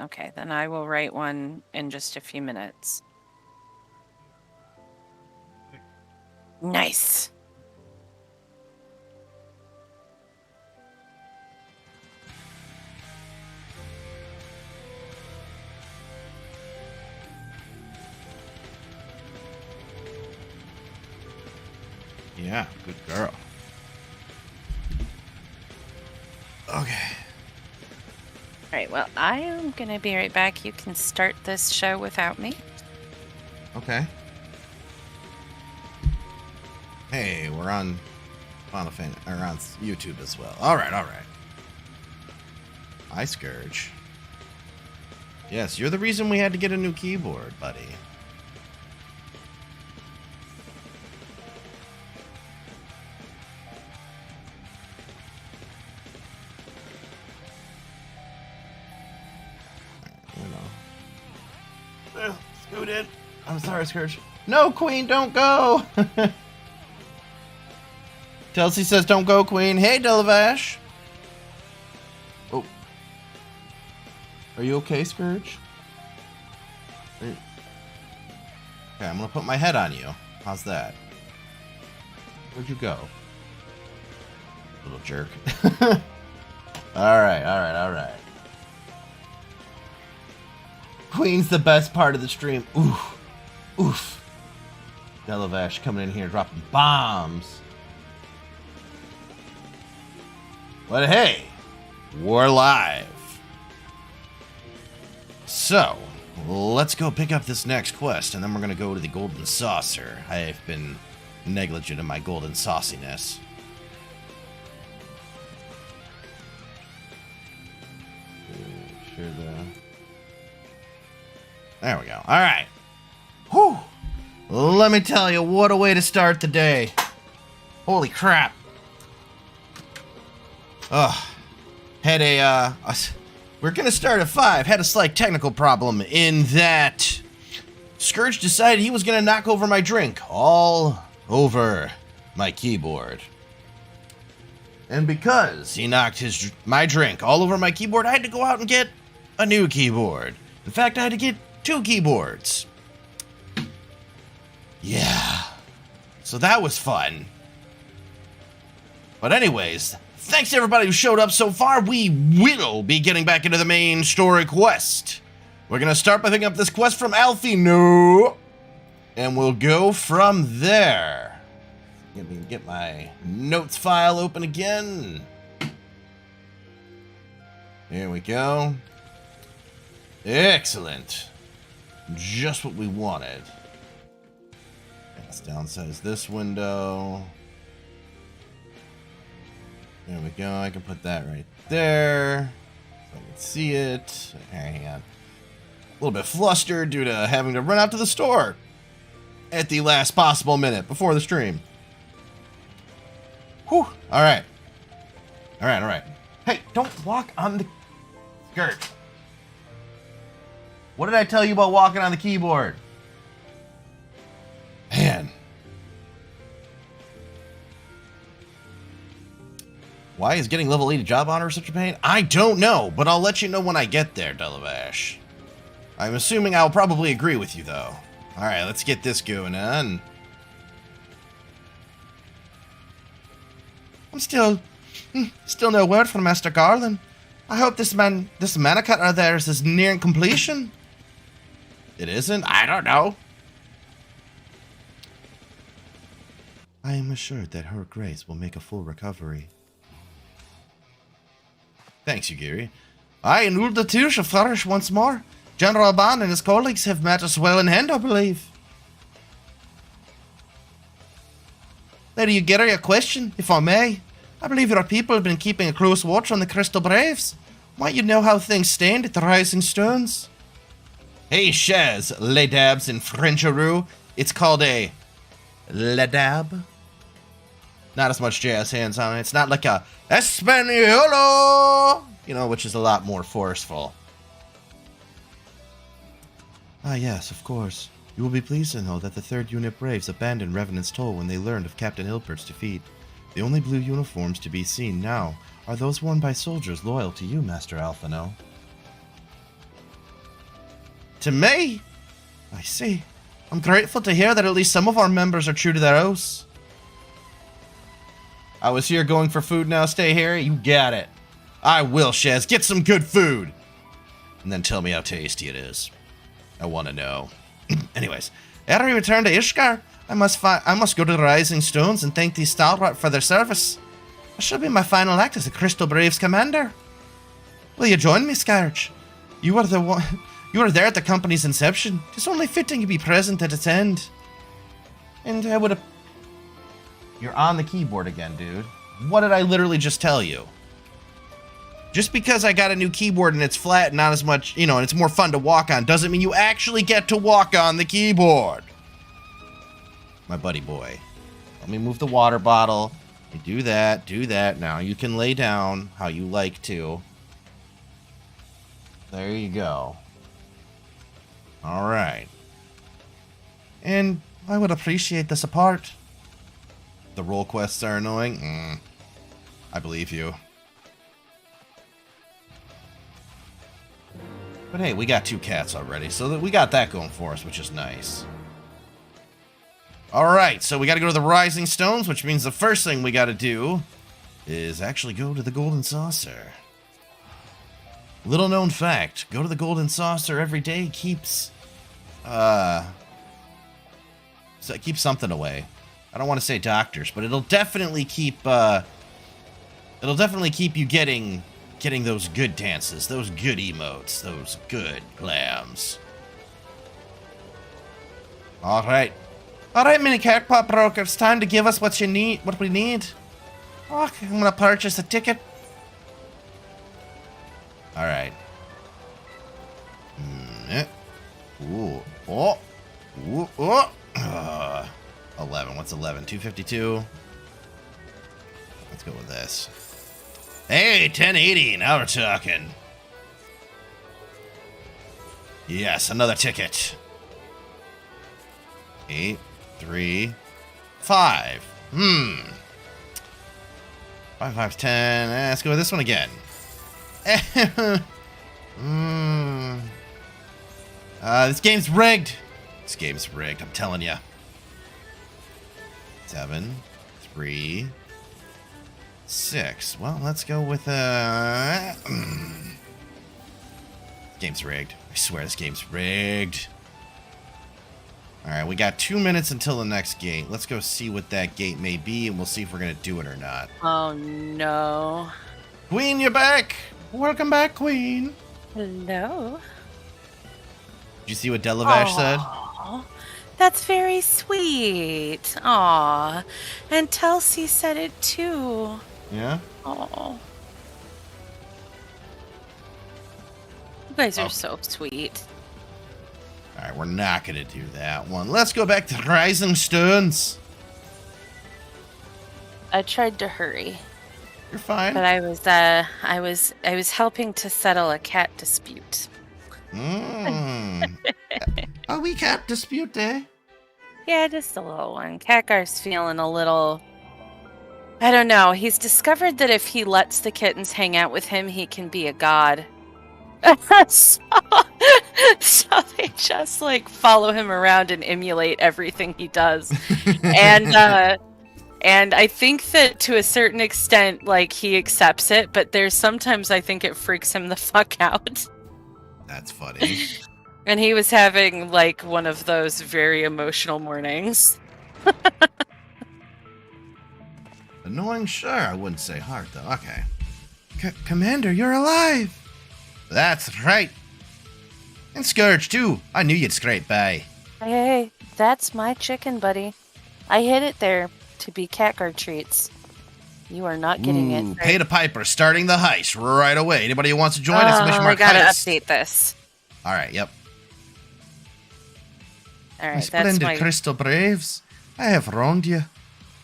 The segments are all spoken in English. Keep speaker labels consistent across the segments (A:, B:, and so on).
A: Okay, then I will write one in just a few minutes. Nice.
B: Yeah, good girl. Okay.
A: All right, well, I am going to be right back. You can start this show without me.
B: Okay. Hey, we're on Final Fantasy, or on YouTube as well. All right, all right. Hi, Scourge. Yes, you're the reason we had to get a new keyboard, buddy. Scoot in. I'm sorry, Scourge. No, Queen, don't go. Chelsea says, don't go, Queen. Hey, Delavash. Oh. Are you okay, Scourge? Okay, I'm going to put my head on you. How's that? Where'd you go? Little jerk. Alright, alright, alright. Queen's the best part of the stream. Oof. Oof. Delavash coming in here dropping bombs. But hey, we're live. So, let's go pick up this next quest, and then we're going to go to the Golden Saucer. I've been negligent in my golden sauciness. Sure there we go. All right. Whew. Let me tell you, what a way to start the day. Holy crap. Ugh. Had we're gonna start at 5. Had a slight technical problem in that Scourge decided he was gonna knock over my drink all over my keyboard. And because he knocked my drink all over my keyboard, I had to go out and get a new keyboard. In fact, I had to get 2 keyboards. Yeah. So that was fun. But anyways, thanks to everybody who showed up so far. We will be getting back into the main story quest. We're going to start by picking up this quest from Alfie. No. And we'll go from there. Let me get my notes file open again. Here we go. Excellent. Just what we wanted. Let's downsize this window. There we go. I can put that right there, so I can see it. Hang on. A little bit flustered due to having to run out to the store at the last possible minute before the stream. Whew. All right. All right. All right. Hey, don't walk on the skirt. What did I tell you about walking on the keyboard? Man. Why is getting level 80 job honor such a pain? I don't know, but I'll let you know when I get there, Delavash. I'm assuming I'll probably agree with you, though. Alright, let's get this going on. I'm still no word from Master Garland. I hope this mana cutter of theirs is nearing completion. It isn't? I don't know. I am assured that Her Grace will make a full recovery. Thanks, Yugiri. Aye, and Ulda too shall flourish once more. General Ban and his colleagues have matters well in hand, I believe. Lady Yugiri, a question, if I may. I believe your people have been keeping a close watch on the Crystal Braves. Might you know how things stand at the Rising Stones? Hey, Shaz, les dabs in Frencheroo. It's called a le dab. Not as much jazz hands on it. It's not like a Espanolo, which is a lot more forceful. Ah, yes, of course. You will be pleased to know that the 3rd Unit Braves abandoned Revenant's Toll when they learned of Captain Hilpert's defeat. The only blue uniforms to be seen now are those worn by soldiers loyal to you, Master Alphino. To me? I see. I'm grateful to hear that at least some of our members are true to their oaths. I was here going for food, now stay here? You got it. I will, Shaz. Get some good food. And then tell me how tasty it is. I want to know. Anyways, ere we return to Ishgar, I must go to the Rising Stones and thank these stalwart for their service. This shall be my final act as the Crystal Braves commander. Will you join me, Scourge? You are the one. You were there at the company's inception. It's only fitting to be present at its end. And I would. You're on the keyboard again, dude. What did I literally just tell you? Just because I got a new keyboard and it's flat and not as much, and it's more fun to walk on, doesn't mean you actually get to walk on the keyboard. My buddy boy. Let me move the water bottle. Do that. Now you can lay down how you like to. There you go. All right. And I would appreciate the support. The role quests are annoying? I believe you. But hey, we got 2 cats already, so that we got that going for us, which is nice. Alright, so we gotta go to the Rising Stones, which means the first thing we gotta do is actually go to the Golden Saucer. Little known fact, go to the Golden Saucer every day keeps something away. I don't want to say doctors, but it'll definitely keep you getting those good dances, those good emotes, those good glams. All right, mini crackpot broker, it's time to give us what we need. Okay, I'm gonna purchase a ticket. All right. Ooh. Oh. Ooh. Oh. 11. What's 11? 252. Let's go with this. Hey, 1080. Now we're talking. Yes, another ticket. 8, 3, 5. 5, 5, 10. Let's go with this one again. This game's rigged. This game's rigged, I'm telling you. 7, 3, 6. Well, let's go with game's rigged. I swear this game's rigged. Alright, we got 2 minutes until the next gate. Let's go see what that gate may be, and we'll see if we're gonna do it or not.
A: Oh no.
B: Queen, you're back! Welcome back, Queen.
A: Hello.
B: Did you see what Delavash said?
A: That's very sweet. Aw. And Telsey said it too.
B: Yeah?
A: Aw. You guys are so sweet.
B: Alright, we're not gonna do that one. Let's go back to Rising Stones.
A: I tried to hurry.
B: You're fine.
A: But I was helping to settle a cat dispute.
B: A wee cat dispute, eh?
A: Yeah, just a little one. Kakar's feeling a little... I don't know. He's discovered that if he lets the kittens hang out with him, he can be a god. so they just, follow him around and emulate everything he does. And I think that to a certain extent, he accepts it, but there's sometimes I think it freaks him the fuck out.
B: That's funny.
A: And he was having, one of those very emotional mornings.
B: Annoying? Sure, I wouldn't say hard, though. Okay. Commander, you're alive! That's right. And Scourge, too. I knew you'd scrape by.
A: Hey, that's my chicken, buddy. I hid it there to be catguard treats. You are not getting it. Right?
B: Pay the piper, starting the heist right away. Anybody who wants to join us,
A: I gotta update this.
B: All right, yep.
A: All right,
B: my splendid Crystal Braves, I have wronged you.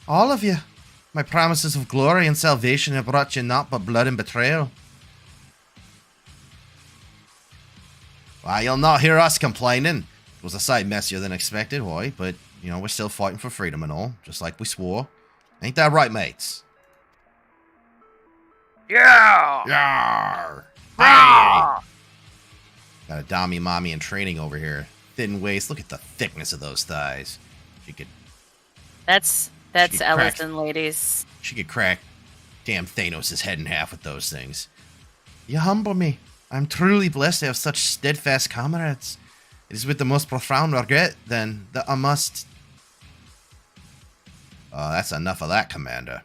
B: All of you. My promises of glory and salvation have brought you naught but blood and betrayal. Why, you'll not hear us complaining. It was a sight messier than expected, why? But, we're still fighting for freedom and all, just like we swore. Ain't that right, mates?
A: Yeah!
B: Yarr!
A: Ah!
B: Got a Dami mommy in training over here. Thin waist. Look at the thickness of those thighs. She could.
A: That's
B: could crack-
A: Ellison, ladies.
B: She could crack damn Thanos' head in half with those things. You humble me. I'm truly blessed to have such steadfast comrades. It is with the most profound regret, then, that I must... that's enough of that, Commander.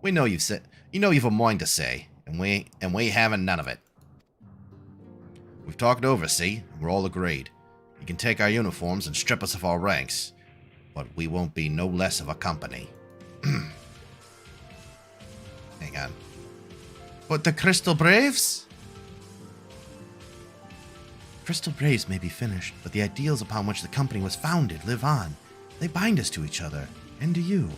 B: We know you've said... You know you've a mind to say, and we haven't none of it. We've talked over, see? And we're all agreed. You can take our uniforms and strip us of our ranks, but we won't be no less of a company. Hang on. But the Crystal Braves? Crystal Braves may be finished, but the ideals upon which the company was founded live on. They bind us to each other, and to you.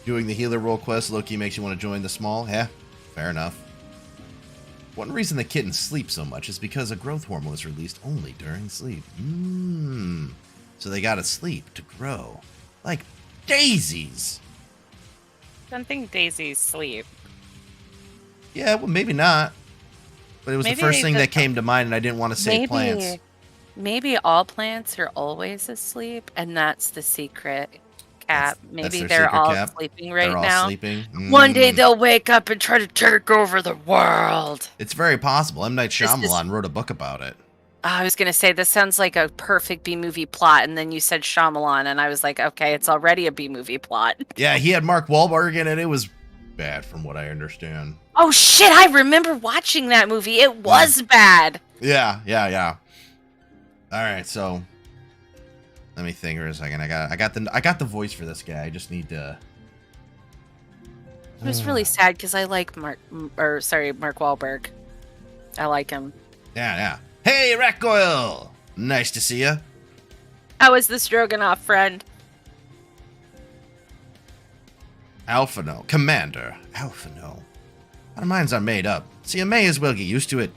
B: Doing the healer role quest, Loki makes you want to join the small? Yeah, fair enough. One reason the kittens sleep so much is because a growth hormone is released only during sleep. So they gotta sleep to grow. Like daisies!
A: I don't think daisies sleep.
B: Yeah, well, maybe not. But it was the first thing that came to mind, and I didn't want to say plants.
A: Maybe all plants are always asleep, and that's the secret cap. Maybe they're all sleeping right now.
B: They're all sleeping.
A: One day they'll wake up and try to take over the world.
B: It's very possible. M. Night Shyamalan wrote a book about it.
A: I was going to say, this sounds like a perfect B-movie plot, and then you said Shyamalan, and I was like, okay, it's already a B-movie plot.
B: Yeah, he had Mark Wahlberg in it. It was bad from what I understand.
A: Oh, shit, I remember watching that movie. It was bad.
B: Yeah. All right, so let me think for a second. I got the voice for this guy. I just need to.
A: It was really sad because I like Mark Wahlberg. I like him.
B: Yeah. Hey, Rackgoyle! Nice to see you.
A: How is the Stroganoff, friend?
B: Alphino. Commander. Alphino. Our minds are made up, so you may as well get used to it.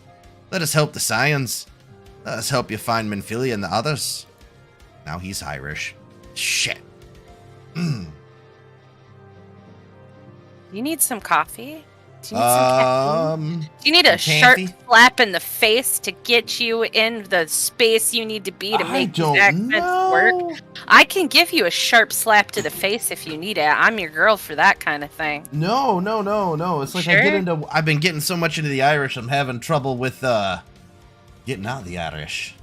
B: Let us help the Scions. Let us help you find Minfilia and the others. Now he's Irish. Shit.
A: You need some coffee? Do you need some caffeine? Do you need a sharp slap in the face to get you in the space you need to be to make these accents work? I can give you a sharp slap to the face if you need it. I'm your girl for that kind of thing.
B: No. It's like I've been getting so much into the Irish, I'm having trouble with getting out of the Irish.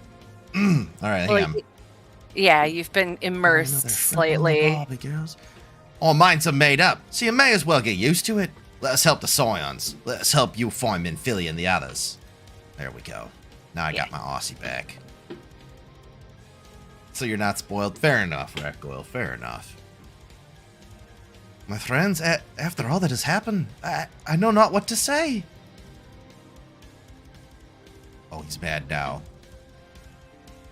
B: All right, hang on.
A: Yeah, you've been immersed slightly.
B: All minds are made up, so you may as well get used to it. Let us help the Scions. Let us help you find Minfilia and the others. There we go. Now I got my Aussie back. So you're not spoiled? Fair enough, Rackgoyle. Fair enough. My friends, after all that has happened, I know not what to say. Oh, he's mad now.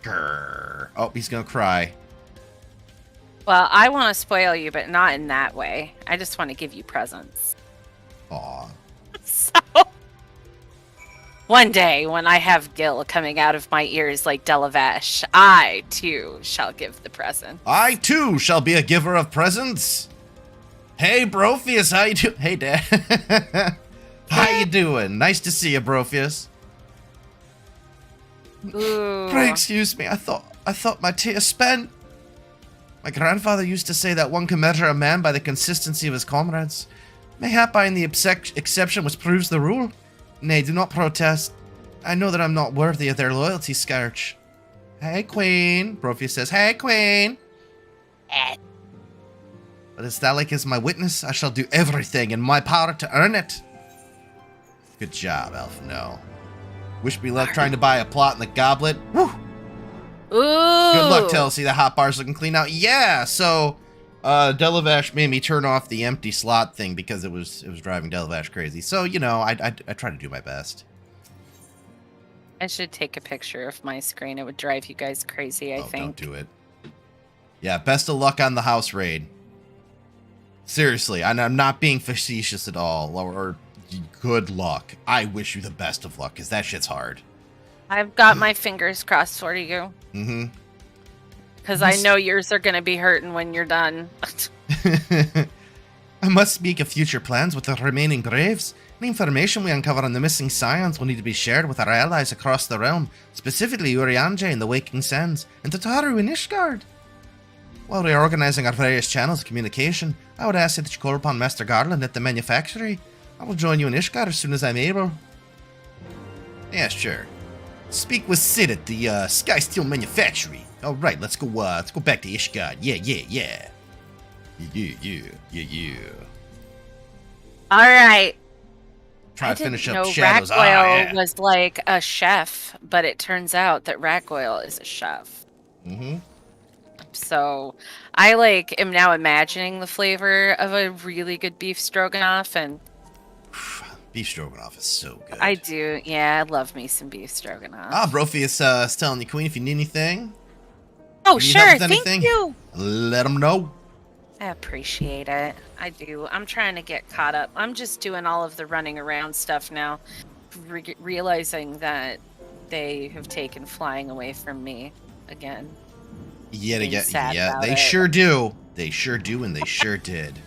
B: Grrr. Oh, he's gonna cry.
A: Well, I want to spoil you, but not in that way. I just want to give you presents.
B: Aw.
A: So, one day, when I have Gil coming out of my ears like Delavesh, I, too, shall give the present.
B: I, too, shall be a giver of presents. Hey, Brofeus, how you doing? Hey, Dad. How you doing? Nice to see you, Brofeus.
A: Ooh.
B: Pray excuse me, I thought my tea is spent. My grandfather used to say that one can measure a man by the consistency of his comrades. Mayhap I in the exception which proves the rule. Nay, do not protest. I know that I'm not worthy of their loyalty, Scourge. Hey, Queen. Brofeus says, hey, Queen. But as Dalek is my witness, I shall do everything in my power to earn it. Good job, Alphino. Wish me luck trying to buy a plot in the goblet. Woo!
A: Ooh.
B: Good luck, Telsey. The hot bar's looking clean out. Yeah, so Delavash made me turn off the empty slot thing because it was driving Delavash crazy. So, you know, I try to do my best.
A: I should take a picture of my screen. It would drive you guys crazy, I think.
B: Don't do it. Yeah, best of luck on the house raid. Seriously, and I'm not being facetious at all, or good luck. I wish you the best of luck, because that shit's hard.
A: I've got my fingers crossed for you.
B: Mm-hmm.
A: Because I know yours are going to be hurting when you're done.
B: I must speak of future plans with the remaining Braves. Any information we uncover on the missing scions will need to be shared with our allies across the realm, specifically Urianger in the Waking Sands, and Tataru in Ishgard. While we are organizing our various channels of communication, I would ask that you call upon Master Garland at the manufactory. I will join you in Ishgard as soon as I'm able. Yeah, sure. Speak with Sid at the Sky Steel Manufactory. All right, let's go back to Ishgard. Yeah. Yeah.
A: All right.
B: Try to finish up
A: No,
B: Shadows.
A: Rackwell was like a chef, but it turns out that Rackwell is a chef.
B: Mm-hmm.
A: So I am now imagining the flavor of a really good beef stroganoff, and
B: Beef stroganoff is so good.
A: I do. Yeah, I love me some beef stroganoff.
B: Brophy is telling you, Queen, if you need anything.
A: Oh,
B: need
A: sure.
B: help with
A: Thank
B: anything,
A: you.
B: let him know.
A: I appreciate it. I do. I'm trying to get caught up. I'm just doing all of the running around stuff now, realizing that they have taken flying away from me again.
B: Yet again,
A: sad
B: yeah,
A: about
B: they
A: it.
B: sure do. They sure do, and they sure did.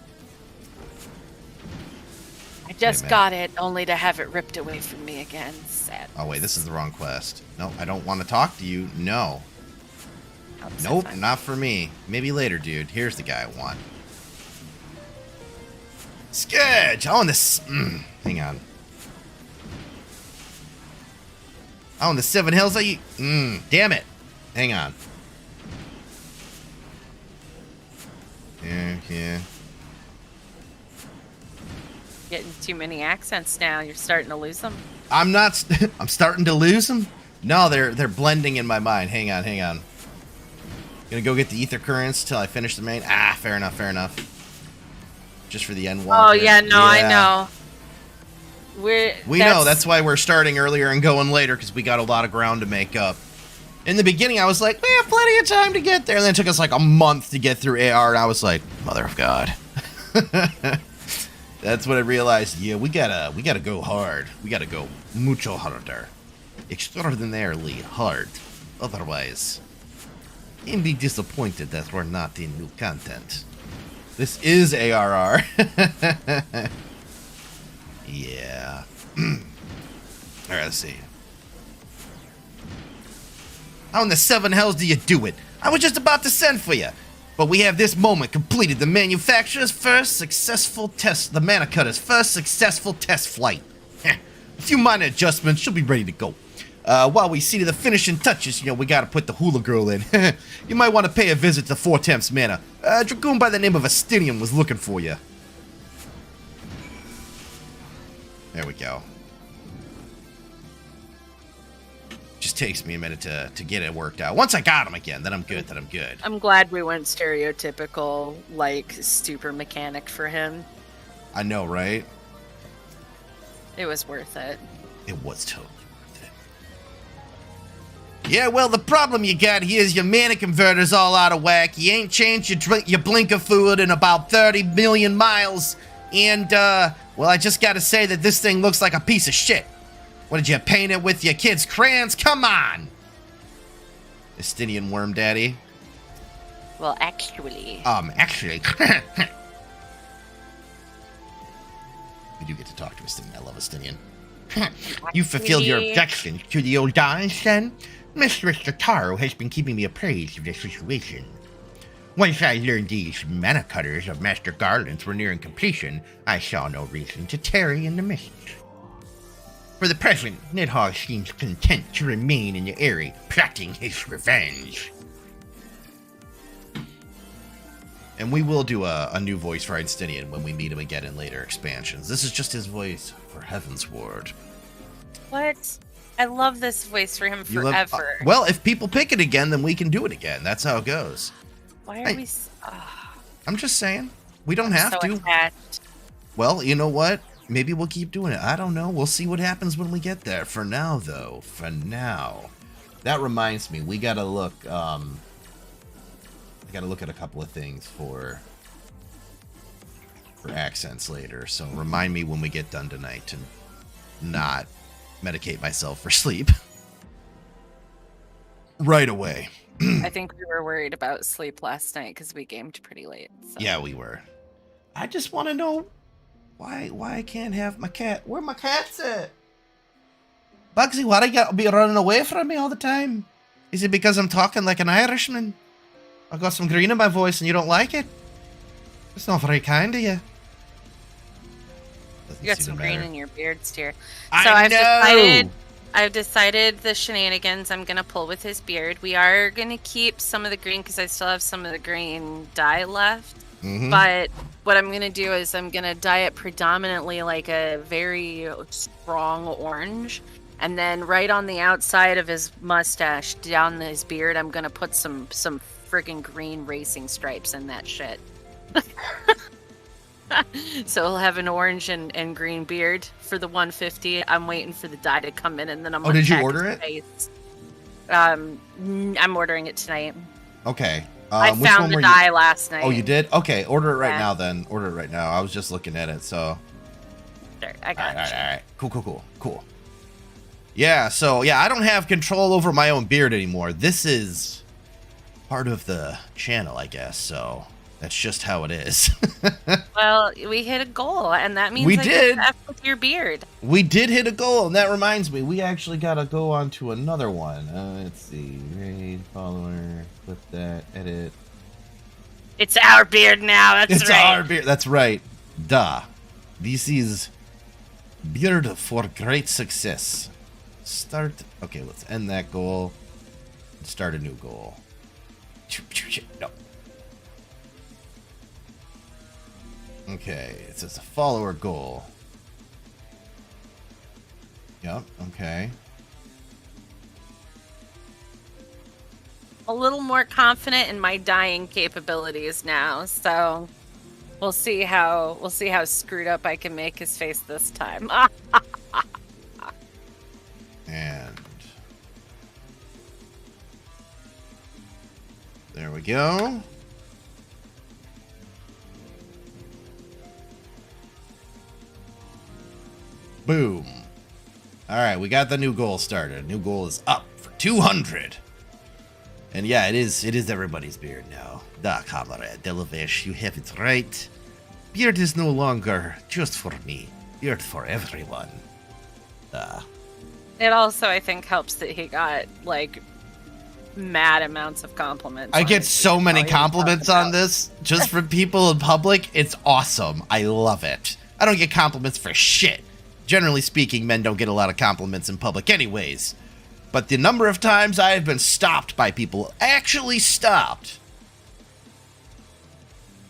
A: I just
B: man.
A: got it, only to have it ripped away from me again. Sad.
B: Oh wait, this is the wrong quest. No, I don't want to talk to you. No.
A: Oh, so
B: Nope,
A: fun.
B: not for me. Maybe later, dude. Here's the guy I want. Sketch! Oh, and this... hang on. Oh, and the 7 Hills that you... damn it. Hang on. Yeah.
A: Getting too many accents now. You're starting to lose them.
B: I'm not... I'm starting to lose them? No, they're blending in my mind. Hang on. Gonna go get the ether currents till I finish the main. Fair enough. Just for the end walker.
A: Oh, yeah, no, I know.
B: We know. That's why we're starting earlier and going later, because we got a lot of ground to make up. In the beginning, I was like, we have plenty of time to get there. And then it took us like a month to get through AR, and I was like, mother of God. That's when I realized, yeah, we gotta go hard. We gotta go mucho harder. Extraordinarily hard. Otherwise, you'll be disappointed that we're not in new content. This is ARR. Yeah. Alright, let's see. How in the 7 hells do you do it? I was just about to send for you. But we have this moment completed the manufacturer's first successful test, the Manicutter's first successful test flight. A few minor adjustments, she'll be ready to go. While we see to the finishing touches, we gotta put the hula girl in. You might want to pay a visit to 4 Temps Manor. A dragoon by the name of Astinian was looking for you. There we go. Just takes me a minute to get it worked out. Once I got him again, then I'm good.
A: I'm glad we went stereotypical, super mechanic for him.
B: I know, right?
A: It was worth it.
B: It was totally worth it. Yeah, well, the problem you got here is your mana converter's all out of whack. You ain't changed your blinker fluid in about 30 million miles. And, well, I just gotta say that this thing looks like a piece of shit. What, did you paint it with your kid's crayons? Come on! Estinian worm daddy.
A: Well, actually...
B: Actually... We do get to talk to Estinian. I love Estinian. You fulfilled your objection to the old dance, then? Mistress Tataru has been keeping me appraised of the situation. Once I learned these mana cutters of Master Garland's were nearing completion, I saw no reason to tarry in the midst. For the present, Nidhogg seems content to remain in the area, plotting his revenge. And we will do a new voice for Einsteinian when we meet him again in later expansions. This is just his voice for Heavensward.
A: What? I love this voice for him forever.
B: Well, if people pick it again, then we can do it again. That's how it goes.
A: Why are we...
B: I'm just saying. We don't have to.
A: Attached.
B: Well, you know what? Maybe we'll keep doing it. I don't know. We'll see what happens when we get there. For now, though. For now. That reminds me. We gotta look... I gotta look at a couple of things for accents later. So remind me when we get done tonight to not medicate myself for sleep. Right away.
A: I think we were worried about sleep last night because we gamed pretty late. So.
B: Yeah, we were. I just want to know why I can't have my cat. Where my cat's at? Bugsy, why do you gotta be running away from me all the time? Is it because I'm talking like an Irishman? I got some green in my voice and you don't like it? It's not very kind of you.
A: You got some green in your beard, Steer.
B: So
A: I've decided the shenanigans I'm going to pull with his beard. We are going to keep some of the green because I still have some of the green dye left.
B: Mm-hmm.
A: But what I'm going to do is I'm going to dye it predominantly like a very strong orange. And then right on the outside of his mustache, down his beard, I'm going to put some friggin' green racing stripes in that shit. So he'll have an orange and green beard for the 150. I'm waiting for the dye to come in, and then I'm gonna
B: did you order it?
A: Face. I'm ordering it tonight.
B: Okay.
A: I found the dye last night.
B: Oh, you did? Okay, order it right now then. Order it right now. I was just looking at it, so.
A: Sure, I got it.
B: All right. Cool. Yeah, so, I don't have control over my own beard anymore. This is part of the channel, I guess, so that's just how it is.
A: Well, we hit a goal, and that means
B: we did
A: F with your beard.
B: We did hit a goal, and that reminds me, we actually got to go on to another one. Let's see. Raid, follower, clip that, edit.
A: It's our beard now, that's right.
B: It's our beard, that's right. Duh. This is beard for great success. Start. Okay, let's end that goal. Start a new goal. No. Okay, it says a follower goal. Yep, okay.
A: A little more confident in my dyeing capabilities now, so we'll see how screwed up I can make his face this time.
B: And there we go. Boom. All right, we got the new goal started. New goal is up for 200. And yeah, it is everybody's beard now. Da Comrade Delavish, you have it right. Beard is no longer just for me. Beard for everyone.
A: It also, I think, helps that he got, like, mad amounts of compliments.
B: I get so many compliments on this just from people in public. It's awesome. I love it. I don't get compliments for shit. Generally speaking, men don't get a lot of compliments in public anyways. But the number of times I have been stopped by people, actually stopped.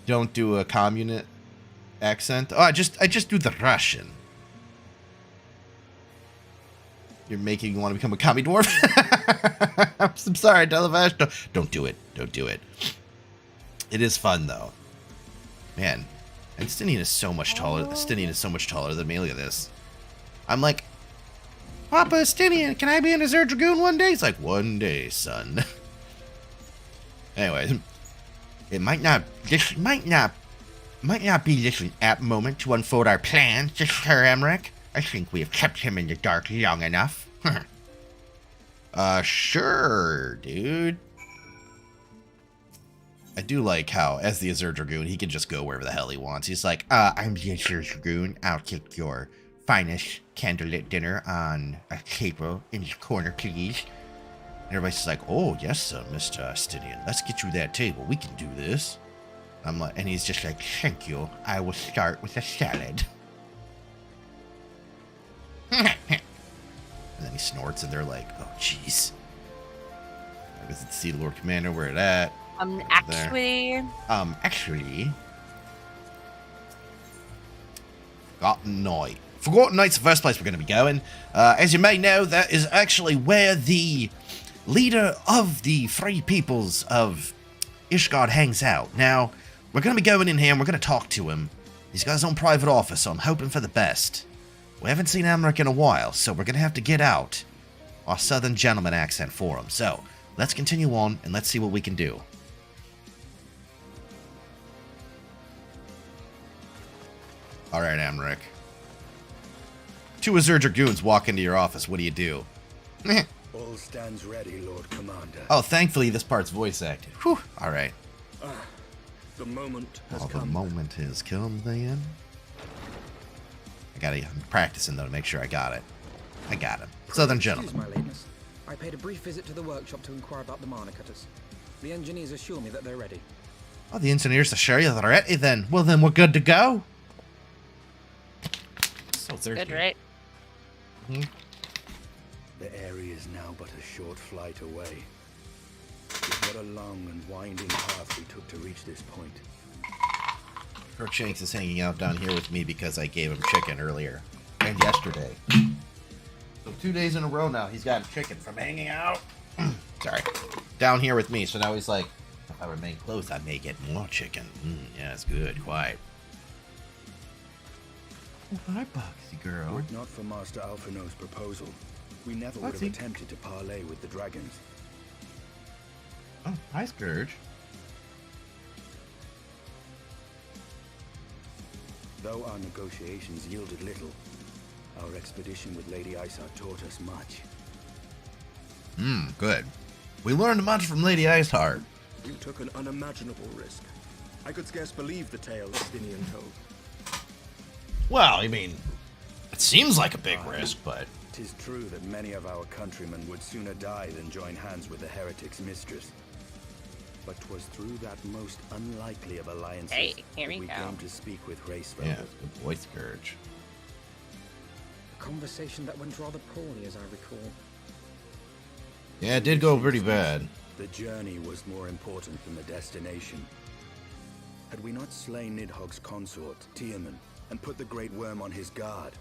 B: Don't do a communist accent. Oh, I just do the Russian. You're making me want to become a commie dwarf? I'm sorry, Delavish. Don't do it. Don't do it. It is fun, though. Man, and Stinian is so much taller. Stinian is so much taller than me. Look at this. I'm like, Papa Stinian, can I be in a Zerg Dragoon one day? He's like, one day, son. Anyway, it might not be this an apt moment to unfold our plans, Sir Emmerich. I think we have kept him in the dark long enough. Sure, dude. I do like how, as the Azure Dragoon, he can just go wherever the hell he wants. He's like, I'm the Azure Dragoon. I'll take your finest candlelit dinner on a table in the corner, please. And everybody's just like, oh, yes, sir, Mr. Stinian. Let's get you that table. We can do this. I'm like, and he's just like, thank you. I will start with a salad. And then he snorts, and they're like, oh, jeez. I visit the Sea Lord Commander, where it at?
A: Actually.
B: Forgotten Night. Forgotten Night's the first place we're going to be going. As you may know, that is actually where the leader of the Free Peoples of Ishgard hangs out. Now, we're going to be going in here, and we're going to talk to him. He's got his own private office, so I'm hoping for the best. We haven't seen Emmerich in a while, so we're going to have to get out our southern gentleman accent for him. So, let's continue on, and let's see what we can do. Alright, Emmerich. Two Azure Dragoons walk into your office. What do you do?
C: All stands ready, Lord Commander.
B: Oh, thankfully this part's voice acted. Whew. Alright.
C: The moment has
B: The
C: come.
B: moment has come then. I'm practicing though to make sure I got it. I got him. Southern
D: Excuse
B: gentleman.
D: my lateness. I paid a brief visit to the workshop to inquire about the mana cutters. The engineers assure me that they're ready.
B: Oh, the engineers assure you that are ready then. Well, then we're good to go. So thirsty.
A: Good, right?
C: The area is now but a short flight away. What a long and winding path we took to reach this point.
B: Crookshanks is hanging out down here with me because I gave him chicken earlier and yesterday. So 2 days in a row now he's gotten chicken from hanging out. Sorry. Down here with me. So now he's like, if I remain close, I may get more chicken. Yeah, it's good. Quiet. Oh, hi, Boxy girl.
C: Were it not for Master Alphino's proposal, we never would have
B: Boxy.
C: attempted to parley with the dragons.
B: Oh, hi, Scourge.
C: Though our negotiations yielded little, our expedition with Lady Isar taught us much.
B: Good. We learned much from Lady Iceheart.
C: You took an unimaginable risk. I could scarce believe the tale Stinian told.
B: Well, I mean, it seems like a big risk, but...
C: 'Tis true that many of our countrymen would sooner die than join hands with the heretic's mistress. But 'twas through that most unlikely of alliances
A: Hey, here
C: that
A: we
C: we
A: go.
C: came to speak with Racefelder.
B: Yeah, good boy, Scourge.
D: A conversation that went rather poorly, as I recall.
B: Yeah, it did go pretty bad.
C: The journey was more important than the destination. Had we not slain Nidhogg's consort, Tiamat, and put the Great Worm on his guard,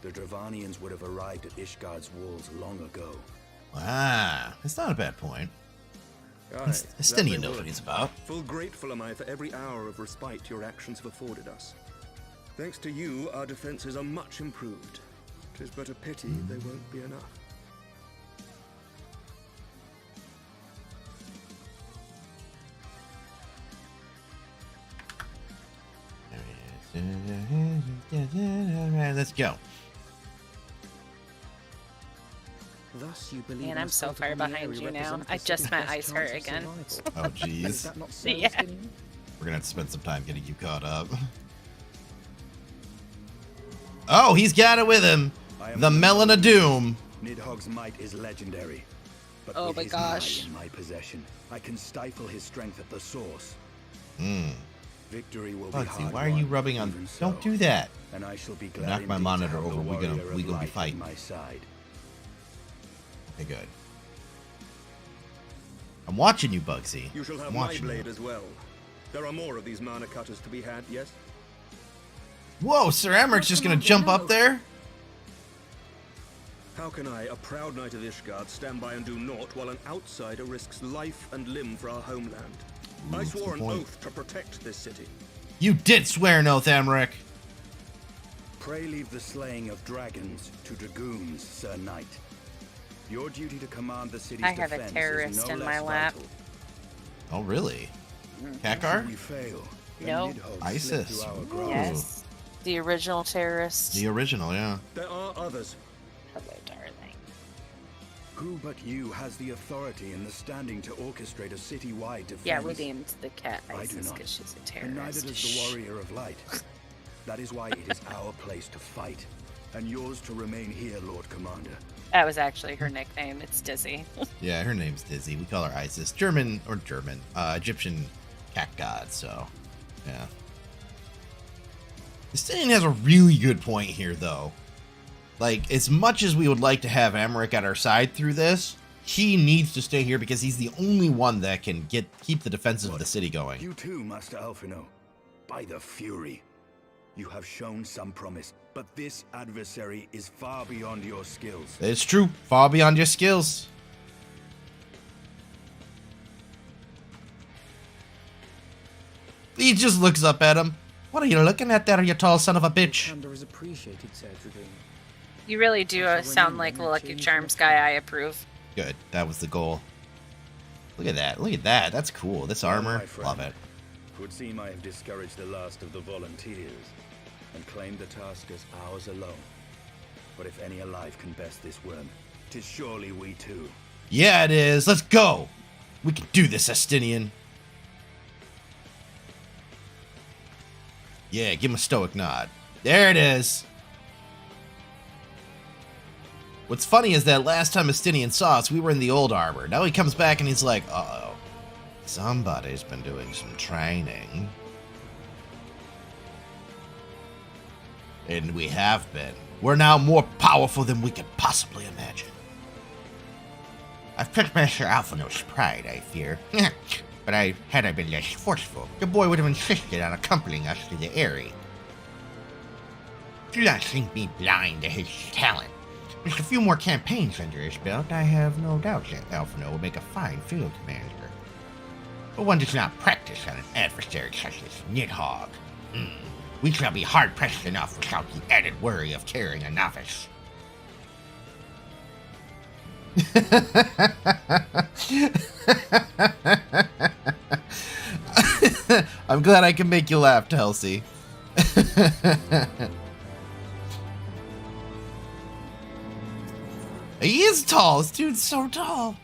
C: the Dravanians would have arrived at Ishgard's walls long ago.
B: Ah, it's not a bad point. Estinian knows what he's about.
C: Full grateful am I for every hour of respite your actions have afforded us. Thanks to you, our defenses are much improved. 'Tis but a pity they won't be enough.
B: Let's go.
D: Thus you believe.
A: Man,
D: an
A: I'm so
D: assault
A: far
D: upon the
A: behind
D: area
A: you now.
D: represents
A: I
D: the
A: just
D: city's
A: met
D: best
A: Iceheart
D: chance of
A: again.
D: survival.
B: Oh,
D: Is
B: jeez.
D: that not so,
A: Yeah.
D: Stinian?
B: We're gonna have to spend some time getting you caught up. Oh, he's got it with him. The Melon of Doom.
C: Nidhogg's might is legendary. But
A: Oh
C: with
A: my
C: his
A: gosh.
C: might in my possession, I can stifle his strength at the source. Victory will be
B: Bugsy,
C: hard
B: why are you
C: won,
B: rubbing on?
C: even so.
B: Don't do that.
C: And I shall be glad
B: Knock my
C: indeed to
B: monitor
C: have the
B: over. We
C: warrior
B: gonna
C: of
B: be
C: light
B: fighting.
C: at my side.
B: Okay, good. I'm watching you, Bugsy.
E: You shall have
B: I'm
E: my
B: watching
E: blade
B: you.
E: as well. There are more of these mana cutters to be had, yes?
B: Whoa, Sir Amric's just gonna jump up there?
E: How can I, a proud knight of Ishgard, stand by and do naught while an outsider risks life and limb for our homeland?
B: Ooh,
E: I
B: that's a
E: swore
B: good
E: an
B: point.
E: oath to protect this city.
B: You did swear an oath, Amric.
C: Pray leave the slaying of dragons to dragoons, Sir Knight. Your duty to command the city's
A: I have a
C: defense
A: terrorist
C: is no
A: in
C: less
A: my lap.
C: vital.
B: Oh, really?
C: Should
B: Kakar?
C: we fail, then
A: No.
C: Nidhogg slip
B: ISIS.
C: through our
B: Ooh.
C: grasp.
A: Yes. The original terrorist.
B: The original, yeah.
E: There are others.
A: Hello, darling.
C: Who but you has the authority and the standing to orchestrate a citywide defense?
A: Yeah, we named the cat
C: I do
A: Isis
C: not.
A: because she's a
C: And neither
A: terrorist.
C: does the warrior of light. That is why it is our place to fight, and yours to remain here, Lord Commander.
A: That was actually her nickname. It's Dizzy.
B: Yeah, her name's Dizzy. We call her Isis. Egyptian cat god, so, yeah. Estinian has a really good point here, though. Like, as much as we would like to have Amric at our side through this, he needs to stay here because he's the only one that can keep the defenses of the city going.
C: You too, Master Alphino. By the Fury. You have shown some promise, but this adversary is far beyond your skills.
B: It's true. Far beyond your skills. He just looks up at him. What are you looking at there, you tall son of a bitch?
D: Candor is appreciated, Sir Dragoon.
A: You really do sound like the Lucky Charms guy I approve.
B: Good. That was the goal. Look at that. Look at that. That's cool. This armor.
C: my friend.
B: Love it.
C: Would seem I have discouraged the last of the volunteers and claimed the task as ours alone. But if any alive can best this worm, 'tis surely we too.
B: Yeah, it is. Let's go. We can do this, Estinian. Yeah, give him a stoic nod. There it is. What's funny is that last time Estinian saw us, we were in the old arbor. Now he comes back and he's like, uh-oh. Somebody's been doing some training. And we have been. We're now more powerful than we could possibly imagine. I've pricked Master Alphino's pride, I fear. But had I been less forceful, the boy would have insisted on accompanying us to the Eyrie. Do not think me blind to his talent. Just a few more campaigns under his belt, I have no doubt that Alphino will make a fine field commander. But one does not practice on an adversary such as Nidhogg. We shall be hard-pressed enough without the added worry of carrying a novice. I'm glad I can make you laugh, Telsey. He is tall. This dude's so tall.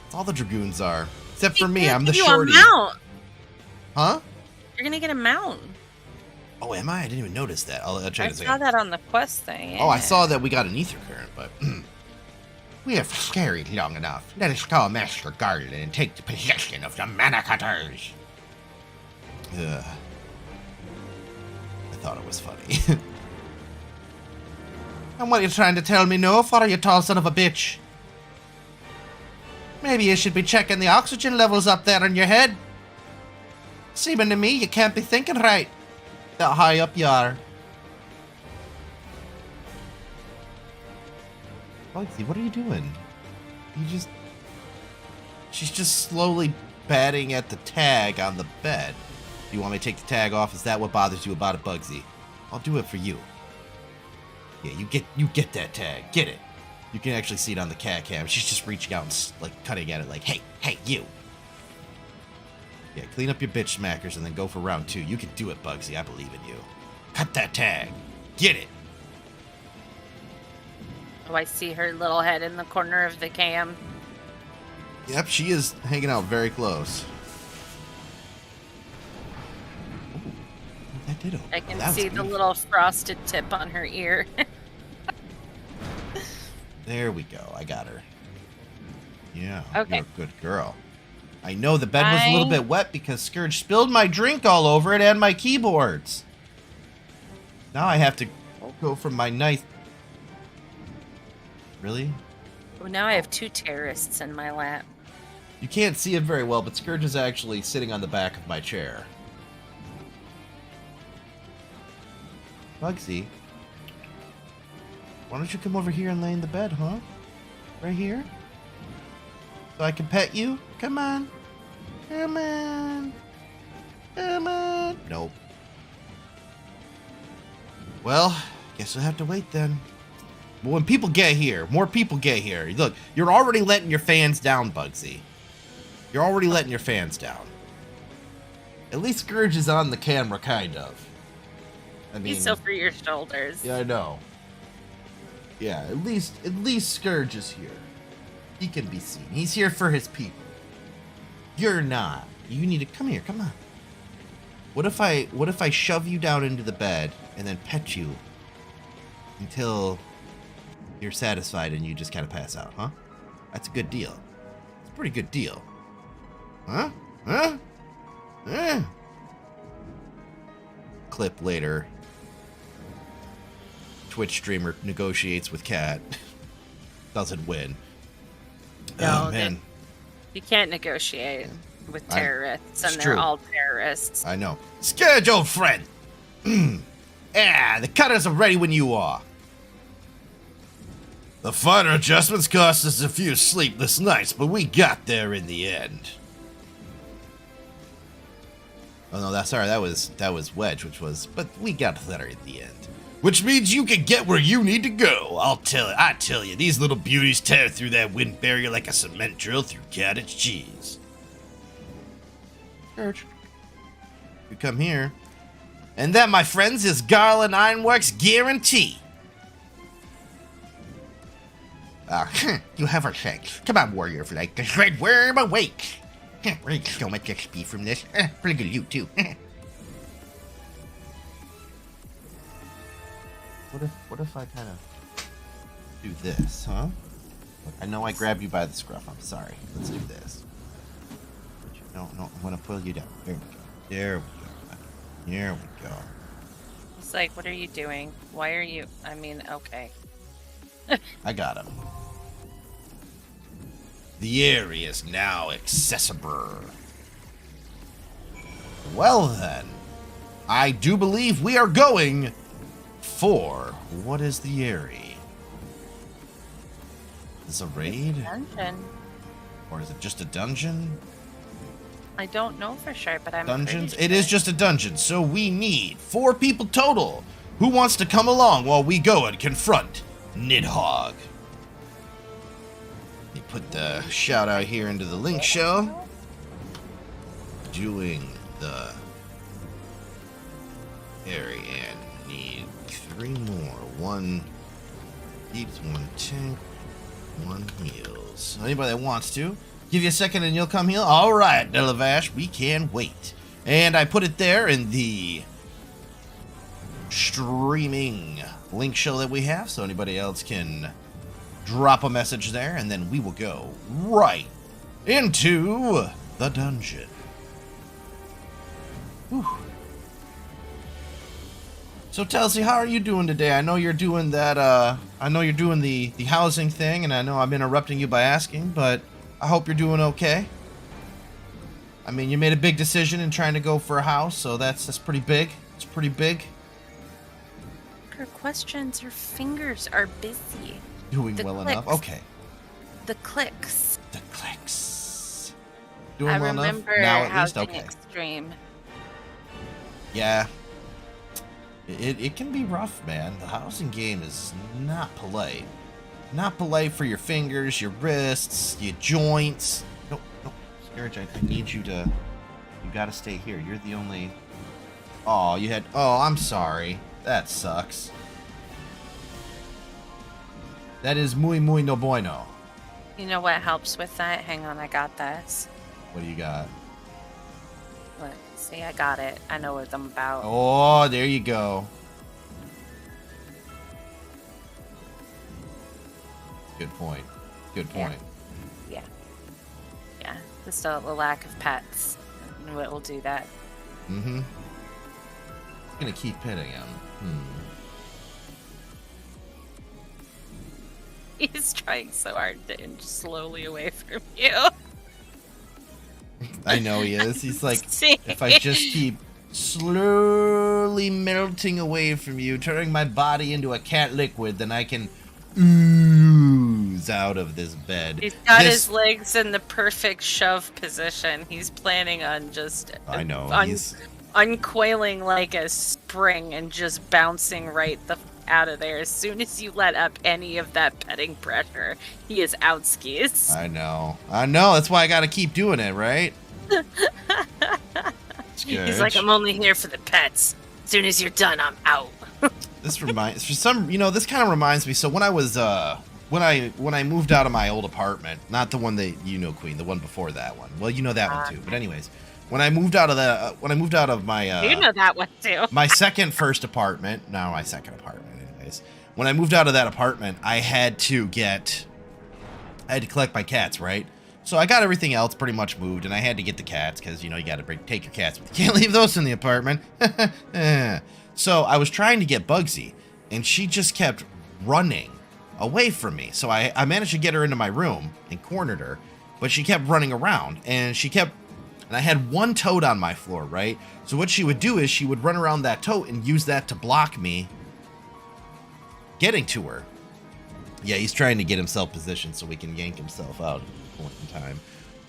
B: That's all the dragoons are. Except for me, I'm the shorty.
A: Mount.
B: Huh?
A: You're gonna get a mount.
B: Oh, am I? I didn't even notice that. I'll check
A: I
B: it
A: saw that on the quest thing. Yeah.
B: Oh, I saw that we got an ether current, but we have scaried long enough. Let us call Master Garland and take possession of the mana cutters. Ugh. I thought it was funny. And what are you trying to tell me, no, for you tall son of a bitch? Maybe you should be checking the oxygen levels up there in your head. Seeming to me you can't be thinking right. That high up you are. Bugsy, what are you doing? She's just slowly batting at the tag on the bed. Do you want me to take the tag off? Is that what bothers you about it, Bugsy? I'll do it for you. Yeah, you get that tag. Get it. You can actually see it on the cat cam. She's just reaching out and like cutting at it like, hey, you. Yeah, clean up your bitch smackers and then go for round 2. You can do it, Bugsy. I believe in you. Cut that tag. Get it.
A: Oh, I see her little head in the corner of the cam.
B: Yep, she is hanging out very close. Ooh, that did open.
A: I can see the little frosted tip on her ear.
B: There we go. I got her. Yeah,
A: Okay.
B: You're a good girl. I know the bed was a little bit wet because Scourge spilled my drink all over it and my keyboards. Now I have to go from my nice... Really?
A: Oh, now I have 2 terrorists in my lap.
B: You can't see it very well, but Scourge is actually sitting on the back of my chair. Bugsy, why don't you come over here and lay in the bed, huh? Right here? So I can pet you? Come on. Come on. Come on. Nope. Well, guess we'll have to wait then. But when people get here, more people get here. Look, you're already letting your fans down, Bugsy. You're already letting your fans down. At least Scourge is on the camera, kind of. I mean,
A: He's over your shoulders.
B: yeah, I know. Yeah, at least Scourge is here. He can be seen. He's here for his people. You're not. You need to come here. Come on. What if I shove you down into the bed and then pet you until you're satisfied and you just kind of pass out, huh? That's a good deal. It's a pretty good deal. Huh? Huh? Eh. Clip later. Twitch streamer negotiates with cat. Doesn't win.
A: No,
B: Oh, man.
A: You can't negotiate with terrorists, and
B: it's
A: they're
B: true.
A: all terrorists.
B: I know. Scourge, old friend! The cutters are ready when you are. The finer adjustments cost us a few sleepless nights, but we got there in the end. Oh no, that was Wedge, but we got there in the end. Which means you can get where you need to go. I tell you, these little beauties tear through that wind barrier like a cement drill through cottage cheese. Church. You come here. And that, my friends, is Garland Ironworks' guarantee. You have our thanks. Come on, warrior of light. The dread worm awakes. We're so much XP from this. Pretty good loot, too. What if I kind of do this, huh? Look, I know I grabbed you by the scruff. I'm sorry. Let's do this. But you don't. No, I want to pull you down. There we go. There we go. Here we go.
A: It's like, what are you doing? Why are you? I mean, okay.
B: I got him. The area is now accessible. Well then, I do believe we are going for what is the area? Is it a raid?
A: Dungeon.
B: Or is it just a dungeon?
A: I don't know for sure, but I'm
B: Dungeons?
A: pretty
B: It is
A: sure.
B: just a dungeon, so we need 4 people total. Who wants to come along while we go and confront Nidhogg? Let me put the shout out here into the link show. Doing the area and need 3 more. 1 keeps, 1 tank, 1 heals. Anybody that wants to, give you a second and you'll come heal. All right, Delavash, we can wait. And I put it there in the streaming link show that we have, so anybody else can drop a message there, and then we will go right into the dungeon. Whew. So Telsey, how are you doing today? I know you're doing that, I know you're doing the housing thing, and I know I'm interrupting you by asking, but I hope you're doing okay. I mean, you made a big decision in trying to go for a house, so that's pretty big. It's pretty big.
A: Her questions, her fingers are busy.
B: Doing
A: The
B: well
A: clicks.
B: enough. Okay.
A: The clicks.
B: The clicks. Doing
A: I
B: well
A: remember
B: enough? Now at least?
A: Housing
B: Okay.
A: Extreme.
B: Yeah. It can be rough, man. The housing game is not polite. Not polite for your fingers, your wrists, your joints. No, Scourge, I need you to... You gotta stay here. You're the only... Oh, you had... Oh, I'm sorry. That sucks. That is muy no bueno.
A: You know what helps with that? Hang on, I got this.
B: What do you got?
A: Look, see, I got it. I know what I'm about.
B: Oh, there you go. Good point. Good
A: Yeah.
B: point.
A: Yeah, just the lack of pets. What will do that?
B: Mm-hmm. Gonna keep pitting him.
A: He's trying so hard to inch slowly away from you.
B: I know he is. He's like,
A: See?
B: if I just keep slowly melting away from you, turning my body into a cat liquid, then I can ooze out of this bed.
A: He's got
B: This-
A: his legs in the perfect shove position. He's planning on just
B: I know. He's
A: uncoiling like a spring and just bouncing right the out of there. As soon as you let up any of that petting pressure, he is out skis.
B: I know. That's why I gotta keep doing it, right?
A: He's like, I'm only here for the pets. As soon as you're done, I'm out.
B: This reminds for some, this kind of reminds me. So when I was when I moved out of my old apartment, not the one that Queen, the one before that one. Well, you know that one too. But anyways, when I moved out of my
A: you know that one too.
B: my second apartment. Anyways, when I moved out of that apartment, I had to collect my cats, right? So I got everything else pretty much moved, and I had to get the cats because you got to take your cats. You can't leave those in the apartment. So I was trying to get Bugsy, and she just kept running away from me. So I managed to get her into my room and cornered her, but she kept running around, and I had one toad on my floor, right? So what she would do is she would run around that toad and use that to block me getting to her. Yeah, he's trying to get himself positioned so we can yank himself out at a point in time.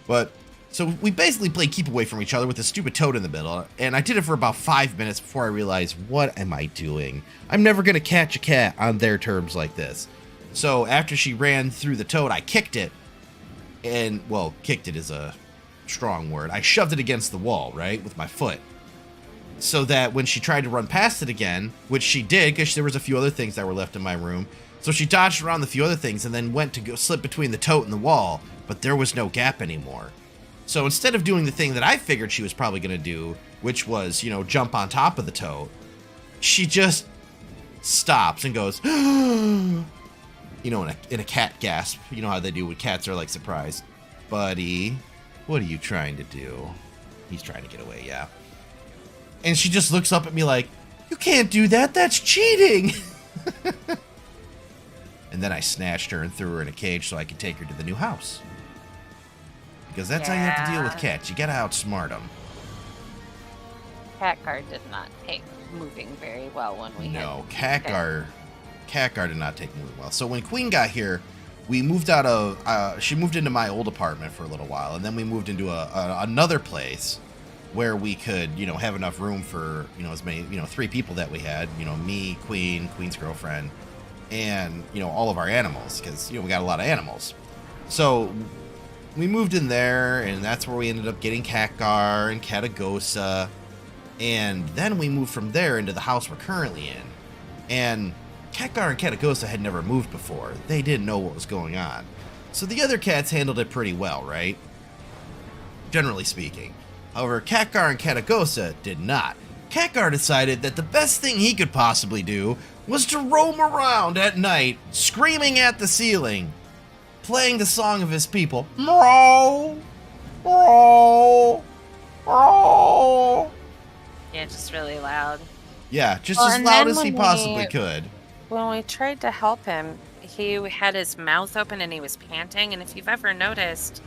B: But, so we basically played keep away from each other with a stupid toad in the middle, and I did it for about 5 minutes before I realized, what am I doing? I'm never going to catch a cat on their terms like this. So after she ran through the toad, I kicked it, and, well, kicked it is a strong word. I shoved it against the wall, right, with my foot. So that when she tried to run past it again, which she did, because there was a few other things that were left in my room, so she dodged around the few other things and then went to go slip between the tote and the wall, but there was no gap anymore. So instead of doing the thing that I figured she was probably going to do, which was, jump on top of the tote, she just stops and goes, you know, in a cat gasp. You know how they do when cats are like surprised. Buddy, what are you trying to do? He's trying to get away, yeah. And she just looks up at me like, you can't do that, that's cheating! And then I snatched her and threw her in a cage so I could take her to the new house. Because that's how you have to deal with cats. You gotta outsmart them.
A: Khadgar did not take moving very well when we
B: No,
A: had
B: Khadgar did not take moving well. So when Queen got here, we moved out of, she moved into my old apartment for a little while, and then we moved into another place where we could, you know, have enough room for, you know, as many, you know, 3 people that we had, you know, me, Queen's girlfriend, and, you know, all of our animals, because, you know, we got a lot of animals. So we moved in there, and that's where we ended up getting Khadgar and Katagosa, and then we moved from there into the house we're currently in. And Khadgar and Katagosa had never moved before. They didn't know what was going on. So the other cats handled it pretty well, right? Generally speaking. However, Khadgar and Katagosa did not. Khadgar decided that the best thing he could possibly do was to roam around at night, screaming at the ceiling, playing the song of his people. Meow, meow, meow.
A: Yeah, just really loud.
B: Yeah, just
A: Well,
B: as
A: and
B: loud
A: then
B: as he
A: when
B: possibly
A: we-
B: could.
A: When we tried to help him, he had his mouth open and he was panting. And if you've ever noticed,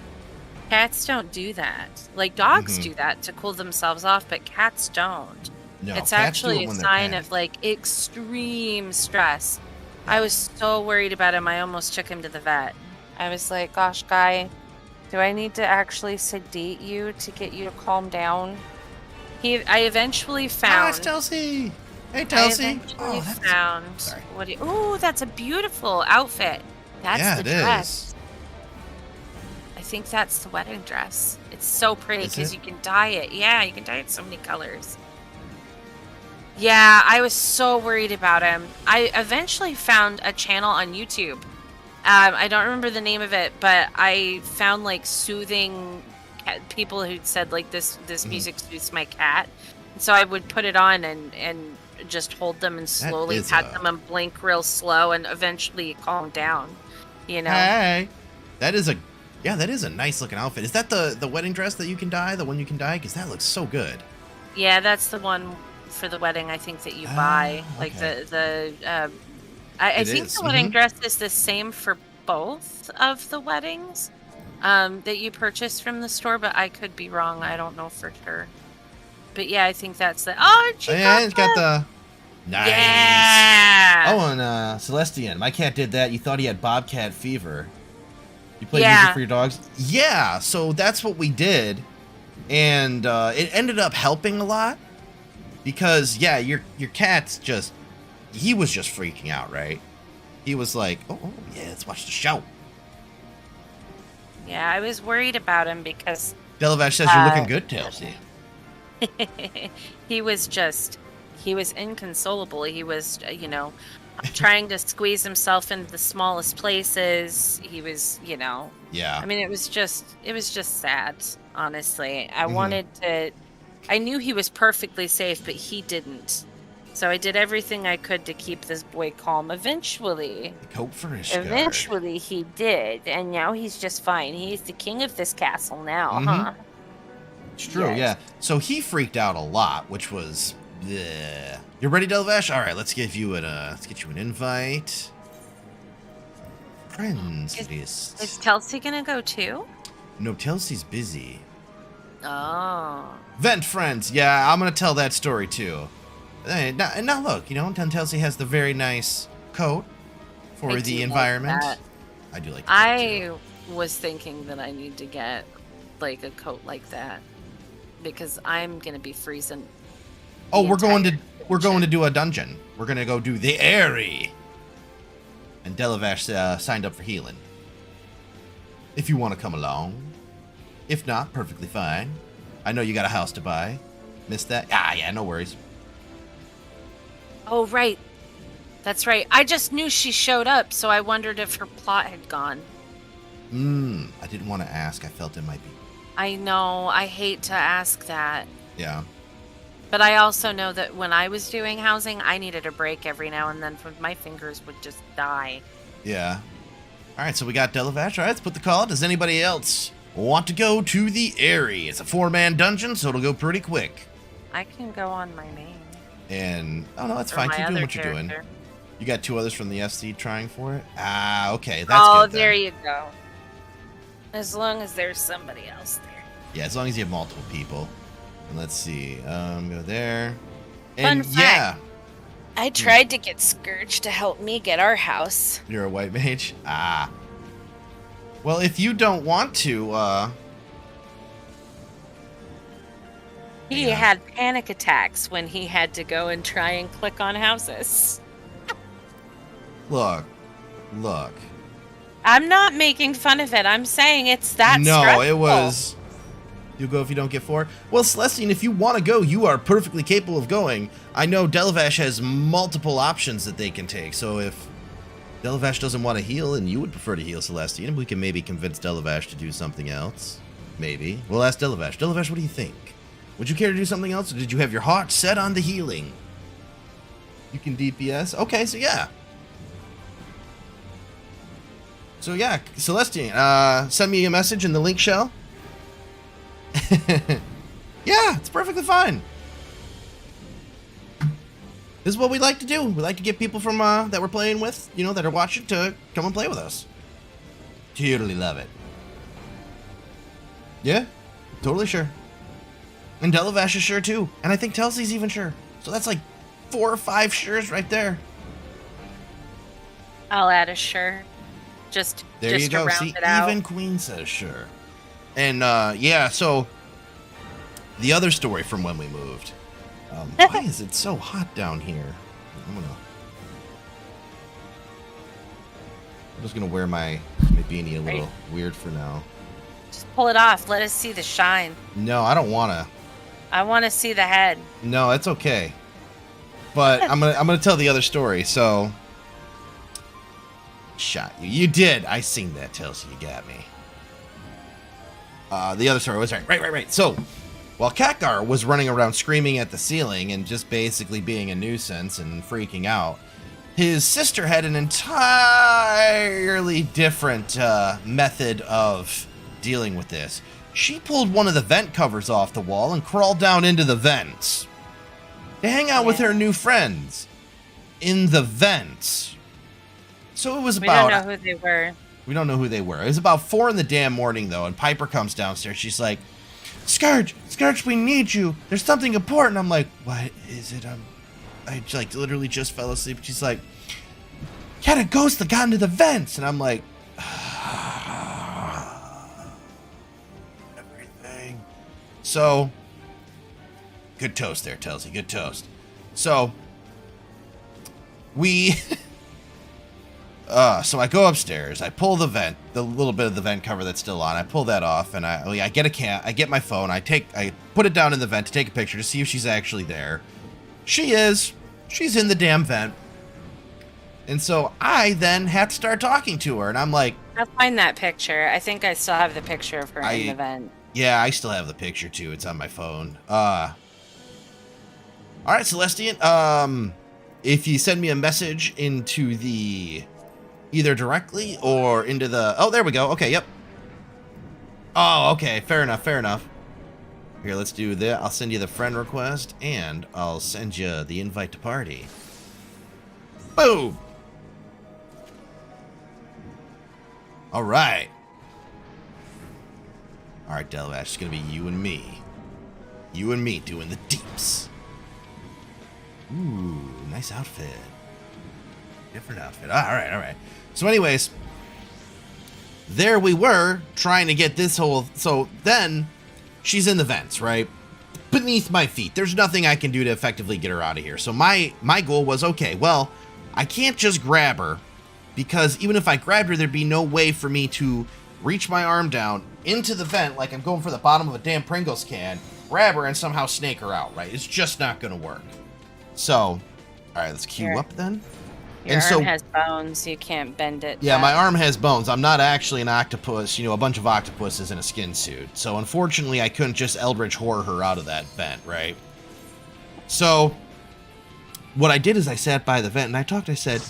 A: cats don't do that. Like dogs do that to cool themselves off, but cats don't.
B: No,
A: It's
B: cats do
A: actually
B: it
A: a
B: when they're
A: sign
B: panicked.
A: of like extreme stress. I was so worried about him, I almost took him to the vet. I was like, gosh, guy, do I need to actually sedate you to get you to calm down? I eventually
B: Ah,
A: found.
B: it's Telsey. Hey,
A: I
B: Telsey.
A: eventually
B: that's
A: found.
B: sorry.
A: Ooh, that's a beautiful outfit. That's
B: Yeah,
A: the
B: it
A: dress.
B: is.
A: I think that's the wedding dress. It's so pretty
B: Is
A: because
B: it?
A: you can dye it. Yeah, you can dye it so many colors. Yeah, I was so worried about him. I eventually found a channel on YouTube. I don't remember the name of it, but I found like soothing people who said like this music soothes my cat. So I would put it on and just hold them and slowly
B: is
A: pat
B: a-
A: them and blink real slow and eventually calm down. You know?
B: Hey. That is a nice looking outfit. Is that the wedding dress that you can dye? The one you can dye? Because that looks so good.
A: Yeah, that's the one for the wedding. I think that you buy like
B: okay.
A: I
B: It
A: think
B: is,
A: the wedding
B: mhm.
A: dress is the same for both of the weddings that you purchase from the store, but I could be wrong. I don't know for sure. But yeah, I think that's the. Oh, she
B: Yeah,
A: got
B: it's got
A: the.
B: the nice.
A: Yeah.
B: Oh, and Celestian, my cat did that. You thought he had bobcat fever. You play
A: Yeah.
B: music for your dogs? Yeah, so that's what we did, and it ended up helping a lot because yeah, your cat's just he was just freaking out, right? He was like, oh yeah, let's watch the show.
A: Yeah, I was worried about him because
B: Delavesh says you're looking good, Telsey.
A: he was inconsolable. He was, trying to squeeze himself into the smallest places. He was,
B: Yeah.
A: I mean, it was just sad, honestly.
B: Mhm.
A: I knew he was perfectly safe, but he didn't. So I did everything I could to keep this boy calm. Eventually
B: Hope for Ishgard.
A: he did, and now he's just fine. He's the king of this castle now,
B: Mhm.
A: huh?
B: It's true,
A: Yes.
B: yeah. So he freaked out a lot, which was bleh. You ready, Delvesh? All right, let's get you an invite. Friends list.
A: Is Kelsey gonna go too?
B: No, Telsey's busy.
A: Oh.
B: Vent friends. Yeah, I'm gonna tell that story too. Hey, now look, Telsey has the very nice coat for
A: I
B: the
A: do like
B: environment.
A: that.
B: I do like. The coat, too.
A: I was thinking that I need to get like a coat like that because I'm gonna be freezing.
B: Oh,
A: the
B: we're going
A: entire
B: to do a dungeon. We're gonna go do the Airy. And Delavash signed up for healing. If you want to come along. If not, perfectly fine. I know you got a house to buy. Missed that? Ah, yeah, no worries.
A: Oh, right. That's right. I just knew she showed up, so I wondered if her plot had gone.
B: I didn't want to ask. I felt it might be.
A: I know. I hate to ask that.
B: Yeah.
A: But I also know that when I was doing housing, I needed a break every now and then, for my fingers would just die.
B: Yeah. All right, so we got Delavash. All right, let's put the call. Does anybody else want to go to the Airy? It's a 4-man dungeon, so it'll go pretty quick.
A: I can go on my main.
B: And, oh no, that's
A: Or
B: fine.
A: my
B: Keep doing
A: other
B: what you're doing.
A: character.
B: You got 2 others from the SC trying for it? Ah, okay, that's
A: Oh,
B: good then.
A: there you go. As long as there's somebody else there.
B: Yeah, as long as you have multiple people. And let's see. Go there.
A: Fun
B: And
A: fact.
B: yeah,
A: I tried to get Scourge to help me get our house.
B: you're a white mage. Ah. Well, if you don't want to,
A: He
B: Yeah.
A: had panic attacks when he had to go and try and click on houses.
B: look.
A: I'm not making fun of it. I'm saying it's that
B: No,
A: stressful.
B: it was. You go if you don't get 4. Well, Celestine, if you want to go, you are perfectly capable of going. I know Delavash has multiple options that they can take. So if Delavash doesn't want to heal and you would prefer to heal Celestine, we can maybe convince Delavash to do something else. Maybe. We'll ask Delavash. Delavash, what do you think? Would you care to do something else, or did you have your heart set on the healing? You can DPS? Okay, so yeah. So yeah, Celestine, send me a message in the link shell. Yeah, it's perfectly fine. This is what we like to do. We like to get people from that we're playing with, you know, that are watching, to come and play with us. Totally love it. Yeah, totally sure. And Delavash is sure too. And I think Telsey's even sure. So that's like 4 or 5 sures right there.
A: I'll add a sure. Just
B: There you
A: to
B: go.
A: round
B: See,
A: it out.
B: even Queen says sure. And yeah, so the other story from when we moved. Why is it so hot down here? I'm just gonna wear my beanie a little weird for now.
A: Just pull it off. Let us see the shine.
B: No, I don't wanna.
A: I want to see the head.
B: No, it's okay. But I'm gonna tell the other story. So, shot you. You did. I seen that, Telsey. You got me. The other story was right. So, while Khakgar was running around screaming at the ceiling and just basically being a nuisance and freaking out, his sister had an entirely different method of dealing with this. She pulled one of the vent covers off the wall and crawled down into the vents to hang out with her new friends in the vents. So it was
A: We
B: about...
A: don't know who they were.
B: We don't know who they were. It was about 4 in the damn morning, though, and Piper comes downstairs. She's like, Scourge, we need you. There's something important. I'm like, what is it? I like literally just fell asleep. She's like, you had a ghost that got into the vents. And I'm like, everything. So, good toast there, Telsey. Good toast. So, we... so I go upstairs, I pull the vent, the little bit of the vent cover that's still on, I pull that off, and I get I get my phone, I put it down in the vent to take a picture to see if she's actually there. She is. She's in the damn vent. And so I then have to start talking to her, and I'm like...
A: I'll find that picture. I think I still have the picture of her in the vent.
B: Yeah, I still have the picture, too. It's on my phone. Alright, Celestine, if you send me a message into the... either directly or into the... Oh, there we go. Okay, yep. Oh, okay. Fair enough. Here, let's do that. I'll send you the friend request, and I'll send you the invite to party. Boom! All right. All right, Delavash, it's going to be you and me. You and me doing the deeps. Ooh, nice outfit. Different outfit. All right. So anyways, there we were trying to get this whole... So then she's in the vents, right? Beneath my feet. There's nothing I can do to effectively get her out of here. So my goal was, okay, well, I can't just grab her, because even if I grabbed her, there'd be no way for me to reach my arm down into the vent like I'm going for the bottom of a damn Pringles can, grab her, and somehow snake her out, right? It's just not going to work. So, all right, let's queue
A: Here.
B: up then.
A: Your arm has bones. You can't bend it.
B: Yeah, my arm has bones. I'm not actually an octopus, a bunch of octopuses in a skin suit. So unfortunately, I couldn't just Eldritch Horror her out of that vent, right? So what I did is I sat by the vent and I talked. I said,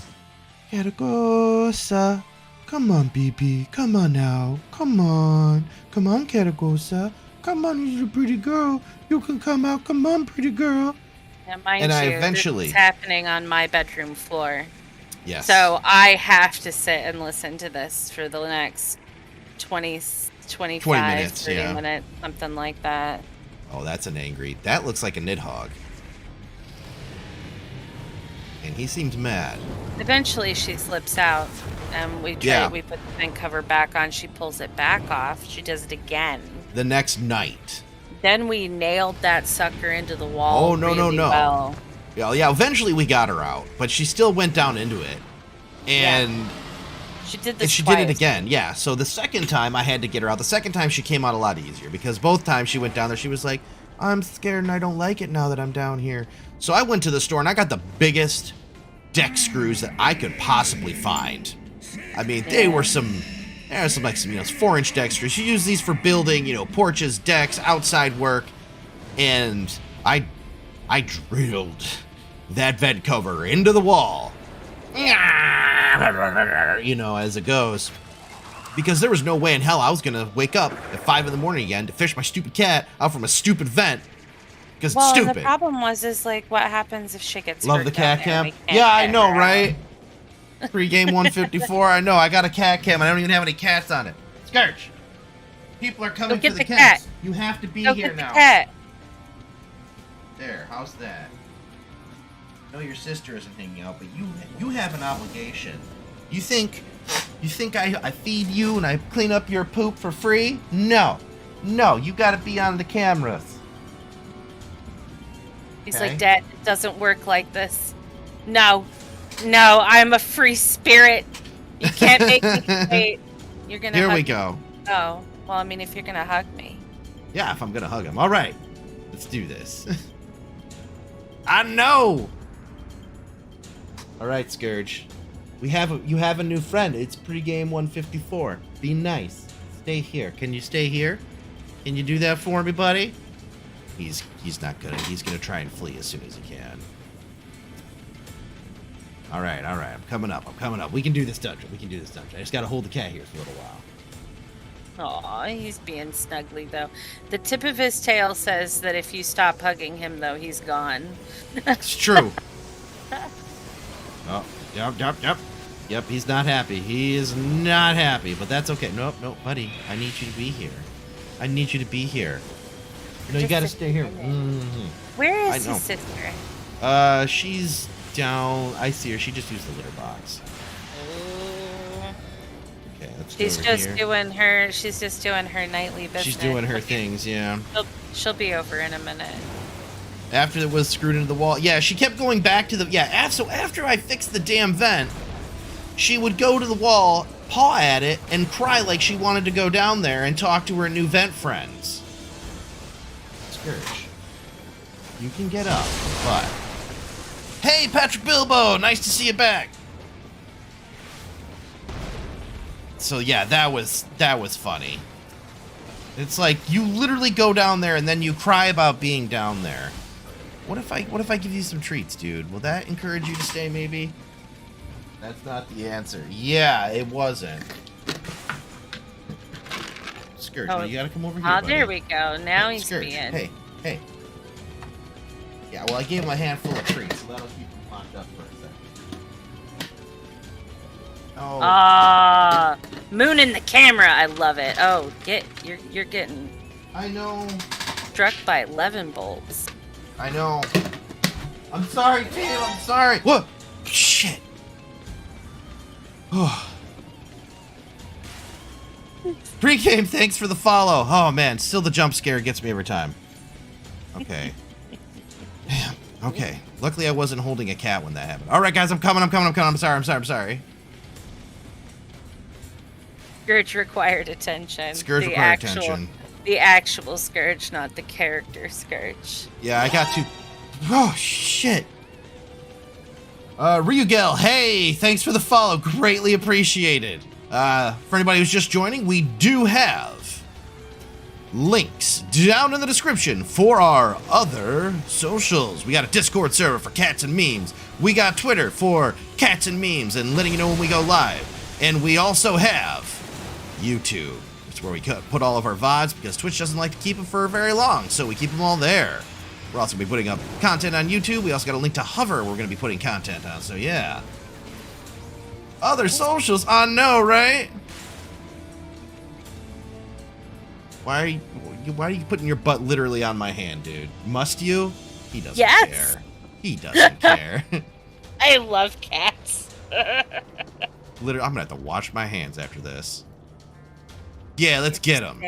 B: Caragosa, come on, BB, come on now, come on, Caragosa, come on, you're a pretty girl, you can come out, come on, pretty girl.
A: Yeah, mind
B: And
A: you,
B: I eventually-
A: this is happening on my bedroom floor.
B: Yes.
A: So I have to sit and listen to this for the next 25,
B: 20 minutes,
A: 30
B: yeah.
A: minutes, something like that.
B: Oh, that's an angry. That looks like a Nidhogg. And he seems mad.
A: Eventually she slips out and we put the vent cover back on. She pulls it back off. She does it again.
B: The next night.
A: Then we nailed that sucker into the wall.
B: Oh, no,
A: really
B: no.
A: well.
B: Yeah, eventually we got her out, but she still went down into it. And
A: She did this
B: she
A: twice.
B: did it again, yeah. So the second time I had to get her out. The second time she came out a lot easier because both times she went down there, she was like, I'm scared and I don't like it now that I'm down here. So I went to the store and I got the biggest deck screws that I could possibly find. I mean, they were some 4-inch deck screws. You use these for building, porches, decks, outside work. And I drilled that vent cover into the wall. As it goes. Because there was no way in hell I was going to wake up at 5 in the morning again to fish my stupid cat out from a stupid vent. Because it's stupid.
A: The problem is what happens if shit gets
B: Love
A: hurt
B: the
A: down
B: cat
A: there and
B: cam?
A: we can't
B: Yeah, I
A: get
B: know,
A: her out?
B: right? Pre-game 154, I know. I got a cat cam. I don't even have any cats on it. Scourge. People are coming
A: Go get
B: for the
A: the
B: cats.
A: cat.
B: You have to be
A: Go
B: here
A: get the
B: now.
A: cat.
B: There, how's that? I know your sister isn't hanging out, but you have an obligation. You think I feed you and I clean up your poop for free? No, you gotta be on the cameras.
A: He's
B: Okay.
A: like, Dad, it doesn't work like this. No, I'm a free spirit. You can't make me wait. You're gonna.
B: Here
A: hug
B: we go.
A: Oh, well, I mean, if you're gonna hug me.
B: Yeah, if I'm gonna hug him. All right, let's do this. I know. All right, Scourge. You have a new friend. It's pregame 154. Be nice. Stay here. Can you stay here? Can you do that for me, buddy? He's not gonna. He's gonna try and flee as soon as he can. All right. I'm coming up. We can do this dungeon. I just gotta hold the cat here for a little while.
A: Aw, he's being snuggly, though. The tip of his tail says that if you stop hugging him, though, he's gone.
B: It's true. Oh, yep, he's not happy. He is not happy, but that's okay. Nope, buddy. I need you to be here. You
A: Just
B: gotta
A: a
B: stay here.
A: minute.
B: Mm-hmm.
A: Where
B: I
A: is
B: know.
A: his sister?
B: She's down. I see her. She just used the litter box. Okay, let's go
A: She's
B: over
A: just
B: here.
A: doing her nightly business.
B: She's doing her things, yeah.
A: She'll be over in a minute.
B: After it was screwed into the wall. Yeah, she kept going back to the... Yeah, so after I fixed the damn vent, she would go to the wall, paw at it, and cry like she wanted to go down there and talk to her new vent friends. Scourge. You can get up, but... Hey, Patrick Bilbo! Nice to see you back! So yeah, that was funny. It's like, you literally go down there and then you cry about being down there. What if I give you some treats, dude? Will that encourage you to stay, maybe? That's not the answer. Yeah, it wasn't. Scourge,
A: Oh,
B: now you gotta come over here,
A: Oh,
B: buddy.
A: there we go. Now he's
B: Scourge,
A: being.
B: hey. Yeah, well, I gave him a handful of treats, so that'll keep him locked up for a second. Oh.
A: Ah, mooning the camera. I love it. Oh, you're getting
B: I know.
A: struck by 11 bolts.
B: I know. I'm sorry, Tim. I'm sorry. What? Shit. Pre-game, thanks for the follow. Oh, man. Still the jump scare gets me every time. Okay. Damn. Okay. Luckily, I wasn't holding a cat when that happened. All right, guys. I'm coming. I'm sorry.
A: Scourge required attention.
B: Scourge
A: The
B: required
A: actual-
B: attention.
A: The actual Scourge, not the character Scourge.
B: Yeah, I got to... Oh, shit. Ryugel, hey, thanks for the follow. Greatly appreciated. For anybody who's just joining, we do have links down in the description for our other socials. We got a Discord server for cats and memes. We got Twitter for cats and memes and letting you know when we go live. And we also have YouTube. It's where we put all of our VODs because Twitch doesn't like to keep them for very long, so we keep them all there. We're also going to be putting up content on YouTube. We also got a link to Hover we're going to be putting content on, so yeah. Other socials, I know, right? Why are you putting your butt literally on my hand, dude? Must you? He doesn't care. He doesn't care.
A: I love cats.
B: Literally, I'm gonna have to wash my hands after this. Yeah, let's get him.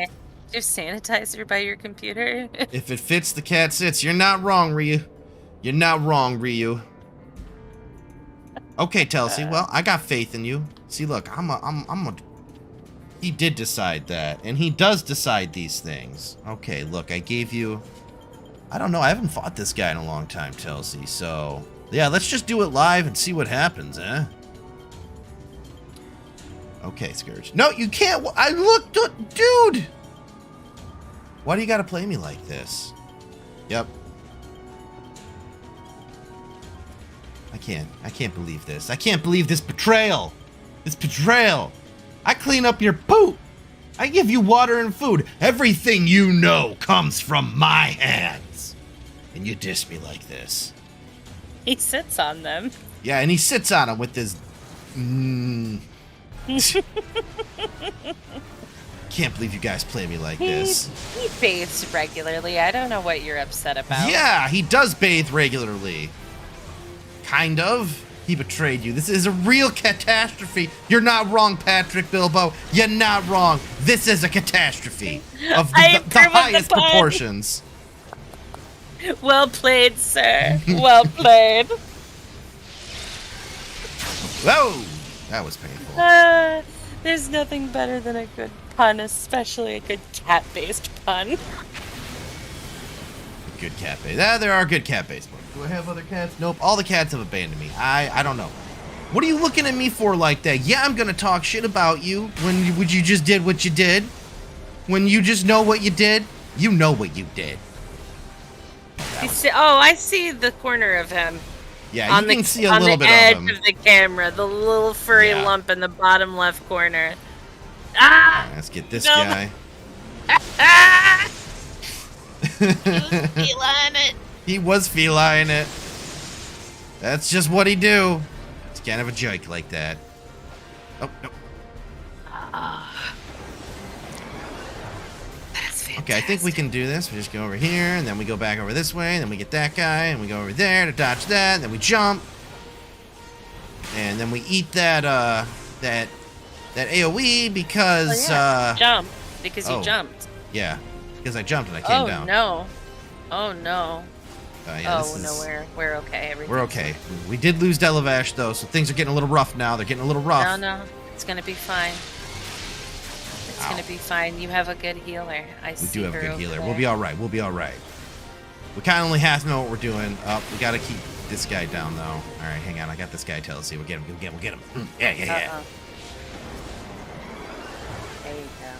A: Just sanitizer by your computer.
B: If it fits, the cat sits. You're not wrong, Ryu. You're not wrong, Ryu. Okay, Telsey. Well, I got faith in you. See, look, I'm a. He did decide that, and he does decide these things. Okay, look, I gave you. I don't know. I haven't fought this guy in a long time, Telsey. So yeah, let's just do it live and see what happens, eh? Okay, Scourge. No, you can't. I looked, dude. Why do you gotta play me like this? Yep. I can't believe this. I can't believe this betrayal. This betrayal. I clean up your poop. I give you water and food. Everything you know comes from my hands. And you diss me like this.
A: He sits on them.
B: Yeah, and he sits on them with his... Can't believe you guys play me like this.
A: He bathes regularly. I don't know what you're upset about.
B: Yeah, he does bathe regularly. Kind of. He betrayed you. This is a real catastrophe. You're not wrong, Patrick Bilbo. You're not wrong. This is a catastrophe of the highest proportions.
A: Well played, sir. Well played.
B: Whoa! That was painful.
A: There's nothing better than a good pun, especially a good cat-based pun.
B: Good cat-based. There are good cat-based ones. Do I have other cats? Nope. All the cats have abandoned me. I don't know. What are you looking at me for like that? Yeah, I'm gonna talk shit about you when you just did what you did. When you just know what you did. You know what you did.
A: I see the corner of him.
B: Yeah, you can see a little bit of him.
A: On the edge of the camera, the little furry lump in the bottom left corner.
B: Right, let's get this guy.
A: He was feline it.
B: He was feline it. That's just what he do. He's kind of a joke like that. Oh, no. Okay, I think we can do this. We just go over here, and then we go back over this way, and then we get that guy, and we go over there to dodge that, and then we jump. And then we eat that that AoE because
A: jump because you jumped.
B: Yeah, because I jumped and I came down.
A: Oh no.
B: Yeah,
A: we're okay.
B: We're okay. We did lose Delavash though, so things are getting a little rough now. They're getting a little rough.
A: No, it's gonna be fine. It's gonna be fine. You have a good healer.
B: We do have a good healer. We'll be all right. We'll be all right. We kind of only have to know what we're doing. We gotta keep this guy down though. All right, hang on. I got this guy. We'll get him. We'll get him. Yeah.
A: There you go.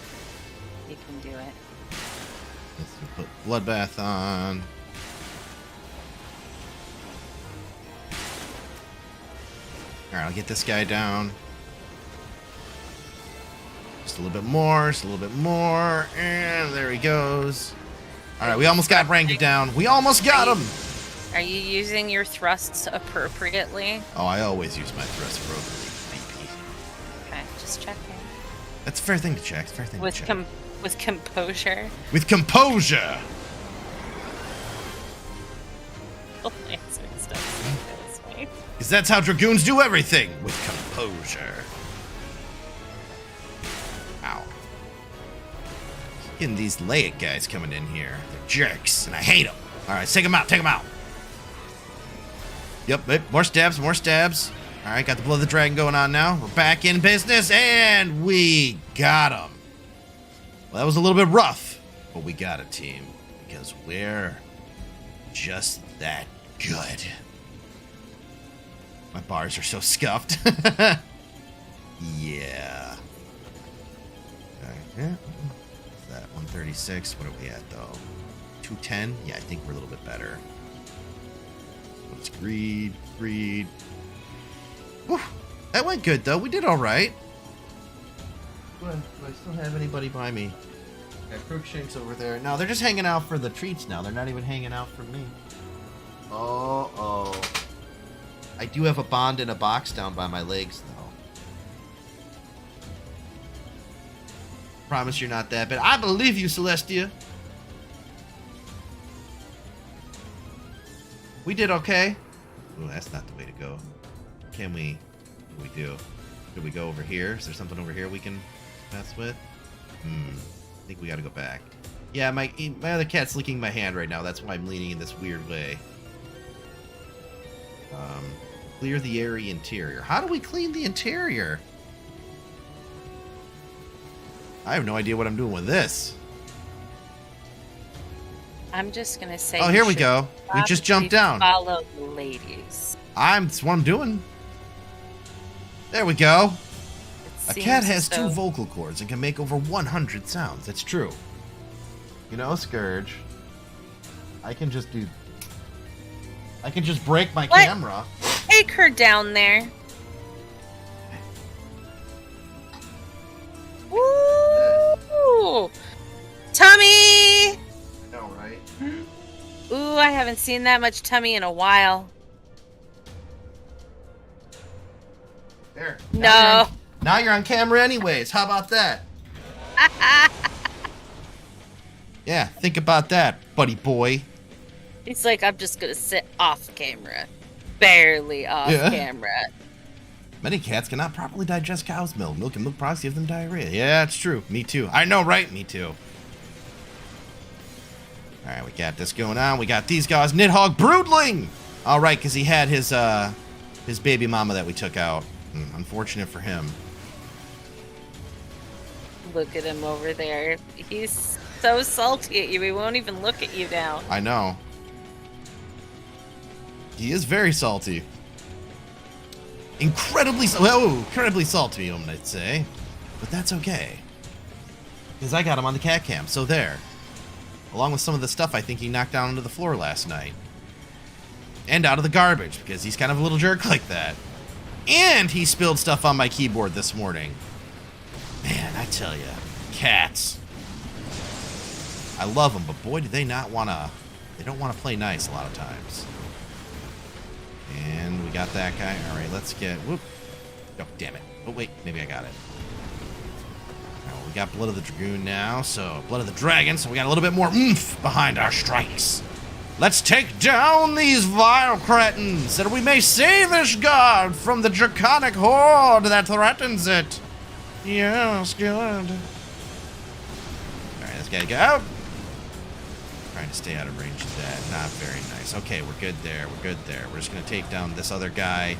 A: You can do it.
B: Let's put Bloodbath on. All right, I'll get this guy down. Just a little bit more, and there he goes. All right, we almost got Rangan down. We almost got him.
A: Are you using your thrusts appropriately?
B: Oh, I always use my thrusts appropriately.
A: Okay, just checking.
B: That's a fair thing to check.
A: With composure.
B: With composure. Because that's how Dragoons do everything, with composure. Ow. Getting these Laic guys coming in here. They're jerks, and I hate them. All right, take them out. Yep, more stabs. All right, got the Blood of the Dragon going on now. We're back in business, and we got him. Well, that was a little bit rough, but we got it, team, because we're just that good. My bars are so scuffed. Yeah. Okay. That one 236. What are we at, though? 210? Yeah, I think we're a little bit better. Let's greed. Whew. That went good, though. We did all right. Do I still have anybody by me? Got Crookshanks over there. No, they're just hanging out for the treats now. They're not even hanging out for me. Oh. I do have a bond in a box down by my legs, though. Promise you're not that bad. I believe you, Celestia. We did okay. Ooh, that's not the way to go. Can we... What do we do? Should we go over here? Is there something over here we can mess with? I think we gotta go back. Yeah, my other cat's licking my hand right now. That's why I'm leaning in this weird way. Clear the airy interior. How do we clean the interior? I have no idea what I'm doing with this.
A: I'm just gonna say.
B: Oh, here we go. We just jumped down.
A: Follow the ladies.
B: That's what I'm doing. There we go. A
A: It
B: cat
A: seems
B: has
A: so.
B: 2 vocal cords and can make over 100 sounds. That's true. You know, Scourge. I can just break my
A: What?
B: camera.
A: Take her down there. Woo! Tummy!
B: I know, right?
A: Ooh, I haven't seen that much tummy in a while.
B: There.
A: No.
B: Now you're on camera anyways. How about that? Yeah, think about that, buddy boy.
A: He's like, I'm just gonna sit off camera. Barely off camera.
B: Many cats cannot properly digest cow's milk. Milk and milk products give them diarrhea. Yeah, it's true. Me too. I know, right? Me too. Alright, we got this going on. We got these guys. Nidhogg Broodling! Alright, because he had his baby mama that we took out. Unfortunate for him.
A: Look at him over there. He's so salty at you. He won't even look at you now.
B: I know. He is very salty. Incredibly salty, I'm gonna say. But that's okay. Because I got him on the cat cam, so there. Along with some of the stuff I think he knocked down onto the floor last night. And out of the garbage, because he's kind of a little jerk like that. And he spilled stuff on my keyboard this morning. Man, I tell you, cats. I love them, but boy, do they not want to... They don't want to play nice a lot of times. And we got that guy. All right, let's get... Whoop. Oh, damn it. Oh, wait. Maybe I got it. All right, well, we got Blood of the Dragoon now, so... Blood of the Dragon, so we got a little bit more oomph behind our strikes. Let's take down these vile cretins, that we may save Ishgard from the draconic horde that threatens it. Yes, good. Alright, let's get go out. Trying to stay out of range of that. Not very nice. Okay, we're good there. We're good there. We're just going to take down this other guy.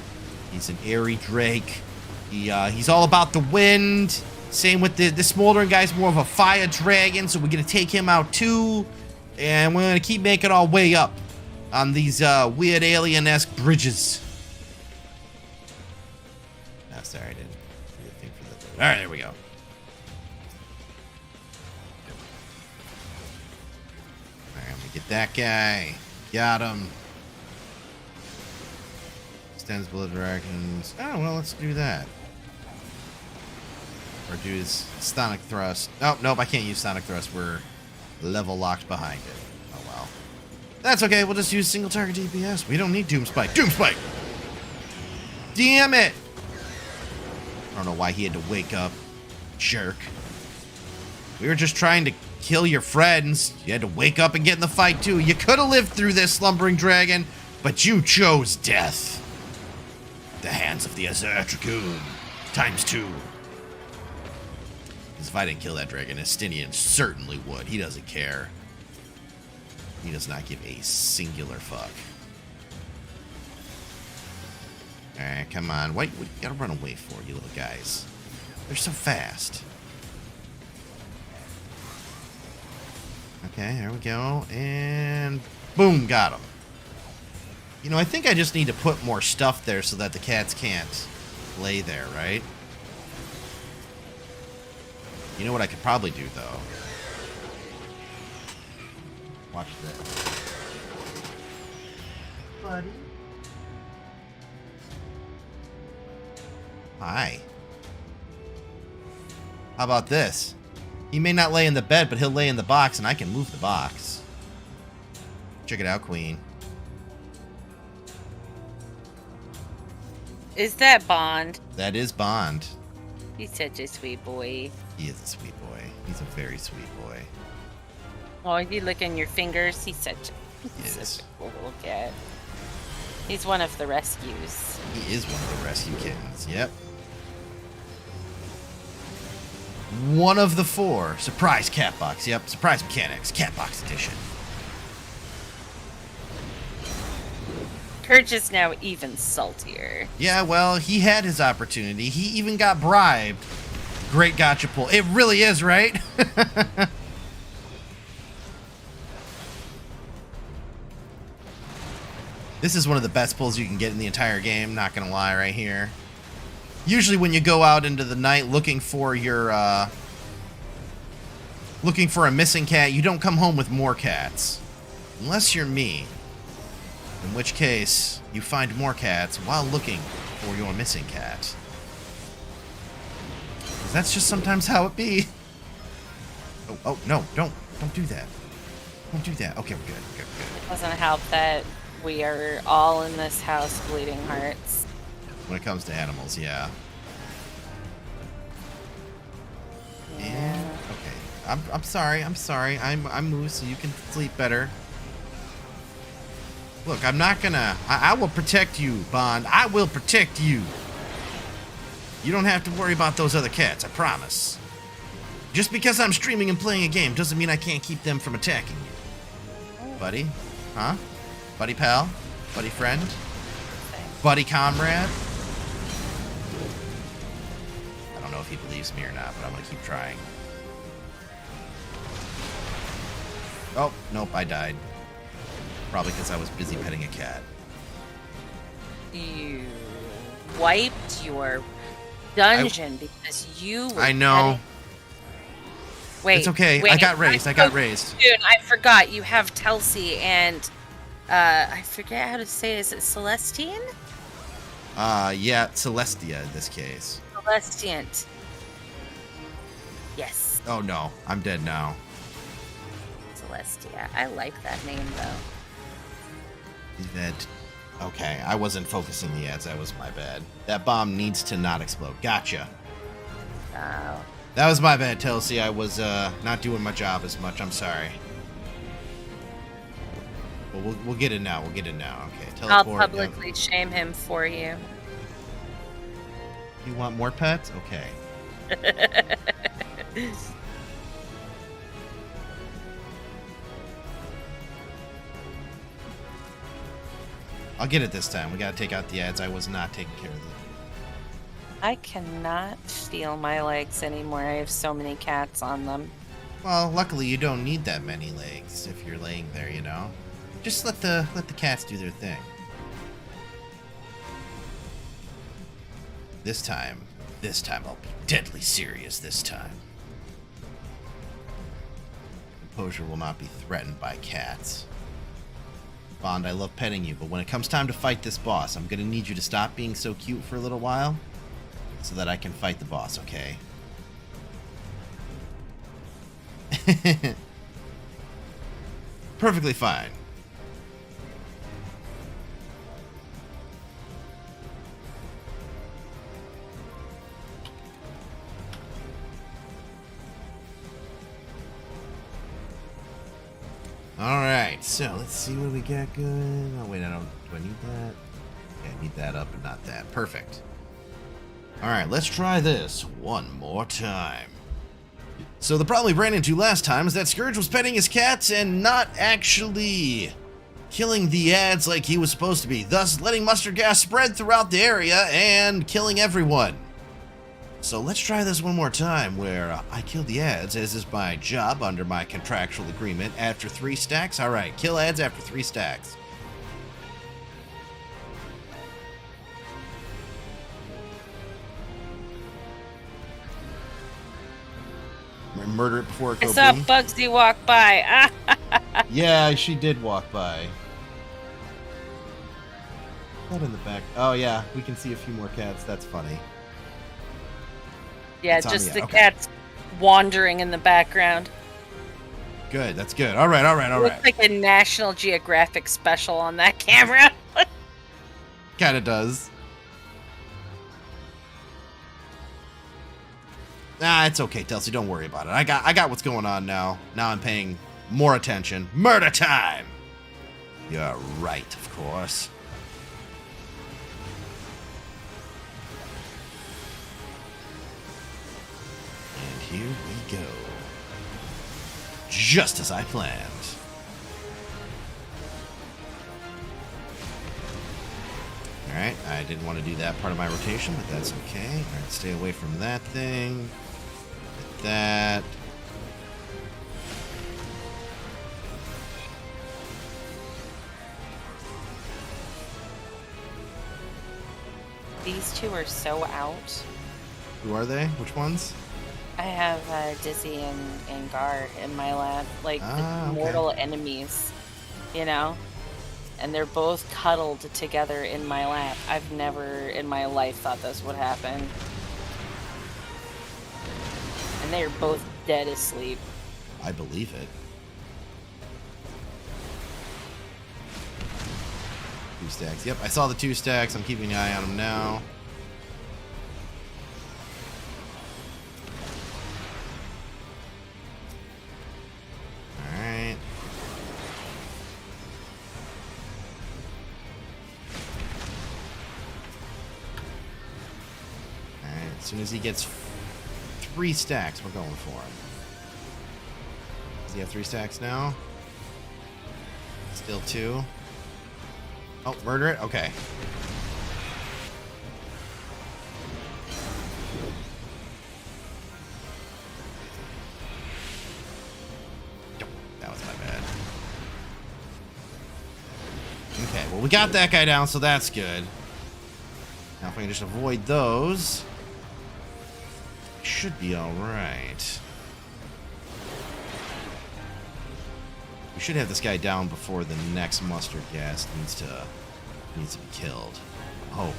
B: He's an airy drake. He's all about the wind. Same with the smoldering guy's more of a fire dragon, so we're going to take him out too. And we're going to keep making our way up on these weird alien-esque bridges. Oh, sorry, I didn't do the thing for that. All right, there we go. All right, I'm going to get that guy. Got him. Extends Blood Dragons. Oh, well, let's do that. Or do his Sonic Thrust. Oh, nope, I can't use Sonic Thrust. We're level locked behind it. Oh, well. That's okay. We'll just use single target DPS. We don't need Doom Spike. Doom Spike! Damn it! I don't know why he had to wake up. Jerk. We were just trying to kill your friends. You had to wake up and get in the fight, too. You could have lived through this, Slumbering Dragon, but you chose death. At the hands of the Azure Dragoon. ×2. Because if I didn't kill that dragon, Estinian certainly would. He doesn't care. He does not give a singular fuck. Alright, come on. What you gotta run away for, you little guys? They're so fast. Okay, there we go. And boom, got him. You know, I think I just need to put more stuff there so that the cats can't lay there, right? You know what I could probably do, though? Watch this. Buddy. Hi. How about this? He may not lay in the bed, but he'll lay in the box, and I can move the box. Check it out, Queen.
A: Is that Bond?
B: That is Bond.
A: He's such a sweet boy.
B: He is a sweet boy. He's a very sweet boy.
A: Oh, you look in your fingers. He's such
B: Yes.
A: a cool little cat. He's one of the rescues.
B: He is one of the rescue kittens. Yep. One of the 4. Surprise cat box. Yep. Surprise mechanics. Cat box edition.
A: Kurt's is now even saltier.
B: Yeah, well, he had his opportunity. He even got bribed. Great gotcha pull. It really is, right? This is one of the best pulls you can get in the entire game, not gonna lie, right here. Usually when you go out into the night looking for your, looking for a missing cat, you don't come home with more cats. Unless you're me. In which case, you find more cats while looking for your missing cat. 'Cause that's just sometimes how it be. Oh, no, don't do that. Don't do that. Okay, we're good.
A: It doesn't help that we are all in this house bleeding hearts.
B: When it comes to animals, yeah. And okay, I'm sorry. I'm Moose, so you can sleep better. Look, I'm not gonna. I will protect you, Bond. I will protect you. You don't have to worry about those other cats. I promise. Just because I'm streaming and playing a game doesn't mean I can't keep them from attacking you, buddy. Huh? Buddy pal? Buddy friend? Buddy comrade? I don't know if he believes me or not, but I'm gonna keep trying. Oh, nope, I died. Probably because I was busy petting a cat.
A: You wiped your dungeon because you were
B: I know.
A: Wait,
B: It's okay.
A: wait,
B: I got raised.
A: Dude, I forgot. You have Telsey and I forget how to say it. Is it Celestine?
B: Yeah, Celestia in this case.
A: Celestiant. Yes,
B: Oh no, I'm dead now.
A: Celestia. I like that name though.
B: Event. Okay, I wasn't focusing the ads. That was my bad. That bomb needs to not explode. Gotcha.
A: Oh.
B: That was my bad, Telsey. I was not doing my job as much. I'm sorry. Well, we'll get it now. Okay,
A: I'll
B: teleport.
A: publicly shame him for you.
B: You want more pets? Okay. I'll get it this time. We gotta take out the ads. I was not taking care of them.
A: I cannot feel my legs anymore. I have so many cats on them.
B: Well, luckily you don't need that many legs if you're laying there, you know. Just let the cats do their thing. This time I'll be deadly serious this time. Composure will not be threatened by cats. Bond, I love petting you, but when it comes time to fight this boss, I'm gonna need you to stop being so cute for a little while so that I can fight the boss, okay? Perfectly fine. Alright, so let's see what we got good. Oh wait, do I need that? Yeah, I need that up and not that. Perfect. Alright, let's try this one more time. So the problem we ran into last time is that Scourge was petting his cats and not actually killing the ads like he was supposed to be, thus letting mustard gas spread throughout the area and killing everyone. So let's try this one more time where I kill the ads, as is my job under my contractual agreement, after 3 stacks. Alright, kill ads after 3 stacks. Murder it before it
A: I
B: goes
A: saw
B: boom.
A: Bugsy walk by.
B: Yeah, she did walk by. Not in the back. Oh, yeah, we can see a few more cats. That's funny.
A: Yeah,
B: It's on
A: just
B: the-
A: the
B: okay.
A: cats wandering in the background.
B: Good, that's good. All right, all right, all
A: Looks
B: right.
A: like a National Geographic special on that camera.
B: Kind of does. Nah, it's okay, Telsey. Don't worry about it. I got what's going on now. Now I'm paying more attention. Murder time! You're right, of course. And here we go. Just as I planned. Alright, I didn't want to do that part of my rotation, but that's okay. Alright, stay away from that thing. Get that.
A: These two are so out.
B: Who are they? Which ones?
A: I have Dizzy and Gar in my lab, like
B: Ah,
A: the
B: okay.
A: mortal enemies, you know? And they're both cuddled together in my lap. I've never in my life thought this would happen. And they are both dead asleep.
B: I believe it. 2 stacks. Yep, I saw the 2 stacks. I'm keeping an eye on them now. Alright. Alright, as soon as he gets 3 stacks, we're going for him. Does he have 3 stacks now? Still 2. Oh, murder it? Okay. Yep, that was my bad. Okay, well, we got that guy down, so that's good. Now, if I can just avoid those, should be alright. We should have this guy down before the next mustard gas needs to be killed. I'm hoping.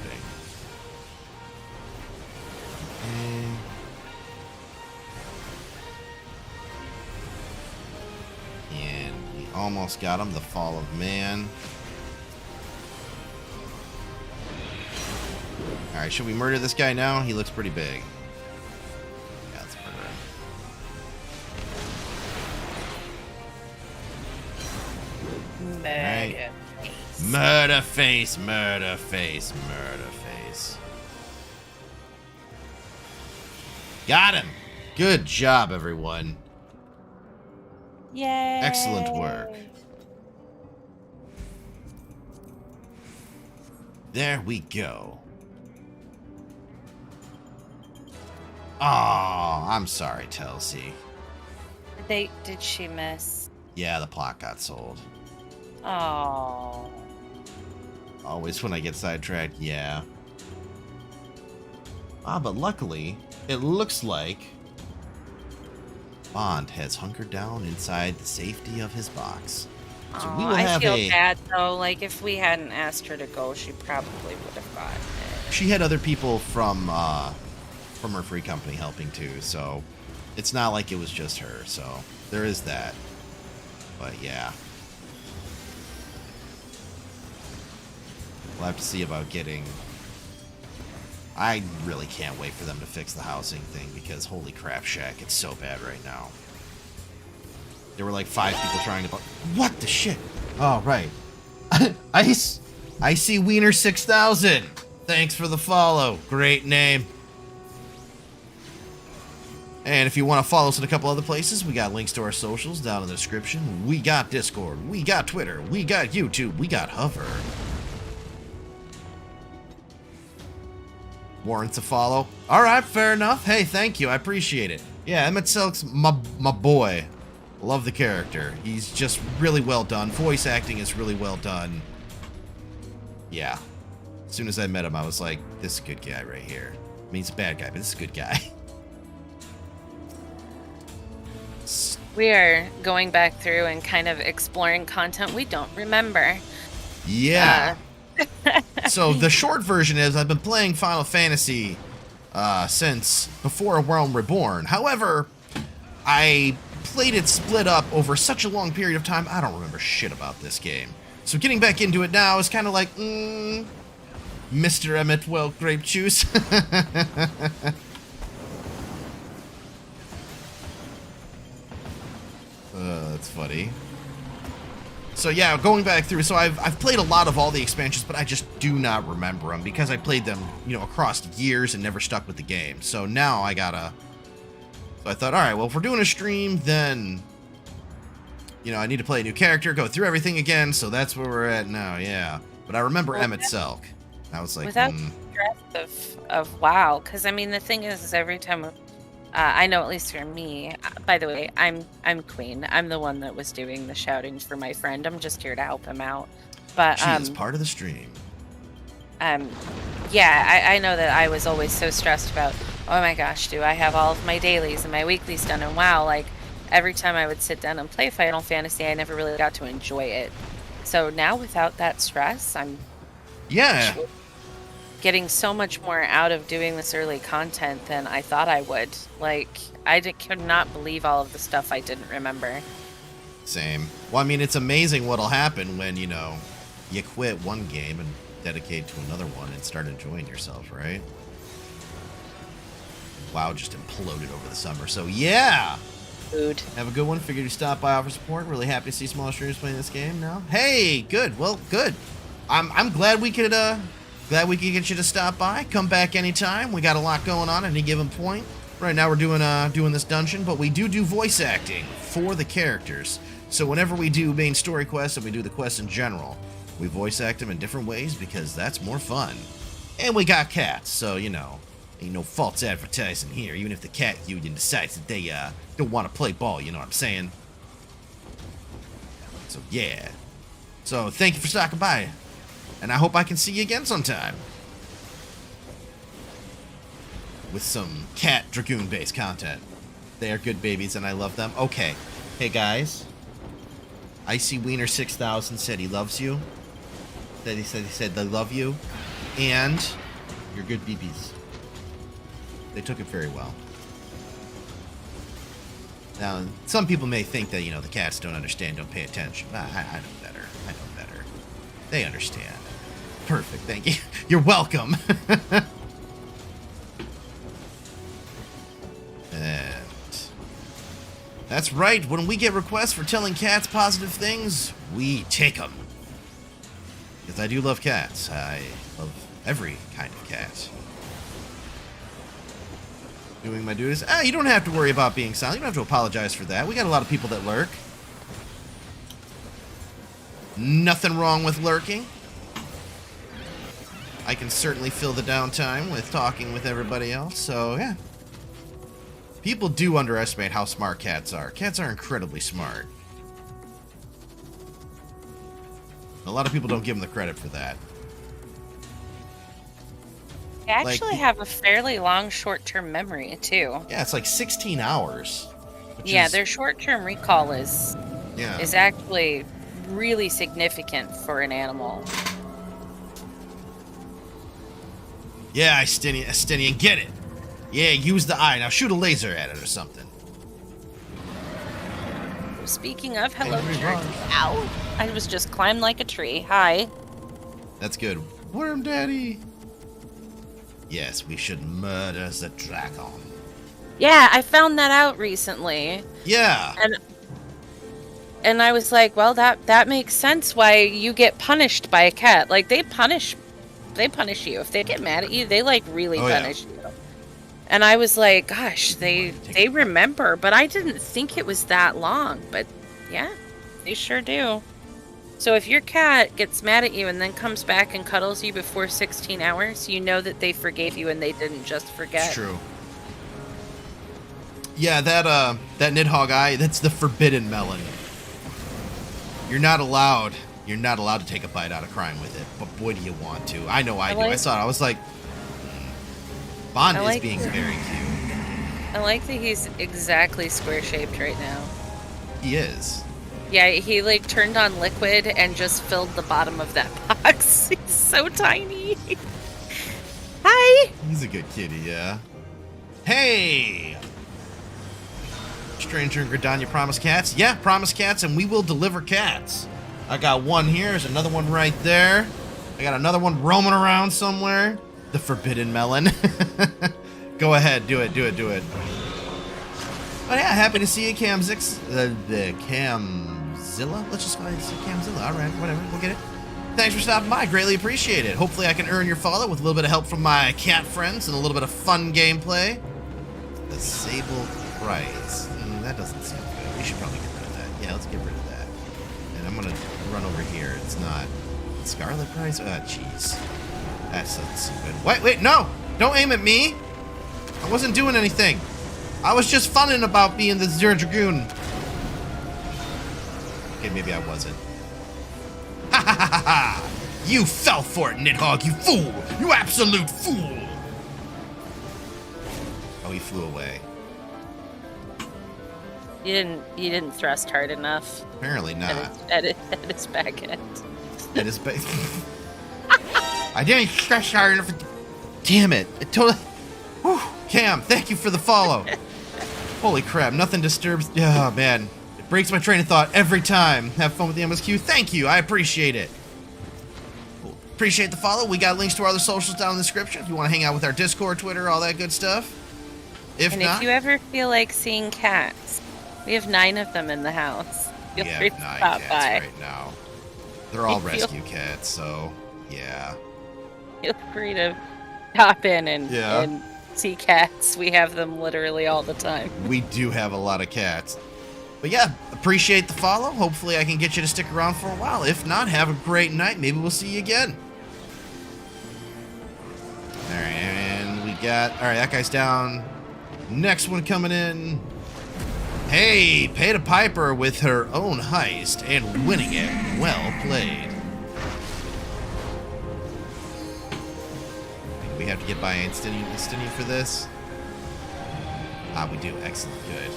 B: Okay. And we almost got him. The fall of man. Alright, should we murder this guy now? He looks pretty big. Yeah, let's murder him. Right. Murder face, murder face, murder face. Got him! Good job, everyone.
A: Yay!
B: Excellent work. There we go. Oh, I'm sorry, Telsey.
A: Did she miss?
B: Yeah, the plot got sold.
A: Oh.
B: Always when I get sidetracked, yeah. Ah, but luckily, it looks like Bond has hunkered down inside the safety of his box. So we will
A: I
B: have
A: feel bad though. Like if we hadn't asked her to go, she probably would have gotten it.
B: She had other people from her free company helping too, so it's not like it was just her. So there is that. But yeah, we'll have to see about getting. I really can't wait for them to fix the housing thing because holy crap, Shaq, it's so bad right now. There were like 5 people trying to. What the shit? Oh right, I see Wiener 6000. Thanks for the follow. Great name. And if you want to follow us in a couple other places, we got links to our socials down in the description. We got Discord, we got Twitter, we got YouTube, we got Hover. Warrants a follow. All right, fair enough. Hey, thank you. I appreciate it. Yeah, Emmett Silk's my boy. Love the character. He's just really well done. Voice acting is really well done. Yeah. As soon as I met him, I was like, this is a good guy right here. I mean, he's a bad guy, but this is a good guy.
A: We are going back through and kind of exploring content we don't remember.
B: Yeah. So the short version is I've been playing Final Fantasy since before A Realm Reborn. However, I played it split up over such a long period of time, I don't remember shit about this game. So getting back into it now is kind of like, Mr. Emmett Well grape juice. That's funny. So yeah, going back through, so I've played a lot of all the expansions, but I just do not remember them because I played them, across years and never stuck with the game. So now I gotta. So I thought, all right, well, if we're doing a stream, then I need to play a new character, go through everything again. So that's where we're at now, yeah. But I remember Emmett Selk. I was like,
A: without stress of WoW, because I mean the thing is every time. I know, at least for me. By the way, I'm Queen. I'm the one that was doing the shouting for my friend. I'm just here to help him out. But
B: she is part of the stream.
A: Yeah, I know that I was always so stressed about. Oh my gosh, do I have all of my dailies and my weeklies done? And wow, like every time I would sit down and play Final Fantasy, I never really got to enjoy it. So now, without that stress, I'm getting so much more out of doing this early content than I thought I would. Like, could not believe all of the stuff I didn't remember.
B: Same. Well, I mean, it's amazing what'll happen when, you quit one game and dedicate to another one and start enjoying yourself, right? WoW just imploded over the summer, so yeah!
A: Food.
B: Have a good one. Figured you stop by, offer support. Really happy to see smaller streamers playing this game now. Hey, good. Well, good. I'm glad we could, Glad we could get you to stop by. Come back anytime. We got a lot going on at any given point. Right now we're doing this dungeon, but we do voice acting for the characters. So whenever we do main story quests and we do the quests in general, we voice act them in different ways because that's more fun. And we got cats, so ain't no false advertising here. Even if the cat union decides that they don't want to play ball, you know what I'm saying? So yeah. So thank you for stopping by. And I hope I can see you again sometime. With some cat Dragoon-based content. They are good babies and I love them. Okay. Hey guys. Icy Wiener 6000 said he loves you. He said they love you. And you're good BBs. They took it very well. Now, some people may think that, the cats don't understand, don't pay attention. I know better. I know better. They understand. Perfect, thank you. You're welcome. And that's right, when we get requests for telling cats positive things, we take them. Because I do love cats. I love every kind of cat. Doing my duties. You don't have to worry about being silent. You don't have to apologize for that. We got a lot of people that lurk. Nothing wrong with lurking. I can certainly fill the downtime with talking with everybody else, so yeah. People do underestimate how smart cats are. Cats are incredibly smart. A lot of people don't give them the credit for that.
A: They actually have a fairly long short-term memory, too.
B: Yeah, it's like 16 hours.
A: Yeah, their short-term recall is actually really significant for an animal.
B: Yeah, Estinian, get it. Yeah, use the eye. Now shoot a laser at it or something.
A: Speaking of, hello, Jerk. Ow! I was just climbed like a tree. Hi.
B: That's good. Worm Daddy. Yes, we should murder the dragon.
A: Yeah, I found that out recently.
B: Yeah.
A: And I was like, well, that makes sense why you get punished by a cat. Like, they punish you. If they get mad at you, they, like, really punish you. And I was like, gosh, they remember, but I didn't think it was that long. But, yeah, they sure do. So if your cat gets mad at you and then comes back and cuddles you before 16 hours, you know that they forgave you and they didn't just forget.
B: It's true. Yeah, that Nidhogg eye, that's the forbidden melon. You're not allowed to take a bite out of crying with it, but boy do you want to. I know I do. I saw it. I was like, Bond is being very cute.
A: I like that he's exactly square-shaped right now.
B: He is.
A: Yeah, he like turned on liquid and just filled the bottom of that box. He's so tiny. Hi.
B: He's a good kitty, yeah. Hey! Stranger in Gridania promise cats? Yeah, promise cats, and we will deliver cats. I got one here. There's another one right there. I got another one roaming around somewhere. The forbidden melon. Go ahead, do it. But yeah, happy to see you, Camzix. The Camzilla? Let's just go ahead and see Camzilla. All right, whatever, we'll get it. Thanks for stopping by. Greatly appreciate it. Hopefully I can earn your follow with a little bit of help from my cat friends and a little bit of fun gameplay. The Sable Prize. That doesn't seem good. We should probably get rid of that. Yeah, let's get rid of that. And I'm going to run over here. It's not... Scarlet Prize? Ah, jeez. That doesn't seem good. Wait, no! Don't aim at me! I wasn't doing anything. I was just funning about being the Zero Dragoon. Okay, maybe I wasn't. Ha ha ha ha ha! You fell for it, Nidhogg, you fool! You absolute fool! Oh, he flew away.
A: You didn't thrust hard enough.
B: Apparently not.
A: At his back end.
B: At his back. I didn't thrust hard enough. Damn it! It totally. Whew. Cam, thank you for the follow. Holy crap! Nothing disturbs. Oh man, it breaks my train of thought every time. Have fun with the MSQ. Thank you. I appreciate it. Cool. Appreciate the follow. We got links to our other socials down in the description if you want to hang out with our Discord, Twitter, all that good stuff. If
A: if you ever feel like seeing cats, we have 9 of them in the house. Feel free to
B: 9
A: stop
B: cats
A: by.
B: right now. They're all rescue cats, so yeah.
A: Feel free to hop in and see cats. We have them literally all the time.
B: We do have a lot of cats. But yeah, appreciate the follow. Hopefully I can get you to stick around for a while. If not, have a great night. Maybe we'll see you again. Alright, and we got... Alright, that guy's down. Next one coming in. Hey, Peta Piper with her own heist and winning it. Well played. We have to get by Instantly for this. Ah, we do. Excellent. Good.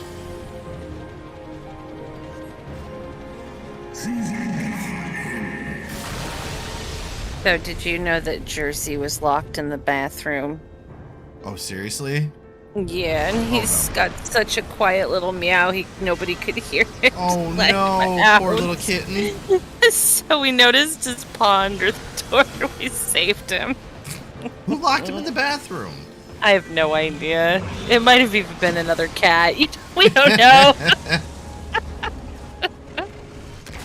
A: So did you know that Jersey was locked in the bathroom?
B: Oh, seriously?
A: Yeah, and he's got such a quiet little meow, nobody could hear it.
B: Oh no, poor little kitten.
A: So we noticed his paw under the door. We saved him.
B: Who locked him in the bathroom?
A: I have no idea. It might have even been another cat. We don't know.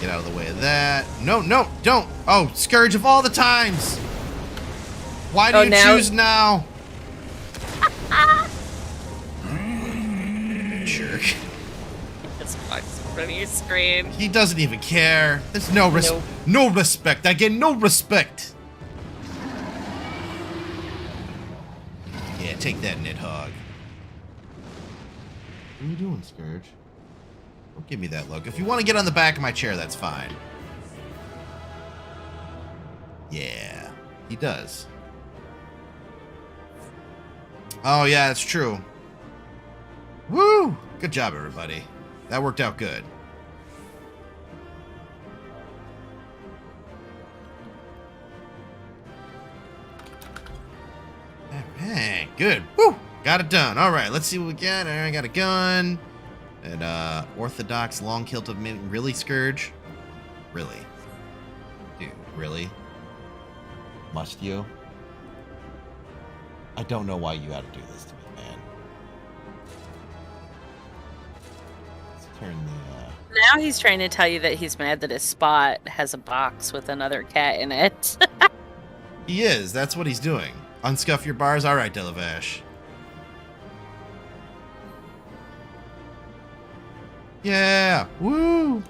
B: Get out of the way of that. No, don't. Oh, Scourge of all the times. Why do you choose now? Jerk.
A: It's box in front of your screen.
B: He doesn't even care. There's no respect. I get no respect. Yeah, take that, Nidhogg. What are you doing, Scourge? Don't give me that look. If you want to get on the back of my chair, that's fine. Yeah, he does. Oh, yeah, that's true. Woo! Good job, everybody. That worked out good. Alright, good. Woo! Got it done. Alright, let's see what we got. Alright, I got a gun. And, Orthodox long kilt of min. Really, Scourge? Really? Dude, really? Must you? I don't know why you had to do this to me, man. Let's turn the,
A: Now he's trying to tell you that he's mad that his spot has a box with another cat in it.
B: He is. That's what he's doing. Unscuff your bars? Alright, Delavash. Yeah! Woo!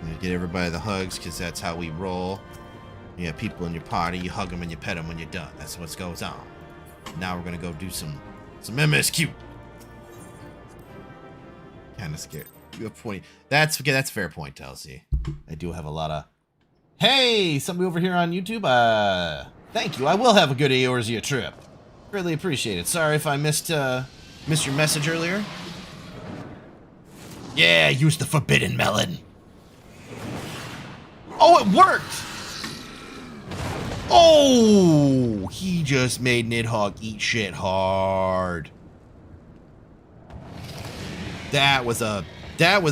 B: You get everybody the hugs, because that's how we roll. You have people in your party, you hug them and you pet them when you're done. That's what goes on. Now we're going to go do some MSQ. Kind of scared. You have point. That's okay, that's a fair point, Telsey. I do have a lot of... Hey! Somebody over here on YouTube? Thank you. I will have a good Eorzea trip. Greatly appreciate it. Sorry if I missed your message earlier. Yeah, use the forbidden melon. Oh, it worked! Oh, he just made Nidhogg eat shit hard. That was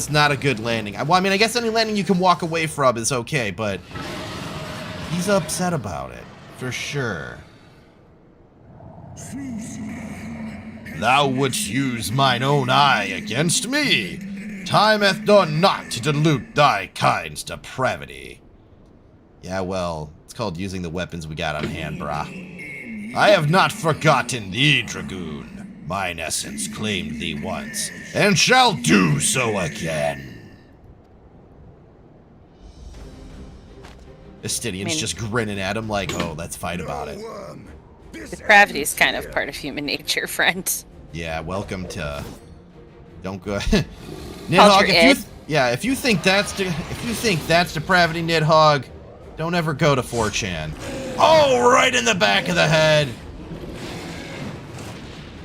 B: not a good landing. Well, I mean, I guess any landing you can walk away from is okay, but he's upset about it, for sure. Thou wouldst use mine own eye against me. Time hath done naught to dilute thy kind's depravity. Yeah, well, it's called using the weapons we got on hand, brah. I have not forgotten thee, Dragoon. Mine essence claimed thee once, and shall do so again. Estinian's just grinning at him like, oh, let's fight about it.
A: Depravity is kind of part of human nature, friend.
B: Yeah, welcome to... Don't go... Nidhogg, if you think that's depravity, Nidhogg, don't ever go to 4chan. Oh, right in the back of the head.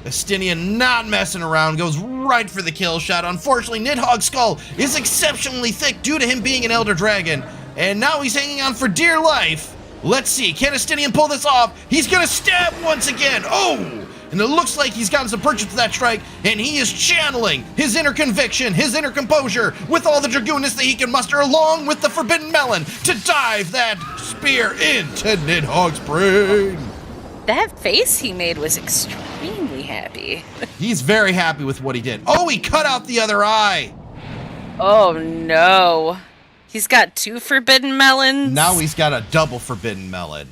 B: Estinian not messing around, goes right for the kill shot. Unfortunately, Nidhogg's skull is exceptionally thick due to him being an Elder Dragon, and now he's hanging on for dear life. Let's see, can Estinian pull this off? He's gonna stab once again. Oh! And it looks like he's gotten some purchase to that strike, and he is channeling his inner conviction, his inner composure, with all the Dragoonness that he can muster, along with the Forbidden Melon, to dive that spear into Nidhogg's brain.
A: That face he made was extremely happy.
B: He's very happy with what he did. Oh, he cut out the other eye.
A: Oh, no. He's got 2 Forbidden Melons?
B: Now he's got a double Forbidden Melon.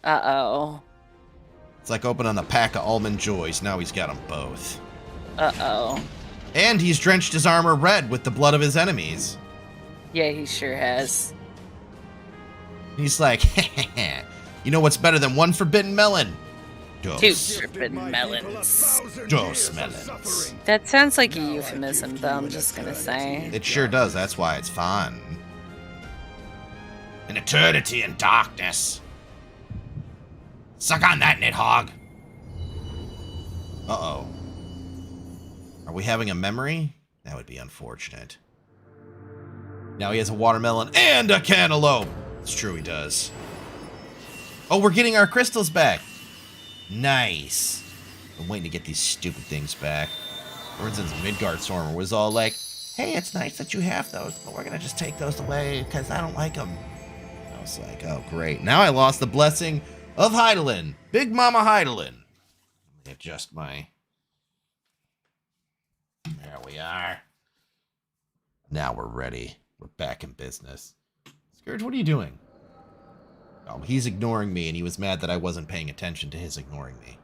A: Uh-oh.
B: It's like opening a pack of Almond Joys. Now he's got them both.
A: Uh-oh.
B: And he's drenched his armor red with the blood of his enemies.
A: Yeah, he sure has.
B: He's like, you know what's better than 1 Forbidden Melon?
A: 2 Forbidden Melons.
B: Dos melons.
A: That sounds like a euphemism, though, I'm just gonna say.
B: It sure does. That's why it's fun. An eternity in darkness. Suck on that, Nidhogg. Uh-oh. Are we having a memory? That would be unfortunate. Now he has a watermelon and a cantaloupe. It's true, he does. Oh, we're getting our crystals back. Nice. I'm waiting to get these stupid things back. For instance, Midgardsormr was all like, hey, it's nice that you have those, but we're going to just take those away because I don't like them. I was like, oh, great. Now I lost the blessing of Hydaelyn. Big Mama Hydaelyn. Let me adjust my... There we are. Now we're ready. We're back in business. Scourge, what are you doing? Oh, he's ignoring me, and he was mad that I wasn't paying attention to his ignoring me.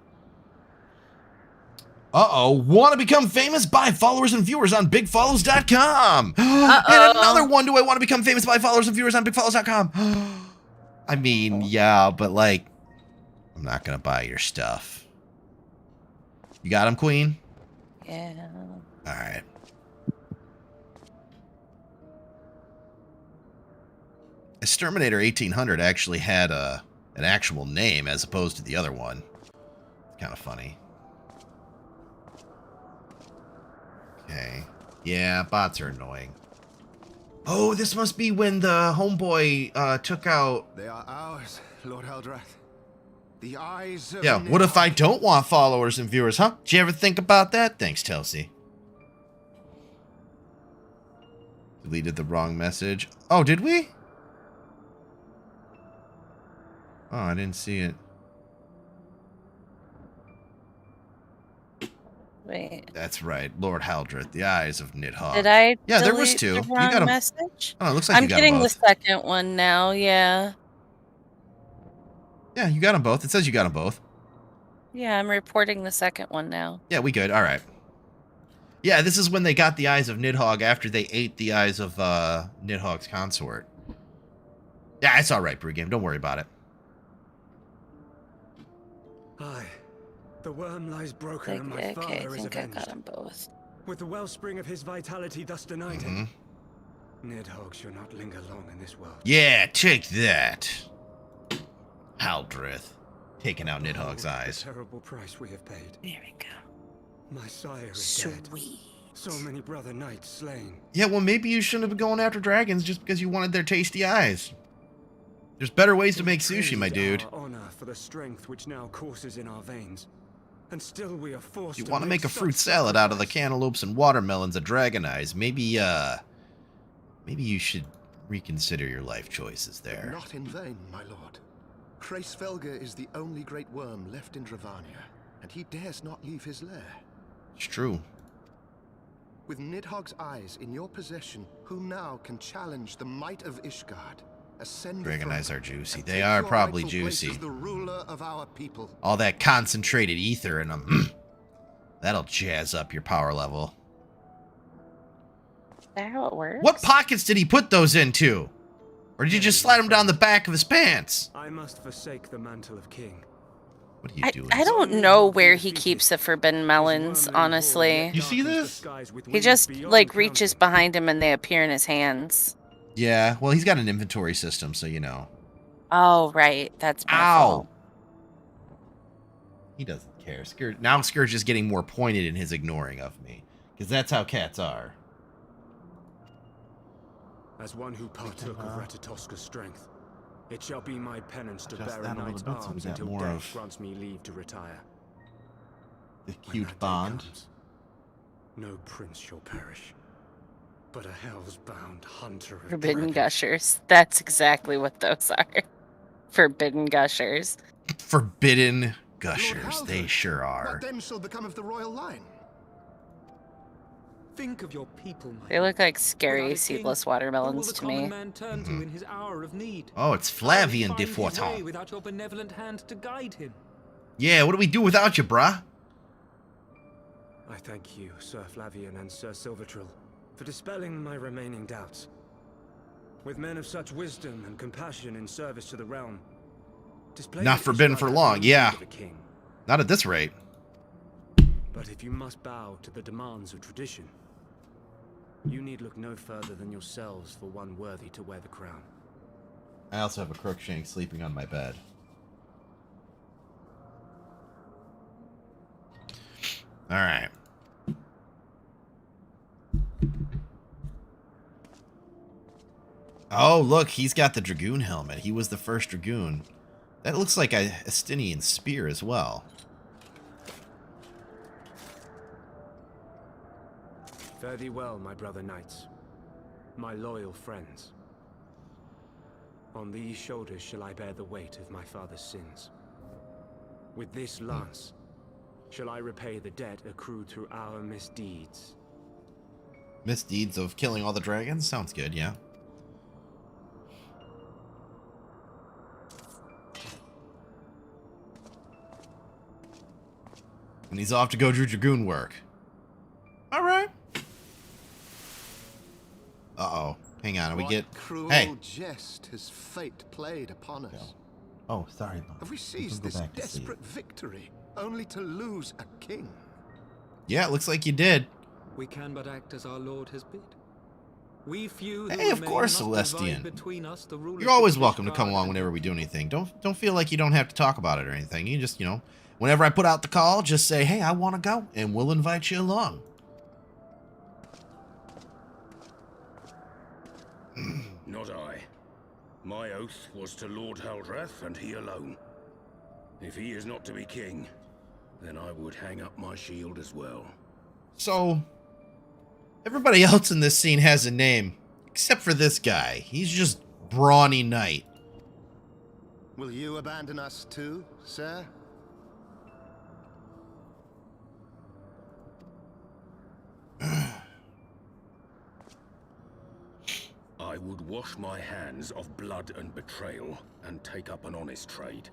B: Uh-oh. Want to become famous? Buy followers and viewers on bigfollows.com. And another one. Do I want to become famous? Buy followers and viewers on bigfollows.com. I mean, yeah, but like, I'm not going to buy your stuff. You got him, Queen?
A: Yeah.
B: All right. Exterminator 1800 actually had an actual name as opposed to the other one. Kind of funny. Okay. Yeah, bots are annoying. Oh, this must be when the homeboy took out...
C: They are ours, Lord Heldrath. The eyes of...
B: Yeah, what if I don't want followers and viewers, huh? Did you ever think about that? Thanks, Telsey. Deleted the wrong message. Oh, did we? Oh, I didn't see it.
A: Wait.
B: That's right. Lord Haldreth, the eyes of Nidhogg.
A: Did I
B: Yeah, there was
A: delete
B: 2.
A: the
B: You
A: wrong
B: got 'em.
A: message?
B: Oh, it looks like
A: I'm
B: you got 'em
A: getting the
B: both.
A: second one now, yeah.
B: Yeah, you got them both. It says you got them both.
A: Yeah, I'm reporting the second one now.
B: Yeah, we good. All right. Yeah, this is when they got the eyes of Nidhogg after they ate the eyes of Nidhogg's consort. Yeah, it's all right, Brew Game. Don't worry about it.
E: Aye. The worm lies broken and my
A: Okay,
E: father
A: I
E: is
A: think I
E: avenged.
A: got them both.
E: With the wellspring of his vitality thus denied him, Nidhogg shall not linger long in this world.
B: Yeah, take that. Haldreth. Taking out Nidhogg's
E: The
B: eyes.
E: terrible price we have paid.
A: There we go.
E: My sire is dead.
A: Sweet.
E: So many brother knights slain.
B: Yeah, well, maybe you shouldn't have been going after dragons just because you wanted their tasty eyes. There's better ways to make sushi, my dude.
E: Our honor for the strength which now courses in our veins. And still we are forced
B: You
E: to
B: want to make a
E: such
B: fruit salad out of the
E: sacrifice.
B: cantaloupes and watermelons of dragon eyes. Maybe you should reconsider your life choices there.
F: Not in vain, my lord. Hraesvelgr is the only great worm left in Dravania, and he dares not leave his lair.
B: It's true.
F: With Nidhogg's eyes in your possession, who now can challenge the might of Ishgard? Ascend the
B: Dragon
F: throne
B: eyes are juicy.
F: and
B: They
F: take
B: are
F: your
B: probably
F: rightful place
B: juicy.
F: as the ruler of our people.
B: All that concentrated ether in them. That'll jazz up your power level.
A: Is that how it works?
B: What pockets did he put those into? Or did you just slide them down the back of his pants?
E: I must forsake the mantle of king.
B: What are you doing?
A: I don't know where he keeps the forbidden melons, honestly.
B: You see this?
A: He just, like, reaches behind him and they appear in his hands.
B: Yeah, well, he's got an inventory system, so you know.
A: Oh, right. That's my
B: Ow!
A: fault.
B: He doesn't care. Now Scourge is getting more pointed in his ignoring of me. Because that's how cats are.
E: As one who partook of Ratatoska's strength, it shall be my penance to
B: Adjust
E: bear
B: that
E: a
B: a little
E: knight's
B: bit so we
E: arms
B: got
E: until
B: more
E: death
B: of-
E: grants me leave to retire.
B: The
E: When
B: cute
E: that day
B: bond.
E: comes, no prince shall perish, but a hell's bound hunter of
A: Forbidden
E: dragons.
A: gushers. That's exactly what those are. Forbidden gushers.
B: Forbidden gushers.
F: Lord
B: They
F: Haldred,
B: sure are.
F: What then shall become of the royal line?
D: Think of your people, my
A: They look like
D: Without
A: scary
D: a king,
A: seedless
D: who will
A: watermelons
D: the
A: to
D: common
A: me.
D: man turn to in his hour of need?
B: Oh, it's
D: How will he
B: Flavian de
D: find his way
B: Forton.
D: without your benevolent hand to guide him?
B: Yeah, what do we do without you, brah?
E: I thank you, Sir Flavian and Sir Silvertrill, for dispelling my remaining doubts. With men of such wisdom and compassion in service to the realm, display
B: Not
E: that
B: forbidden
E: Ishgard
B: for
E: has
B: long,
E: no
B: yeah.
E: need of a king.
B: Not at this rate.
E: But if you must bow to the demands of tradition, you need look no further than yourselves for one worthy to wear the crown.
B: I also have a Crookshank sleeping on my bed. Alright. Oh, look, he's got the Dragoon helmet. He was the first Dragoon. That looks like a Estinian spear as well.
E: Fare thee well, my brother knights, my loyal friends. On these shoulders shall I bear the weight of my father's sins. With this lance shall I repay the debt accrued through our misdeeds.
B: Misdeeds of killing all the dragons? Sounds good, yeah. And he's off to go do Dragoon work. Alright. Uh-oh. Hang on, we
F: What
B: get...
F: cruel
B: Hey!
F: jest has fate played upon us?
B: Oh, sorry.
F: Have we seized this desperate victory only to lose a king?
B: Yeah, it looks like you did.
D: We can but act as our Lord has bid. We few who
B: Hey, of
D: remain
B: course,
D: must divide
B: Celestian.
D: between us the rulership
B: You're always
D: of
B: welcome to
D: Ishgard
B: come along
D: and
B: whenever we do anything. Don't feel like you don't have to talk about it or anything. You just, whenever I put out the call, just say, hey, I want to go, and we'll invite you along.
C: Not I. My oath was to Lord Haldrath, and he alone. If he is not to be king, then I would hang up my shield as well.
B: So, everybody else in this scene has a name, except for this guy. He's just Brawny Knight.
F: Will you abandon us too, sir?
C: I would wash my hands of blood and betrayal, and take up an honest trade.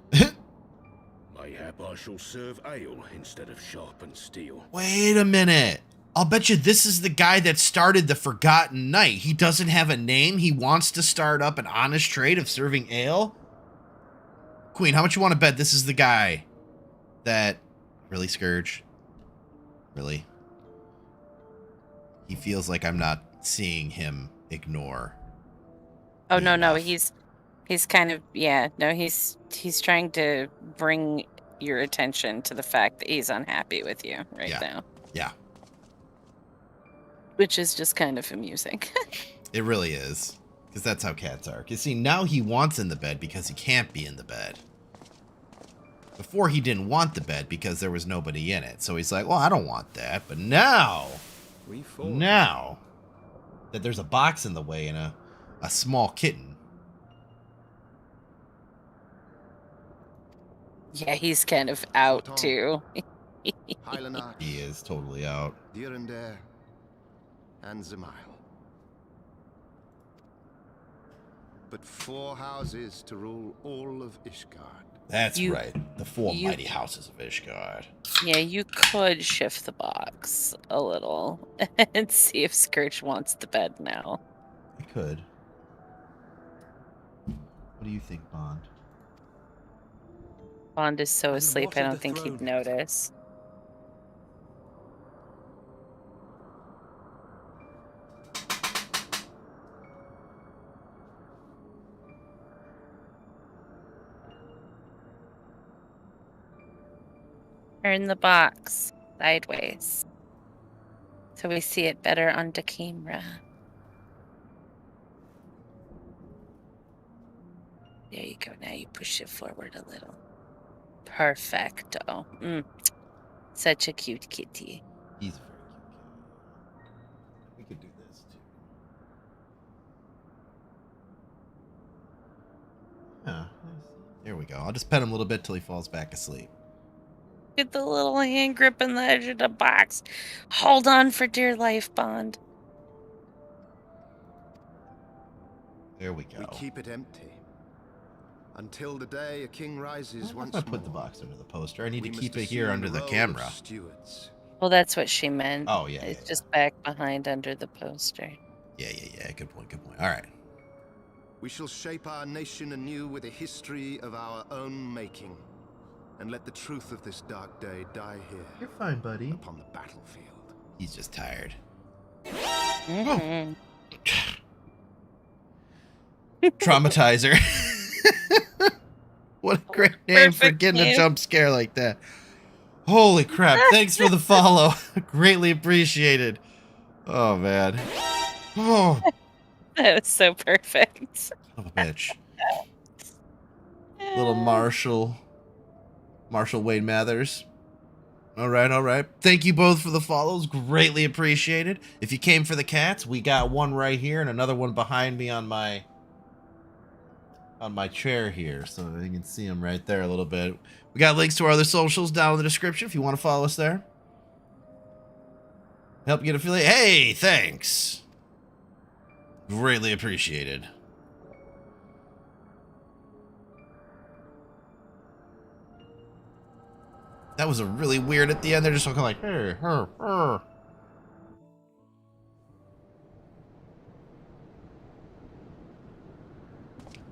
C: Mayhap I shall serve ale instead of sharpened steel.
B: Wait a minute. I'll bet you this is the guy that started the Forgotten Knight. He doesn't have a name. He wants to start up an honest trade of serving ale. Queen, how much you want to bet this is the guy that... Really, Scourge? Really? He feels like I'm not seeing him ignore.
A: Oh, no, no.
B: enough.
A: He's kind of, yeah. No, he's trying to bring your attention to the fact that he's unhappy with you right
B: Yeah.
A: now.
B: Yeah.
A: Which is just kind of amusing.
B: It really is. Because that's how cats are. You see, now he wants in the bed because he can't be in the bed. Before he didn't want the bed because there was nobody in it. So he's like, well, I don't want that. But now that there's a box in the way and a small kitten.
A: Yeah, he's kind of out too.
F: Heilenach,
B: He is totally out.
F: Dirender, and Zemail. But 4 houses to rule all of Ishgard.
B: That's right. The 4 mighty houses of Ishgard.
A: Yeah, you could shift the box a little and see if Scourge wants the bed now.
B: I could. What do you think, Bond?
A: Bond is so
E: And
A: asleep,
E: what
A: I
E: of
A: don't
E: the
A: think he'd
E: throne?
A: notice. Turn the box sideways so we see it better on the camera. There you go. Now you push it forward a little. Perfecto. Such a cute kitty.
B: He's a very cute cat. We could do this too. Yeah. There we go. I'll just pet him a little bit till he falls back asleep.
A: Get the little hand grip in the edge of the box. Hold on for dear life, Bond.
B: There we go.
F: We keep it empty. Until the day a king rises once
B: I
F: more.
B: put the box under the poster. I need
F: We
B: to
F: must
B: keep it here
F: assume
B: under the
F: role of
B: camera.
F: stewards.
A: Well, that's what she meant.
B: Oh, yeah.
A: It's
B: Yeah,
A: just back behind under the poster.
B: yeah. Good point. All right.
F: We shall shape our nation anew with a history of our own making. And let the truth of this dark day die here.
B: You're fine, buddy.
F: Upon the battlefield.
B: He's just tired.
A: Mhm.
B: Traumatizer. What a great name for
A: Perfect
B: getting a
A: name.
B: jump scare like that. Holy crap. Thanks for the follow. Greatly appreciated. Oh, man. Oh,
A: That was so perfect.
B: son of a bitch. Little Marshall Wayne Mathers. All right. Thank you both for the follows. Greatly appreciated. If you came for the cats, we got one right here and another one behind me on my chair here, so you can see them right there a little bit. We got links to our other socials down in the description if you want to follow us there. Help get affiliate. Hey, thanks. Greatly appreciated. That was a really weird at the end. They're just looking like, hey.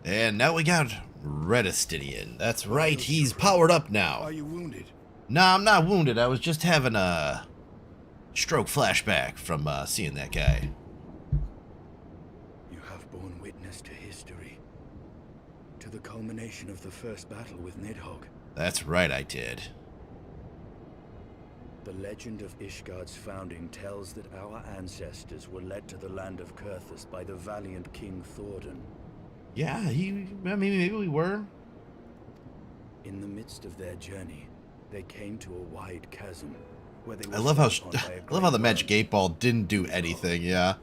B: And now we got Redistinian. That's right, he's powered up now.
C: Are you wounded?
B: Nah, I'm not wounded. I was just having a stroke flashback from seeing that guy.
C: You have borne witness to history. To the culmination of the first battle with Nidhogg.
B: That's right, I did.
C: The legend of Ishgard's founding tells that our ancestors were led to the land of Kurthus by the valiant King Thordan.
B: Yeah, maybe we were.
C: In the midst of their journey, they came to a wide chasm where they were
B: I love how
C: struck upon by a
B: I love how the
C: great
B: magic
C: worm.
B: 8-ball didn't do anything. Yeah.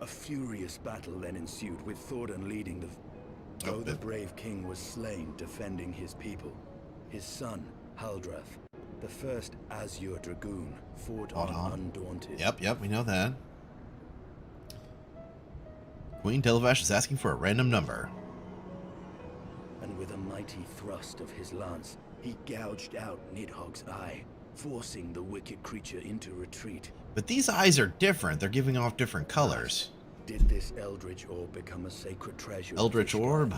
C: A furious battle then ensued, with Thordan leading the... Though the brave king was slain defending his people, his son, Haldrath, the first Azure Dragoon, fought on undaunted.
B: Yep, we know that. Queen Televash is asking for a random number.
C: And with a mighty thrust of his lance, he gouged out Nidhogg's eye, forcing the wicked creature into retreat.
B: But these eyes are different. They're giving off different colors.
C: Did this Eldritch Orb become a sacred treasure? of
B: Eldritch
C: Ishgard,
B: Orb?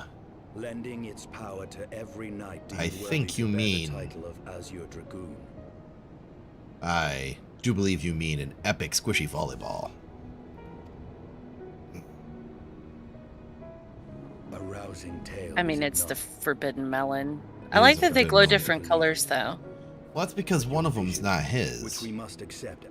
C: lending its power to every knight deemed
B: I
C: worthy
B: think
C: to
B: you
C: bear
B: mean-
C: the title of Azure Dragoon.
B: I do believe you mean an epic squishy volleyball.
C: A rousing tale.
A: I mean,
C: is it
A: it's the
C: not?
A: forbidden melon.
B: It
A: I like
B: is a
A: that they
B: forbidden
A: glow
B: melon.
A: different colors, though.
B: Well, that's because one of them's not
C: Which
B: his.
C: we must accept.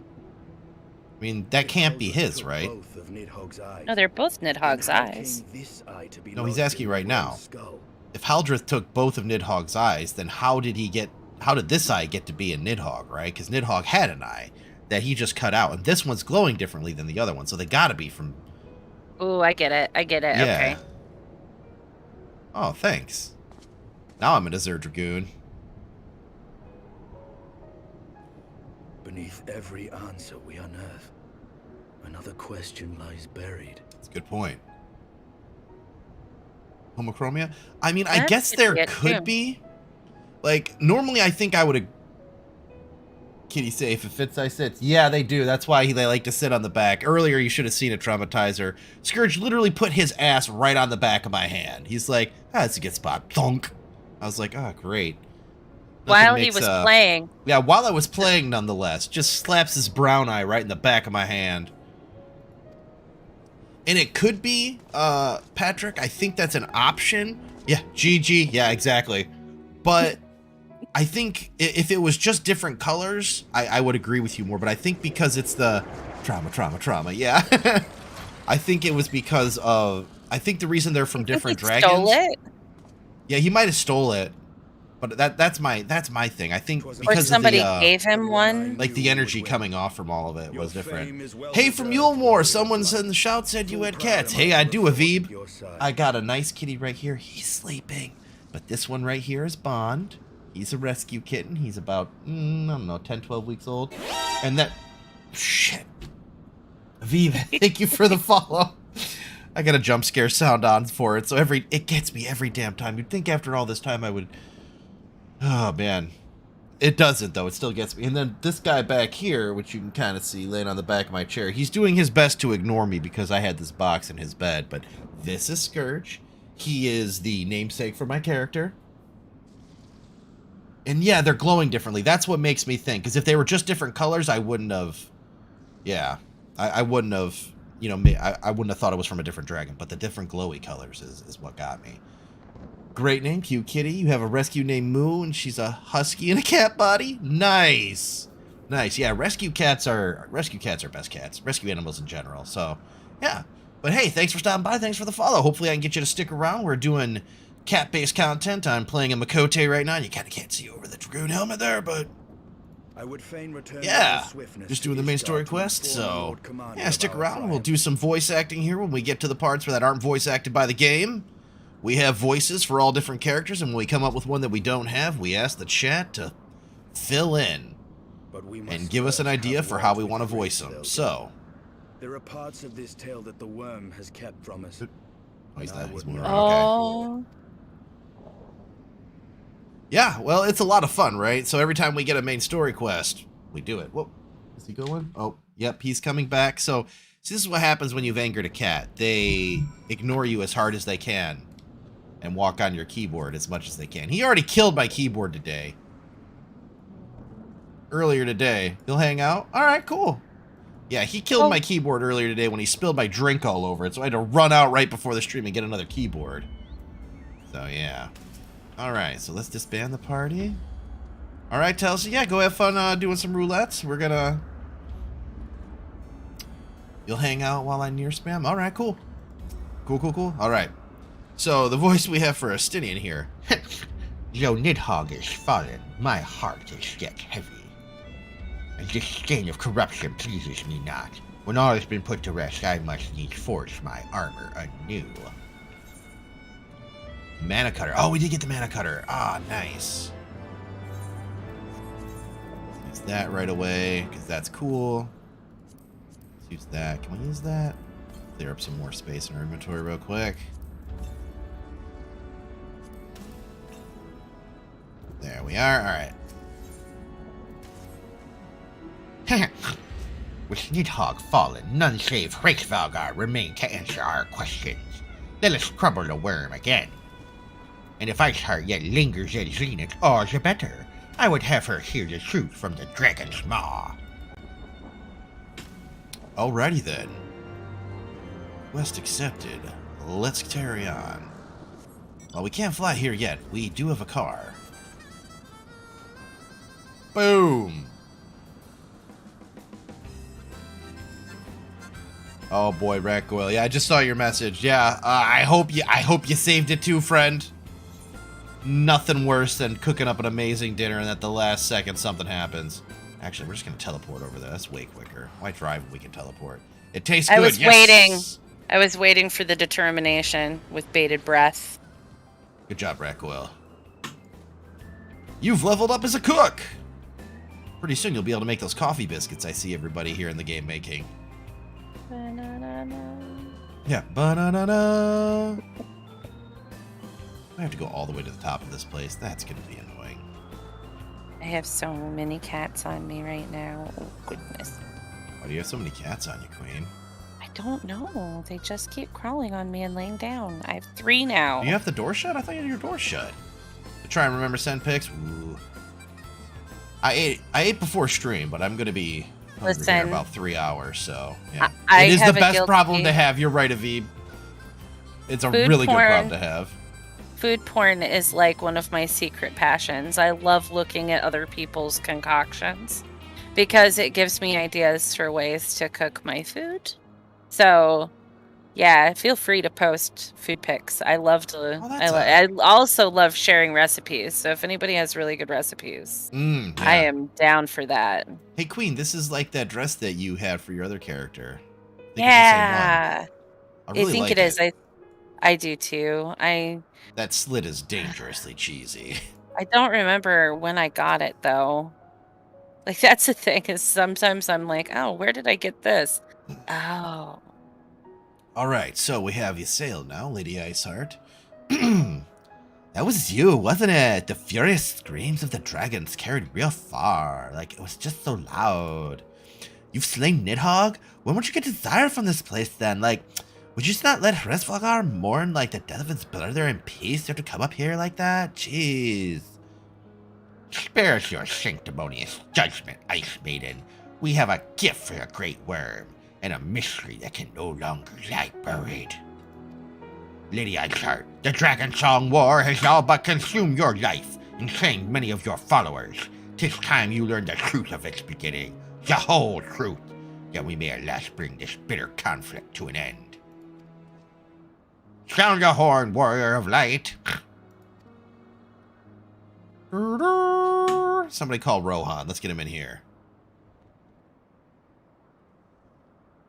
B: I mean, that can't be his, right?
C: Both of Nidhogg's eyes.
A: No, they're both Nidhogg's
C: Then how
A: eyes.
C: came this eye to be
B: No, he's
C: lodged
B: asking
C: in the
B: right now.
C: worm's skull?
B: If Haldrith took both of Nidhogg's eyes, then how did this eye get to be in Nidhogg, right? Because Nidhogg had an eye that he just cut out, and this one's glowing differently than the other one, so they gotta be from...
A: Ooh, I get it.
B: Yeah.
A: Okay.
B: Oh, thanks. Now I'm a Desert Dragoon.
C: Beneath every answer we unearth, another question lies buried.
B: That's a good point. Homochromia? I mean, I
A: That's
B: guess
A: good
B: there
A: to get,
B: could
A: too.
B: be. Like, normally I think I would have... Kitty say, if it fits, I sit. Yeah, they do. That's why they like to sit on the back. Earlier, you should have seen a traumatizer. Scourge literally put his ass right on the back of my hand. He's like, that's a good spot. Thunk. I was like, oh, great.
A: While he was playing.
B: Yeah, while I was playing, nonetheless. Just slaps his brown eye right in the back of my hand. And it could be, Patrick, I think that's an option. Yeah, GG. Yeah, exactly. But I think if it was just different colors, I would agree with you more. But I think because it's the trauma, yeah. I think it was because of... I think the reason they're from different dragons...
A: Stole it?
B: Yeah, he might have stole it. But that's my thing. I think
A: Or
B: because
A: somebody
B: of the...
A: gave him one?
B: like the energy coming off from all of it was different.
C: Well
B: Hey, from Mulemore, someone said in the shout said you had cats. Hey, I do, Avib. I got a nice kitty right here. He's sleeping. But this one right here is Bond. He's a rescue kitten. He's about, I don't know, 10, 12 weeks old. And that... Shit. Avib, thank you for the follow. I got a jump scare sound on for it, so it gets me every damn time. You'd think after all this time I would... Oh, man. It doesn't, though. It still gets me. And then this guy back here, which you can kind of see laying on the back of my chair, he's doing his best to ignore me because I had this box in his bed. But this is Scourge. He is the namesake for my character. And yeah, they're glowing differently. That's what makes me think. Because if they were just different colors, I wouldn't have... Yeah. I wouldn't have... You know, I wouldn't have thought it was from a different dragon. But the different glowy colors is what got me. Great name, cute kitty. You have a rescue named Moo, and she's a husky in a cat body. Nice, nice. Yeah, rescue cats are best cats. Rescue animals in general. So, yeah. But hey, thanks for stopping by. Thanks for the follow. Hopefully, I can get you to stick around. We're doing cat-based content. I'm playing a Makote right now. You kind of can't see over the dragoon helmet there, but
C: I would fain return
B: yeah,
C: swiftness
B: just doing the main story quest. So, yeah, stick around. We'll do some voice acting here when we get to the parts that aren't voice acted by the game. We have voices for all different characters, and when we come up with one that we don't have, we ask the chat to fill in and give us an idea for how we want to voice them. So,
C: there are parts of this tale that the worm has kept from us.
B: oh, he's not. He's moving
C: Okay.
B: around. Okay. Yeah, well, it's a lot of fun, right? So every time we get a main story quest, we do it. Whoa, is he going? Oh, yep, he's coming back. So, see, this is what happens when you've angered a cat. They ignore you as hard as they can and walk on your keyboard as much as they can. He already killed my keyboard today. Earlier today. He'll hang out? Alright, cool. Yeah, he killed my keyboard earlier today when he spilled my drink all over it, so I had to run out right before the stream and get another keyboard. So, yeah. Alright, so let's disband the party. Alright, Telsey, yeah, go have fun doing some roulettes. We're gonna... You'll hang out while I near spam? Alright, cool. Cool. Alright. So, the voice we have for Astinian here. Though Nidhogg is fallen, my heart is yet heavy. And this stain of corruption pleases me not. When all has been put to rest, I must needs forge my armor anew. Mana Cutter. Oh, we did get the Mana Cutter. Ah, nice. Use that right away, because that's cool. Let's use that. Can we use that? Clear up some more space in our inventory real quick. There we are. Alright. With Nidhogg fallen, none save Hrakevalgar remain to answer our questions. Let us trouble the worm again. And if Ice Heart yet lingers at Zenith, all the better. I would have her hear the truth from the dragon's maw. Alrighty then. Quest accepted. Let's carry on. Well, we can't fly here yet. We do have a car. Boom! Oh boy, Ratgoyle. Yeah, I just saw your message. Yeah, I hope you saved it too, friend. Nothing worse than cooking up an amazing dinner and at the last second something happens. Actually, we're just gonna teleport over there. That's way quicker. Why drive when we can teleport? It tastes good.
A: I was
B: yes!
A: waiting. I was waiting for the determination with bated breath.
B: Good job, Ratgoyle. You've leveled up as a cook. Pretty soon you'll be able to make those coffee biscuits I see everybody here in the game making.
A: Ba-na-na-na.
B: Yeah, ba-na-na-na. I have to go all the way to the top of this place. That's gonna be annoying.
A: I have so many cats on me right now. Oh, goodness.
B: Why do you have so many cats on you, Queen?
A: I don't know. They just keep crawling on me and laying down. I have 3 now.
B: Do you have the door shut? I thought you had your door shut. Try and remember send pics. Ooh. I ate before stream, but I'm gonna be hungry here in about 3 hours. So yeah, it is the best problem to have. You're right, Aviv. It's a really good problem to have.
A: Food porn is like one of my secret passions. I love looking at other people's concoctions because it gives me ideas for ways to cook my food. So, yeah, feel free to post food pics. I love to. I also love sharing recipes. So if anybody has really good recipes,
B: yeah.
A: I am down for that.
B: Hey, Queen, this is like that dress that you had for your other character.
A: Yeah,
B: I really
A: think
B: like
A: it is. I do too.
B: That slit is dangerously cheesy.
A: I don't remember when I got it though. Like that's the thing is sometimes I'm like, oh, where did I get this? Oh.
B: All right, so we have you sailed now, Lady Iceheart. That was you, wasn't it? The furious screams of the dragons carried real far. Like, it was just so loud. You've slain Nidhogg? When would you get desire from this place then? Like, would you just not let Hresvalgar mourn like the death of his brother in peace? You have to come up here like that? Jeez. Spare us your sanctimonious judgment, Ice Maiden. We have a gift for your great worm, and a mystery that can no longer lie buried. Lady Iceheart, the Dragon Song War has all but consumed your life and claimed many of your followers. 'Tis time you learned the truth of its beginning, the whole truth, that we may at last bring this bitter conflict to an end. Sound the horn, warrior of light. Somebody call Rohan. Let's get him in here.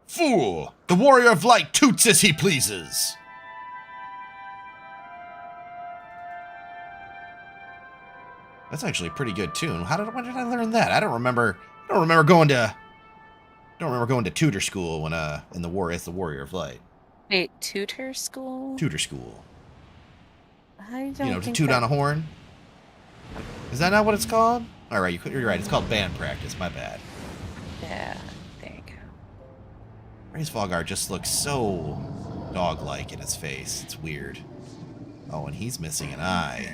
B: Fool! The warrior of light toots as he pleases. That's actually a pretty good tune. When did I learn that? I don't remember going to tutor school when in the war as the warrior of light.
A: Wait, tutor school?
B: Tutor school.
A: I don't
B: to toot on a horn. Is that not what it's called? All right, you're right. It's called band practice. My bad.
A: Yeah, there you go.
B: Hresvalgar just looks so dog-like in his face. It's weird. Oh, and he's missing an eye.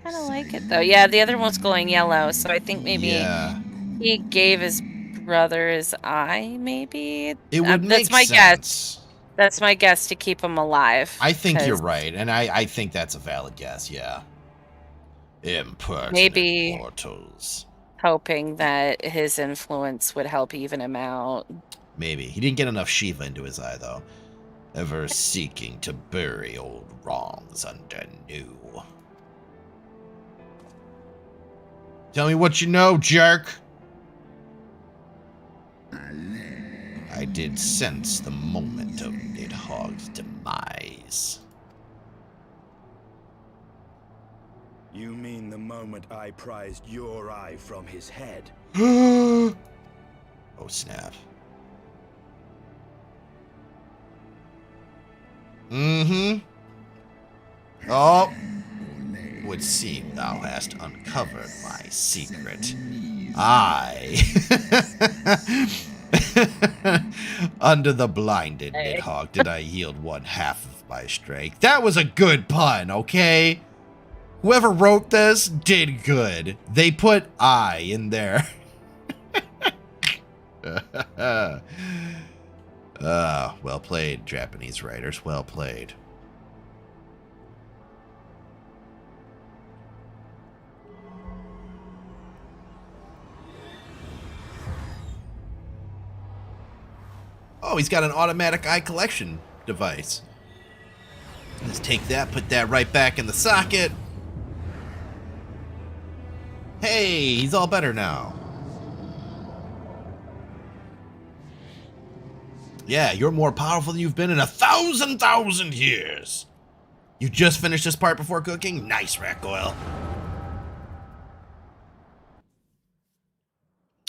A: I don't like it though. Yeah, the other one's glowing yellow, so I think maybe he gave his brother his eye. Maybe
B: it would make
A: that's my
B: sense.
A: Guess. That's my guess to keep him alive.
B: I think you're right, and I think that's a valid guess. Yeah. Impertinent
A: maybe
B: mortals.
A: Hoping that his influence would help even him out.
B: Maybe he didn't get enough Shiva into his eye though. Ever seeking to bury old wrongs under new. Tell me what you know, jerk. I did sense the moment of Nidhogg's demise.
C: You mean the moment I prized your eye from his head?
B: Oh, snap. Mm-hmm. Oh. Would seem thou hast uncovered my secret. Under the blinded Nidhogg did I yield one half of my strength. That was a good pun, okay? Whoever wrote this did good. They put I in there. Well played, Japanese writers. Well played. Oh, he's got an automatic eye collection device. Let's take that, put that right back in the socket. Hey, he's all better now. Yeah, you're more powerful than you've been in 1,000 years. You just finished this part before cooking? Nice, Rack-Oil.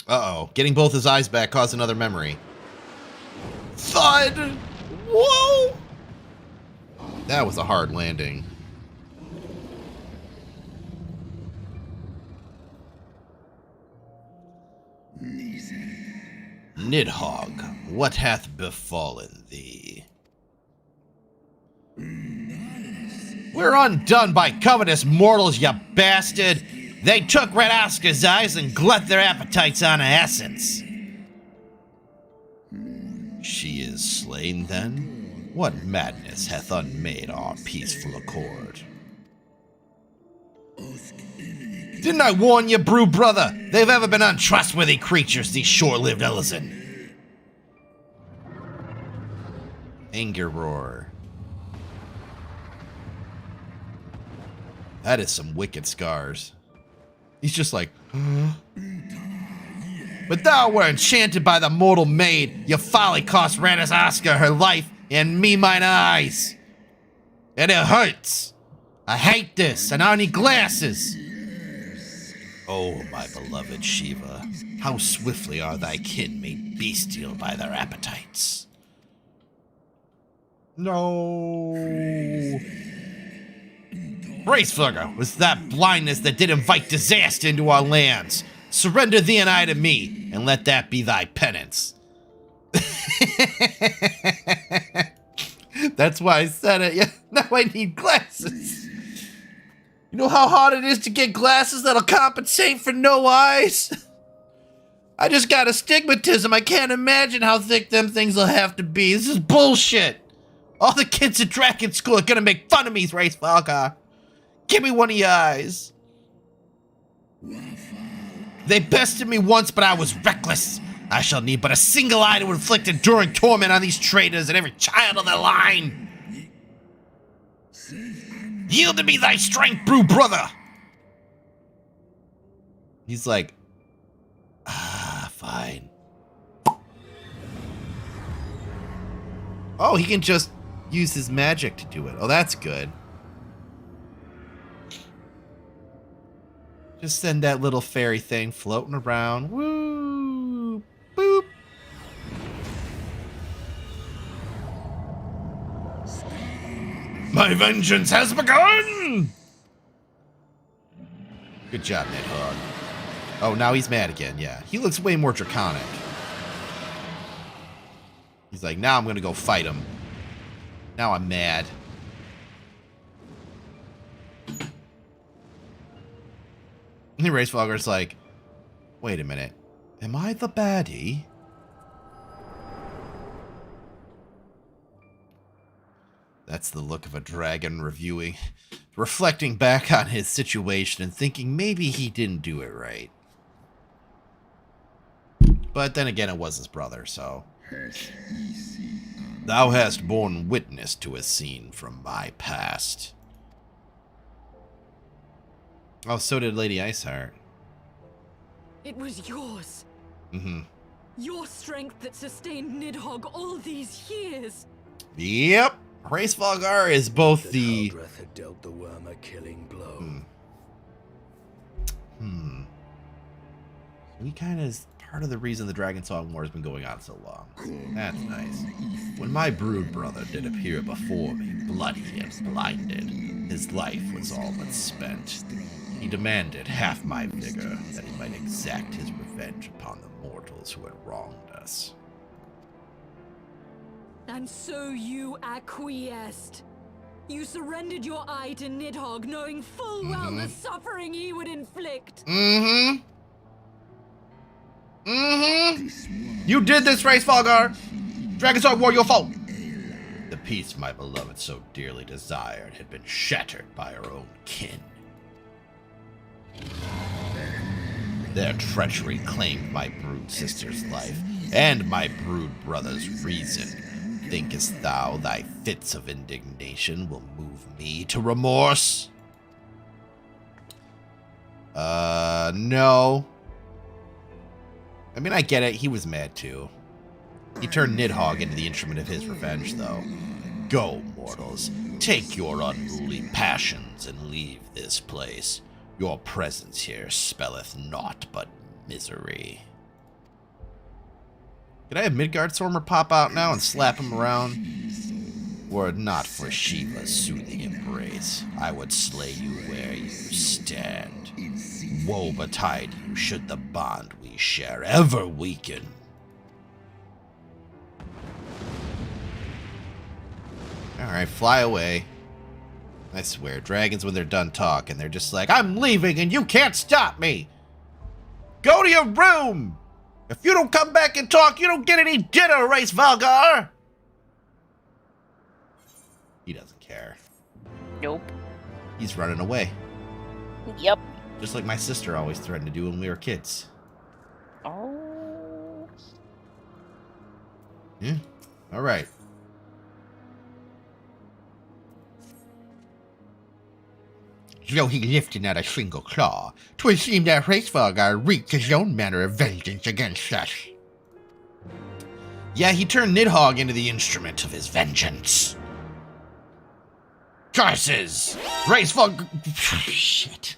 B: Uh-oh. Getting both his eyes back caused another memory. Thud! Whoa! That was a hard landing. Nidhogg, what hath befallen thee? We're undone by covetous mortals, you bastard! They took Red Oscar's eyes and glut their appetites on essence. She is slain, then? What madness hath unmade our peaceful accord? Didn't I warn you, Brew Brother? They've ever been untrustworthy creatures, these short-lived Ellison. Anger Roar. That is some wicked scars. He's just like, huh? But thou were enchanted by the mortal maid. Your folly cost Radis Oscar her life and me mine eyes. And it hurts. I hate this, and I need glasses. Oh, my beloved Shiva, how swiftly are thy kin made bestial by their appetites. No. Bracefucker, was that blindness that did invite disaster into our lands. Surrender thee and I to me, and let that be thy penance. That's why I said it. Yeah, now I need glasses. You know how hard it is to get glasses that'll compensate for no eyes? I just got astigmatism. I can't imagine how thick them things will have to be. This is bullshit. All the kids at Dragon School are gonna make fun of me, Race Falcar. Give me one of your eyes. They bested me once, but I was reckless. I shall need but a single eye to inflict enduring torment on these traitors and every child of their line. Yield to me thy strength, Brew Brother. He's like, fine. Oh, he can just use his magic to do it. Oh, that's good. Just send that little fairy thing floating around. Woo! Boop! My vengeance has begun! Good job, Nidhogg. Oh, now he's mad again, yeah. He looks way more draconic. He's like, now I'm gonna go fight him. Now I'm mad. And Race Fogger's like, wait a minute. Am I the baddie? That's the look of a dragon reflecting back on his situation and thinking maybe he didn't do it right. But then again, it was his brother, so. Thou hast borne witness to a scene from my past. Oh, so did Lady Iceheart.
G: It was yours.
B: Mm-hmm.
G: Your strength that sustained Nidhogg all these years.
B: Yep. Race Falgar is both the...
C: Haldreth had dealt the worm a killing blow.
B: He kind of is part of the reason the Dragon Song War has been going on so long. That's nice. When my brood brother did appear before me, bloody and blinded, his life was all but spent. He demanded half my vigor, that he might exact his revenge upon the mortals who had wronged us.
G: And so you acquiesced. You surrendered your eye to Nidhogg, knowing full well the suffering he would inflict.
B: You did this, Race Falgar! Dragon Song War, your fault! The peace my beloved so dearly desired had been shattered by her own kin. Their treachery claimed my brood sister's life, and my brood brother's reason. Thinkest thou thy fits of indignation will move me to remorse? No. I mean, I get it. He was mad too. He turned Nidhogg into the instrument of his revenge, though. Go, mortals. Take your unruly passions and leave this place. Your presence here spelleth naught but misery. Could I have Midgardstormer pop out now and slap him around? Were it not for Shiva's soothing embrace, I would slay you where you stand. Woe betide you should the bond we share ever weaken. Alright, fly away. I swear, dragons, when they're done talking, they're just like, I'm leaving and you can't stop me! Go to your room! If you don't come back and talk, you don't get any dinner, Race Valgar! He doesn't care.
A: Nope.
B: He's running away.
A: Yep.
B: Just like my sister always threatened to do when we were kids.
A: Oh.
B: Yeah. Alright. Though he lifted not a single claw, 'twould seem that Hraesvelgar wreaked his own manner of vengeance against us. Yeah, he turned Nidhogg into the instrument of his vengeance. Curses! Hraesvelgar... Shit.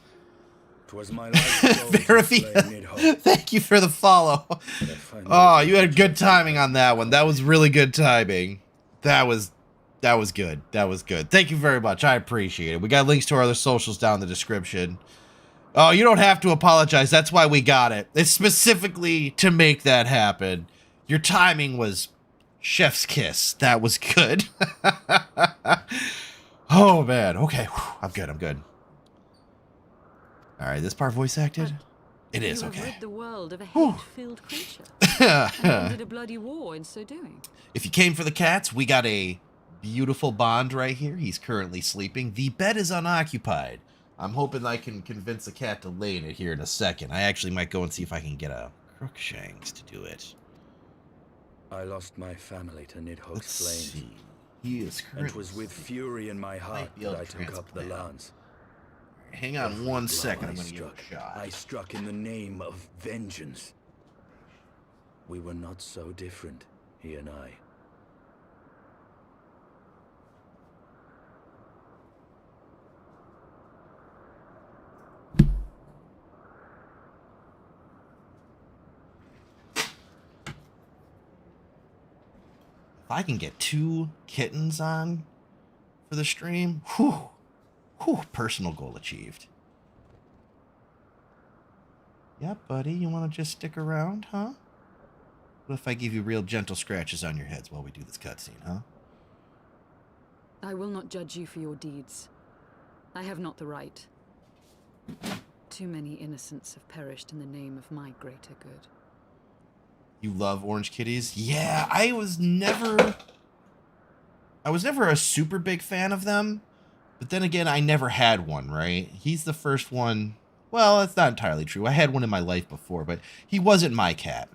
C: 'Twas my life goal to slay
B: Verifia,
C: Nidhogg,
B: thank you for the follow.
C: but I find
B: Oh, you had good timing on that one. That was really good timing. That was good. That was good. Thank you very much. I appreciate it. We got links to our other socials down in the description. Oh, you don't have to apologize. That's why we got it. It's specifically to make that happen. Your timing was chef's kiss. That was good. Oh, man. Okay. Whew. I'm good. All right. This part voice acted? It is,
G: You have
B: okay.
G: rid the world of a
B: Whew.
G: hate-filled creature. And ended a bloody war in so doing.
B: If you came for the cats, we got a beautiful Bond right here. He's currently sleeping. The bed is unoccupied. I'm hoping I can convince a cat to lay in it here in a second. I actually might go and see if I can get a Crookshanks to do it.
C: I lost my family to Nidhogg's
B: Let's
C: flames,
B: see. He is
C: and
B: currently
C: 'twas with fury in my heart
B: be able
C: that I
B: to
C: took up the
B: transplant.
C: lance.
B: Hang on
C: Every
B: one
C: blow
B: second.
C: I
B: I'm going to give it
C: struck,
B: a shot.
C: I struck in the name of vengeance. We were not so different, he and I.
B: If I can get 2 kittens on for the stream, whew, personal goal achieved. Yep, buddy, you want to just stick around, huh? What if I give you real gentle scratches on your heads while we do this cutscene, huh?
G: I will not judge you for your deeds. I have not the right. Too many innocents have perished in the name of my greater good.
B: You love orange kitties? Yeah, I was never a super big fan of them. But then again, I never had one, right? He's the first one. Well, that's not entirely true. I had one in my life before, but he wasn't my cat.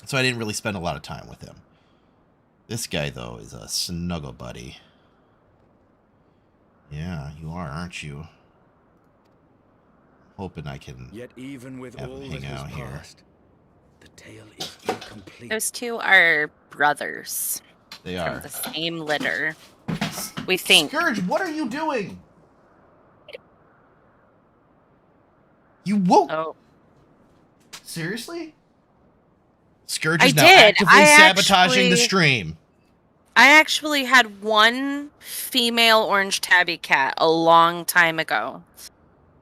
B: So I didn't really spend a lot of time with him. This guy, though, is a snuggle buddy. Yeah, you are, aren't you? Hoping I can
C: Yet even with
B: have
C: all
B: him
C: that
B: hang out
C: was
B: here.
C: past, the tale is incomplete.
A: Those two are brothers
B: They
A: from
B: are.
A: the same litter. We think.
B: Scourge, what are you doing? You woke.
A: Oh,
B: Seriously? Scourge
A: I
B: is now
A: did.
B: actively
A: I
B: sabotaging the
A: actually-
B: stream.
A: I actually had one female orange tabby cat a long time ago.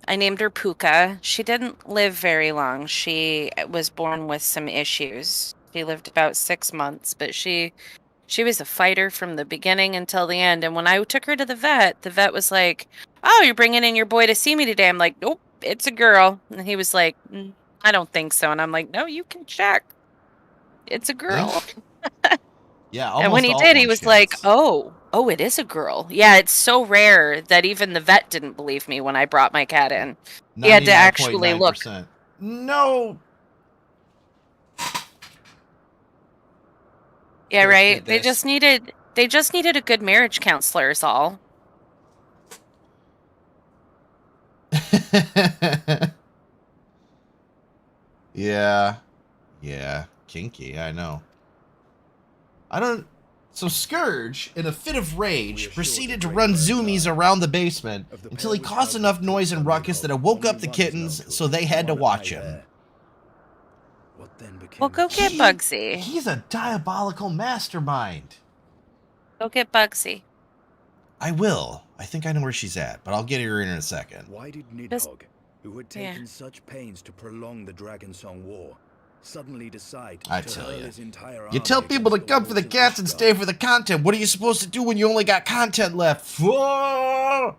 A: I named her Puka. She didn't live very long. She was born with some issues. She lived about 6 months, but she was a fighter from the beginning until the end. And when I took her to the vet was like, "Oh, you're bringing in your boy to see me today." I'm like, "Nope, it's a girl." And he was like, "I don't think so." And I'm like, "No, you can check. It's a girl."
B: Yeah,
A: And when he did, he was like, "Oh, it is a girl." Yeah, it's so rare that even the vet didn't believe me when I brought my cat in. He had to actually look.
B: 99.9%. No.
A: Yeah,
B: Let's
A: right.
B: get
A: They
B: this.
A: just needed a good marriage counselor is all.
B: Yeah. Yeah. Kinky, I know. I don't... So Scourge, in a fit of rage, proceeded to run zoomies around the basement until he caused enough noise and ruckus that it woke up the kittens, so they had to watch him.
C: What then became
A: Well, go
C: of
A: get
C: Eve?
A: Bugsy.
B: He's a diabolical mastermind.
A: Go get Bugsy.
B: I will. I think I know where she's at, but I'll get her in a second.
C: Why did
A: Just-
C: Nidhogg, who had
A: yeah.
C: taken such pains to prolong the Dragonsong War, suddenly decide
B: I
C: to
B: tell
C: hurl
B: ya.
C: his entire
B: You
C: army
B: tell people to
C: against
B: come for the
C: walls of
B: cats and
C: Ishgard?
B: stay for the content. What are you supposed to do when you only got content left? Whoa!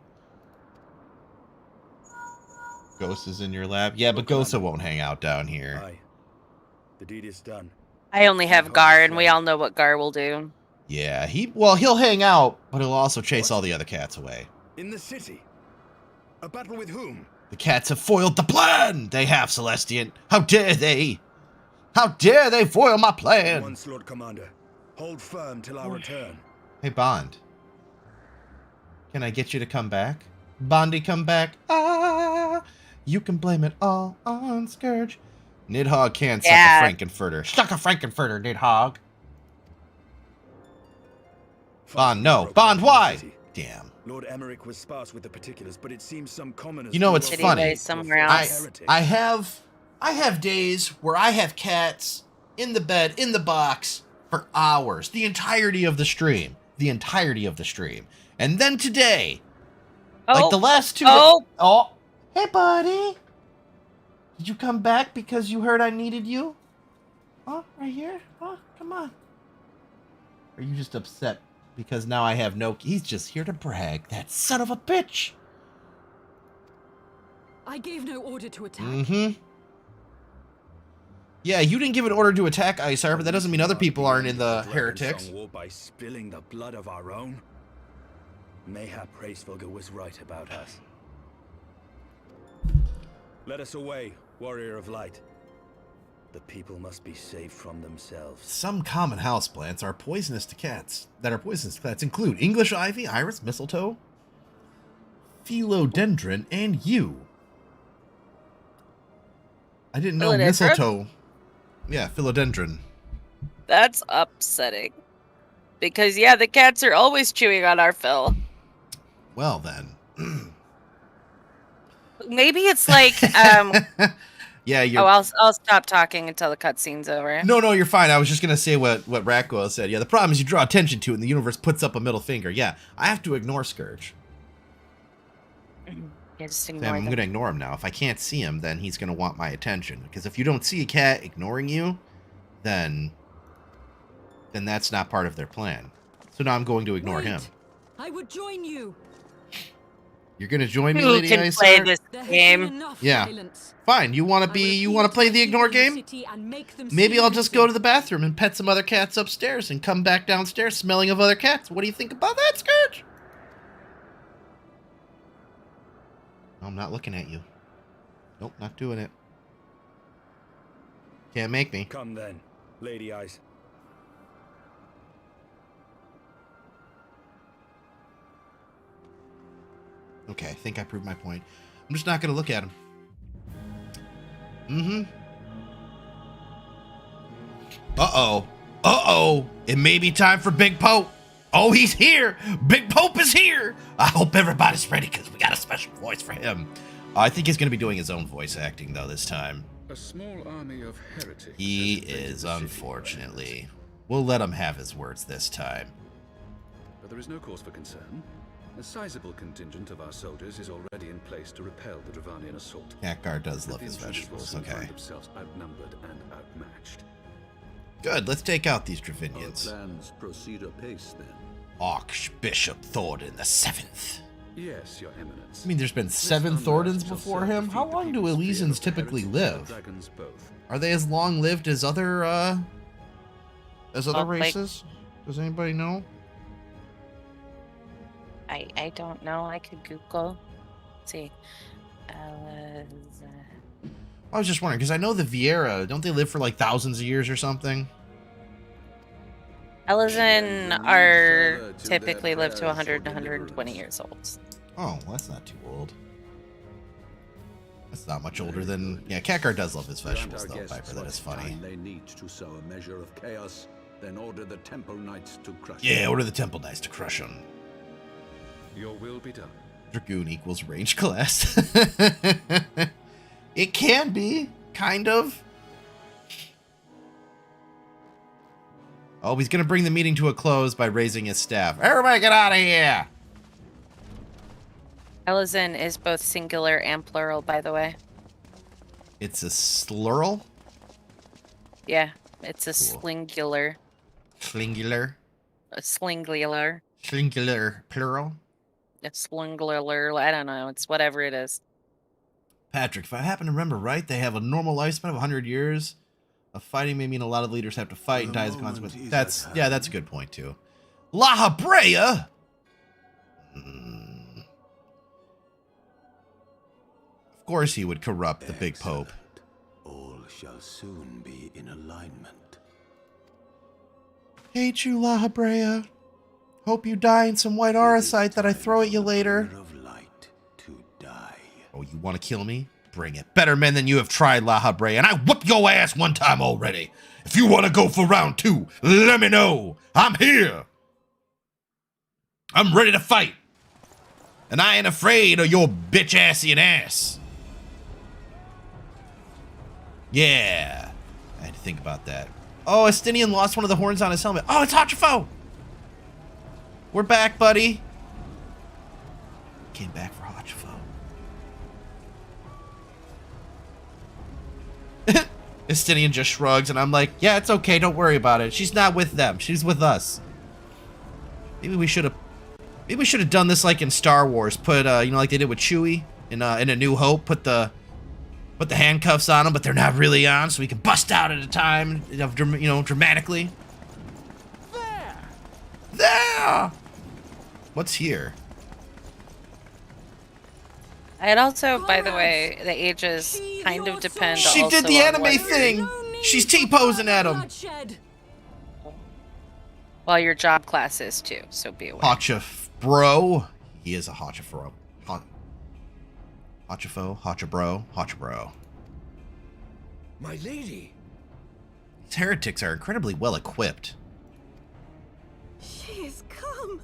B: Ghost is in your lab? Yeah, but Ghosta won't hang out down here.
C: Aye. The deed is done.
A: I only have
C: Nidhogg
A: Gar,
C: is
A: and we
C: slain.
A: all know what Gar will do.
B: Yeah, he'll hang out, but he'll also chase all the other cats away.
C: In the city? A battle with whom?
B: The cats have foiled the plan! They have, Celestian. How dare they? How dare they foil my plan?
C: Once, Lord Commander. Hold firm till our return.
B: Hey, Bond. Can I get you to come back? Bondy, come back. Ah! You can blame it all on Scourge. Nidhogg can suck
A: Yeah.
B: a Frankenfurter. Suck a Frankenfurter, Nidhogg. Bond, no.
C: Broke
B: Bond,
C: out in the
B: why?
C: city.
B: Damn.
C: Lord Emmerich was sparse with the particulars, but it seems some commoners...
B: You know,
C: do
B: it's
C: not
B: funny.
C: relate to a
A: Somewhere
C: false
A: else.
C: heretic.
B: I have days where I have cats in the bed, in the box, for hours. The entirety of the stream. The entirety of the stream. And then today, like the last 2
A: Oh.
B: Oh. Hey, buddy. Did you come back because you heard I needed you? Oh, right here? Oh, come on. Are you just upset because now I have no... He's just here to brag. That son of a bitch.
G: I gave no order to attack.
B: Mm-hmm. Yeah, you didn't give an order to attack Isar, but that doesn't mean other people aren't in the
C: Dragonsong
B: heretics.
C: War by spilling the blood of our own? Mayhap Hraesvelgr was right about us. Let us away, warrior of light. The people must be saved from themselves.
B: Some common houseplants are poisonous to cats. That are poisonous to cats include English ivy, iris, mistletoe, philodendron, and yew. I didn't know
A: Philodendron?
B: mistletoe. Yeah, philodendron.
A: That's upsetting. Because, yeah, the cats are always chewing on our fill.
B: Well then.
A: Maybe it's like,
B: Yeah, you're...
A: I'll stop talking until the cutscene's over.
B: No, you're fine. I was just gonna say what Rackwell said. Yeah, the problem is you draw attention to it and the universe puts up a middle finger. Yeah, I have to ignore Scourge.
A: Yeah, just
B: Sam,
A: ignore
B: I'm
A: them.
B: gonna ignore him now. If I can't see him, then he's gonna want my attention. Because if you don't see a cat ignoring you, then that's not part of their plan. So now I'm going to ignore him.
G: Wait, I would join you.
B: You're gonna join me,
A: Who
B: Lady
A: can play
B: Isar?
A: this
G: There has
A: game?
G: been enough
B: Yeah.
G: violence.
B: Fine. You wanna
G: I will
B: wanna
G: appeal
B: play
G: to
B: the ignore
G: people in
B: game?
G: city and make them
B: Maybe
G: see
B: I'll just
G: reason.
B: go to the bathroom and pet some other cats upstairs and come back downstairs smelling of other cats. What do you think about that, Scourge? I'm not looking at you. Nope, not doing it. Can't make me.
C: Come then, Lady Eyes.
B: Okay, I think I proved my point. I'm just not going to look at him. Mm-hmm. Uh-oh. Uh-oh. It may be time for Big Pope. Oh, he's here. Big Pope is here. I hope everybody's ready because we got a special voice for him. I think he's going to be doing his own voice acting, though, this time.
H: A small army of heretics.
B: He
H: has invaded
B: is,
H: the city.
B: unfortunately. We'll let him have his words this time.
H: But there is no cause for concern. A sizable contingent of our soldiers is already in place to repel the Dravanian assault.
B: Akgar does love
H: The
B: his
H: intruders will
B: vegetables,
H: soon
B: okay.
H: find themselves outnumbered and outmatched.
B: Good, let's take out these
I: Our
B: Dravinians.
I: plans proceed apace then.
B: Archbishop Thordan the Seventh.
H: Yes, Your Eminence.
B: I mean, there's been
H: This
B: 7
H: unrest
B: Thordans
H: shall
B: before
H: serve to
B: him.
H: feed
B: How
H: the
B: long do
H: people's fear
B: Elysians
H: of the
B: typically
H: heretics and
B: live?
H: the dragons both.
B: Are they as long-lived as other
A: Like-
B: races? Does anybody know?
A: I don't know. I could Google. Let's see.
B: I was just wondering because I know the Vieira, don't they live for like thousands of years or something?
A: Elezen
H: And
A: are
H: further to
A: typically
H: their
A: live to
H: prayers
A: 100
H: for
A: to 120
H: deliverance.
A: years old.
B: Oh, well, that's not too old. That's not much older than... Yeah, Kakar does love his
I: Grant
B: vegetables,
I: our
B: though,
I: guests
B: Piper. That
I: what
B: is funny.
I: time they need to sow a measure of chaos, then order the Temple Knights to crush
B: Yeah,
I: them.
B: order the Temple Knights to crush them.
H: Your will be done.
B: Dragoon equals range class. It can be, kind of. Oh, he's going to bring the meeting to a close by raising his staff. Everybody get out of here!
A: Elezen is both singular and plural, by the way.
B: It's a slural?
A: Yeah, it's a
B: Cool.
A: slingular.
B: Slingular?
A: A slingular.
B: Slingular plural?
A: A slingular. I don't know. It's whatever it is.
B: Patrick, if I happen to remember right, they have a normal lifespan of 100 years. Of fighting may mean a lot of leaders have to fight and
I: The
B: die as a
I: moment
B: consequence.
I: is
B: That's,
I: at
B: yeah,
I: hand.
B: that's a good point, too. La Habrea? Of course he would corrupt the big pope.
I: All shall soon be in alignment.
B: Hate you, La Habrea. Hope you die in some white auracite that I throw at you later.
I: Pillar of light to die.
B: Oh, you want to kill me? Bring it. Better men than you have tried, La Habrea, and I whooped your ass one time already. If you want to go for round 2, let me know. I'm here. I'm ready to fight. And I ain't afraid of your bitch-assian ass. Yeah. I had to think about that. Oh, Estinian lost one of the horns on his helmet. Oh, it's Hachifo. We're back, buddy. Came back for Hachifo. Estinian just shrugs, and I'm like, yeah, it's okay. Don't worry about it. She's not with them. She's with us. Maybe we should have done this like in Star Wars. Put, you know, like they did with Chewie in A New Hope. Put the handcuffs on them, but they're not really on, so we can bust out at a time, you know, dramatically. There! What's here?
A: And also, by the way, the ages kind of depend
B: She
A: also
B: did the
A: on
B: anime
A: what-
B: thing! She's T-posing at him!
A: Well, your job class is too, so be aware.
B: Hachif bro. He is a Hachifro. Hachifo, Hachibro.
D: My lady!
B: These heretics are incredibly well equipped.
J: She has come.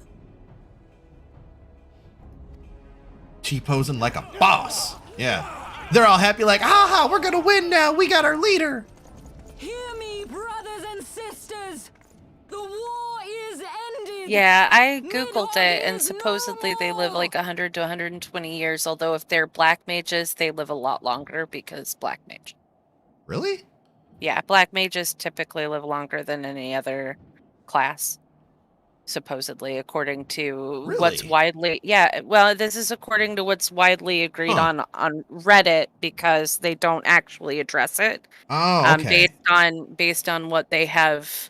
B: T-posing like a boss. Yeah. They're all happy like, ha, we're gonna win now. We got our leader.
J: Hear me, brothers and sisters. The war is ended.
A: Yeah, I googled it, and supposedly they live like 100 to 120 years, although if they're black mages, they live a lot longer because black mage.
B: Really?
A: Yeah, black mages typically live longer than any other class, supposedly, according to what's
B: Really?
A: widely... Yeah, well, this is according to what's widely agreed
B: Huh.
A: on Reddit, because they don't actually address it.
B: Oh, okay.
A: Based on what they have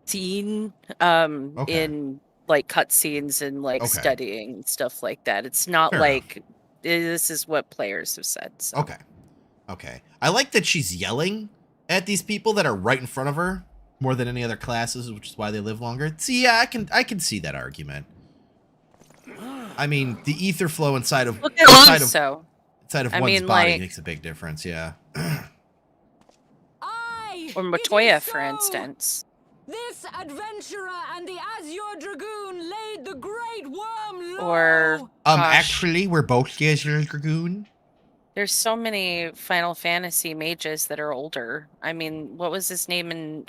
A: seen
B: Okay.
A: in like cutscenes and like
B: Okay.
A: studying and stuff like that. It's not
B: Fair
A: like this is what players have said. So.
B: Okay. I like that she's yelling at these people that are right in front of her more than any other classes, which is why they live longer. See, yeah, I can see that argument. I mean, the ether flow inside of
A: Look at so.
B: inside of
A: I
B: one's
A: mean,
B: body
A: like-
B: makes a big difference. Yeah.
A: Or Matoya, for instance.
J: This adventurer and the Azure Dragoon laid the great worm low.
A: Or
B: Actually, we're both Desert Dragoon.
A: there's so many Final Fantasy mages that are older. I mean, what was his name in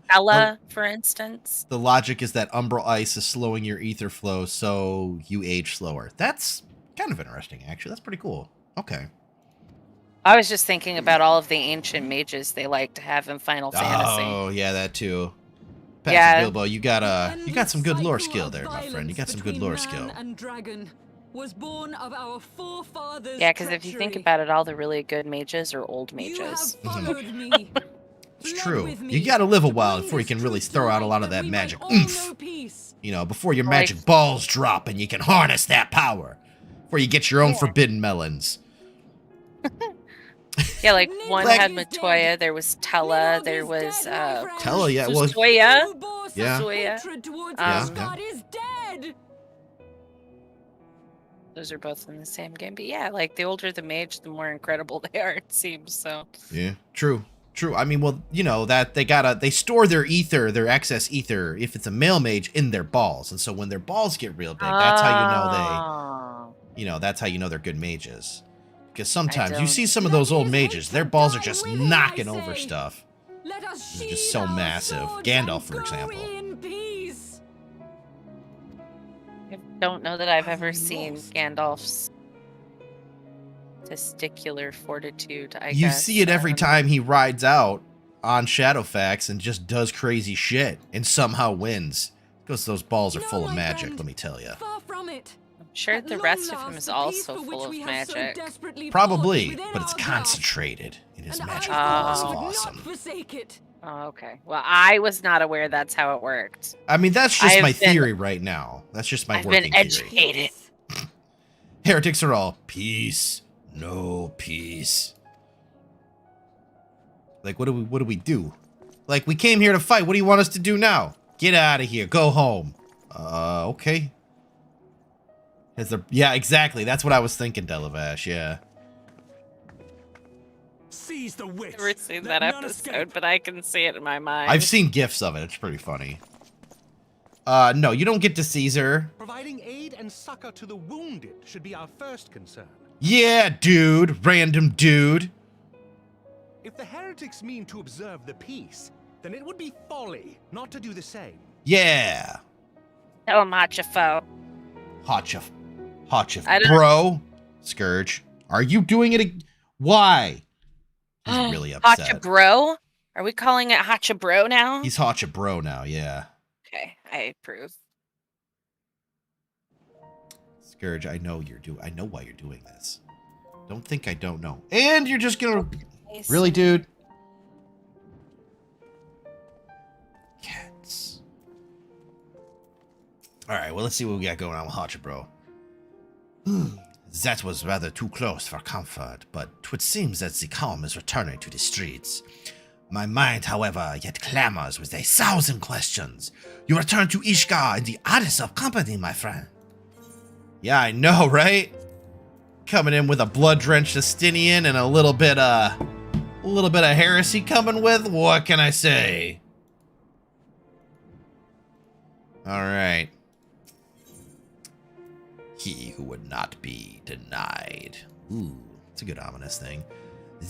A: Ella, for instance?
B: The logic is that umbral ice is slowing your ether flow, so you age slower. That's kind of interesting, actually. That's pretty cool. Okay.
A: I was just thinking about all of the ancient mages they like to have in Final Fantasy.
B: Oh, yeah, that too. Patrick
A: Yeah.
B: Bilbo, you got some good lore skill there, my friend. You got some good lore skill.
J: And dragon was born of our forefathers'
A: Yeah, because if you think
J: treachery.
A: about it, all the really good mages are old
J: You
A: mages.
J: have followed me.
B: It's
J: Blood
B: true.
J: with me
B: You gotta live a
J: to
B: while
J: bring
B: before you
J: this
B: can really
J: truth to
B: throw out a
J: light
B: lot of that
J: we might
B: magic
J: all
B: oomph.
J: know peace.
B: You know, before your
A: Like-
B: magic balls drop and you can harness that power. Before you get your own forbidden melons.
A: Yeah, like one
B: Like-
A: had Matoya, there was Tella, there was
B: Tella, yeah, well,
A: Toya.
J: Who bore
B: Yeah.
A: Kazuya.
J: Hatred towards
B: Yeah.
J: Ishgard is dead.
A: Those are both in the same game. But yeah, like the older the mage, the more incredible they are, it seems. So
B: Yeah, true. I mean, well, you know, that they store their ether, their excess ether, if it's a male mage, in their balls. And so when their balls get real big, that's how you know that's how you know they're good mages. Because sometimes you see some of those old mages, their balls are just knocking over stuff.
J: Let us
B: They're just so massive. Gandalf, for example.
J: in peace.
A: I don't know that I've ever seen Gandalf's testicular fortitude, I guess.
B: You see it every time he rides out on Shadowfax and just does crazy shit and somehow wins. Because those balls are
J: No,
B: full of
J: my
B: magic,
J: friend.
B: let me tell you.
J: Far from it.
A: I'm sure
J: At
A: the
J: long
A: rest of him
J: last,
A: is
J: the peace
A: also
J: for which
A: full of
J: we have so
A: magic.
J: desperately
B: Probably,
J: fought within
B: but it's
J: our grasp.
B: concentrated. It is
J: And
B: magic
J: I
B: balls
J: thought
B: of
J: we would
B: awesome.
J: not forsake it.
A: Oh, okay. Well, I was not aware that's how it worked.
B: I mean, that's just
A: I've
B: my
A: been-
B: theory right now. That's just my
A: I've
B: working
A: been
B: theory.
A: educated.
B: Heretics are all peace, no peace. Like, what do we do? Like, we came here to fight. What do you want us to do now? Get out of here. Go home. Okay. Yeah, exactly. That's what I was thinking, Delavash. Yeah.
E: Seize the witch.
A: I've never seen
E: Let
A: that
E: none
A: episode,
E: escape.
A: but I can see it in my mind.
B: I've seen gifs of it. It's pretty funny. No, you don't get to Caesar.
K: Providing aid and succor to the wounded should be our first concern.
B: Yeah, dude. Random dude.
K: If the heretics mean to observe the peace, then it would be folly not to do the same.
B: Yeah.
A: Tell him Hachafo.
B: Hotchif,
A: I don't-
B: bro. Scourge, are you doing it? Why? He's really upset.
A: Hachabro? Are we calling it Hachabro now?
B: He's Hotcha bro now, yeah.
A: Okay, I approve.
B: Scourge, I know why you're doing this. Don't think I don't know. And you're just gonna really, dude? Cats. Alright, well, let's see what we got going on with Hotcha bro. That was rather too close for comfort, but 'twould seem that the calm is returning to the streets. My mind, however, yet clamors with 1,000 questions. You return to Ishgard in the oddest of company, my friend. Yeah, I know, right? Coming in with a blood-drenched Justinian and a little bit of heresy coming with. What can I say? All right. He who would not be denied. Ooh, it's a good ominous thing.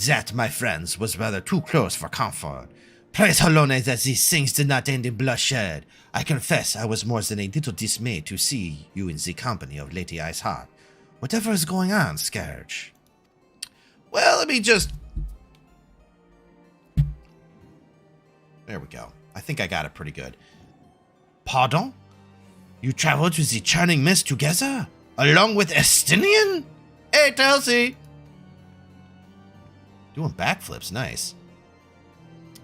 B: That, my friends, was rather too close for comfort. Praise Halone that these things did not end in bloodshed. I confess I was more than a little dismayed to see you in the company of Lady Iceheart. Whatever is going on, Scourge? Well, let me just... There we go. I think I got it pretty good. Pardon? You traveled to the Churning Mist together? Along with Estinian? Hey, Telsey! Doing backflips, nice.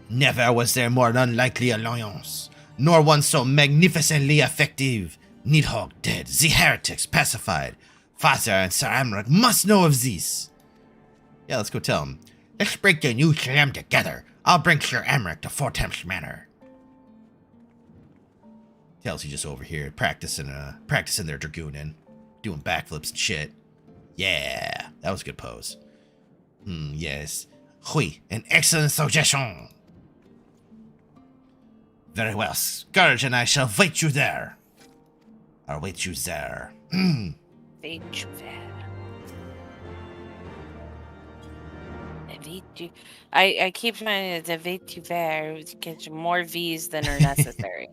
B: Never was there more unlikely alliance, nor one so magnificently effective. Nidhogg dead, the heretics pacified. Father and Sir Amrek must know of this. Yeah, let's go tell him. Let's break the new slam together. I'll bring Sir Amrek to Fort Thames Manor. Tells you just over here practicing their dragooning, doing backflips and shit. Yeah, that was a good pose. Yes. Oui, an excellent suggestion. Very well, Scourge and I shall wait you there. I'll wait you there.
A: Wait you there. I keep trying to wait you there to get more V's than are necessary.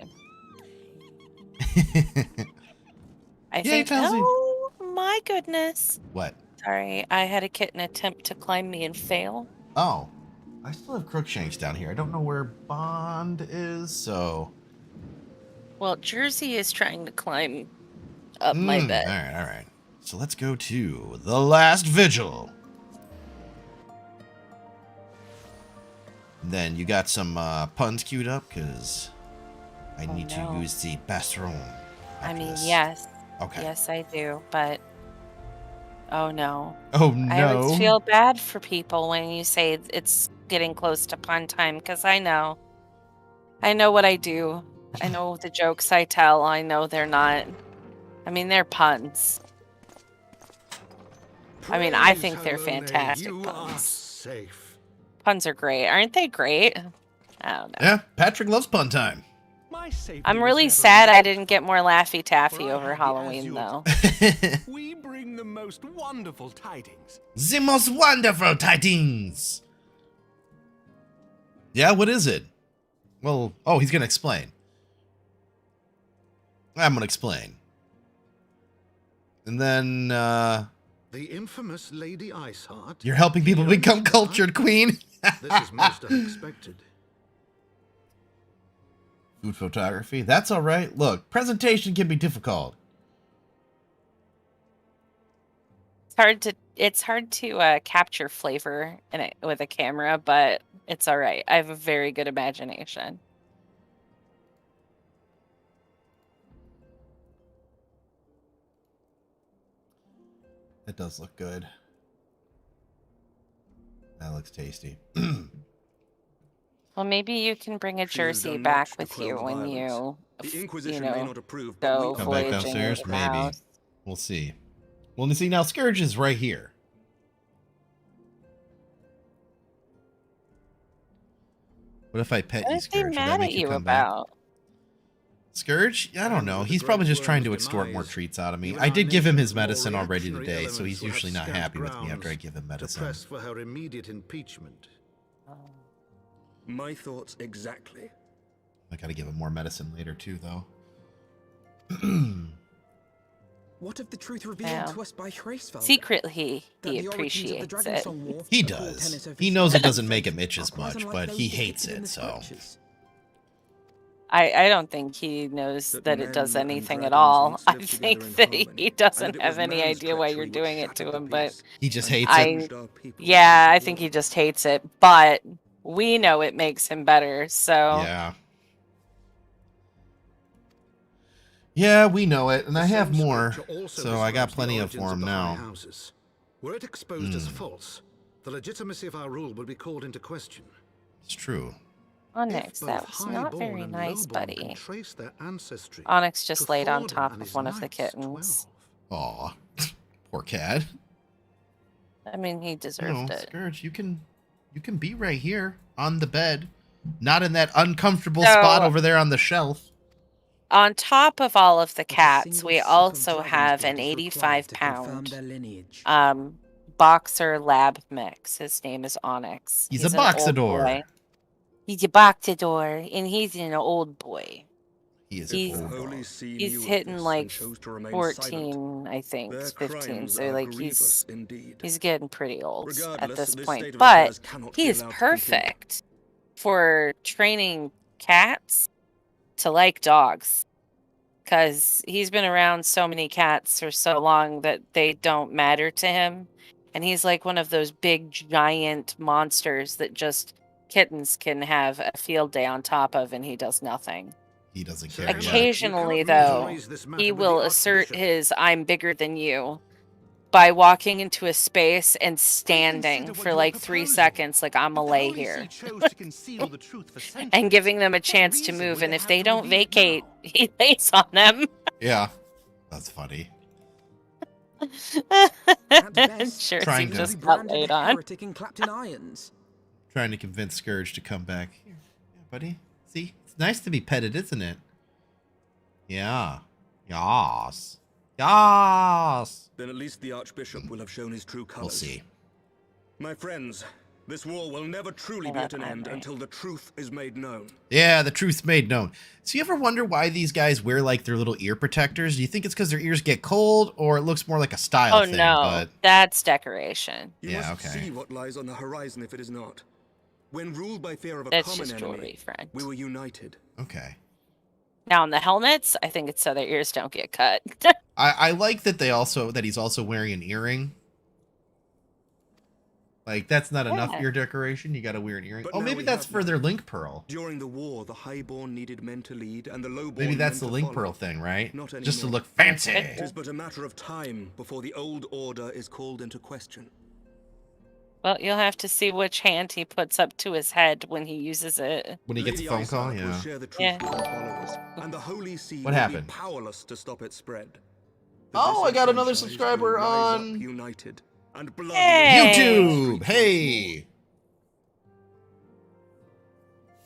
A: I think.
B: Chelsea.
A: Oh my goodness!
B: What?
A: Sorry, I had a kitten attempt to climb me and fail.
B: Oh, I still have Crookshanks down here. I don't know where Bond is, so...
A: Well, Jersey is trying to climb up my bed.
B: All right. So let's go to the last vigil. Then you got some puns queued up, because I need to use the bathroom.
A: I mean, yes.
B: Okay.
A: Yes, I do, but... Oh, no.
B: Oh, no.
A: I always feel bad for people when you say it's getting close to pun time, because I know. I know what I do. I know the jokes I tell. I know they're not. I mean, they're puns. I mean, I think they're fantastic puns.
F: Safe.
A: Puns are great. Aren't they great? I don't know.
B: Yeah, Patrick loves pun time.
A: I'm really sad I didn't get more Laffy Taffy over Halloween, though.
K: We bring the most wonderful tidings.
B: The most wonderful tidings. Yeah, what is it? Well, oh, he's gonna explain. I'm gonna explain. And then,
F: The infamous Lady Iceheart.
B: you're helping people become cultured, Queen.
F: This is most unexpected.
B: Food photography. That's all right. Look, presentation can be difficult.
A: It's hard to capture flavor in it with a camera, but it's all right. I have a very good imagination.
B: That does look good. That looks tasty.
A: Well, maybe you can bring a jersey back with you when you, go
B: Come back
A: voyaging
B: downstairs,
A: into the
B: maybe.
A: house.
B: We'll see. Well, see, now Scourge is right here. What if I pet
A: What
B: you,
A: is he
B: Scourge? Would that
A: mad
B: make
A: at
B: you
A: you
B: come back?
A: about?
B: Scourge? I don't know. He's probably just trying to extort more treats out of me. I did give him his medicine already today, so he's usually not happy with me after I give him medicine.
F: Press for her immediate impeachment.
C: My thoughts exactly.
B: I gotta give him more medicine later too, though.
D: What of the truth revealed to us by Hraesvelda?
A: Secretly, he appreciates it.
B: He does. He knows it doesn't make him itch as much, but he hates it, so.
A: I don't think he knows that it does anything at all. I think that he doesn't have any idea why you're doing it to him, but
B: he just hates it.
A: Yeah, I think he just hates it, but we know it makes him better, so.
B: Yeah. Yeah, we know it, and I have more, so I got plenty of for him now.
F: Were it exposed as false, the legitimacy of our rule would be called into question.
B: It's true.
A: Onyx, that was not very nice, buddy. Onyx just laid on top of one of the kittens.
B: Aw, poor cat.
A: I mean, he deserved it.
B: Scourge, you can be right here on the bed, not in that uncomfortable spot over there on the shelf.
A: On top of all of the cats, we also have an 85-pound boxer lab mix. His name is Onyx.
B: He's a boxador.
A: He's a boxador, and he's an old boy.
B: He's
A: hitting like 14, I think, 15. So like he's getting pretty old at this point. But he is perfect for training cats to like dogs, because he's been around so many cats for so long that they don't matter to him. And he's like one of those big giant monsters that just kittens can have a field day on top of, and he does nothing.
B: He doesn't care.
A: Occasionally, though, he will assert his "I'm bigger than you" by walking into a space and standing for like 3 seconds, like I'm gonna lay here, and giving them a chance to move. And if they don't vacate, he lays on them.
B: Yeah, that's funny.
A: Sure, he just got laid on.
B: Trying to convince Scourge to come back. Here, yeah, buddy. See, it's nice to be petted, isn't it? Yeah. Yas. Yas.
C: Then at least the Archbishop will have shown his true colors.
B: We'll see.
C: My friends, this war will never truly be at an end until the truth is made known.
B: Yeah, the truth's made known. So you ever wonder why these guys wear like their little ear protectors? Do you think it's because their ears get cold, or it looks more like a style thing?
A: No,
B: but...
A: that's decoration.
C: You must see what lies on the horizon if it is not. When ruled by fear of a common enemy, we were united.
B: Okay.
A: Now on the helmets, I think it's so their ears don't get cut.
B: I like that he's also wearing an earring. Like, that's not enough ear decoration. You gotta wear an earring. Oh, maybe that's for their link pearl.
C: During the war, the highborn needed men to lead, and the lowborn
B: maybe that's the
C: men to
B: link
C: follow.
B: pearl thing, right?
C: Not
B: Just to
C: anymore.
B: look fancy.
C: It is but a matter of time before the old order is called into question.
A: Well, you'll have to see which hand he puts up to his head when he uses it.
B: When he gets a phone call,
C: Will
B: yeah.
C: share the truth
A: Yeah.
C: with her followers, and the Holy See
B: What
C: will
B: happened?
C: be powerless to stop its spread. The
B: Oh, I got another
C: disenfranchised
B: subscriber
C: will rise up
B: on
C: united, and blood will
A: Hey.
B: YouTube. Hey.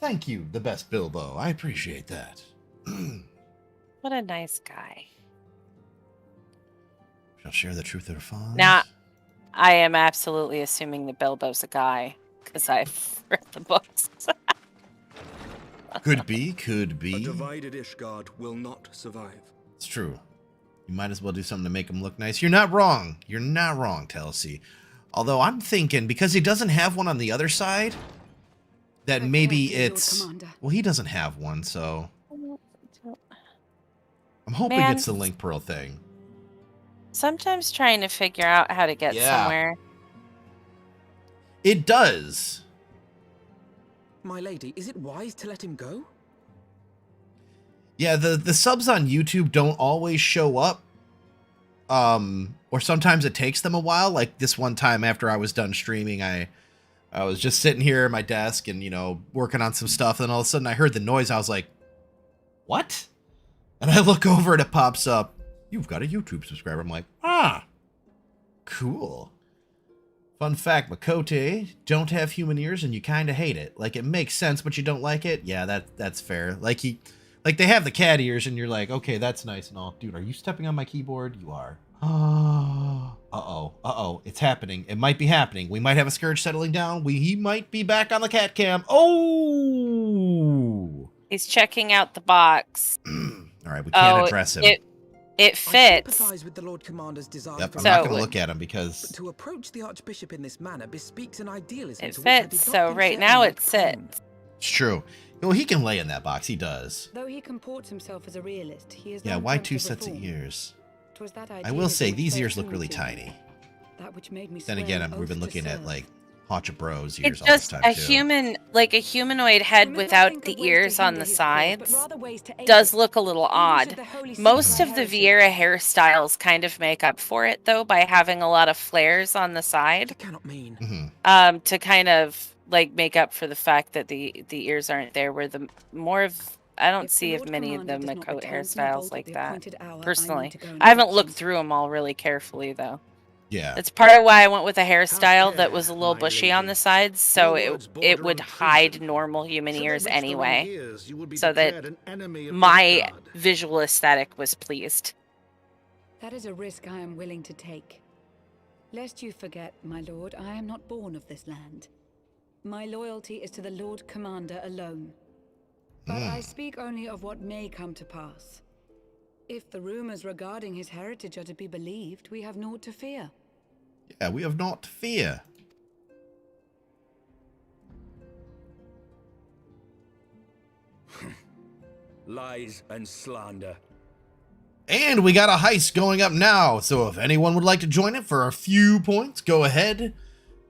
B: Thank you, the best Bilbo. I appreciate that.
A: What a nice guy.
B: Shall share the truth of her fawns.
A: Now, I am absolutely assuming that Bilbo's a guy, because I've read the books.
B: Could be, could
C: A
B: be.
C: divided Ishgard will not survive.
B: It's true. You might as well do something to make him look nice. You're not wrong. You're not wrong, Telsey. Although I'm thinking, because he doesn't have one on the other side, that maybe it's... Well, he doesn't have one, so... I'm hoping
A: Man.
B: it's the Link Pearl thing.
A: Sometimes trying to figure out how to get
B: Yeah.
A: somewhere.
B: It does.
D: My lady, is it wise to let him go?
B: Yeah, the subs on YouTube don't always show up. Or sometimes it takes them a while. Like this one time after I was done streaming, I was just sitting here at my desk and, you know, working on some stuff. And all of a sudden I heard the noise. I was like, what? And I look over and it pops up. You've got a YouTube subscriber. I'm like, ah, cool. Fun fact, Makote don't have human ears and you kind of hate it. Like, it makes sense, but you don't like it? Yeah, that's fair. Like, they have the cat ears and you're like, okay, that's nice and all. Dude, are you stepping on my keyboard? You are. Uh-oh. It's happening. It might be happening. We might have a Scourge settling down. He might be back on the cat cam. Oh!
A: He's checking out the box.
B: All right, we can't address him.
A: It
D: I
A: fits.
D: sympathize with the Lord Commander's desire
B: Yep,
D: for
B: I'm not
A: So-
B: going to look at him because...
D: But to approach the Archbishop in this manner bespeaks an idealism
A: It
D: to which I did
A: fits,
D: not
A: so
D: think
A: right
D: Sir
A: now
D: Emmerich
A: it sits.
D: prone.
B: It's true. Well, he can lay in that box. He does.
L: Though he comports himself as a realist, he is
B: Yeah,
L: not
B: why
L: prompt
B: two
L: of
B: sets of
L: reform.
B: ears?
L: 'Twas that
B: I will say,
L: idealism
B: these
L: which
B: ears
L: first
B: look really
L: moved him.
B: tiny.
L: That which made me
B: Then
L: swear
B: again,
L: an
B: we've been
L: oath to
B: looking at,
L: serve.
B: like, Hacha Bros
A: It's
B: ears all this
A: just
B: time,
A: a
B: too.
A: a humanoid head
L: We must not
A: without
L: think
A: the
L: of ways to
A: ears on
L: hinder
A: the
L: his cause, but
A: sides
L: rather ways to aid
A: does
L: it.
A: look a little
L: Even
A: odd.
L: should the Holy See
A: Most
L: cry
A: of the
L: heresy.
A: Vieira hairstyles kind of make up for it, though, by having a lot of flares on the side.
D: That cannot mean.
B: Mm-hmm.
A: To kind of like make up for the fact that the ears aren't there. Where the more of I don't
L: If the
A: see
L: Lord
A: many of the
L: Commander does not
A: Makot
L: return from the
A: hairstyles
L: vault at
A: like
L: the
A: that.
L: appointed hour, I need
A: Personally,
L: to go and
A: I haven't
L: fetch
A: looked
L: him.
A: through them all really carefully though.
B: Yeah.
A: That's part of why I went with a hairstyle that
K: care,
A: was a little
K: my
A: bushy on
K: lady.
A: the sides, so
K: Your words
A: it
K: border
A: would
K: on
A: hide
K: treason.
A: normal human
K: Should they
A: ears
K: reach the wrong
A: anyway,
K: ears, you would be
A: so that
K: declared an enemy of
A: my
K: Ishgard.
A: visual aesthetic was pleased.
L: That is a risk I am willing to take. Lest you forget, my lord, I am not born of this land. My loyalty is to the Lord Commander alone. But I speak only of what may come to pass. If the rumors regarding his heritage are to be believed, we have naught to fear.
B: Yeah, we have naught to fear.
C: Lies and slander.
B: And we got a heist going up now, so if anyone would like to join it for a few points, go ahead.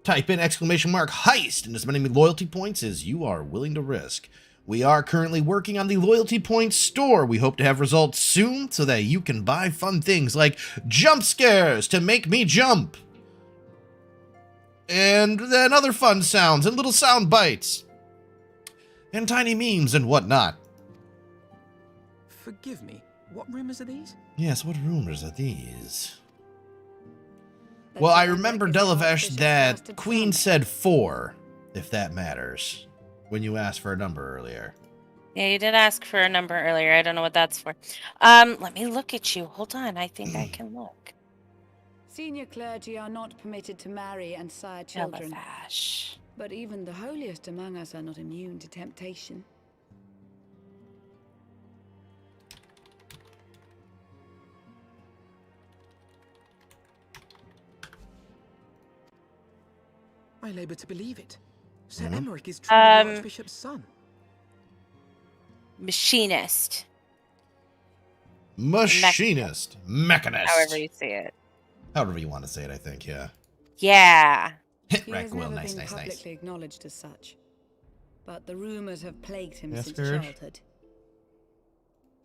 B: Type in !heist and as many loyalty points as you are willing to risk. We are currently working on the loyalty points store. We hope to have results soon so that you can buy fun things like jump scares to make me jump. And then other fun sounds and little sound bites. And tiny memes and whatnot.
D: Forgive me. What rumors are these?
B: Yes, what rumors are these?
L: That
B: Well, I
L: Sir
B: remember,
L: Emmerich is the
B: Delavesh,
L: Archbishop's
B: that
L: bastard
B: Queen
L: son.
B: said 4, if that matters, when you asked for a number earlier.
A: Yeah, you did ask for a number earlier. I don't know what that's for. Let me look at you. Hold on, I think I can look.
L: Senior clergy are not permitted to marry and sire children.
A: Delavesh.
L: But even the holiest among us are not immune to temptation.
D: I labor to believe it. Sir Emmerich is truly the
A: Um,
D: Archbishop's son.
A: Machinist,
B: Machinist. Mechanist.
A: however you see it.
B: However you want to say it, I think, yeah.
A: Yeah.
L: He has
B: Rack will,
L: never
B: nice,
L: been
B: nice, nice.
L: publicly acknowledged as such. But the rumors have plagued him
B: Yes,
L: since
B: Scourge?
L: childhood.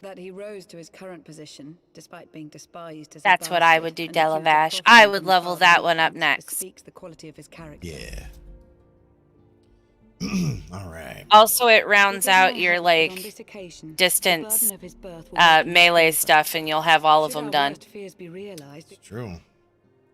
L: That he rose to his current position, despite being despised as
A: That's
L: a
A: what I
L: bastard
A: would do,
L: and accused of
A: Delavash.
L: profiting
A: I
L: from
A: would
L: his
A: level
L: father's
A: that one up
L: influence,
A: next.
L: Speaks the quality of his character.
B: Yeah. All right.
A: Also, it rounds out your, like,
L: On this occasion,
A: distance
L: the burden of his birth will make him
A: melee
L: stronger.
A: stuff, and you'll have all of
L: Should
A: them
L: our
A: done.
L: worst fears be realized,
B: It's true.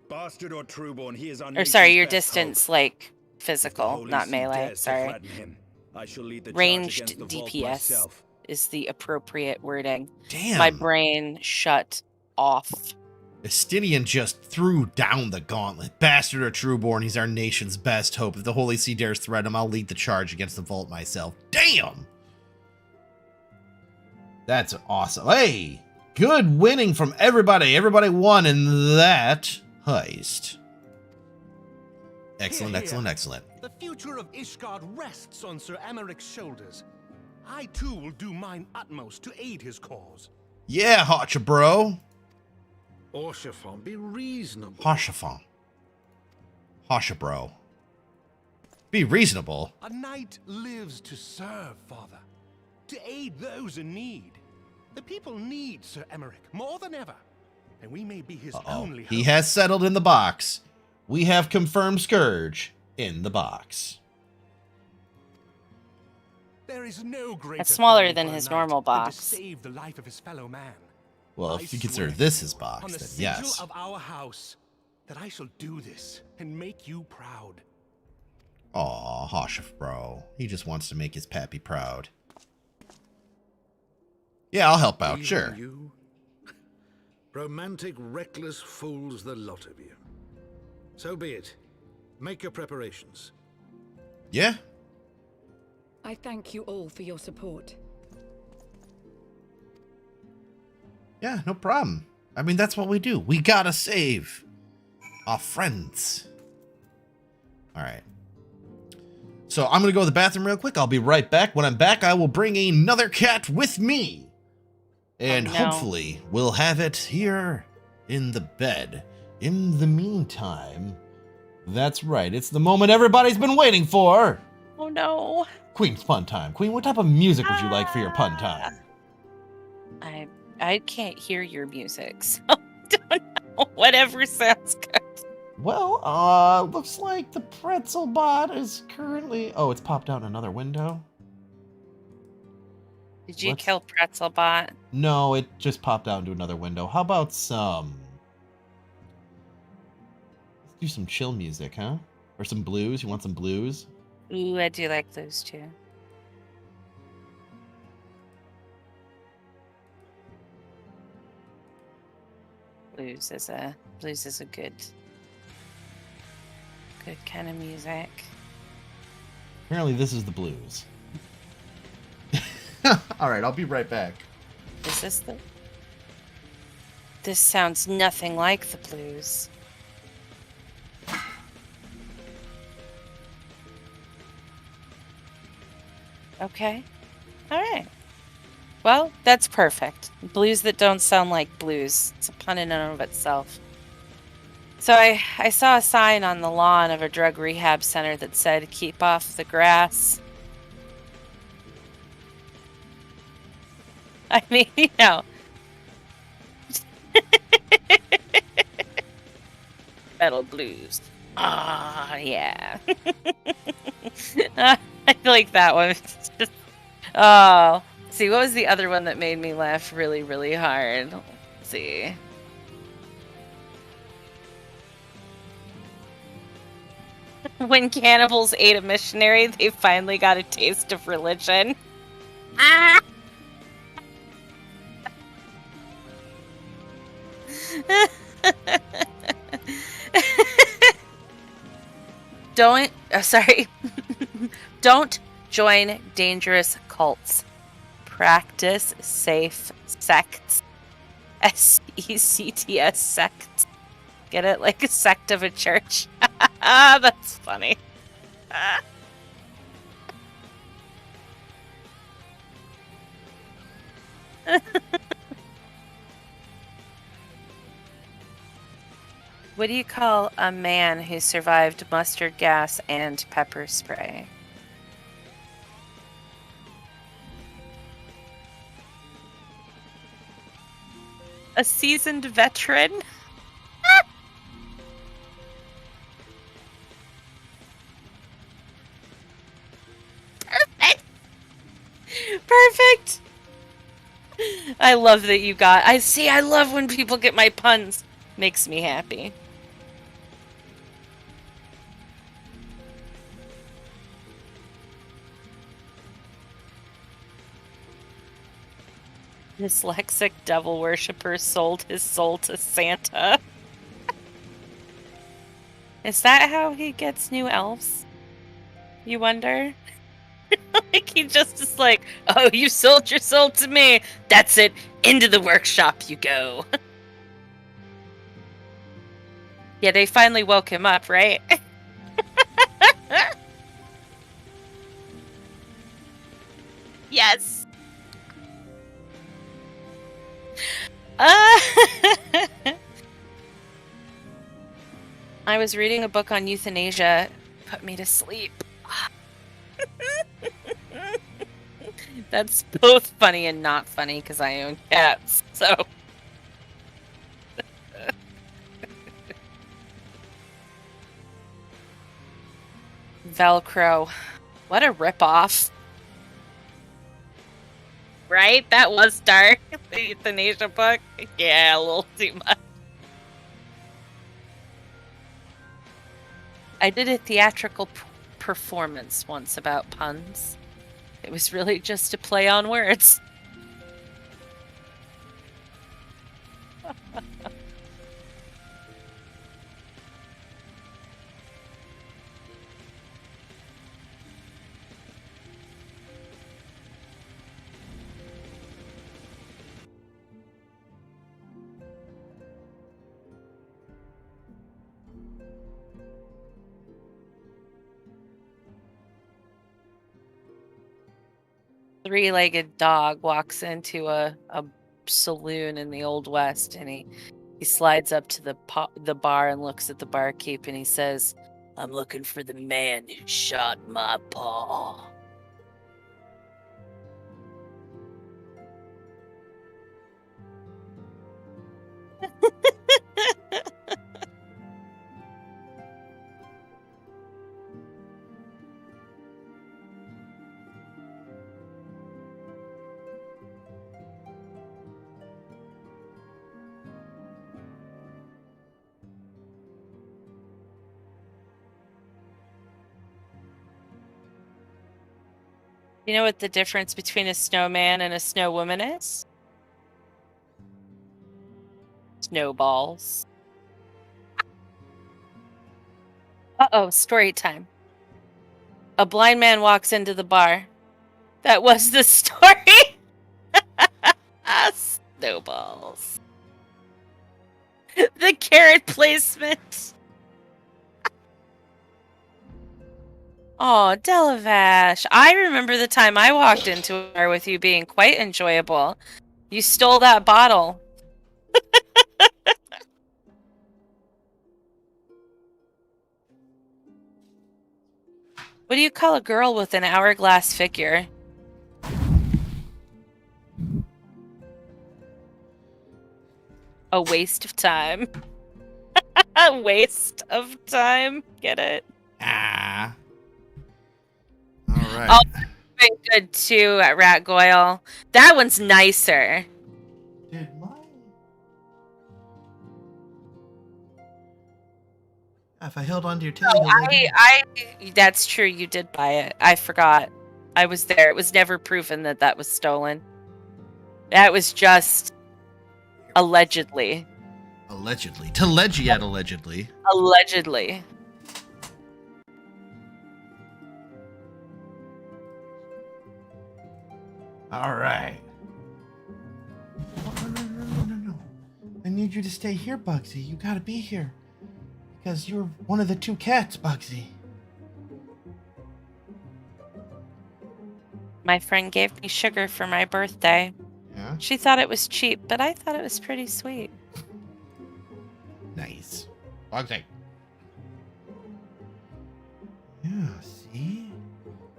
C: Bastard or trueborn, he is our
A: Or sorry,
C: nation's
A: your
C: best
A: distance,
C: hope.
A: like,
C: If the
A: physical,
C: Holy
A: not
C: See
A: melee.
C: dares to
A: Sorry.
C: threaten him, I shall lead the charge
A: Ranged
C: against the vault
A: DPS
C: myself.
A: is the appropriate wording.
B: Damn.
A: My brain shut off.
B: Estinian just threw down the gauntlet. Bastard or trueborn, he's our nation's best hope. If the Holy See dares threaten him, I'll lead the charge against the vault myself. Damn! That's awesome. Hey! Good winning from everybody. Everybody won in that heist. Excellent,
K: Hear, hear.
B: excellent, excellent.
K: The future of Ishgard rests on Sir Emeric's shoulders. I too will do mine utmost to aid his cause.
B: Yeah, Hotcha bro.
I: Orshafon, be reasonable.
B: Hoshafon. Hosha bro. Be reasonable.
K: A knight lives to serve, Father, to aid those in need. The people need Sir Emeric more than ever, and we may be his only hope.
B: He has settled in the box. We have confirmed Scourge in the box.
K: There is no greater
A: It's smaller
K: thing
A: than
K: for a
A: his
K: knight
A: normal
K: than to
A: box.
K: save the life of his fellow man.
B: Well,
K: I
B: if you consider
K: swear
B: this his
K: on
B: box,
K: the
B: then
K: sigil
B: yes.
K: of our house that I shall do this and make you proud.
B: Aw, Hoshaf bro. He just wants to make his pappy proud. Yeah, I'll help out,
I: Even
B: sure.
I: You? Romantic, reckless fools, the lot of you. So be it. Make your preparations.
B: Yeah?
L: I thank you all for your support.
B: Yeah, no problem. I mean, that's what we do. We gotta save our friends. Alright. So I'm gonna go to the bathroom real quick. I'll be right back. When I'm back, I will bring another cat with me. And
A: no.
B: hopefully, we'll have it here in the bed. In the meantime, that's right. It's the moment everybody's been waiting for.
A: Oh no.
B: Queen's pun time. Queen, what type of music would you like for your pun time?
A: I can't hear your music, so I don't know. Whatever sounds good.
B: Well, looks like the pretzel bot is currently... Oh, it's popped out another window?
A: Did you kill Pretzelbot?
B: No, it just popped out into another window. How about some... Let's do some chill music, huh? Or some blues? You want some blues?
A: Ooh, I do like those too. Blues is a good kind of music.
B: Apparently this is the blues. Alright, I'll be right back.
A: Is this the... This sounds nothing like the blues. Okay. Alright. Well, that's perfect. Blues that don't sound like blues. It's a pun in and of itself. So I saw a sign on the lawn of a drug rehab center that said, "Keep off the grass." I mean, you know. Metal blues. Ah, yeah. I like that one. It's just, oh. See, what was the other one that made me laugh really, really hard? Let's see. When cannibals ate a missionary, they finally got a taste of religion. Ah! Don't join dangerous cults. Practice safe sects. SECTS sects. Get it? Like a sect of a church. That's funny. What do you call a man who survived mustard gas and pepper spray? A seasoned veteran. Perfect. Perfect. I love that you got. I love when people get my puns. Makes me happy. Dyslexic devil worshipper sold his soul to Santa. Is that how he gets new elves? You wonder? Like he just is like, oh, you sold your soul to me. That's it. Into the workshop you go. Yeah, they finally woke him up, right? Yes. I was reading a book on euthanasia. Put me to sleep. That's both funny and not funny because I own cats, so. Velcro. What a ripoff. Right? That was dark. The euthanasia book. Yeah, a little too much. I did a theatrical performance once about puns. It was really just a play on words. Three-legged dog walks into a saloon in the Old West, and he slides up to the bar and looks at the barkeep, and he says, "I'm looking for the man who shot my paw." You know what the difference between a snowman and a snow woman is? Snowballs. Uh-oh, story time. A blind man walks into the bar. That was the story. Snowballs. The carrot placement. Oh, Delavash. I remember the time I walked into a bar with you being quite enjoyable. You stole that bottle. What do you call a girl with an hourglass figure? A waste of time. A waste of time. Get it?
B: Ah. All right.
A: Oh, very good too at Rat Goyle. That one's nicer.
B: Did mine? If I held onto your tail,
A: That's true. You did buy it. I forgot. I was there. It was never proven that that was stolen. That was just allegedly.
B: Allegedly. To Legiat, allegedly.
A: Allegedly.
B: All right. No. I need you to stay here, Bugsy. You gotta be here. Because you're one of the two cats, Bugsy.
A: My friend gave me sugar for my birthday.
B: Yeah?
A: She thought it was cheap, but I thought it was pretty sweet.
B: Nice. Bugsy. Yeah, see?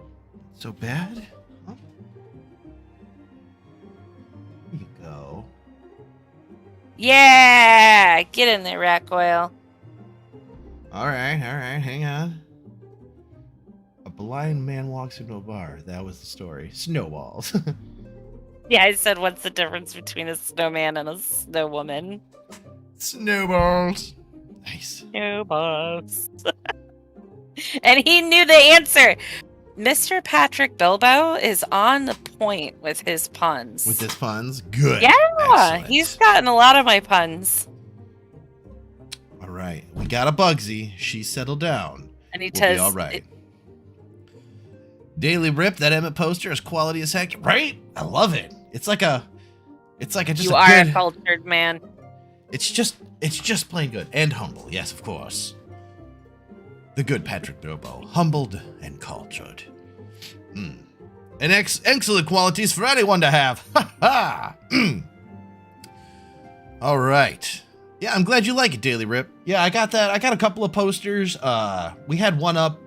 B: Not so bad. Huh? There you go.
A: Yeah! Get in there, rat coil.
B: All right, hang on. A blind man walks into a bar. That was the story. Snowballs.
A: Yeah, I said, what's the difference between a snowman and a snow woman?
B: Snowballs. Nice.
A: Snowballs. And he knew the answer. Mr. Patrick Bilbo is on the point with his puns.
B: With his puns? Good.
A: Yeah,
B: Excellent.
A: he's gotten a lot of my puns.
B: All right, we got a Bugsy. She settled down.
A: And he
B: We'll be all right. Daily Rip, that Emmett poster is quality as heck. Right? I love it. It's like just
A: you
B: a
A: are
B: good,
A: a cultured man.
B: It's just plain good and humble. Yes, of course. The good Patrick Bilbo, humbled and cultured. And excellent qualities for anyone to have. Ha ha. All right. Yeah, I'm glad you like it, Daily Rip. Yeah, I got that. I got a couple of posters. We had one up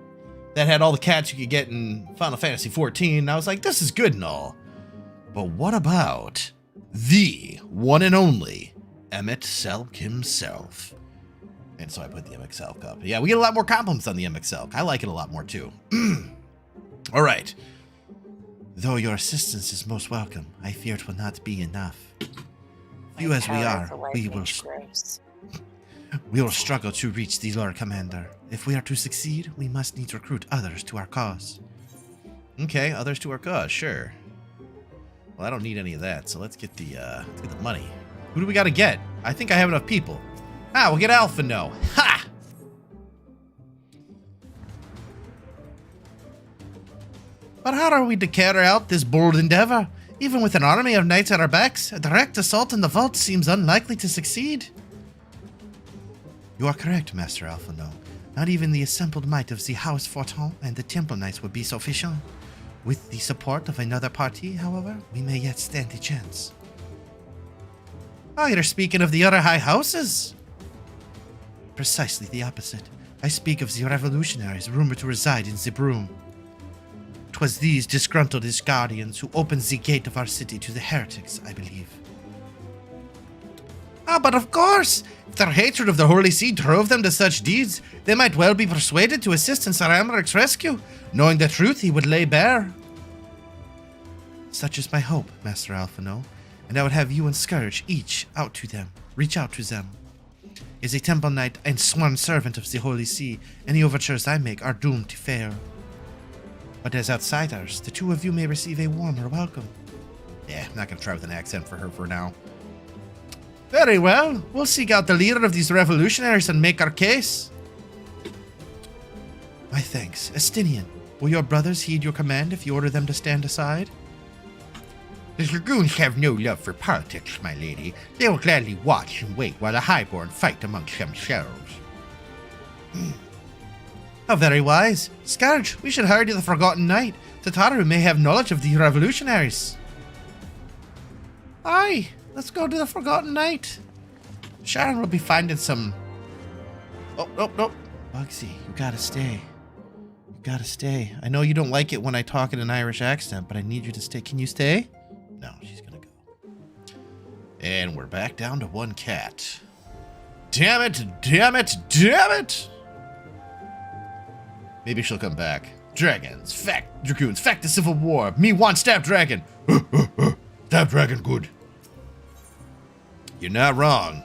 B: that had all the cats you could get in Final Fantasy XIV. And I was like, this is good and all. But what about the one and only Emmett Selk himself? And so I put the Emmett Selk up. Yeah, we get a lot more compliments on the Emmett Selk. I like it a lot more too. All right. Though your assistance is most welcome, I fear it will not be enough. Few as we are, we will struggle to reach the Lord Commander. If we are to succeed, we must need to recruit others to our cause. Okay, others to our cause, sure. Well, I don't need any of that, so let's get the money. Who do we got to get? I think I have enough people. Ah, we'll get Alpha No. Ha! But how are we to carry out this bold endeavor? Even with an army of knights at our backs, a direct assault on the vault seems unlikely to succeed. You are correct, Master Alpha No. Not even the assembled might of the House Fortin and the Temple Knights would be sufficient. With the support of another party, however, we may yet stand a chance. Oh, you're speaking of the other high houses? Precisely the opposite. I speak of the revolutionaries rumored to reside in the Broom. 'Twas these disgruntled guardians who opened the gate of our city to the heretics, I believe. Ah, but of course! If their hatred of the Holy See drove them to such deeds, they might well be persuaded to assist in Sir Amaric's rescue, knowing the truth he would lay bare. Such is my hope, Master Alpha No, and I would have you and Scourge reach out to them. As a Temple Knight and sworn servant of the Holy See, any overtures I make are doomed to fail. But as outsiders, the two of you may receive a warmer welcome. Yeah, I'm not going to try with an accent for her for now. Very well, we'll seek out the leader of these revolutionaries and make our case. My thanks. Estinian, will your brothers heed your command if you order them to stand aside? The Dragoons have no love for politics, my lady. They will gladly watch and wait while the Highborn fight amongst themselves. How very wise. Scourge, we should hurry to the Forgotten Knight. Tataru may have knowledge of the revolutionaries. Aye, let's go to the Forgotten Knight. Sharon will be finding some... Oh. Bugsy, you gotta stay. I know you don't like it when I talk in an Irish accent, but I need you to stay. Can you stay? No, she's gonna go. And we're back down to one cat. Damn it! Maybe she'll come back. Dragoons, fact the Civil War. Me want stab dragon. Stab dragon good. You're not wrong.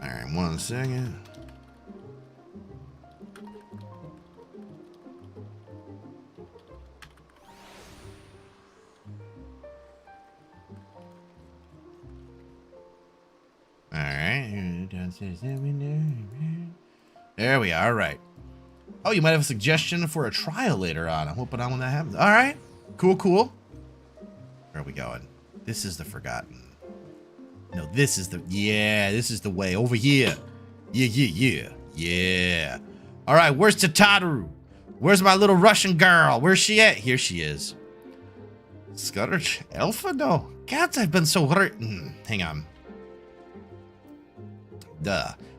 B: Alright, 1 second. Alright. There we are. Alright. Oh, you might have a suggestion for a trial later on. I'm hoping when that happens. Alright. Cool. Where are we going? This is the Forgotten. No, this is the... Yeah, this is the way. Over here. Yeah. Alright, where's Tataru? Where's my little Russian girl? Where's she at? Here she is. Scourge? Alpha? No. Gods, I've been so hurt. Hang on.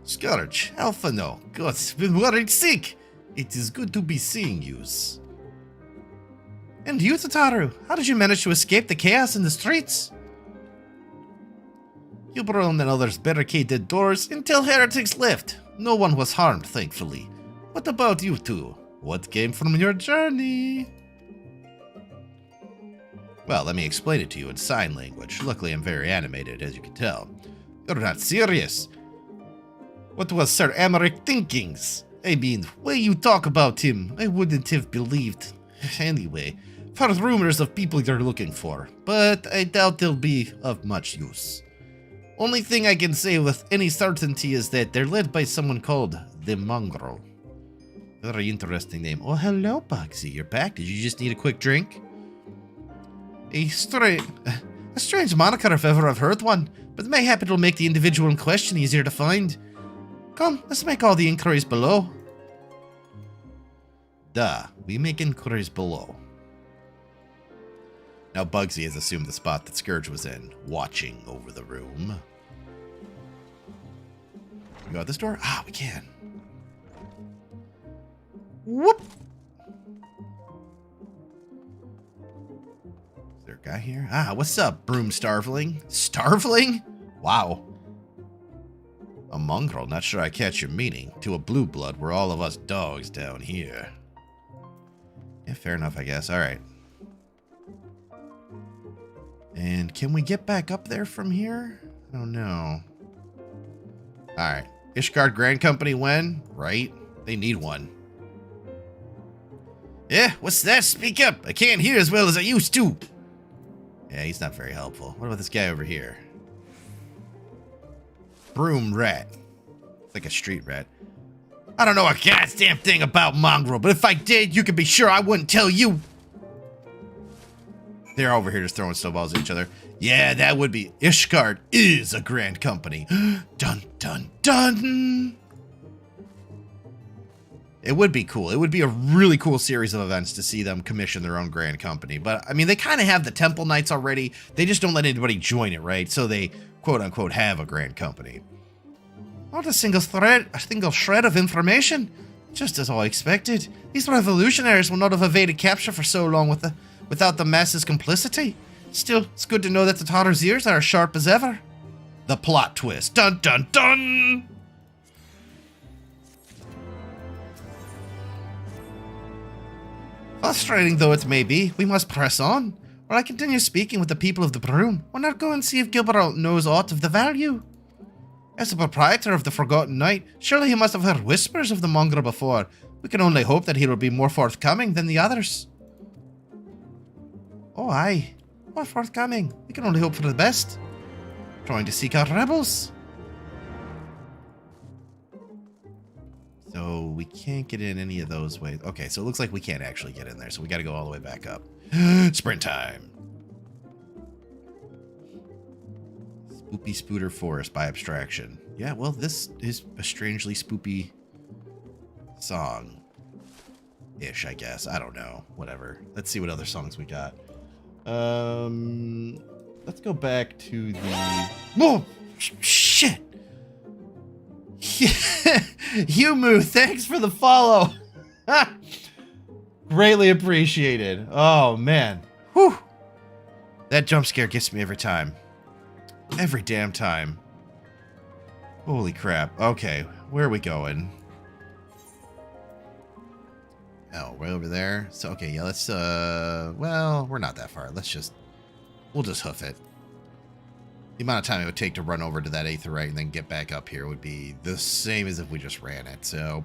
B: Scourge, Alpha no. God's been worried sick. It is good to be seeing you. And you, Tataru, how did you manage to escape the chaos in the streets? Gilberto and others barricaded doors until heretics left. No one was harmed, thankfully. What about you two? What came from your journey? Well, let me explain it to you in sign language. Luckily, I'm very animated, as you can tell. You're not serious. What was Sir Emmerich thinkings? I mean, when you talk about him, I wouldn't have believed. Anyway, I've heard rumors of people you're looking for, but I doubt they'll be of much use. Only thing I can say with any certainty is that they're led by someone called the Mongrel. Very interesting name. Oh, hello, Bugsy. You're back. Did you just need a quick drink? A strange moniker if ever I've heard one, but mayhap it'll make the individual in question easier to find. Come, let's make all the inquiries below. Duh, we make inquiries below. Now Bugsy has assumed the spot that Scourge was in, watching over the room. Can we go out this door? Ah, we can. Whoop! Is there a guy here? Ah, what's up, Broom Starveling? Starveling? Wow. A mongrel, not sure I catch your meaning. To a blue blood, we're all of us dogs down here. Yeah, fair enough, I guess. Alright. And can we get back up there from here? I don't know. Alright. Ishgard Grand Company when? Right? They need one. Yeah, what's that? Speak up. I can't hear as well as I used to. Yeah, he's not very helpful. What about this guy over here? Broom rat. It's like a street rat. I don't know a goddamn thing about mongrel, but if I did, you can be sure I wouldn't tell you. They're over here just throwing snowballs at each other. Yeah, that would be... Ishgard is a grand company. Dun, dun, dun. It would be cool. It would be a really cool series of events to see them commission their own grand company. But, I mean, they kind of have the Temple Knights already. They just don't let anybody join it, right? So they, quote-unquote, have a grand company. Not a single shred of information. Just as I expected. These revolutionaries will not have evaded capture for so long without the masses' complicity. Still, it's good to know that Tataru's ears are as sharp as ever. The plot twist. Dun, dun, dun! Frustrating though it may be, we must press on. While I continue speaking with the people of the Broom, why not go and see if Gilbert knows aught of the value? As the proprietor of the Forgotten Knight, surely he must have heard whispers of the mongrel before. We can only hope that he will be more forthcoming than the others. Oh, aye. More forthcoming. We can only hope for the best. Trying to seek out rebels. So we can't get in any of those ways. Okay, so it looks like we can't actually get in there, so we gotta go all the way back up. Sprint time. Spoopy Spooter Forest by abstraction. Yeah, well, this is a strangely spoopy song. Ish, I guess. I don't know. Whatever. Let's see what other songs we got. Let's go back to the... Whoa! Shit! Humu, thanks for the follow. Greatly appreciated. Oh, man. Whew. That jump scare gets me every time. Every damn time. Holy crap. Okay, where are we going? Oh, right over there. So, okay, yeah, let's, well, we're not that far. We'll just hoof it. The amount of time it would take to run over to that Aetheryte and then get back up here would be the same as if we just ran it, so...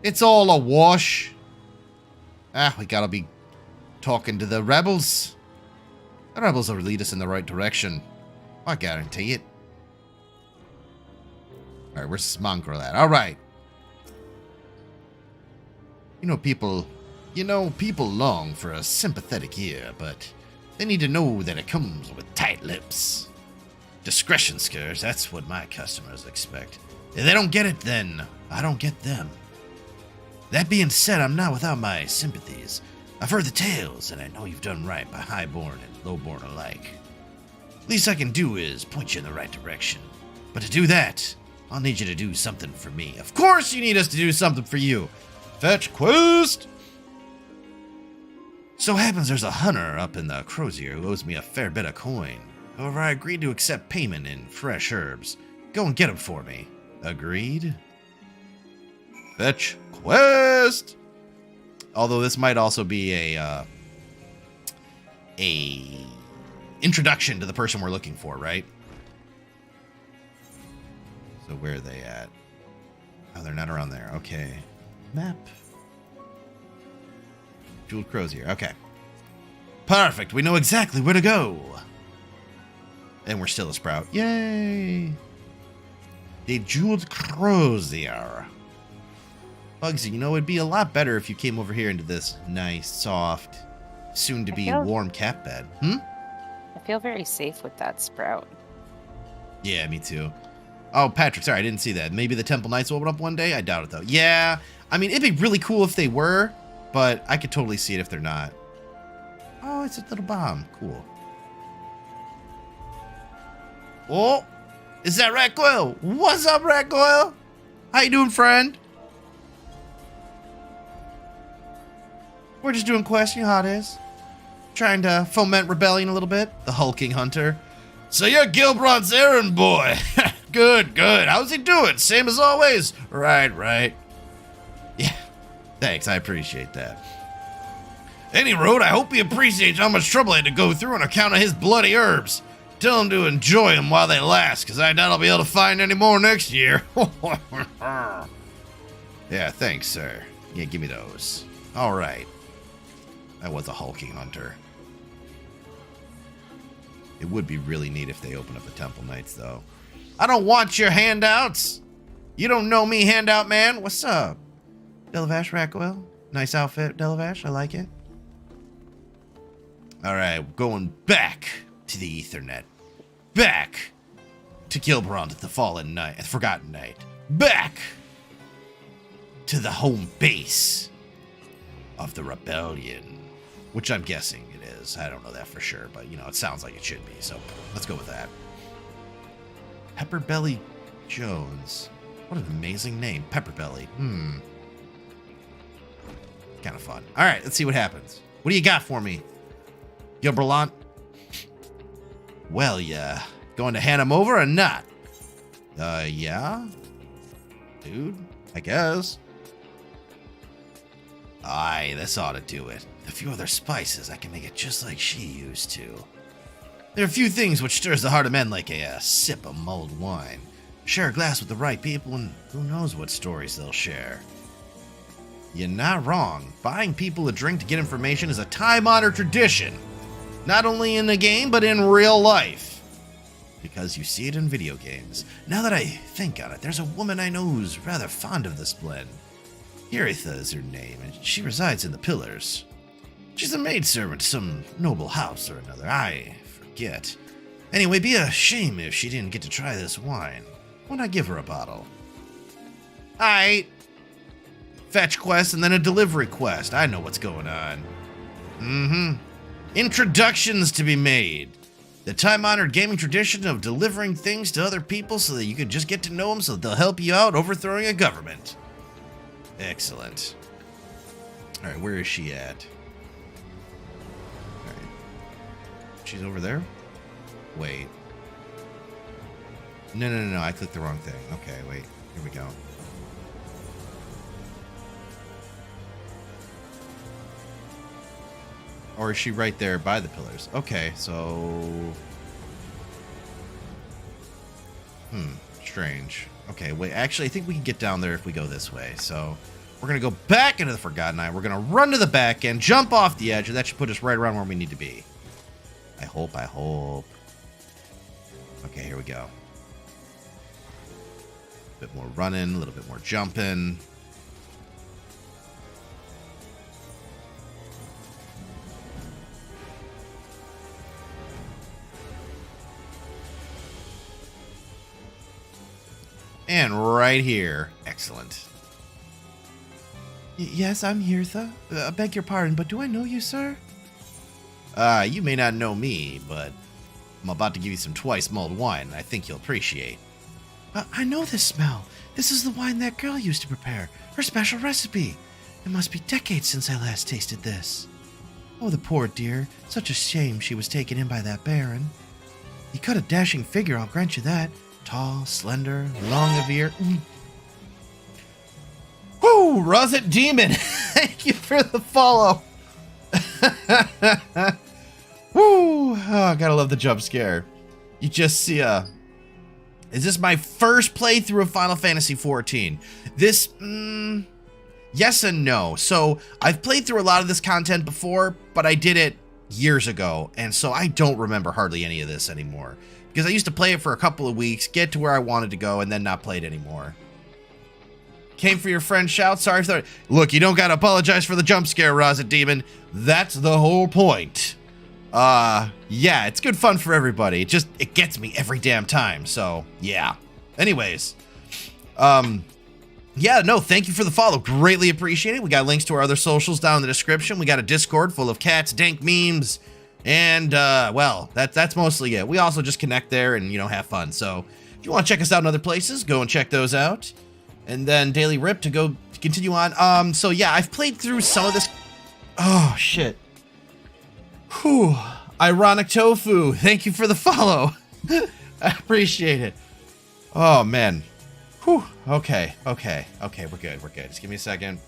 B: It's all a wash. Ah, we gotta be talking to the rebels. The rebels will lead us in the right direction. I guarantee it. Alright, where's Mongrel at? Alright. People long for a sympathetic ear, but they need to know that it comes with tight lips. Discretion, Scourge, that's what my customers expect. If they don't get it, then I don't get them. That being said, I'm not without my sympathies. I've heard the tales, and I know you've done right by highborn and lowborn alike. Least I can do is point you in the right direction. But to do that, I'll need you to do something for me. Of course you need us to do something for you. Fetch quest! So happens there's a hunter up in the Crozier who owes me a fair bit of coin. However, I agreed to accept payment in fresh herbs. Go and get them for me. Agreed? Fetch quest! Although this might also be a introduction to the person we're looking for, right? So where are they at? Oh, they're not around there. Okay. Map. Jeweled Crozier. Okay. Perfect. We know exactly where to go. And we're still a sprout. Yay! The Jeweled Crozier. Bugsy, you know, it'd be a lot better if you came over here into this nice, soft, soon-to-be warm cat bed.
A: I feel very safe with that sprout.
B: Yeah, me too. Oh, Patrick, sorry, I didn't see that. Maybe the Temple Knights will open up one day? I doubt it, though. Yeah, I mean, it'd be really cool if they were, but I could totally see it if they're not. Oh, it's a little bomb. Cool. Oh, is that Ratgoyle? What's up, Ratgoyle? How you doing, friend? We're just doing quests, you know how it is. Trying to foment rebellion a little bit. The hulking hunter. So you're Gilbrand's errand boy. Good, good. How's he doing? Same as always. Right. Yeah, thanks. I appreciate that. Any road, I hope he appreciates how much trouble I had to go through on account of his bloody herbs. Tell him to enjoy them while they last, because I doubt I'll be able to find any more next year. Yeah, thanks, sir. Yeah, give me those. All right. That was a hulking hunter. It would be really neat if they opened up the Temple Knights, though. I don't want your handouts. You don't know me, handout man. What's up? Delavash Rackwell. Nice outfit, Delavash. I like it. All right, going back to the Ethernet. Back to Gilbrand, the Fallen Knight, the Forgotten Knight. Back to the home base of the Rebellion. Which I'm guessing it is. I don't know that for sure, but, you know, it sounds like it should be, so let's go with that. Pepperbelly Jones. What an amazing name. Pepperbelly. Kind of fun. All right, let's see what happens. What do you got for me, Gilberlant? Well, yeah. Going to hand him over or not? Yeah? Dude, I guess. Aye, this ought to do it. With a few other spices, I can make it just like she used to. There are a few things which stirs the heart of men like a sip of mulled wine. Share a glass with the right people, and who knows what stories they'll share. You're not wrong. Buying people a drink to get information is a time-honored tradition. Not only in the game, but in real life. Because you see it in video games. Now that I think on it, there's a woman I know who's rather fond of this blend. Iritha is her name, and she resides in the Pillars. She's a maidservant to some noble house or another. I forget. Anyway, be a shame if she didn't get to try this wine. Why not give her a bottle? Aight. Fetch quest and then a delivery quest. I know what's going on. Introductions to be made. The time-honored gaming tradition of delivering things to other people so that you can just get to know them so that they'll help you out overthrowing a government. Excellent. Alright, where is she at? Alright. She's over there? Wait. No, I clicked the wrong thing. Okay, wait. Here we go. Or is she right there by the pillars? Okay, so... Strange. Okay, wait, actually, I think we can get down there if we go this way. So, we're going to go back into the Forgotten Eye. We're going to run to the back end, jump off the edge, and that should put us right around where we need to be. I hope. Okay, here we go. A bit more running, a little bit more jumping. And right here. Excellent. Yes, I'm Hirtha. I beg your pardon, but do I know you, sir? You may not know me, but I'm about to give you some twice mulled wine, and I think you'll appreciate. I know this smell. This is the wine that girl used to prepare. Her special recipe. It must be decades since I last tasted this. Oh, the poor dear. Such a shame she was taken in by that Baron. He cut a dashing figure, I'll grant you that. Tall, slender, long of ear. Woo! Rozet Demon! Thank you for the follow. Woo! Oh, gotta love the jump scare. You just see Is this my first playthrough of Final Fantasy XIV? This, yes and no. So, I've played through a lot of this content before, but I did it years ago, and so I don't remember hardly any of this anymore. Because I used to play it for a couple of weeks, get to where I wanted to go, and then not play it anymore. Came for your friend shout. Sorry for that. Look, you don't gotta apologize for the jump scare, Rozet Demon. That's the whole point. Yeah, it's good fun for everybody. It gets me every damn time. So, yeah. Anyways. Yeah, no, thank you for the follow. Greatly appreciate it. We got links to our other socials down in the description. We got a Discord full of cats, dank memes, and, well, that's mostly it. We also just connect there and, have fun. So, if you want to check us out in other places, go and check those out. And then Daily Rip to continue on. So yeah, I've played through some of this. Oh, shit. Whew. Ironic Tofu, thank you for the follow. I appreciate it. Oh, man. Whew. Okay, we're good. Just give me a second.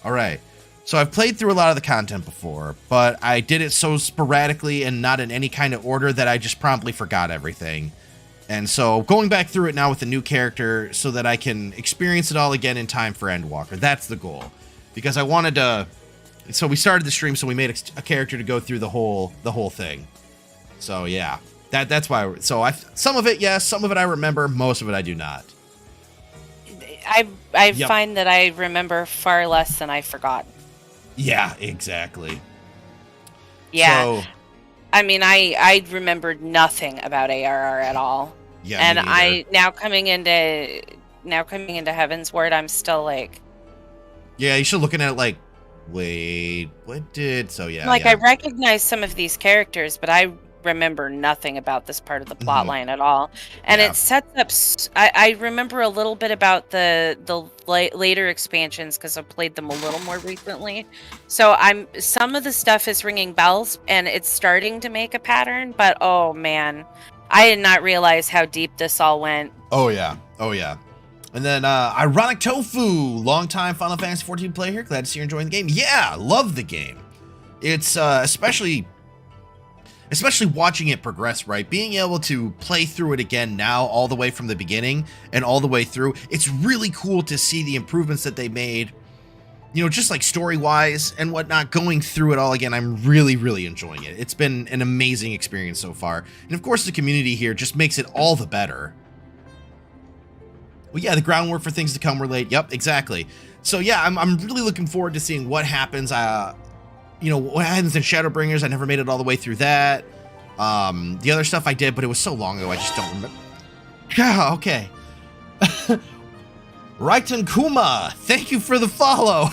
B: All right. So I've played through a lot of the content before, but I did it so sporadically and not in any kind of order that I just promptly forgot everything. And so going back through it now with a new character so that I can experience it all again in time for Endwalker. That's the goal. Because I wanted to... So we started the stream, so we made a character to go through the whole thing. So yeah, that's why. So some of it, yes, some of it I remember, most of it I do not.
A: I find that I remember far less than I forgot.
B: Yeah, exactly.
A: Yeah.
B: So,
A: I mean, I remembered nothing about ARR at all.
B: Yeah,
A: and now coming into Heavensward, I'm still like.
B: Yeah, you should looking at it like, wait, what did? So yeah.
A: Like I recognize some of these characters, but I remember nothing about this part of the plot line at all. And it sets up. I remember a little bit about the later expansions because I've played them a little more recently. So some of the stuff is ringing bells and it's starting to make a pattern. But oh man, I did not realize how deep this all went.
B: Oh yeah. And then Ironic Tofu, longtime Final Fantasy XIV player here. Glad to see you're enjoying the game. Yeah, love the game. It's especially watching it progress, right? Being able to play through it again now, all the way from the beginning and all the way through. It's really cool to see the improvements that they made, just like story-wise and whatnot, going through it all again. I'm really, really enjoying it. It's been an amazing experience so far. And of course, the community here just makes it all the better. Well, yeah, the groundwork for things to come relate. Yep, exactly. So yeah, I'm really looking forward to seeing what happens. What happens in Shadowbringers. I never made it all the way through that. The other stuff I did, but it was so long ago, I just don't remember. Yeah, okay. Raiten Kuma, thank you for the follow.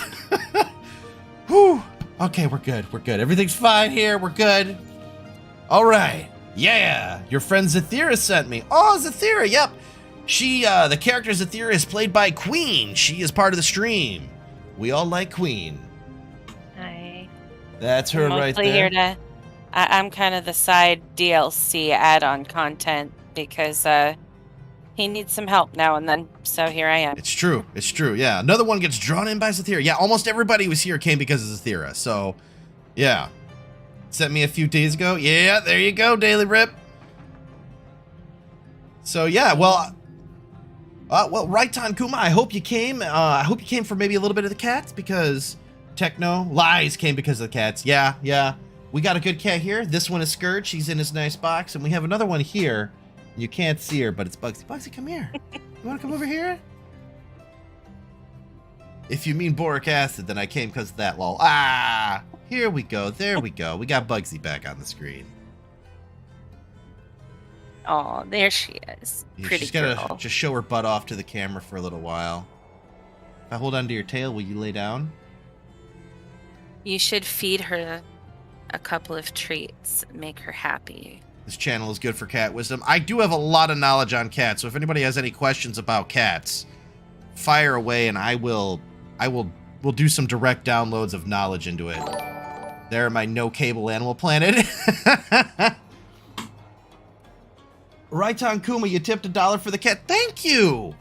B: Whew. Okay, we're good. Everything's fine here. We're good. All right. Yeah, your friend Zathira sent me. Oh, Zathira, yep. She, the character Zathira is played by Queen. She is part of the stream. We all like Queen.
A: Hi.
B: That's her right there.
A: Here I'm kind of the side DLC add-on content because he needs some help now and then. So here I am.
B: It's true. Yeah, another one gets drawn in by Zathira. Yeah, almost everybody who was here came because of Zathira. So, yeah. Sent me a few days ago. Yeah, there you go, Daily Rip. So yeah, well, Raitan Kuma, I hope you came. I hope you came for maybe a little bit of the cats because Techno Lies came because of the cats. Yeah. We got a good cat here. This one is Scourge. She's in his nice box, and we have another one here. You can't see her, but it's Bugsy. Bugsy, come here. You want to come over here? If you mean boric acid, then I came because of that, lol. Ah, here we go. There we go. We got Bugsy back on the screen.
A: Oh, there she is.
B: Yeah,
A: Pretty
B: she's gonna
A: girl.
B: just show her butt off to the camera for a little while. If I hold onto your tail, will you lay down?
A: You should feed her a couple of treats, make her happy.
B: This channel is good for cat wisdom. I do have a lot of knowledge on cats, so if anybody has any questions about cats, fire away and we'll do some direct downloads of knowledge into it. They're my no cable Animal Planet. Raiton Kuma, you tipped $1 for the cat. Thank you.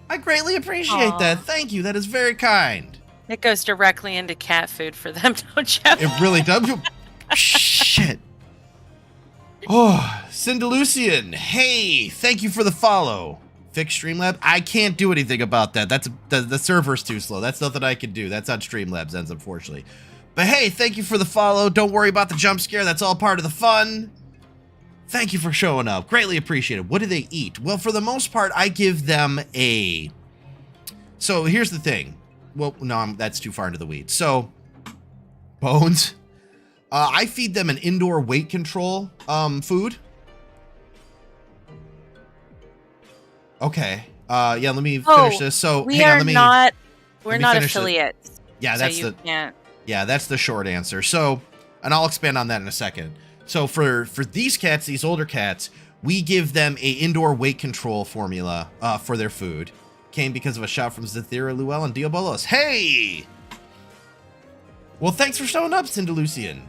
B: I greatly appreciate that. Thank you. That is very kind.
A: It goes directly into cat food for them, don't you?
B: It really does. Shit. Oh, Cindelucian. Hey, thank you for the follow. Fix Streamlabs. I can't do anything about that. That's the server's too slow. That's nothing I can do. That's on Streamlabs ends, unfortunately. But hey, thank you for the follow. Don't worry about the jump scare. That's all part of the fun. Thank you for showing up. Greatly appreciated. What do they eat? Well, for the most part, I give them a... So here's the thing. Well, no, that's too far into the weeds. So, bones. I feed them an indoor weight control food. Okay. Yeah, let me finish this. So,
A: we
B: hang on,
A: are
B: let me,
A: not...
B: let
A: We're
B: me
A: not
B: finish
A: affiliates.
B: Yeah, that's
A: so you
B: the...
A: can't.
B: Yeah, that's the short answer. So, and I'll expand on that in a second. So for these cats, these older cats, we give them a indoor weight control formula for their food. Came because of a shot from Zathira, Luel, and Diabolos. Hey! Well, thanks for showing up, Cindelucian.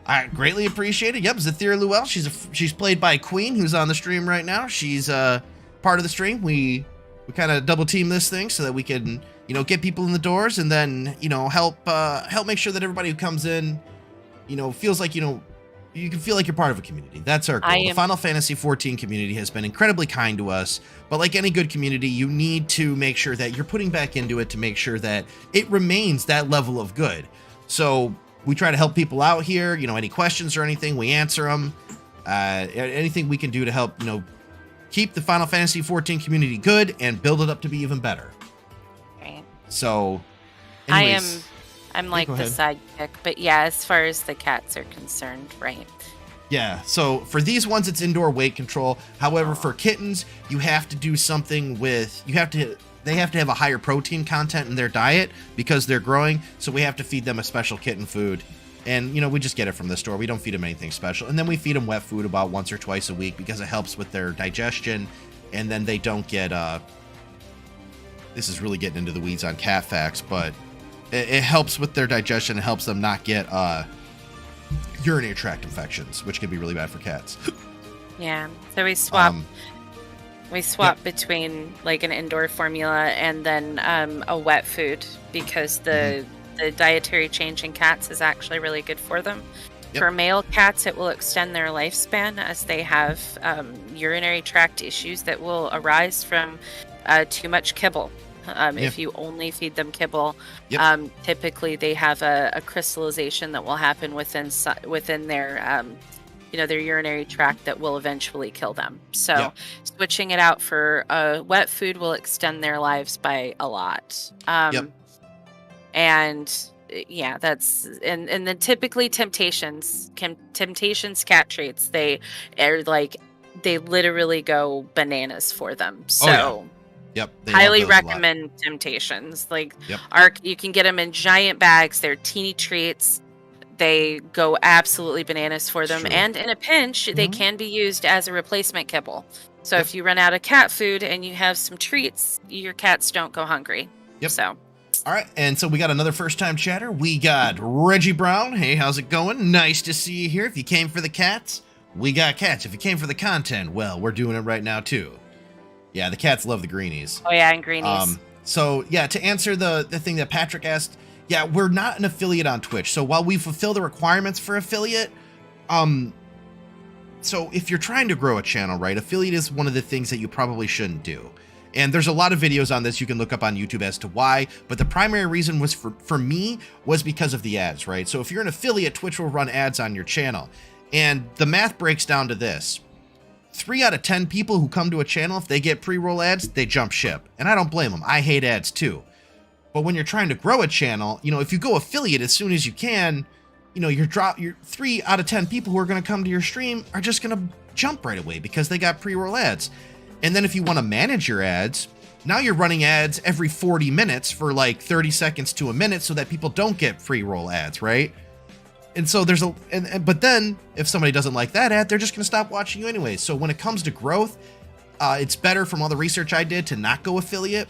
B: I greatly appreciate it. Yep, Zathira Luel. She's played by Queen, who's on the stream right now. She's part of the stream. We kind of double team this thing so that we can, you know, get people in the doors and then, you know, help make sure that everybody who comes in, you know, feels like, you know, you can feel like you're part of a community. That's our goal. The Final Fantasy XIV community has been incredibly kind to us, but like any good community, you need to make sure that you're putting back into it to make sure that it remains that level of good. So we try to help people out here. You know, any questions or anything, we answer them. Anything we can do to help, you know, keep the Final Fantasy XIV community good and build it up to be even better.
A: Right.
B: So, anyways,
A: I'm like the sidekick, but yeah, as far as the cats are concerned, right?
B: Yeah, so for these ones, it's indoor weight control. However, for kittens, you have to do something with, they have to have a higher protein content in their diet because they're growing. So we have to feed them a special kitten food. And, you know, we just get it from the store. We don't feed them anything special. And then we feed them wet food about once or twice a week because it helps with their digestion. And then they don't get, this is really getting into the weeds on cat facts, but it helps with their digestion. It helps them not get urinary tract infections, which can be really bad for cats.
A: Yeah. So we swap between like an indoor formula and then a wet food because the dietary change in cats is actually really good for them. Yep. For male cats, it will extend their lifespan as they have urinary tract issues that will arise from too much kibble. If you only feed them kibble, typically they have a crystallization that will happen within their their urinary tract that will eventually kill them. So switching it out for wet food will extend their lives by a lot. And yeah, that's and then typically Temptations cat treats, they literally go bananas for them. So highly recommend Temptations. You can get them in giant bags. They're teeny treats. They go absolutely bananas for them. Sure. And in a pinch, they can be used as a replacement kibble. So if you run out of cat food and you have some treats, your cats don't go hungry. So.
B: All right, and so we got another first-time chatter. We got Reggie Brown. Hey, how's it going? Nice to see you here. If you came for the cats, we got cats. If you came for the content, well, we're doing it right now, too. Yeah, the cats love the greenies.
A: Oh, yeah, and greenies.
B: So, yeah, to answer the thing that Patrick asked, yeah, we're not an affiliate on Twitch. So while we fulfill the requirements for affiliate, so if you're trying to grow a channel, right, affiliate is one of the things that you probably shouldn't do. And there's a lot of videos on this you can look up on YouTube as to why, but the primary reason was for me was because of the ads, right? So if you're an affiliate, Twitch will run ads on your channel. And the math breaks down to this. 3 out of 10 people who come to a channel, if they get pre-roll ads, they jump ship. And I don't blame them. I hate ads too. But when you're trying to grow a channel, you know, if you go affiliate as soon as you can, you know, your 3 out of 10 people who are going to come to your stream are just going to jump right away because they got pre-roll ads. And then if you want to manage your ads, now you're running ads every 40 minutes for like 30 seconds to a minute so that people don't get pre-roll ads, right? And so there's but then if somebody doesn't like that ad, they're just going to stop watching you anyway. So when it comes to growth, it's better from all the research I did to not go affiliate.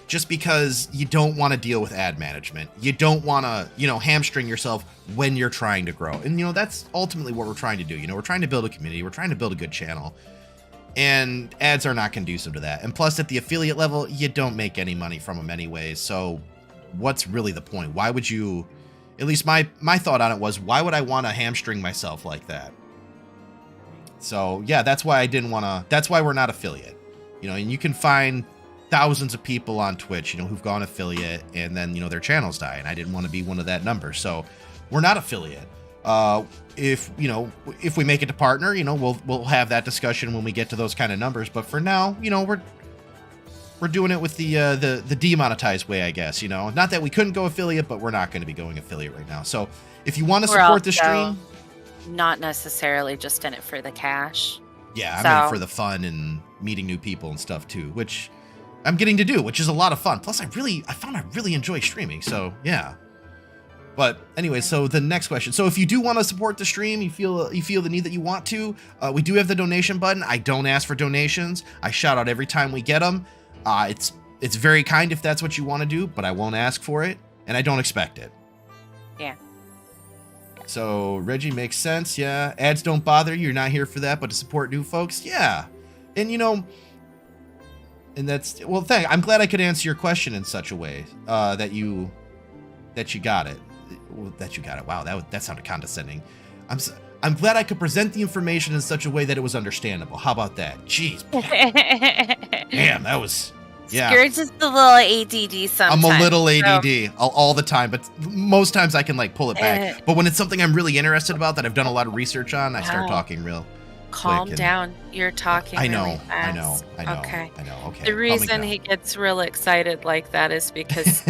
B: just because you don't want to deal with ad management. You don't want to, hamstring yourself when you're trying to grow. And, that's ultimately what we're trying to do. We're trying to build a community. We're trying to build a good channel. And ads are not conducive to that. And plus, at the affiliate level, you don't make any money from them anyways. So what's really the point? Why would you, at least my thought on it was, why would I want to hamstring myself like that? So yeah, that's why I didn't want to, that's why we're not affiliate. And you can find thousands of people on Twitch, who've gone affiliate and then, their channels die. And I didn't want to be one of that number. So we're not affiliate. If we make it to partner, we'll have that discussion when we get to those kind of numbers. But for now, we're doing it with the demonetized way, I guess. Not that we couldn't go affiliate, but we're not going to be going affiliate right now. So if you want to support the stream,
A: not necessarily just in it for the cash.
B: Yeah, I'm in it for the fun and meeting new people and stuff too, which I'm getting to do, which is a lot of fun. Plus, I found I really enjoy streaming. So yeah. But anyway, so the next question. So if you do want to support the stream, you feel the need that you want to, we do have the donation button. I don't ask for donations. I shout out every time we get them. It's very kind if that's what you want to do, but I won't ask for it, and I don't expect it.
A: Yeah.
B: So Reggie, makes sense. Yeah. Ads don't bother you. You're not here for that, but to support new folks. Yeah. And and that's, well, I'm glad I could answer your question in such a way that you got it. That you got it. Wow, that sounded condescending. I'm glad I could present the information in such a way that it was understandable. How about that? Jeez. Damn, that was, yeah.
A: You're just a little ADD sometimes.
B: I'm a little ADD all the time, but most times I can pull it back. But when it's something I'm really interested about that I've done a lot of research on, I start talking real
A: calm down. You're talking really fast.
B: I know.
A: Okay.
B: Okay.
A: The reason he gets real excited like that is because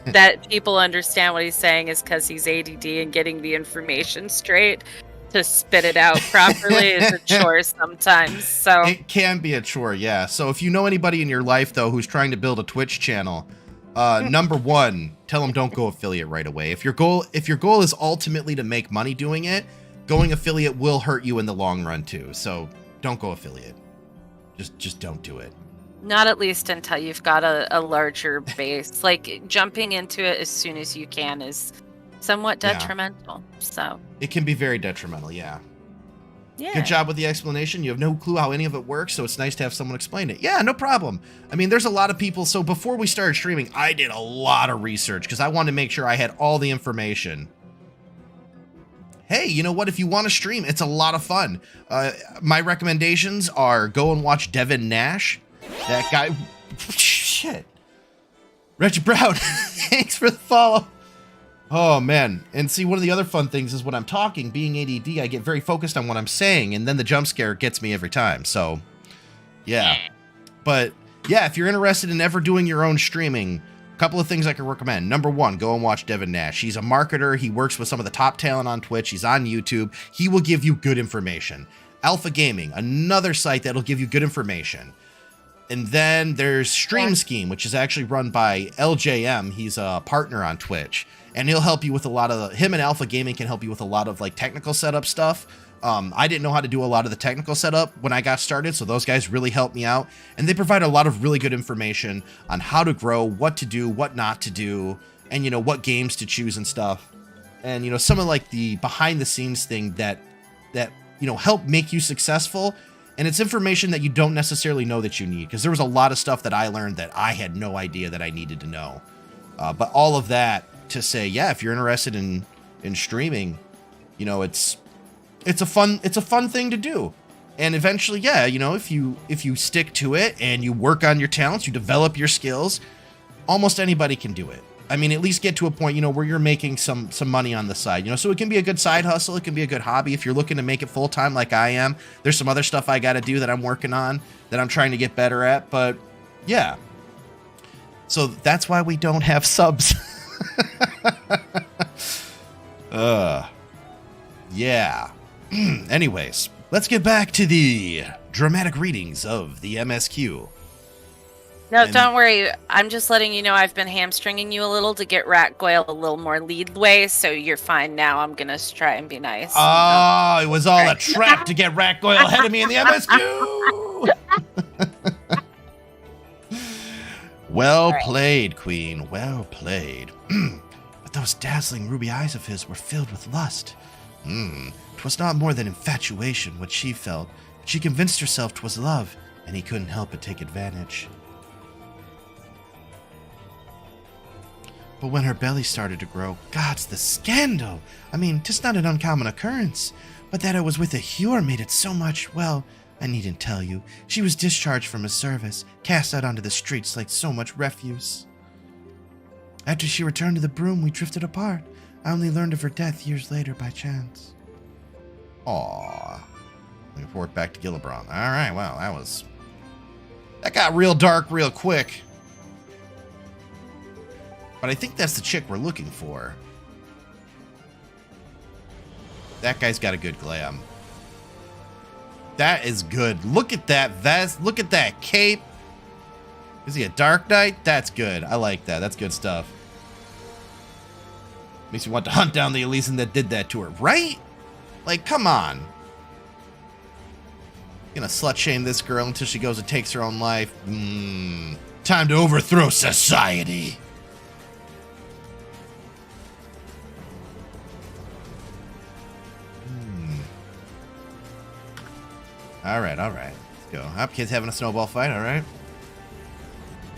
A: that people understand what he's saying is because he's ADD and getting the information straight. To spit it out properly is a chore sometimes. So
B: it can be a chore, yeah. So if you know anybody in your life though who's trying to build a Twitch channel, number one, tell them don't go affiliate right away. If your goal is ultimately to make money doing it, going affiliate will hurt you in the long run too. So don't go affiliate. Just don't do it.
A: Not at least until you've got a larger base. Jumping into it as soon as you can is somewhat detrimental. So
B: it can be very detrimental. Yeah. Good job with the explanation. You have no clue how any of it works, so it's nice to have someone explain it. Yeah, no problem. I mean, there's a lot of people. So before we started streaming, I did a lot of research because I wanted to make sure I had all the information. Hey, you know what? If you want to stream, it's a lot of fun. My recommendations are go and watch Devin Nash. That guy. Shit. Reggie Brown. Thanks for the follow. Oh, man. And see, one of the other fun things is when I'm talking, being ADD, I get very focused on what I'm saying, and then the jump scare gets me every time. So, yeah. But, yeah, if you're interested in ever doing your own streaming, a couple of things I can recommend. Number one, go and watch Devin Nash. He's a marketer. He works with some of the top talent on Twitch. He's on YouTube. He will give you good information. Alpha Gaming, another site that'll give you good information. And then there's Stream Scheme, which is actually run by LJM. He's a partner on Twitch. And he'll help you with a lot of him and Alpha Gaming can help you with a lot of technical setup stuff. I didn't know how to do a lot of the technical setup when I got started, so those guys really helped me out. And they provide a lot of really good information on how to grow, what to do, what not to do, and what games to choose and stuff. And some of the behind the scenes thing that help make you successful. And it's information that you don't necessarily know that you need, because there was a lot of stuff that I learned that I had no idea that I needed to know. But all of that to say, yeah, if you're interested in streaming, it's a fun thing to do. And eventually, yeah, if you stick to it and you work on your talents, you develop your skills, almost anybody can do it. I mean, at least get to a point, where you're making some money on the side, so it can be a good side hustle. It can be a good hobby. If you're looking to make it full time, like I am, there's some other stuff I got to do that I'm working on that I'm trying to get better at. But yeah, so that's why we don't have subs. Yeah. Anyways, let's get back to the dramatic readings of the MSQ.
A: No, don't worry. I'm just letting you know I've been hamstringing you a little to get Ratgoyle a little more leadway, so you're fine now. I'm going to try and be nice.
B: Oh, it was all a trap to get Ratgoyle ahead of me in the MSQ! Well played, Queen. Well played. But those dazzling ruby eyes of his were filled with lust. 'Twas not more than infatuation what she felt, but she convinced herself 'twas love, and he couldn't help but take advantage. But when her belly started to grow, God's the scandal! I mean, 'tis not an uncommon occurrence, but that it was with a Hure made it so much, well, I needn't tell you. She was discharged from his service, cast out onto the streets like so much refuse. After she returned to the broom, we drifted apart. I only learned of her death years later by chance. Aww. Report back to Gillibron. Alright, well, that got real dark real quick. But I think that's the chick we're looking for. That guy's got a good glam. That is good. Look at that vest. Look at that cape. Is he a Dark Knight? That's good. I like that. That's good stuff. Makes me want to hunt down the Elysian that did that to her, right? Like, come on. Gonna slut shame this girl until she goes and takes her own life. Time to overthrow society. All right. Let's go. Up, kids having a snowball fight. All right.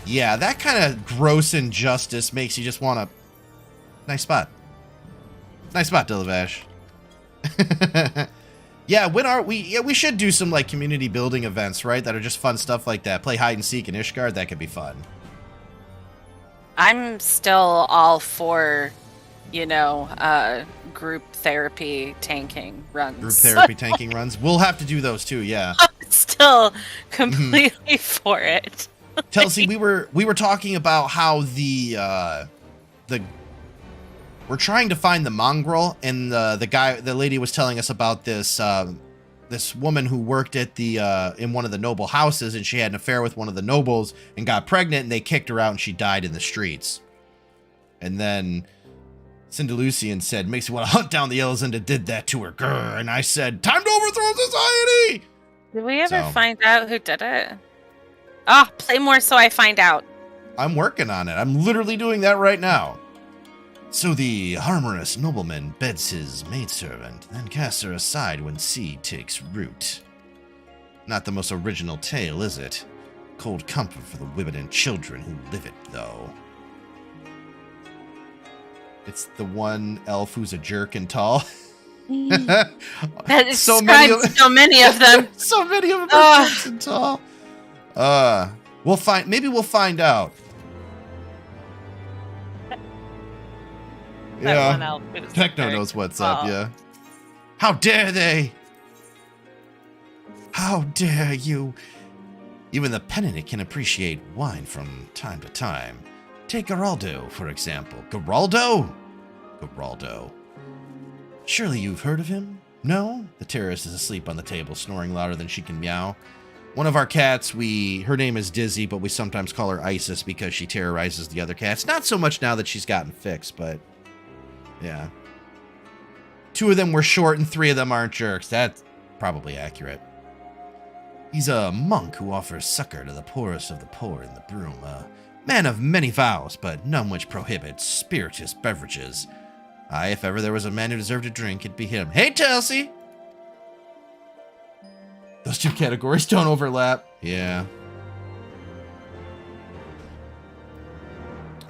B: Yeah, that kind of gross injustice makes you just want to. Nice spot. Nice spot, Dillavash. Yeah, when are we? Yeah, we should do some like community building events, right? That are just fun stuff like that. Play hide and seek in Ishgard. That could be fun.
A: I'm still all for, group therapy tanking runs.
B: Group therapy tanking runs. We'll have to do those too. Yeah.
A: I'm still completely for it.
B: Chelsea, we were talking about how we're trying to find the mongrel, and the lady was telling us about this woman who worked at in one of the noble houses, and she had an affair with one of the nobles and got pregnant, and they kicked her out, and she died in the streets. And then Cindelucian said, "Makes me want to hunt down the Elizabeth that did that to her." Grr. And I said, "Time to overthrow society."
A: Did we ever find out who did it? Oh, play more so I find out.
B: I'm working on it. I'm literally doing that right now. So the harmonious nobleman beds his maidservant, then casts her aside when seed takes root. Not the most original tale, is it? Cold comfort for the women and children who live it, though. It's the one elf who's a jerk and tall.
A: That is so many of them.
B: So many of them are jerks and tall. Maybe we'll find out. Yeah, Techno knows what's up, yeah. How dare they? How dare you? Even the penitent can appreciate wine from time to time. Take Geraldo, for example. Geraldo? Surely you've heard of him? No? The terrorist is asleep on the table, snoring louder than she can meow. One of our cats, her name is Dizzy, but we sometimes call her Isis because she terrorizes the other cats. Not so much now that she's gotten fixed, but yeah. 2 of them were short and 3 of them aren't jerks. That's probably accurate. He's a monk who offers succor to the poorest of the poor in the broom. A man of many vows, but none which prohibits spirituous beverages. Aye, if ever there was a man who deserved a drink, it'd be him. Hey, Chelsea! Those 2 categories don't overlap. Yeah.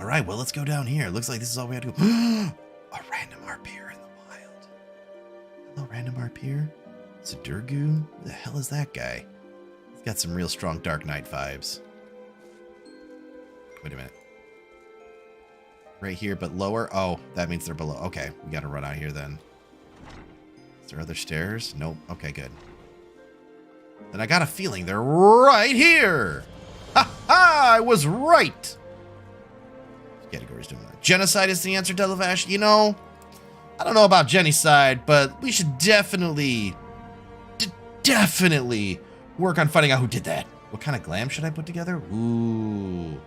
B: All right, well, let's go down here. Looks like this is all we have to go. A random Arpir in the wild. Hello, random Arpir. It's a Durgu? Who the hell is that guy? He's got some real strong Dark Knight vibes. Wait a minute. Right here, but lower? Oh, that means they're below. Okay, we gotta run out here then. Is there other stairs? Nope. Okay, good. Then I got a feeling they're right here! Ha ha! I was right! Categories doing that. Genocide is the answer, Delavash. I don't know about genocide, but we should definitely work on finding out who did that. What kind of glam should I put together? Ooh,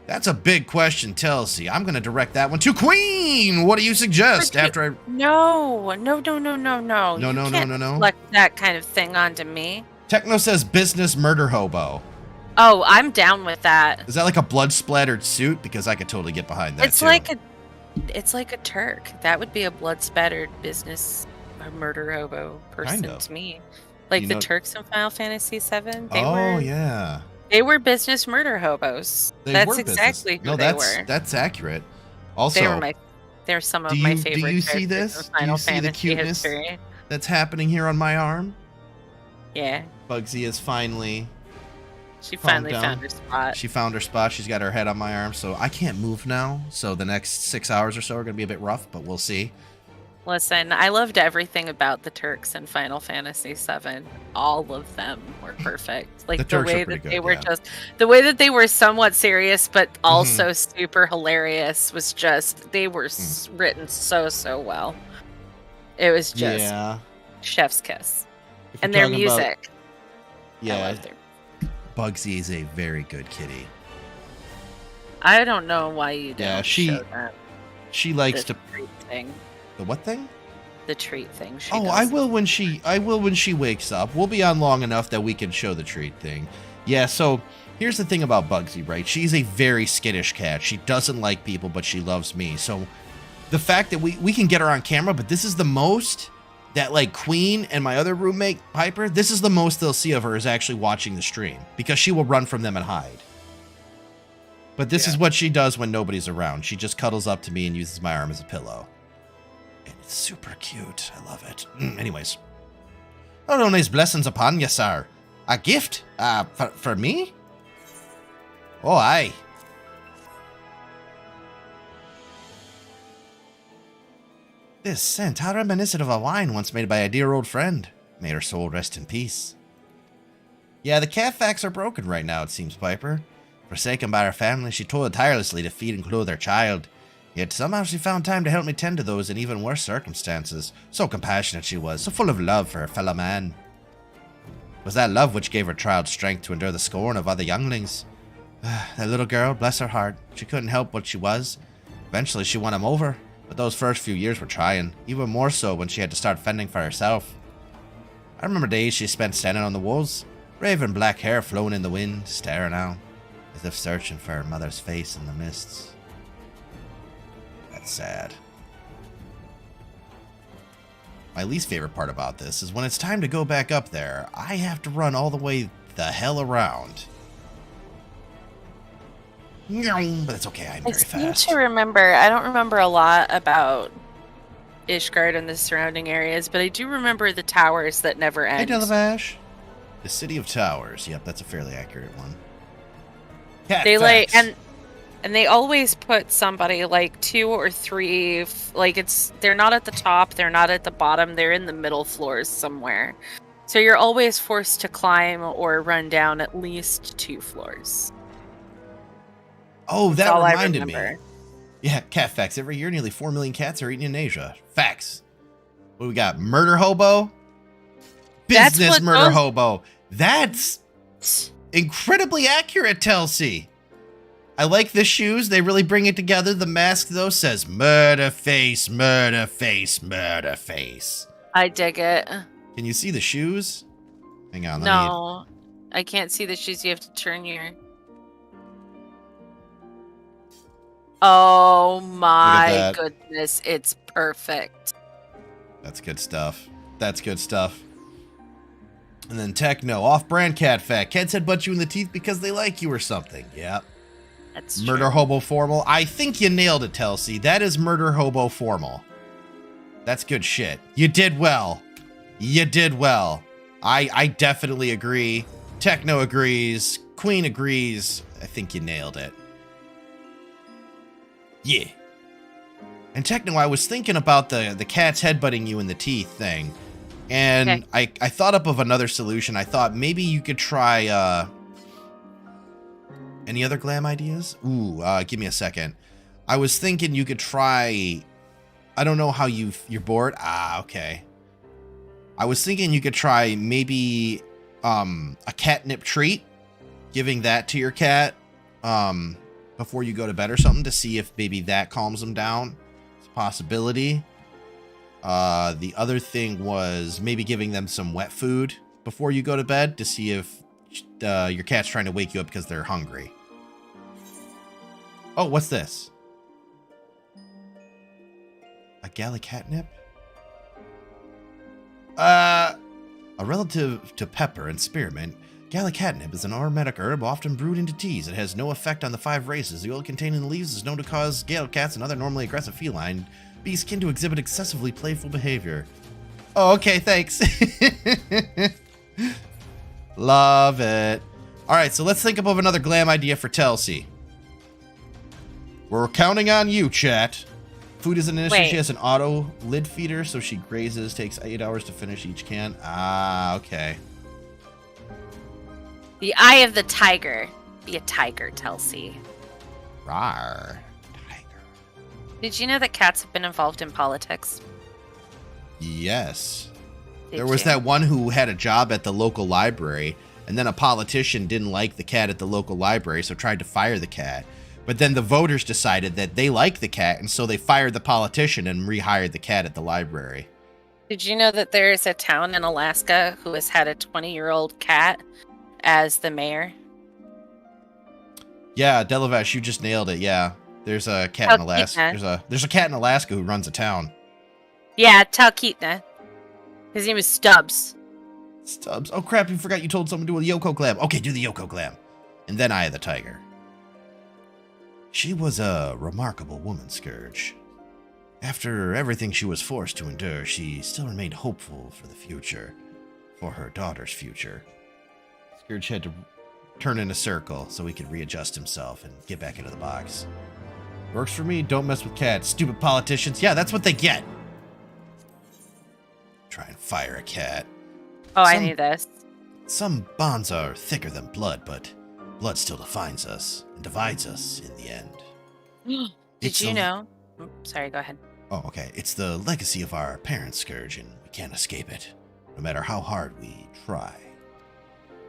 B: that's a big question, Chelsea. I'm going to direct that one to Queen. What do you suggest after I...
A: No.
B: No.
A: Select that kind of thing onto me.
B: Techno says business murder hobo.
A: Oh, I'm down with that.
B: Is that like a blood splattered suit? Because I could totally get behind that
A: It's
B: too.
A: it's like a Turk. That would be a blood spattered business or murder hobo person to me. Like the Turks in Final Fantasy VII. They were business murder hobos. That's exactly who they were.
B: That's accurate. Also,
A: they're some of my favorite.
B: Do you see this? Do you see the cuteness that's happening here on my arm?
A: Yeah.
B: Bugsy is finally.
A: She finally found her spot.
B: She found her spot. She's got her head on my arm, so I can't move now. So the next 6 hours or so are going to be a bit rough, but we'll see.
A: Listen, I loved everything about the Turks in Final Fantasy VII. All of them were perfect. Like the way that they were the way that they were somewhat serious, but also super hilarious was just, they were written so well. It was just chef's kiss. And their music.
B: I love their Bugsy is a very good kitty.
A: I don't know why you don't show them.
B: She likes to
A: treat thing.
B: The what thing?
A: The treat thing.
B: I will when she wakes up. We'll be on long enough that we can show the treat thing. Yeah, so here's the thing about Bugsy, right? She's a very skittish cat. She doesn't like people, but she loves me. So the fact that we can get her on camera, but this is the most that, like, Queen and my other roommate, Piper, this is the most they'll see of her is actually watching the stream, because she will run from them and hide. But this is what she does when nobody's around. She just cuddles up to me and uses my arm as a pillow. And it's super cute. I love it. Anyways. Arone's blessings upon you, sir. A gift? For me? Oh, aye. This scent, how reminiscent of a wine once made by a dear old friend. May her soul rest in peace. Yeah, the cat facts are broken right now, it seems, Piper. Forsaken by her family, she toiled tirelessly to feed and clothe her child. Yet somehow she found time to help me tend to those in even worse circumstances. So compassionate she was, so full of love for her fellow man. It was that love which gave her child strength to endure the scorn of other younglings. That little girl, bless her heart, she couldn't help what she was. Eventually she won him over. But those first few years were trying, even more so when she had to start fending for herself. I remember days she spent standing on the walls, raven black hair flowing in the wind, staring out, as if searching for her mother's face in the mists. That's sad. My least favorite part about this is when it's time to go back up there, I have to run all the way the hell around. But it's okay, I'm very fast.
A: I seem to remember, I don't remember a lot about Ishgard and the surrounding areas, but I do remember the towers that never end.
B: Hey, Delavash. The City of Towers. Yep, that's a fairly accurate one.
A: Cat facts. And they always put somebody like 2 or 3, like they're not at the top, they're not at the bottom, they're in the middle floors somewhere. So you're always forced to climb or run down at least 2 floors.
B: Oh, that reminded me. Yeah, cat facts. Every year, nearly 4 million cats are eaten in Asia. Facts. What do we got? Murder hobo? Business murder hobo. That's incredibly accurate, Telsey. I like the shoes. They really bring it together. The mask, though, says murder face, murder face, murder face.
A: I dig it.
B: Can you see the shoes? Hang on.
A: No, I can't see the shoes. You have to turn your... Oh my goodness, it's perfect.
B: That's good stuff. That's good stuff. And then Techno, off-brand cat fact. Cats headbutt you in the teeth because they like you or something. Yep.
A: That's
B: Murder
A: true.
B: hobo formal. I think you nailed it, Telsey. That is murder hobo formal. That's good shit. You did well. You did well. I definitely agree. Techno agrees. Queen agrees. I think you nailed it. Yeah. And Techno, I was thinking about the cats headbutting you in the teeth thing. And okay. I thought up of another solution. I thought maybe you could try, any other glam ideas? Ooh, give me a second. I was thinking you could try, I don't know how you're bored. Ah, okay. I was thinking you could try maybe, a catnip treat. Giving that to your cat, before you go to bed or something to see if maybe that calms them down. It's a possibility. The other thing was maybe giving them some wet food before you go to bed to see if your cat's trying to wake you up because they're hungry. Oh, what's this? A galley catnip? A relative to pepper and spearmint, galley catnip is an aromatic herb often brewed into teas. It has no effect on the 5 races. The oil contained in the leaves is known to cause gale cats and other normally aggressive feline beasts to exhibit excessively playful behavior. Oh, okay, thanks. Love it. All right, so let's think of another glam idea for Telsey. We're counting on you, chat. Food is an industry. She has an auto lid feeder, so she grazes. Takes 8 hours to finish each can. Ah, okay.
A: The eye of the tiger. Be a tiger, Telsey.
B: Rawr.
A: Did you know that cats have been involved in politics?
B: Yes. There was that one who had a job at the local library, and then a politician didn't like the cat at the local library, so tried to fire the cat. But then the voters decided that they liked the cat, and so they fired the politician and rehired the cat at the library.
A: Did you know that there's a town in Alaska who has had a 20-year-old cat as the mayor?
B: Yeah, Delavesh, you just nailed it. Yeah, there's a cat in Alaska. There's a cat in Alaska who runs a town.
A: Yeah, Talkeetna. His name is Stubbs.
B: Stubbs. Oh crap! You forgot you told someone to do a Yoko glam. Okay, do the Yoko glam, and then Eye of the Tiger. She was a remarkable woman, Scourge. After everything she was forced to endure, she still remained hopeful for the future, for her daughter's future. Scourge had to turn in a circle so he could readjust himself and get back into the box. Works for me, don't mess with cats. Stupid politicians. Yeah, that's what they get. Try and fire a cat.
A: Oh, I knew this.
B: Some bonds are thicker than blood, but blood still defines us and divides us in the end.
A: Did you know? Sorry, go ahead.
B: Oh, okay. It's the legacy of our parents, Scourge, and we can't escape it, no matter how hard we try.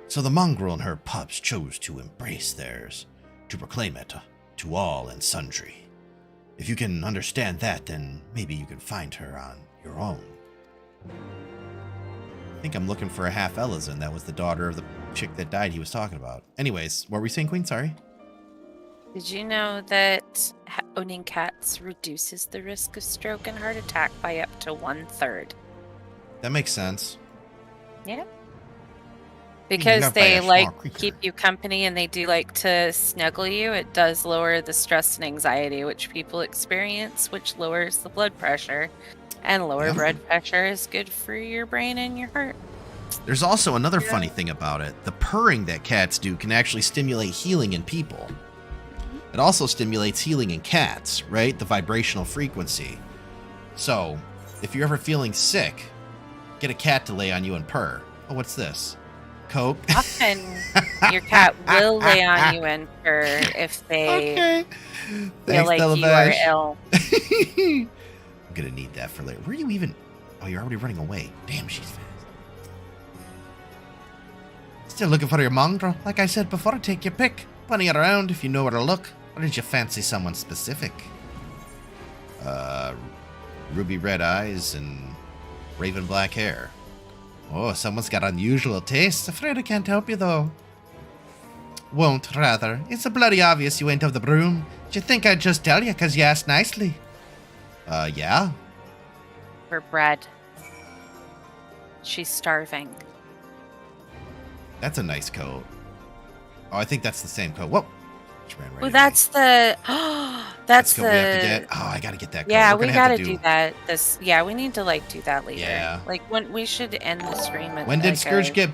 B: So the mongrel and her pups chose to embrace theirs, to proclaim it to all and sundry. If you can understand that, then maybe you can find her on your own. I think I'm looking for a half Elizan. That was the daughter of the chick that died he was talking about. Anyways, what were we saying, Queen? Sorry.
A: Did you know that owning cats reduces the risk of stroke and heart attack by up to 1/3?
B: That makes sense.
A: Yeah. Because they keep you company and they do like to snuggle you. It does lower the stress and anxiety which people experience, which lowers the blood pressure. And lower blood pressure is good for your brain and your heart.
B: There's also another funny thing about it. The purring that cats do can actually stimulate healing in people. It also stimulates healing in cats, right? The vibrational frequency. So, if you're ever feeling sick, get a cat to lay on you and purr. Oh, what's this? Coke?
A: Often your cat will lay on you and purr if they feel like you are ill.
B: I'm gonna need that for later. Where are you even? Oh, you're already running away. Damn, she's fast. Still looking for your mongrel? Like I said before, take your pick. Plenty around if you know where to look. Or did you fancy someone specific? Ruby red eyes and raven black hair. Oh, someone's got unusual tastes. Afraid I can't help you though. Won't, rather. It's a bloody obvious you ain't of the broom. D'you think I'd just tell you 'cause you asked nicely? Yeah.
A: For bread. She's starving.
B: That's a nice coat. Oh, I think that's the same coat. Whoa.
A: Well, that's the. That's the.
B: We have to get. Oh, I gotta get that coat.
A: Yeah, we gotta do that. We need to do that later.
B: Yeah.
A: When we should end the stream.
B: When did Scourge get?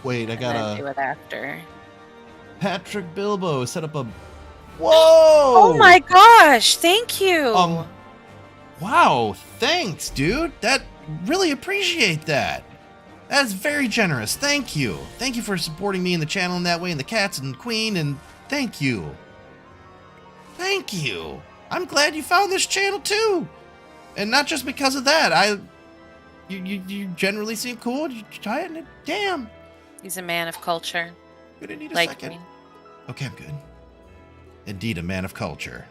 B: Wait, I gotta
A: do it after.
B: Patrick Bilbo set up a. Whoa!
A: Oh my gosh! Thank you.
B: Wow, thanks, dude. That really appreciate that. That's very generous. Thank you. Thank you for supporting me in the channel in that way, and the cats and Queen, and thank you. Thank you. I'm glad you found this channel too. And not just because of that. You generally seem cool. You try it. Damn.
A: He's a man of culture.
B: Gonna need a second. Me. Okay, I'm good. Indeed, a man of culture.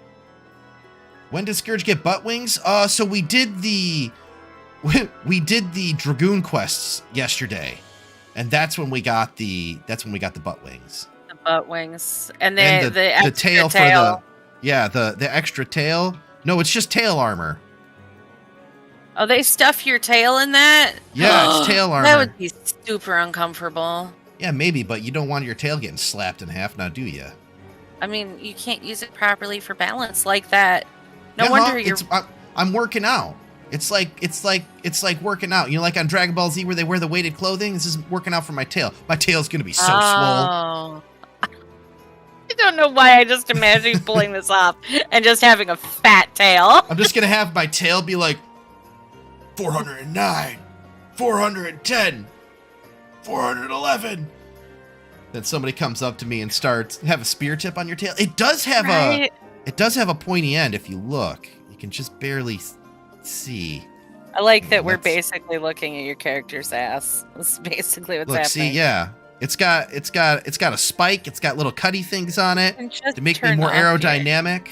B: When did Scourge get butt wings? So we did the Dragoon quests yesterday. And that's when we got the butt wings.
A: The butt wings. And
B: And
A: the extra
B: tail for the extra tail. No, it's just tail armor.
A: Oh, they stuff your tail in that?
B: Yeah, it's tail armor.
A: That would be super uncomfortable.
B: Yeah, maybe, but you don't want your tail getting slapped in half, now do you?
A: I mean, you can't use it properly for balance like that. No
B: Yeah,
A: wonder you're.
B: I'm working out. It's like working out. You know, like on Dragon Ball Z where they wear the weighted clothing. This is working out for my tail. My tail's gonna be so swole.
A: I don't know why I just imagine you pulling this off and just having a fat tail.
B: I'm just gonna have my tail be like 409, 410, 411. Then somebody comes up to me and starts have a spear tip on your tail. It does have a pointy end if you look. You can just barely see.
A: I like that we're basically looking at your character's ass. That's basically what's happening.
B: See, yeah. It's got a spike, it's got little cutty things on it to make me more aerodynamic.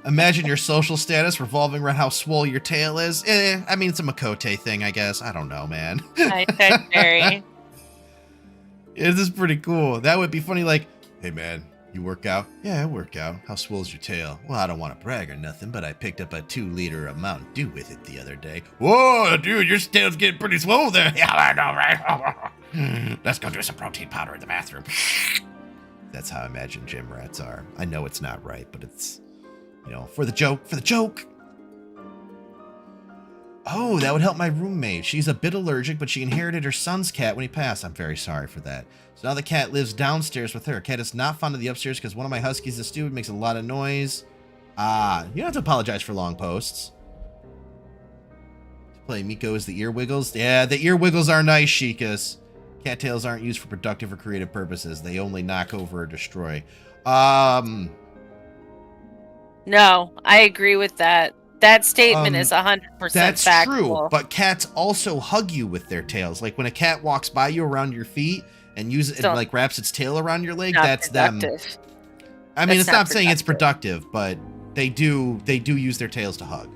B: Imagine your social status revolving around how swole your tail is. I mean, it's a Makote thing, I guess. I don't know, man.
A: I said Mary.
B: This is pretty cool. That would be funny, like, hey man, you work out? Yeah, I work out. How swole's your tail? Well, I don't want to brag or nothing, but I picked up a 2-liter of Mountain Dew with it the other day. Whoa, dude, your tail's getting pretty swole there. Yeah, I know, right? Let's go do some protein powder in the bathroom. That's how I imagine gym rats are. I know it's not right, but it's, you know, for the joke, Oh, that would help my roommate. She's a bit allergic, but she inherited her son's cat when he passed. I'm very sorry for that. So now the cat lives downstairs with her. Cat is not fond of the upstairs because one of my huskies is stupid, makes a lot of noise. You don't have to apologize for long posts. To play Miko is the ear wiggles. Yeah, the ear wiggles are nice, Sheikahs. Cattails aren't used for productive or creative purposes. They only knock over or destroy.
A: No, I agree with that. That statement is 100%
B: that's
A: factual.
B: true, but cats also hug you with their tails. Like when a cat walks by you around your feet and like wraps its tail around your leg, that's
A: productive.
B: them. I mean, it's not saying it's productive, but they do use their tails to hug.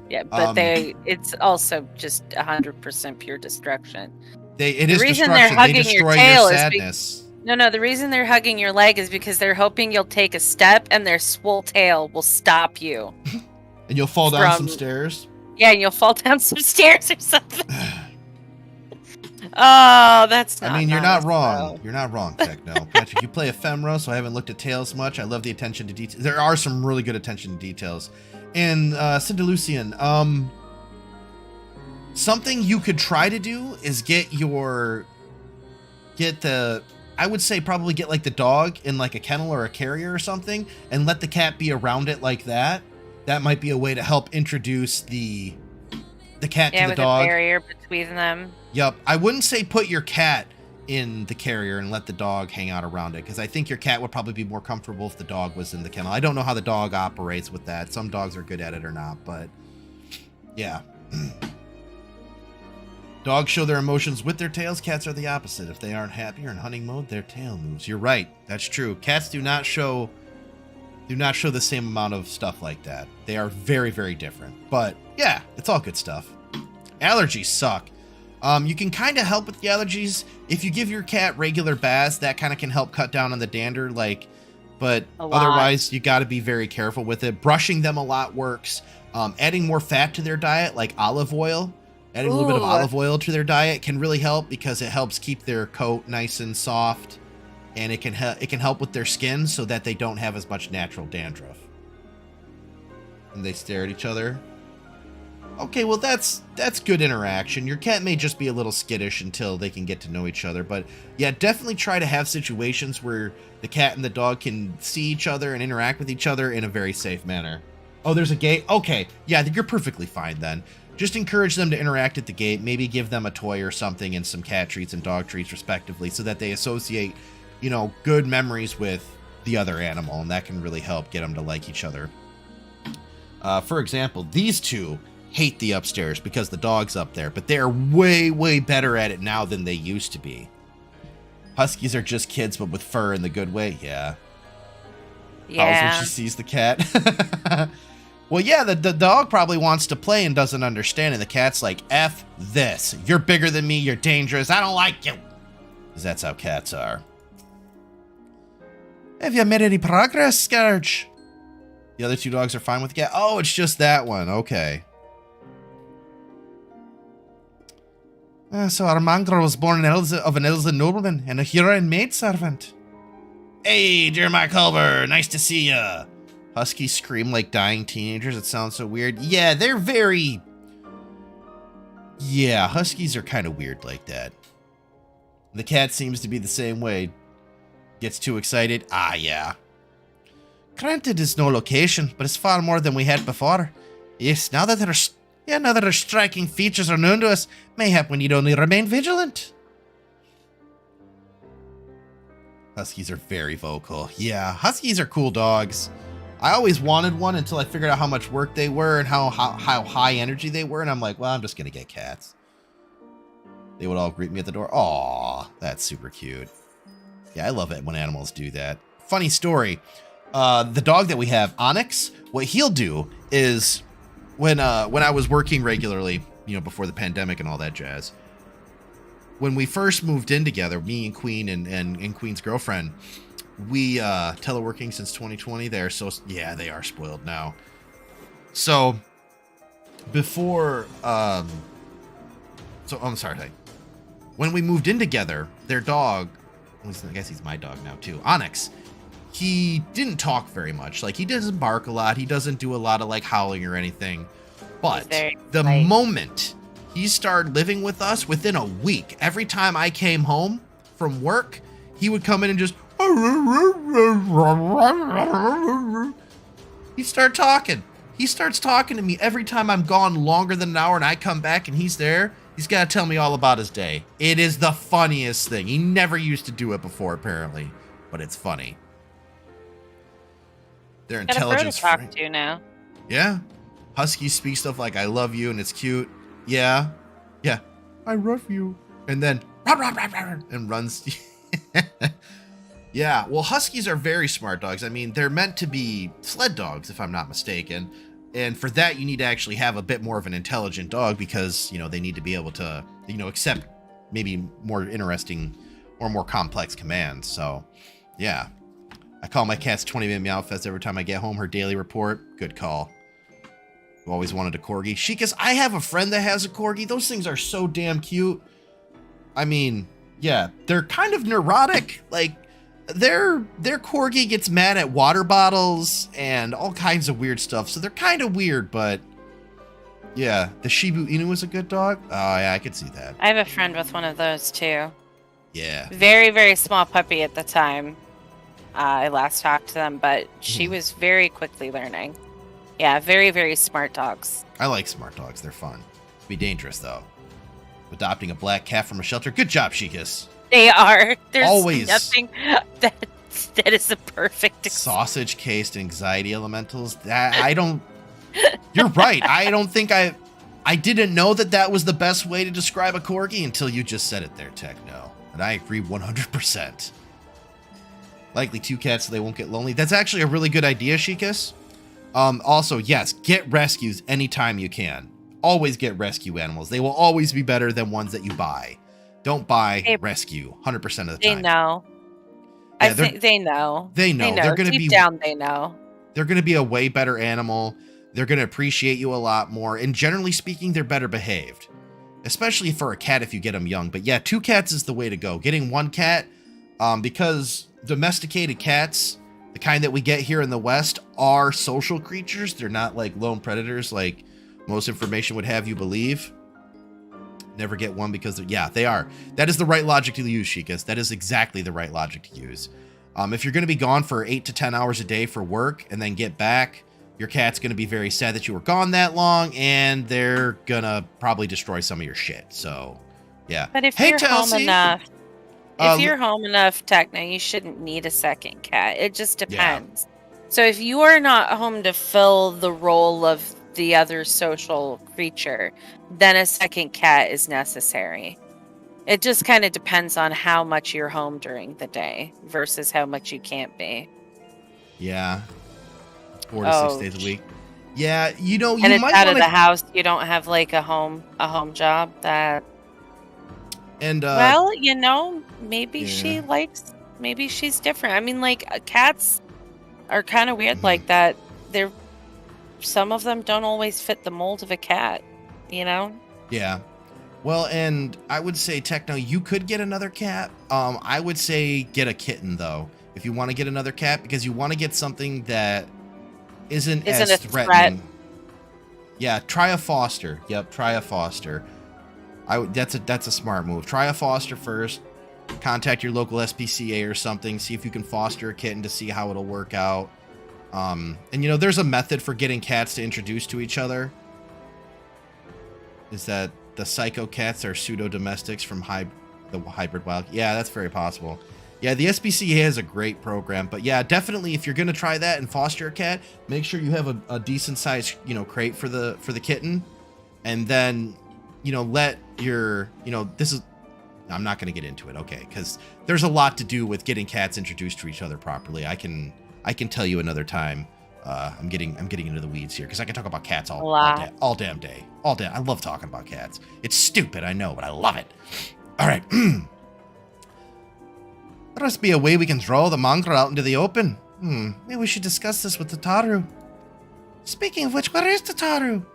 A: Yeah, but it's also just 100% pure destruction.
B: It is destruction. They destroy your sadness.
A: No, the reason they're hugging your leg is because they're hoping you'll take a step and their swole tail will stop you.
B: And you'll fall down some stairs?
A: Yeah, and you'll fall down some stairs or something. Oh, that's not
B: I mean, you're not wrong. You're not wrong, Techno. Patrick, you play Ephemera, so I haven't looked at tails much. I love the attention to detail. There are some really good attention to details. And Cindelucian, something you could try to do is I would say probably get like the dog in like a kennel or a carrier or something and let the cat be around it like that. That might be a way to help introduce the cat to the dog.
A: Yeah, with a barrier between them.
B: Yep. I wouldn't say put your cat in the carrier and let the dog hang out around it, because I think your cat would probably be more comfortable if the dog was in the kennel. I don't know how the dog operates with that. Some dogs are good at it or not, but yeah. Dogs show their emotions with their tails. Cats are the opposite. If they aren't happy or in hunting mode, their tail moves. You're right. That's true. Cats do not show the same amount of stuff like that. They are very, very different. But yeah, it's all good stuff. Allergies suck. You can kind of help with the allergies if you give your cat regular baths. That kind of can help cut down on the dander. But otherwise, you got to be very careful with it. Brushing them a lot works. Adding more fat to their diet, like olive oil. Adding a little bit of olive oil to their diet can really help because it helps keep their coat nice and soft. And it can help with their skin so that they don't have as much natural dandruff. And they stare at each other. Okay, well that's good interaction. Your cat may just be a little skittish until they can get to know each other, but yeah, definitely try to have situations where the cat and the dog can see each other and interact with each other in a very safe manner. Oh, there's a gate? Okay, yeah, you're perfectly fine then. Just encourage them to interact at the gate. Maybe give them a toy or something and some cat treats and dog treats respectively so that they associate good memories with the other animal, and that can really help get them to like each other. For example, these two hate the upstairs because the dog's up there, but they're way, way better at it now than they used to be. Huskies are just kids, but with fur in the good way. Yeah.
A: Yeah.
B: Howls when she sees the cat. Well, yeah, the dog probably wants to play and doesn't understand, and the cat's like, F this. You're bigger than me, you're dangerous, I don't like you. Because that's how cats are. Have you made any progress, Scourge? The other 2 dogs are fine with the cat? Oh, it's just that one. Okay. So Armandro was born of an Elsa nobleman and a Huron maidservant. Hey, Jeremiah Culver, nice to see ya. Huskies scream like dying teenagers. It sounds so weird. Yeah, they're very... Yeah, huskies are kind of weird like that. The cat seems to be the same way. Gets too excited. Ah, yeah. Granted, it's no location, but it's far more than we had before. Yes, now that our striking features are known to us, mayhap we need only remain vigilant. Huskies are very vocal. Yeah, huskies are cool dogs. I always wanted one until I figured out how much work they were and how high energy they were, and I'm like, well, I'm just gonna get cats. They would all greet me at the door. Aw, that's super cute. Yeah, I love it when animals do that. Funny story. The dog that we have, Onyx, what he'll do is when I was working regularly, you know, before the pandemic and all that jazz, when we first moved in together, me and Queen and Queen's girlfriend, we teleworking since 2020. They are spoiled now. So before I'm sorry. When we moved in together, their dog, I guess he's my dog now too, Onyx, he didn't talk very much. Like, he doesn't bark a lot. He doesn't do a lot of like howling or anything. But the moment he started living with us, within a week, every time I came home from work, he would come in and just he'd start talking. He starts talking to me every time I'm gone longer than an hour and I come back and he's there. He's got to tell me all about his day. It is the funniest thing. He never used to do it before, apparently, but it's funny. Their intelligence.
A: Got a bird to talk to now.
B: Yeah. Huskies speak stuff like, I love you, and it's cute. Yeah. Yeah. I love you. And then, and runs. Yeah. Well, huskies are very smart dogs. I mean, they're meant to be sled dogs, if I'm not mistaken. And for that, you need to actually have a bit more of an intelligent dog because, you know, they need to be able to, you know, accept maybe more interesting or more complex commands. So, yeah. I call my cat's 20-minute meow fest every time I get home. Her daily report. Good call. Who always wanted a corgi. Sheikahs, I have a friend that has a corgi. Those things are so damn cute. I mean, yeah, they're kind of neurotic. Like, their corgi gets mad at water bottles and all kinds of weird stuff. So they're kind of weird, but yeah, the Shiba Inu is a good dog. Oh, yeah, I could see that.
A: I have a friend with one of those too.
B: Yeah.
A: Very, very small puppy at the time. I last talked to them, but she was very quickly learning. Yeah, very, very smart dogs.
B: I like smart dogs. They're fun. Be dangerous, though. Adopting a black cat from a shelter. Good job, Shikas.
A: They are. There's
B: always
A: nothing that is a perfect
B: sausage cased anxiety elementals. I don't. You're right. I don't think I didn't know that was the best way to describe a corgi until you just said it there, Techno. And I agree 100%. Likely 2 cats so they won't get lonely. That's actually a really good idea, Shikas. Also, yes, get rescues anytime you can. Always get rescue animals. They will always be better than ones that you buy. Don't buy rescue 100% of the time.
A: They know.
B: Yeah,
A: I think they know.
B: They know. They're going to be
A: down. They know.
B: They're going to be a way better animal. They're going to appreciate you a lot more. And generally speaking, they're better behaved, especially for a cat if you get them young. But yeah, 2 cats is the way to go. Getting 1 cat, because domesticated cats, the kind that we get here in the West, are social creatures. They're not like lone predators like most information would have you believe. Never get one because they are. That is the right logic to use, Shikas. That is exactly the right logic to use. If you're going to be gone for 8 to 10 hours a day for work and then get back, your cat's going to be very sad that you were gone that long, and they're going to probably destroy some of your shit. So, yeah.
A: But if you're home enough, Techno, you shouldn't need a second cat. It just depends. Yeah. So if you are not home to fill the role of the other social creature, then a second cat is necessary. It just kind of depends on how much you're home during the day versus how much you can't be.
B: Yeah. 4 to 6 days a week. Yeah, you know,
A: And
B: you
A: it's
B: might
A: out of
B: want
A: the
B: to.
A: house. You don't have like a home job that.
B: And
A: Well, you know, maybe
B: yeah.
A: maybe she's different. I mean, like cats are kind of weird
B: Mhm.
A: like that. Some of them don't always fit the mold of a cat, you know?
B: Yeah. Well, and I would say, Techno, you could get another cat. I would say get a kitten, though, if you want to get another cat, because you want to get something that isn't
A: Isn't
B: as
A: a
B: threatening.
A: threat.
B: Yeah, try a foster. Yep, try a foster. That's a smart move. Try a foster first. Contact your local SPCA or something. See if you can foster a kitten to see how it'll work out. And you know, there's a method for getting cats to introduce to each other. Is that the psycho cats are pseudo domestics from the hybrid wild? Yeah, that's very possible. Yeah, the SPCA has a great program, but yeah, definitely if you're gonna try that and foster a cat, make sure you have a decent sized, you know, crate for the kitten, and then, you know, let your, you know, this is, I'm not gonna get into it, okay, because there's a lot to do with getting cats introduced to each other properly. I can tell you another time. I'm getting into the weeds here because I can talk about cats all damn day. I love talking about cats. It's stupid, I know, but I love it. All right. There must be a way we can throw the mongrel out into the open. Maybe we should discuss this with the Taru. Speaking of which, where is the Taru?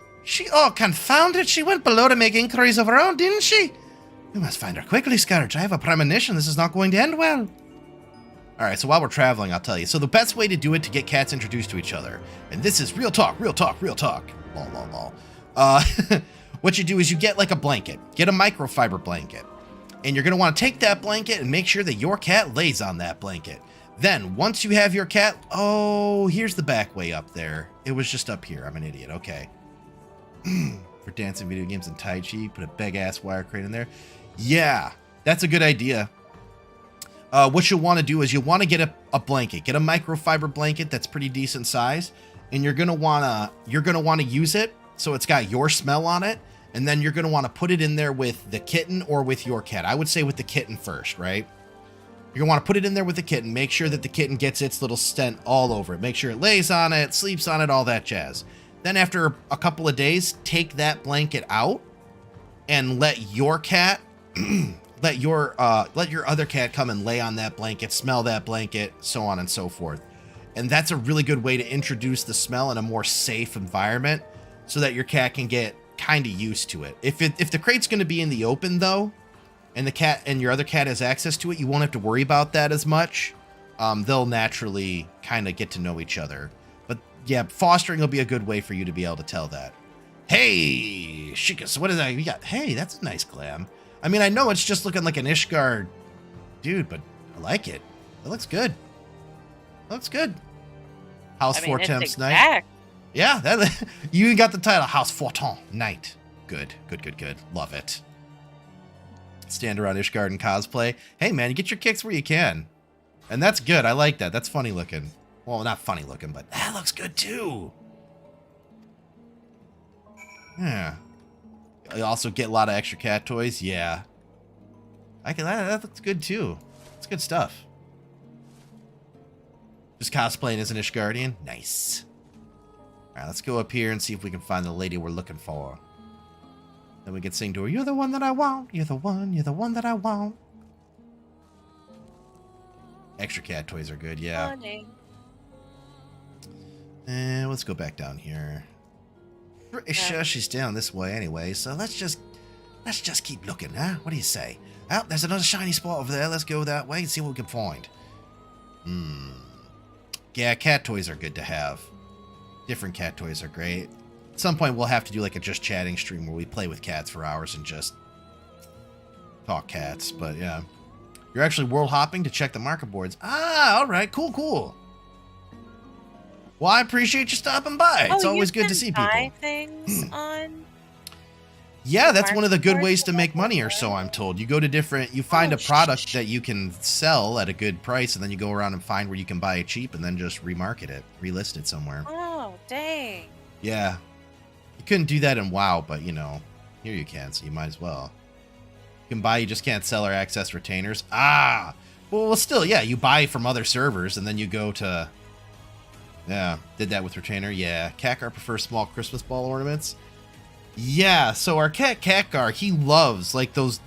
B: Oh, confound it, she went below to make inquiries of her own, didn't she? We must find her quickly, Scourge. I have a premonition this is not going to end well. Alright, so while we're traveling, I'll tell you. So the best way to do it to get cats introduced to each other, and this is real talk. Lol. What you do is you get like a blanket. Get a microfiber blanket. And you're going to want to take that blanket and make sure that your cat lays on that blanket. Then, once you have your cat... Oh, here's the back way up there. It was just up here. I'm an idiot. Okay. For dancing video games and Tai Chi, put a big-ass wire crane in there. Yeah, that's a good idea. What you'll want to do is you'll want to get a blanket. Get a microfiber blanket that's pretty decent size. And you're going to want to use it so it's got your smell on it. And then you're going to want to put it in there with the kitten or with your cat. I would say with the kitten first, right? You're going to want to put it in there with the kitten. Make sure that the kitten gets its little scent all over it. Make sure it lays on it, sleeps on it, all that jazz. Then after a couple of days, take that blanket out and let your cat, let your other cat come and lay on that blanket, smell that blanket, so on and so forth. And that's a really good way to introduce the smell in a more safe environment so that your cat can get kind of used to it. If the crate's going to be in the open though, and the cat and your other cat has access to it, you won't have to worry about that as much. They'll naturally kind of get to know each other. But yeah, fostering will be a good way for you to be able to tell that. Hey, Shikas, what is that you got? Hey, that's a nice glam. I mean, I know it's just looking like an Ishgard dude, but I like it. It looks good. It looks good. House Four Temps Knight. Yeah, you got the title, House Fortin Knight. Good. Love it. Stand around Ishgard and cosplay. Hey, man, you get your kicks where you can. And that's good. I like that. That's funny looking. Well, not funny looking, but that looks good, too. Yeah. You also get a lot of extra cat toys. Yeah. That looks good, too. It's good stuff. Just cosplaying as an Ishgardian. Nice. All right, let's go up here and see if we can find the lady we're looking for. Then we can sing to her, you're the one that I want, you're the one that I want. Extra cat toys are good, yeah. And let's go back down here. Pretty sure she's down this way anyway, so let's just keep looking, huh? What do you say? Oh, there's another shiny spot over there. Let's go that way and see what we can find. Yeah, cat toys are good to have. Different cat toys are great. At some point, we'll have to do like a just chatting stream where we play with cats for hours and just talk cats. But yeah, you're actually world hopping to check the market boards. Ah, all right, cool. Well, I appreciate you stopping by. It's always good to see people.
A: Buy things on.
B: Yeah, that's one of the good ways to make money, or so I'm told. You go to you find a product that you can sell at a good price, and then you go around and find where you can buy it cheap, and then just remarket it, relist it somewhere.
A: Oh, dang.
B: Yeah. You couldn't do that in WoW, but, you know, here you can, so you might as well. You can buy, you just can't sell or access retainers. Ah! Well, still, yeah, you buy from other servers, and then you go to Yeah, did that with Retainer. Yeah, Khakgar prefers small Christmas ball ornaments. Yeah, so our cat Khakgar, he loves like those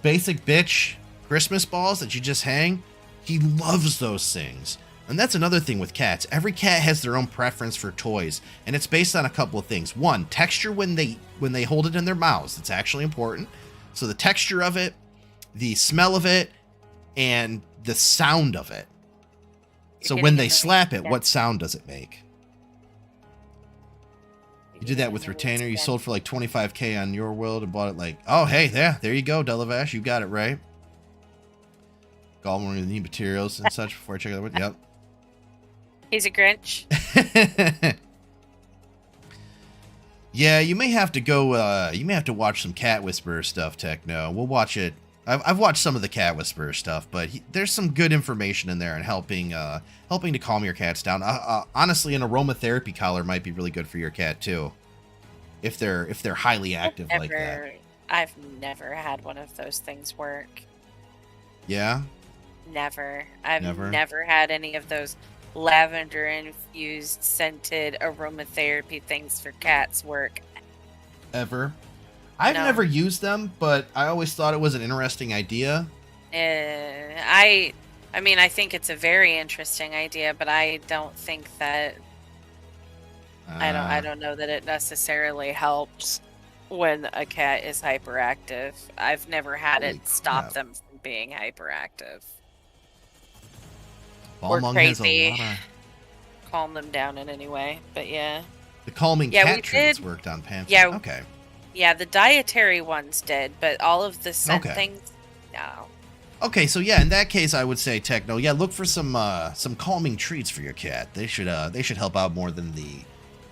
B: basic bitch Christmas balls that you just hang. He loves those things. And that's another thing with cats. Every cat has their own preference for toys, and it's based on a couple of things. One, texture when they hold it in their mouths. It's actually important. So the texture of it, the smell of it, and the sound of it. So when they slap it, what sound does it make? You did that with Retainer. You sold for like 25K on Your World and bought it like, oh, hey, there you go, Delavash. You got it right. Gollum will need materials and such before I check it out. Yep.
A: He's a Grinch.
B: Yeah, you may have to go, you may have to watch some Cat Whisperer stuff, Techno. We'll watch it. I've watched some of the Cat Whisperer stuff, but there's some good information in there and helping to calm your cats down. Honestly, an aromatherapy collar might be really good for your cat too, if they're highly active like that.
A: I've never had one of those things work.
B: Yeah?
A: Never. I've never had any of those lavender infused scented aromatherapy things for cats work.
B: Ever? I've never used them, but I always thought it was an interesting idea.
A: I mean, I think it's a very interesting idea, but I don't think that I don't know that it necessarily helps when a cat is hyperactive. I've never had it stop them from being hyperactive. Or crazy. Calm them down in any way, but yeah.
B: The calming cat treats worked on Panther.
A: Yeah.
B: Okay.
A: Yeah, the dietary ones did, but all of the scent things, no.
B: Okay, so yeah, in that case, I would say Techno. Yeah, look for some calming treats for your cat. They should help out more than the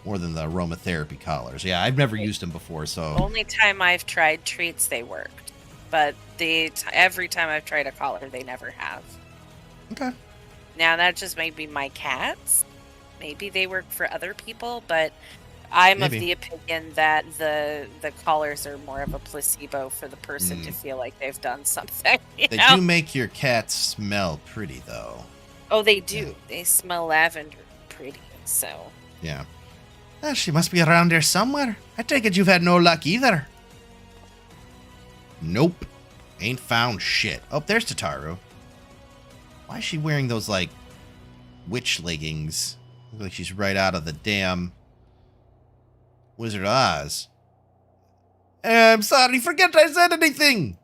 B: aromatherapy collars. Yeah, I've never used them before, so.
A: Only time I've tried treats, they worked, but every time I've tried a collar, they never have.
B: Okay.
A: Now that just may be my cats. Maybe they work for other people, but I'm of the opinion that the collars are more of a placebo for the person to feel like they've done something.
B: They do make your cats smell pretty, though.
A: Oh, they do. Yeah. They smell lavender pretty, so.
B: Yeah. Well, she must be around here somewhere. I take it you've had no luck either. Nope. Ain't found shit. Oh, there's Tataru. Why is she wearing those, like, witch leggings? Looks like she's right out of the damn Wizard of Oz. I'm sorry, forget I said anything!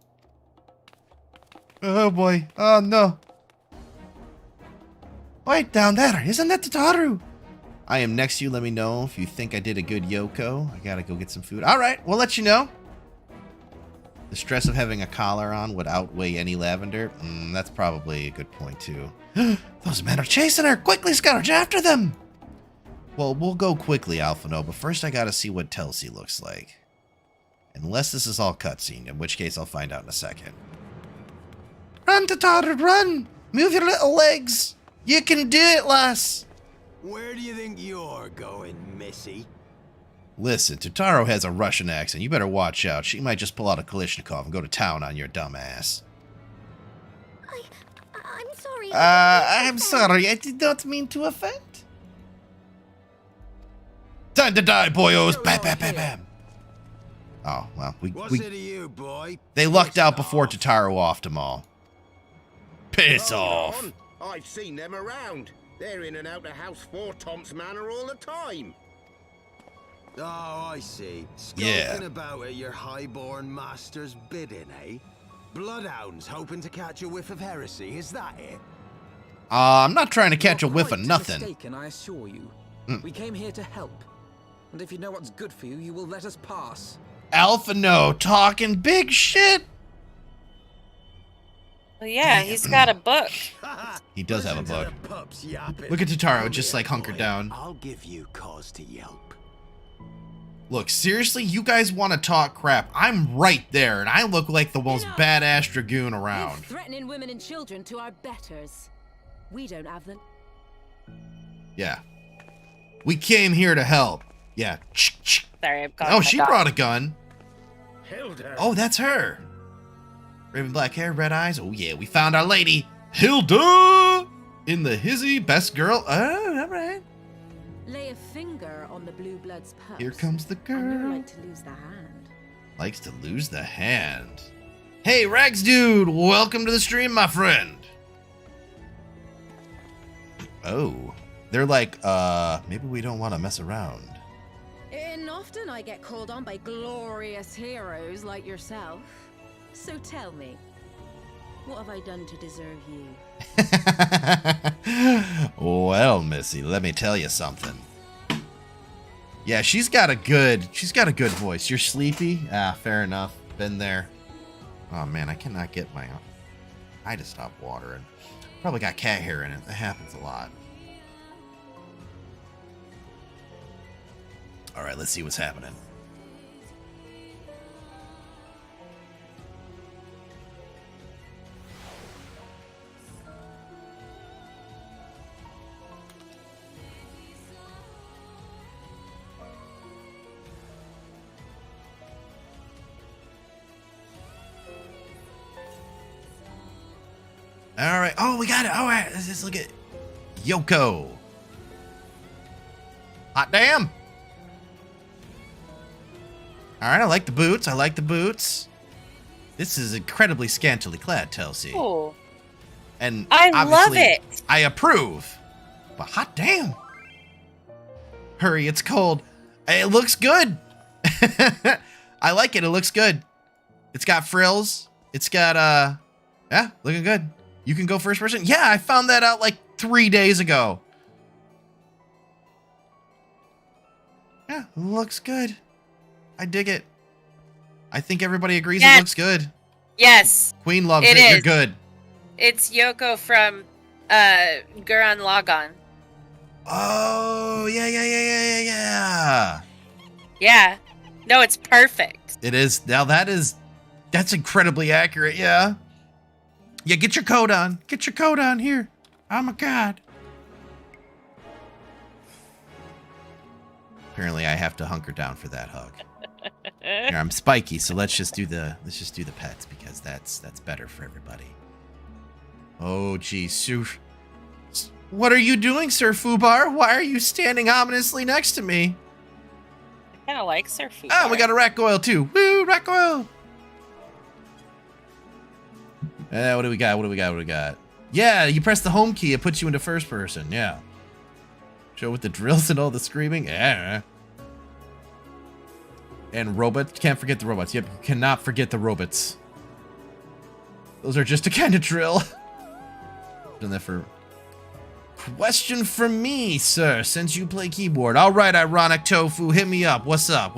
B: Oh boy, oh no. Wait, down there, isn't that Tataru? I am next to you, let me know if you think I did a good Yoko. I gotta go get some food. Alright, we'll let you know. The stress of having a collar on would outweigh any lavender. That's probably a good point too. Those men are chasing her! Quickly, Scourge, after them! Well, we'll go quickly, Alphino, but first I gotta see what Telsey looks like. Unless this is all cutscene, in which case I'll find out in a second. Run, Tataru, run! Move your little legs! You can do it, lass!
M: Where do you think you're going, Missy?
B: Listen, Tataru has a Russian accent. You better watch out. She might just pull out a Kalishnikov and go to town on your dumb ass.
N: I'm sorry.
B: I'm sorry. I did not mean to offend. Time to die, boyos! Bam, bam, bam, bam. Oh, well,
M: What's it to you, boy?
B: They lucked out before Tataru offed them all. Piss off.
O: On. I've seen them around. They're in and out of House 4 Tom's Manor all the time.
M: Oh, I see.
B: Yeah.
M: Skulking about at your highborn master's bidding, eh? Bloodhounds hoping to catch a whiff of heresy, is that it?
B: I'm not trying to catch a whiff of nothing.
D: Mistaken, I assure you. We came here to help. And if you know what's good for you, you will let us pass.
B: Alphino talking big shit.
A: Well, yeah, he's got a book.
B: He does have a book. Look at Tataru, just like hunkered down.
M: I'll give you cause to yelp.
B: Look, seriously, you guys want to talk crap? I'm right there, and I look like the most badass dragoon around.
J: Threatening women and children to our betters. We don't have them.
B: Yeah. We came here to help. Yeah.
A: Sorry, I've got.
B: Oh, she brought a gun.
K: Hilda.
B: Oh, that's her. Raven black hair, red eyes. Oh yeah, we found our lady, Hilda, in the hizzy best girl. All right.
J: Lay a finger on the blue blood's purse.
B: Here comes the girl.
J: And you're like to lose the hand.
B: Likes to lose the hand. Hey, Rags Dude, welcome to the stream, my friend. Oh, they're like, maybe we don't want to mess around.
J: And often I get called on by glorious heroes like yourself. So tell me, what have I done to deserve you?
B: Well, Missy, let me tell you something. Yeah, she's got a good voice. You're sleepy? Ah, fair enough. Been there. Oh man, I cannot get my eye to stop watering. Probably got cat hair in it. That happens a lot. All right, let's see what's happening. All right. Oh, we got it. All right. Let's just look at Yoko. Hot damn. All right. I like the boots. I like the boots. This is incredibly scantily clad, Telsey.
A: Oh.
B: And
A: I love it.
B: I approve. But hot damn. Hurry, it's cold. It looks good. I like it. It looks good. It's got frills. It's got, yeah, looking good. You can go first person? Yeah, I found that out like 3 days ago. Yeah, it looks good. I dig it. I think everybody agrees it looks good.
A: Yes.
B: Queen loves it. You're good.
A: It's Yoko from Gurren Lagann.
B: Oh, yeah.
A: Yeah. No, it's perfect.
B: It is. Now that's incredibly accurate, yeah. Yeah, get your coat on. Get your coat on here. Oh my god. Apparently I have to hunker down for that hug. Here, I'm spiky, so let's just do the pets because that's better for everybody. Oh geez, Sir. What are you doing, Sir Fubar? Why are you standing ominously next to me?
A: I kind of like Sir Fubar.
B: Oh, we got a Rakgoyle too. Woo, Rakgoyle! What do we got? Yeah, you press the home key, it puts you into first person, yeah. Show with the drills and all the screaming. Yeah. And robots, can't forget the robots. Yep, you cannot forget the robots. Those are just a kind of drill. Done that for... Question from me, sir, since you play keyboard. All right, Ironic Tofu, hit me up. What's up?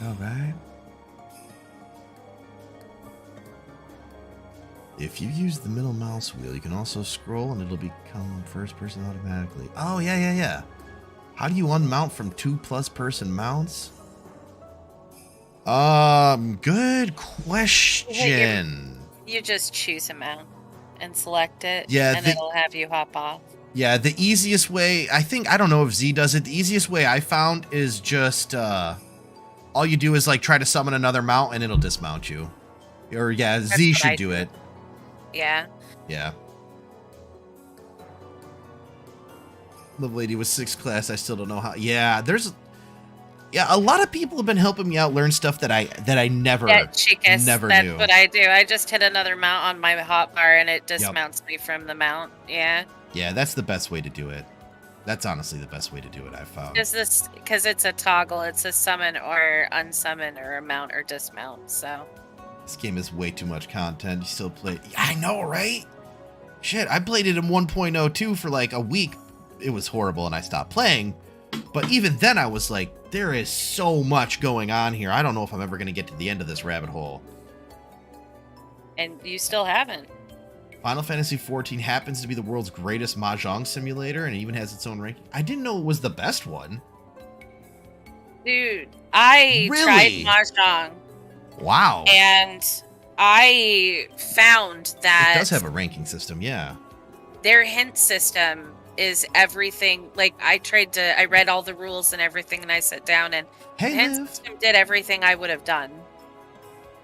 B: All right. If you use the middle mouse wheel, you can also scroll and it'll become first person automatically. Oh, yeah. How do you unmount from 2+ person mounts? Good question.
A: You just choose a mount and select it,
B: yeah,
A: and it'll have you hop off.
B: Yeah, the easiest way, I don't know if Z does it, the easiest way I found is just, all you do is, like, try to summon another mount and it'll dismount you. Or, yeah,
A: That's
B: Z
A: what
B: should
A: I
B: do it.
A: Yeah.
B: Yeah. Love Lady was 6th class, I still don't know how. Yeah, a lot of people have been helping me out learn stuff that I never
A: Yeah, Chicas,
B: never
A: that's
B: knew.
A: what I do. I just hit another mount on my hotbar and it dismounts me from the mount. Yeah.
B: Yeah, that's the best way to do it. That's honestly the best way to do it, I've found.
A: Because it's a toggle. It's a summon or unsummon or a mount or dismount, so.
B: This game is way too much content. You still play... I know, right? Shit, I played it in 1.02 for like a week. It was horrible and I stopped playing. But even then I was like, there is so much going on here. I don't know if I'm ever going to get to the end of this rabbit hole.
A: And you still haven't.
B: Final Fantasy XIV happens to be the world's greatest Mahjong simulator and it even has its own ranking. I didn't know it was the best one.
A: Dude, I tried Mahjong.
B: Wow.
A: And I found that...
B: It does have a ranking system, yeah.
A: Their hint system is everything. Like, I read all the rules and everything, and I sat down, and the hint system did everything I would have done.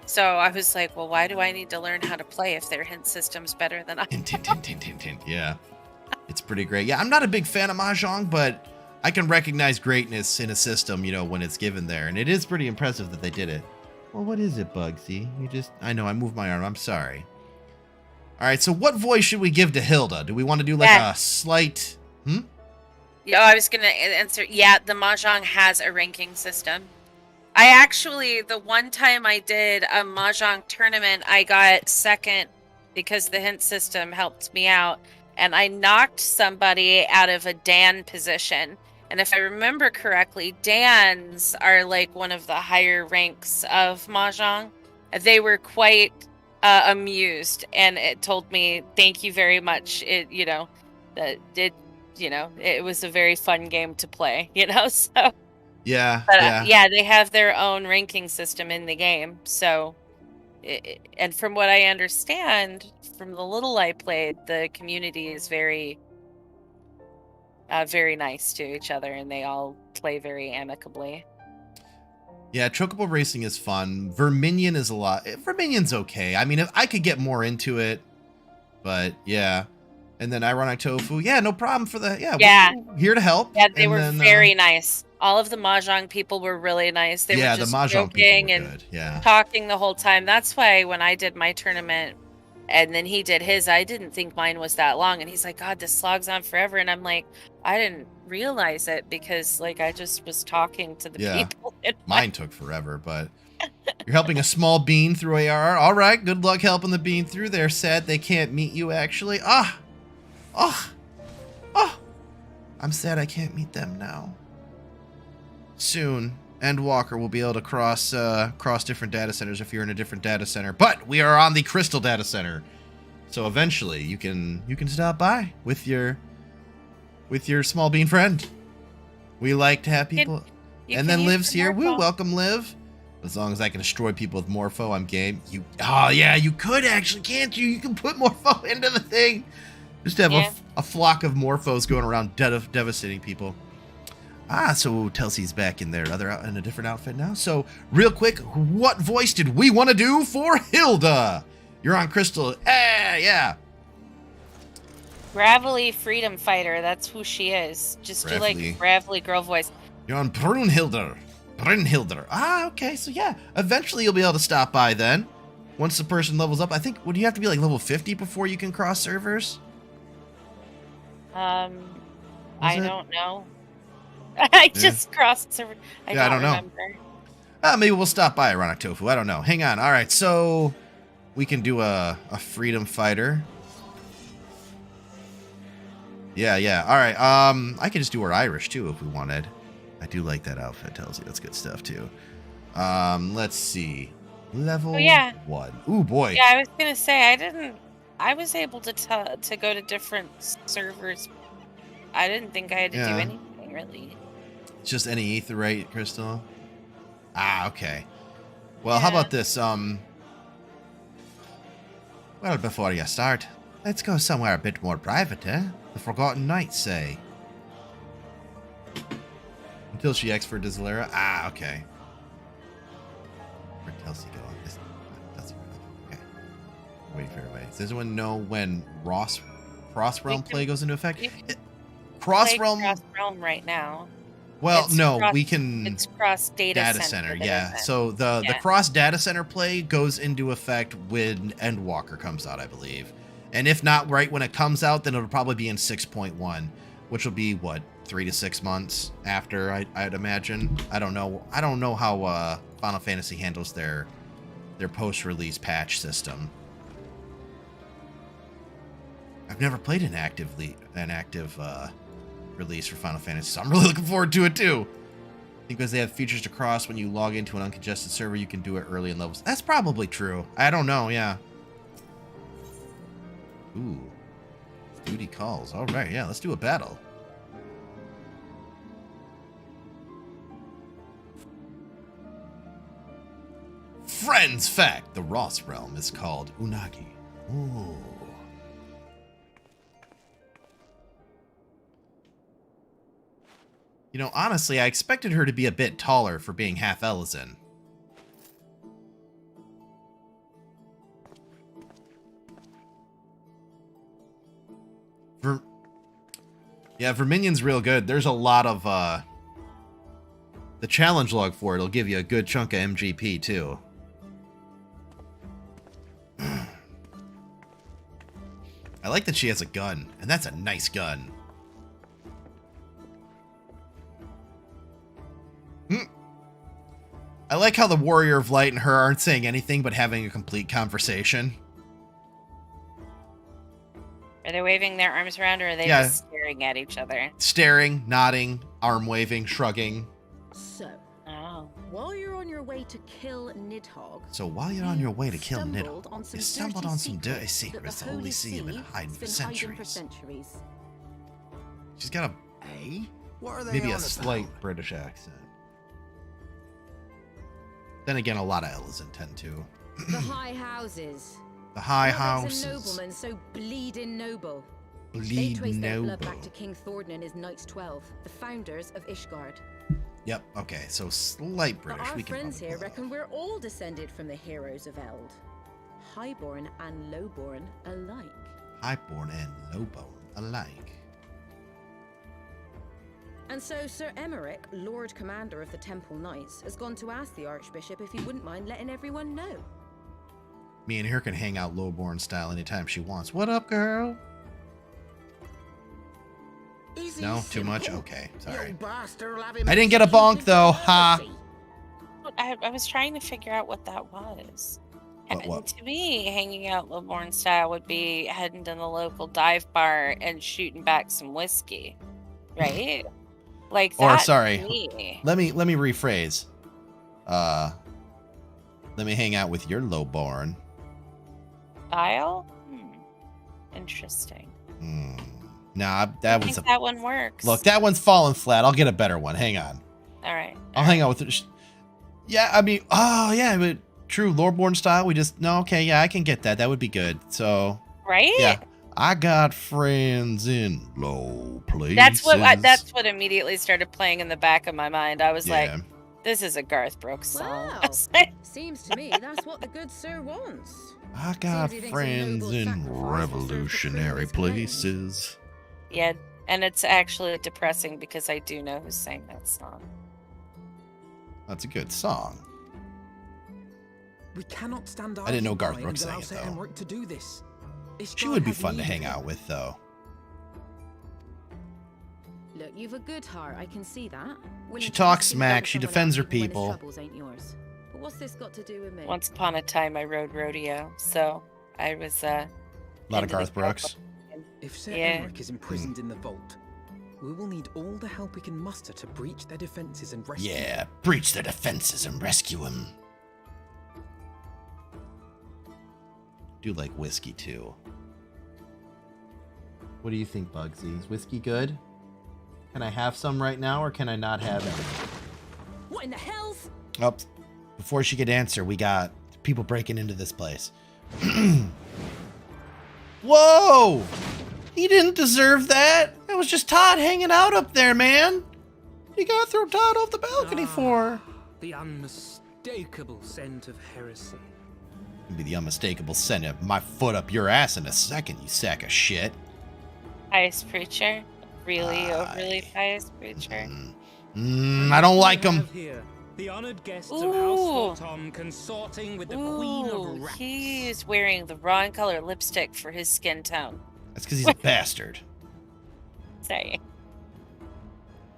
A: So I was like, well, why do I need to learn how to play if their hint system's better than I am?
B: Hint. Yeah. It's pretty great. Yeah, I'm not a big fan of Mahjong, but I can recognize greatness in a system, when it's given there. And it is pretty impressive that they did it. Well, what is it, Bugsy? I know, I moved my arm. I'm sorry. All right, so what voice should we give to Hilda? Do we want to do like a slight...
A: Yeah, I was going to answer. Yeah, the Mahjong has a ranking system. I actually, the one time I did a Mahjong tournament, I got second because the hint system helped me out. And I knocked somebody out of a Dan position. And if I remember correctly, Dans are like one of the higher ranks of Mahjong. They were quite amused, and it told me, thank you very much. It was a very fun game to play, so.
B: Yeah.
A: But they have their own ranking system in the game. So, and from what I understand, from the little I played, the community is very, very nice to each other, and they all play very amicably.
B: Yeah, Chocobo Racing is fun. Verminion is a lot. Verminion's okay. I mean, if I could get more into it, but yeah. And then Ironic Tofu, no problem for the, we're here to help.
A: Yeah, they were very nice. All of the Mahjong people were really nice. They were just
B: the Mahjong
A: joking
B: people were
A: and
B: good.
A: talking the whole time. That's why when I did my tournament and then he did his, I didn't think mine was that long. And he's like, God, this slogs on forever. And I'm like, I didn't realize it because I just was talking to the people.
B: Mine took forever, but you're helping a small bean through ARR. All right, good luck helping the bean through. They're sad they can't meet you, actually. I'm sad I can't meet them now. Soon, Endwalker will be able to cross different data centers if you're in a different data center. But we are on the Crystal data center, so eventually you can stop by with your small bean friend. We like to have people, and then Liv's here. Woo, welcome, Liv. As long as I can destroy people with Morpho, I'm game. You could actually, can't you? You can put Morpho into the thing. Just have a flock of Morphos going around devastating people. So Telsey's back in in a different outfit now. So real quick, what voice did we want to do for Hilda? You're on Crystal. Yeah.
A: Gravelly Freedom Fighter. That's who she is. Just do like gravelly girl voice.
B: You're on Brunhilder. Okay. So yeah, eventually you'll be able to stop by then. Once the person levels up, I think, would you have to be like level 50 before you can cross servers?
A: I don't know. I just crossed server. I don't remember.
B: Maybe we'll stop by Ironic Tofu. I don't know. Hang on. All right, so we can do a freedom fighter. Yeah. All right. I could just do her Irish too if we wanted. I do like that outfit, Telsey. That's good stuff too. Let's see. Level 1. Ooh boy.
A: Yeah, I was gonna say I was able to go to different servers. I didn't think I had to do anything really.
B: It's just any aetheryte crystal. Okay. Well, how about this? Well, before you start, let's go somewhere a bit more private, eh? The Forgotten Knights say. Until she X for Dizalera. Okay. Where'd Telsey go? Okay. Wait for everybody. Does anyone know when Cross Realm play goes into effect? Cross Realm
A: right now.
B: Well, we can.
A: It's cross data
B: center. Yeah. So the cross data center play goes into effect when Endwalker comes out, I believe. And if not right when it comes out, then it'll probably be in 6.1, which will be what, 3 to 6 months after, I'd imagine. I don't know how Final Fantasy handles their post-release patch system. I've never played an active release for Final Fantasy, so I'm really looking forward to it too. Because they have features to cross when you log into an uncongested server, you can do it early in levels. That's probably true. I don't know, yeah. Ooh. Duty calls. Alright, yeah, let's do a battle. Friends fact, the Ross realm is called Unagi. Ooh. You know, honestly, I expected her to be a bit taller for being half Ellison. Yeah, Verminion's real good. There's a lot of, the challenge log for it will give you a good chunk of MGP, too. I like that she has a gun, and that's a nice gun. I like how the Warrior of Light and her aren't saying anything but having a complete conversation.
A: Are they waving their arms around, or are they just staring at each other?
B: Staring, nodding, arm waving, shrugging.
J: So, while you're on your way to kill Nidhogg,
B: you stumbled on some dirty secrets the Holy See have been hiding for centuries. She's got maybe a slight British accent. Then again, a lot of Ellison tend to.
J: The High Houses.
B: The High
J: How
B: Houses.
J: makes a nobleman so bleeding noble. They
B: Bleed
J: trace their blood
B: noble.
J: back to King Thornton and his Knights 12, the founders of Ishgard.
B: Yep, okay, so slight
J: But
B: British.
J: our
B: We can
J: friends
B: probably
J: here
B: pull that
J: reckon we're all descended from the heroes of Eld. Highborn and lowborn alike.
B: off. Highborn and lowborn alike.
J: And so Sir Emmerich, Lord Commander of the Temple Knights, has gone to ask the Archbishop if he wouldn't mind letting everyone know.
B: Me and her can hang out lowborn style anytime she wants. What up, girl?
O: Easy
B: No, too
O: simple.
B: much? Okay, sorry.
O: You bastard will have him
B: I didn't get a bonk, though. Ha!
A: I was trying to figure out what that was.
B: What?
A: To me, hanging out Lowborn style would be heading to the local dive bar and shooting back some whiskey, right? Like that.
B: Or, sorry,
A: to me.
B: let me rephrase. Let me hang out with your lowborn.
A: Style? Interesting.
B: Nah, that
A: I
B: was
A: think that one works.
B: Look, that one's falling flat. I'll get a better one. Hang on.
A: All right.
B: I'll hang out with it. Yeah, I mean, oh yeah, but true lowborn style. We just no, okay, yeah, I can get that. That would be good. So
A: right?
B: Yeah, I got friends in low places.
A: That's what immediately started playing in the back of my mind. I was like, this is a Garth Brooks song.
J: Wow. Seems to me that's what the good sir wants.
B: I got friends in revolutionary places.
A: Yeah, and it's actually depressing because I do know who sang that song.
B: That's a good song.
D: We cannot stand
B: I didn't know Garth
D: by
B: Brooks
D: and allow
B: sang it,
D: Sir
B: though.
D: Emmerich to do this.
B: She would be fun to hang out with, though.
J: Look, you've a good heart, I can see that. Willing
B: She
J: to
B: talks
J: risk it
B: smack,
J: for
B: she
J: someone
B: defends
J: else
B: her
J: even when his
B: people.
J: troubles ain't yours. But what's this got to do with me?
A: Once upon a time, I rode rodeo, so I was
B: A lot of Garth Brooks.
D: If Sir Emmerich is imprisoned in the vault, we will need all the help we can muster to breach their defenses and rescue him.
B: Yeah, breach their defenses and rescue him. Do like whiskey too. What do you think, Bugsy? Is whiskey good? Can I have some right now, or can I not have any?
J: What in the hell's?
B: Oh, before she could answer, we got people breaking into this place. Whoa! He didn't deserve that. That was just Todd hanging out up there, man. You gotta throw Todd off the balcony for.
E: The unmistakable scent of heresy.
B: Be the unmistakable scent of my foot up your ass in a second, you sack of shit.
A: pious preacher. Really overly pious preacher.
B: I don't like him.
E: Here, the honored guests
A: Ooh.
E: of House Fulton consorting with the Queen of Rats.
A: He's wearing the wrong color lipstick for his skin tone.
B: That's because he's a bastard.
A: Sorry.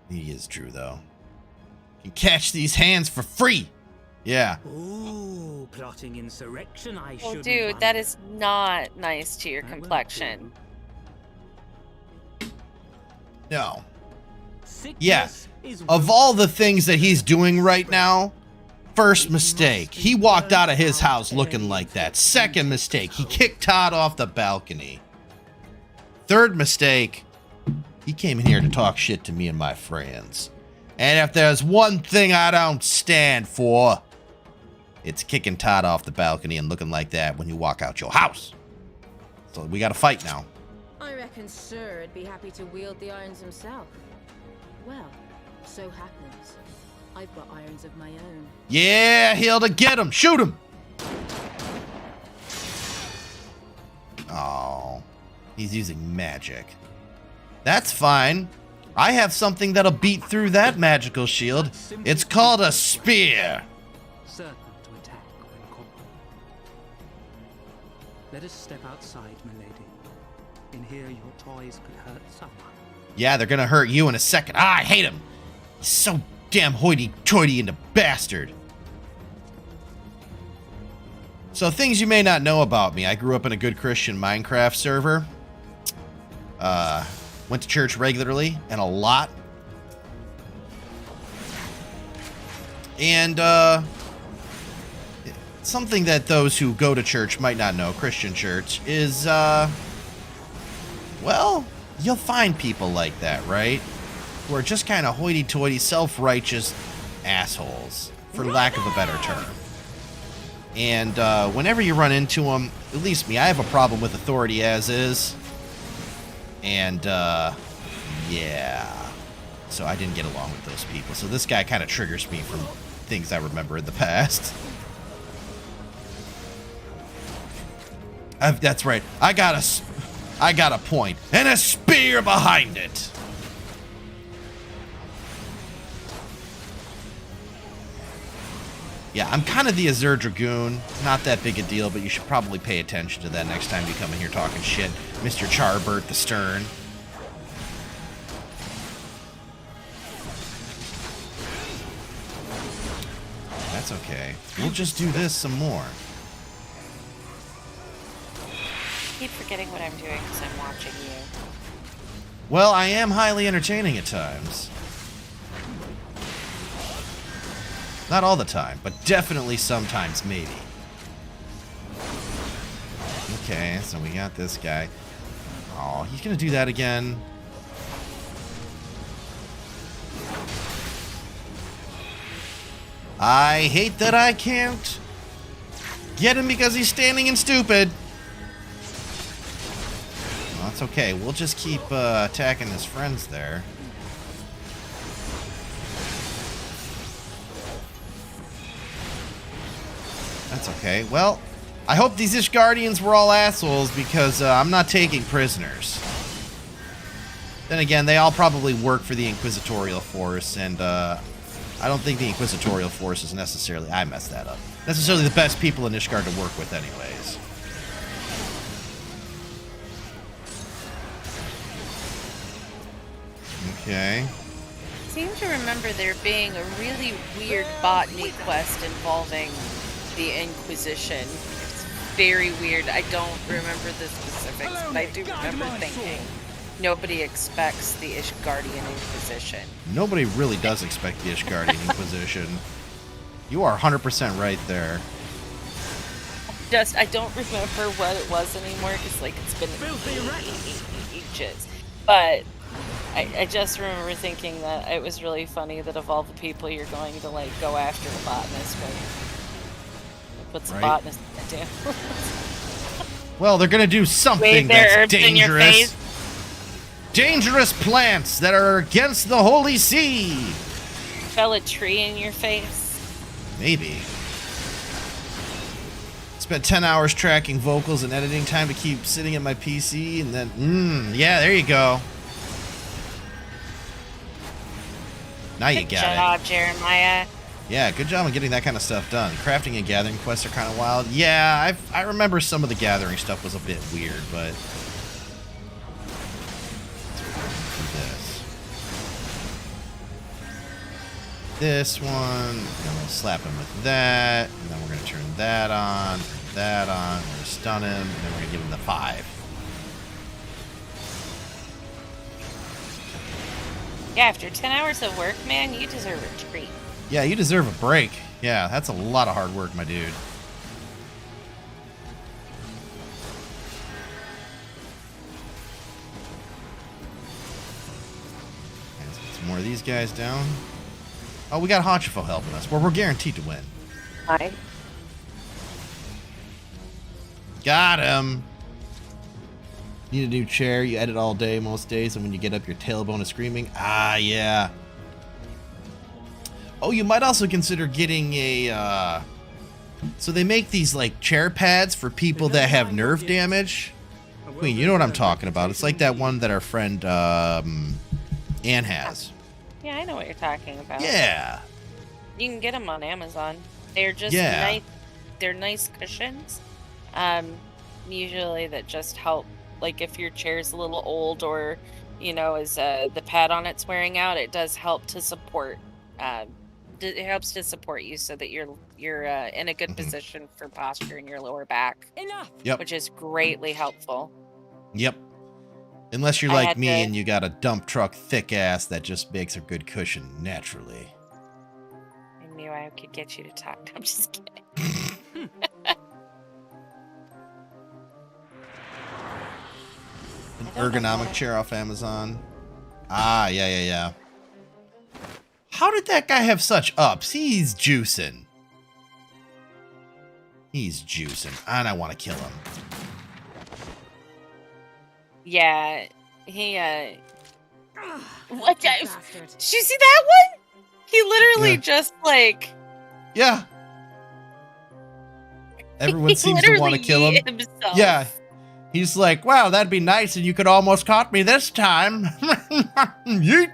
B: He is true, though. You can catch these hands for free. Yeah.
E: Ooh, plotting insurrection, I
A: Oh,
E: should.
A: dude, that is not nice to your complexion.
B: No. Yeah. Of all the things that he's doing right now, first mistake, he walked out of his house looking like that. Second mistake, he kicked Todd off the balcony. Third mistake, he came in here to talk shit to me and my friends. And if there's one thing I don't stand for, it's kicking Todd off the balcony and looking like that when you walk out your house. So we gotta fight now.
J: I reckon Sir would be happy to wield the irons himself. Well, so happens, I've got irons of my own.
B: Yeah, Hilda, get him! Shoot him! Oh, he's using magic. That's fine. I have something that'll beat through that magical shield. It's called a spear.
E: Certain to attack when called. Let us step outside, milady. In here, your toys could hurt someone.
B: Yeah, they're gonna hurt you in a second. Ah, I hate him. He's so damn hoity-toity and a bastard. So, things you may not know about me. I grew up in a good Christian Minecraft server. Went to church regularly and a lot. And, something that those who go to church might not know, Christian church, is, well, you'll find people like that, right? Who are just kind of hoity-toity, self-righteous assholes, for lack of a better term. And whenever you run into them, at least me, I have a problem with authority as is. And, yeah. So I didn't get along with those people. So this guy kind of triggers me from things I remember in the past. That's right. I got a point. And a spear behind it. Yeah, I'm kind of the Azure Dragoon. Not that big a deal, but you should probably pay attention to that next time you come in here talking shit. Mr. Charbert the Stern. That's okay. We'll just do this some more.
A: I keep forgetting what I'm doing because I'm watching you.
B: Well, I am highly entertaining at times. Not all the time, but definitely sometimes, maybe. Okay, so we got this guy. Oh, he's gonna do that again. I hate that I can't get him because he's standing and stupid. Well, that's okay. We'll just keep attacking his friends there. That's okay. Well, I hope these Ishgardians were all assholes because I'm not taking prisoners. Then again, they all probably work for the Inquisitorial Force, and I don't think the Inquisitorial Force is necessarily... I messed that up. Necessarily the best people in Ishgard to work with anyways. Okay.
A: I seem to remember there being a really weird botany quest involving the Inquisition. It's very weird. I don't remember the specifics, but I do remember thinking nobody expects the Ishgardian Inquisition.
B: Nobody really does expect the Ishgardian Inquisition. You are 100% right there.
A: I don't remember what it was anymore because, like, it's been ages. But I just remember thinking that it was really funny that of all the people you're going to, like, go after the botanist, but what's the botanist gonna do?
B: Well, they're gonna do something that's dangerous. Dangerous plants that are against the Holy See.
A: Fell a tree in your face?
B: Maybe. Spent 10 hours tracking vocals and editing time to keep sitting at my PC, and then, yeah, there you go. Now you got it.
A: Good job, Jeremiah.
B: Yeah, good job on getting that kind of stuff done. Crafting and gathering quests are kind of wild. Yeah, I remember some of the gathering stuff was a bit weird, but... This one, and we'll slap him with that, and then we're going to turn that on, we're going to stun him, and then we're going to give him the 5.
A: Yeah, after 10 hours of work, man, you deserve a treat.
B: Yeah, you deserve a break. Yeah, that's a lot of hard work, my dude. Let's get some more of these guys down. Oh, we got Hachifo helping us. Well, we're guaranteed to win.
A: Hi.
B: Got him. Need a new chair. You edit all day most days, and when you get up, your tailbone is screaming. Ah, yeah. Oh, you might also consider getting a, so they make these, like, chair pads for people that have nerve damage. Queen, you know what I'm talking about. It's like that one that our friend, Anne has.
A: Yeah, I know what you're talking about.
B: Yeah.
A: You can get them on Amazon. They're just nice. They're nice cushions. Usually that just help, like if your chair's a little old or, you know, as the pad on it's wearing out, it does help to support. It helps to support you so that you're in a good position for posture in your lower back.
L: Enough.
B: Yep.
A: Which is greatly helpful.
B: Yep. Unless you're like me and you got a dump truck thick ass that just makes a good cushion naturally.
A: I knew I could get you to talk. I'm just kidding.
B: An ergonomic chair off Amazon. Ah, yeah. How did that guy have such ups? He's juicing. And I want to kill him.
A: Yeah, he, what? Did you see that one? He literally just, like...
B: Yeah. Everyone seems to want to kill him.
A: Himself.
B: Yeah. He's like, wow, that'd be nice, and you could almost caught me this time. Yeet.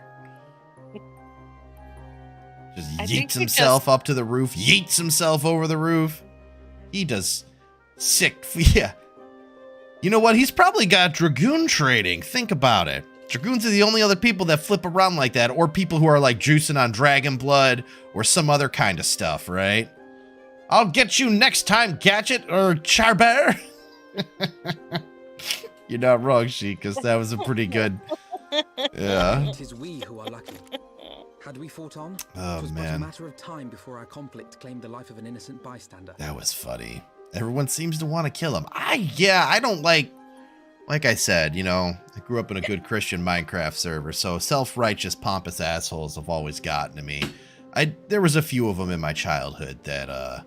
B: Just yeets himself up to the roof, yeets himself over the roof. He does sick, yeah. You know what? He's probably got Dragoon training. Think about it. Dragoons are the only other people that flip around like that, or people who are like juicing on dragon blood or some other kind of stuff, right? I'll get you next time, Gadget or Charber. You're not wrong, Sheik, because that was a pretty good. Yeah.
D: It is we who are lucky. Had we fought on,
B: Oh,
D: it was
B: man.
D: but a matter of time before our conflict claimed the life of an innocent bystander.
B: That was funny. Everyone seems to want to kill him. I don't like I said, you know, I grew up in a good Christian Minecraft server, so self-righteous, pompous assholes have always gotten to me. There was a few of them in my childhood that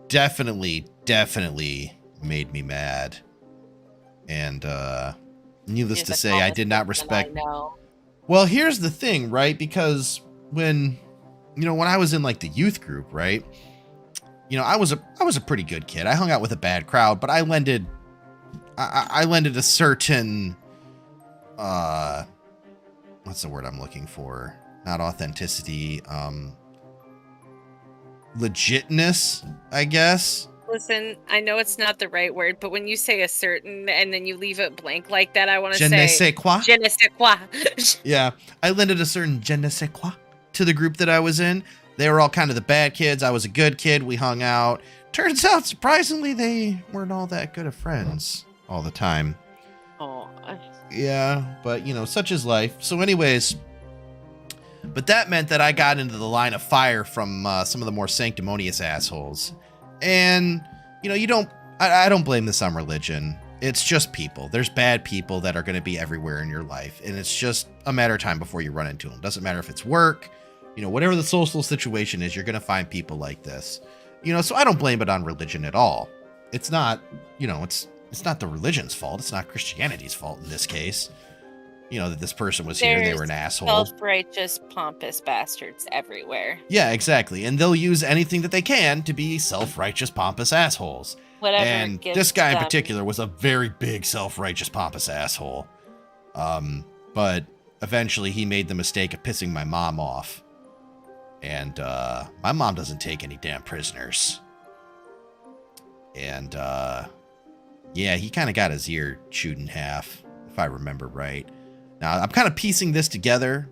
B: definitely made me mad. And needless to say, I did not respect. Well, here's the thing, right? Because when I was in like the youth group, right? You know, I was a pretty good kid. I hung out with a bad crowd, but I lended a certain what's the word I'm looking for? Not authenticity, legitness, I guess.
A: Listen, I know it's not the right word, but when you say a certain and then you leave it blank like that, I want to say...
B: Je ne sais quoi?
A: Je ne sais quoi.
B: Yeah, I lended a certain je ne sais quoi to the group that I was in. They were all kind of the bad kids. I was a good kid. We hung out. Turns out, surprisingly, they weren't all that good of friends all the time.
A: Oh.
B: Yeah, but, you know, such is life. So anyways... But that meant that I got into the line of fire from some of the more sanctimonious assholes. And, you know, I don't blame this on religion. It's just people. There's bad people that are going to be everywhere in your life. And it's just a matter of time before you run into them. Doesn't matter if it's work, you know, whatever the social situation is, you're going to find people like this. You know, so I don't blame it on religion at all. It's not, you know, it's not the religion's fault. It's not Christianity's fault in this case. You know, that this person was here and they were an asshole.
A: Self-righteous, pompous bastards everywhere.
B: Yeah, exactly. And they'll use anything that they can to be self-righteous, pompous assholes.
A: Whatever.
B: And this guy in particular was a very big self-righteous, pompous asshole. But eventually he made the mistake of pissing my mom off. And my mom doesn't take any damn prisoners. And yeah, he kind of got his ear chewed in half, if I remember right. Now, I'm kind of piecing this together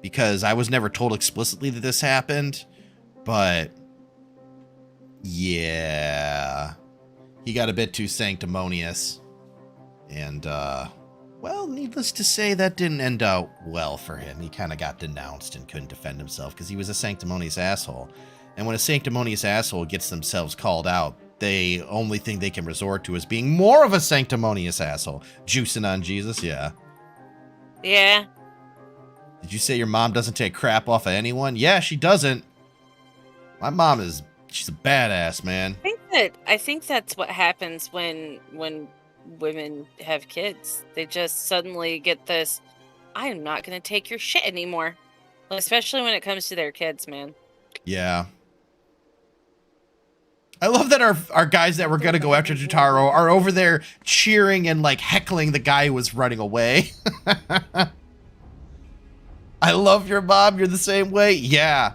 B: because I was never told explicitly that this happened, but yeah, he got a bit too sanctimonious, and well, needless to say, that didn't end out well for him. He kind of got denounced and couldn't defend himself because he was a sanctimonious asshole, and when a sanctimonious asshole gets themselves called out, the only thing they can resort to is being more of a sanctimonious asshole. Juicing on Jesus, yeah.
A: Yeah.
B: Did you say your mom doesn't take crap off of anyone? Yeah, she doesn't. My mom she's a badass, man.
A: I think that's what happens when women have kids. They just suddenly get this, I am not going to take your shit anymore. Especially when it comes to their kids, man.
B: Yeah. I love that our guys that were going to go after Jotaro are over there cheering and like heckling the guy who was running away. I love your mom. You're the same way. Yeah.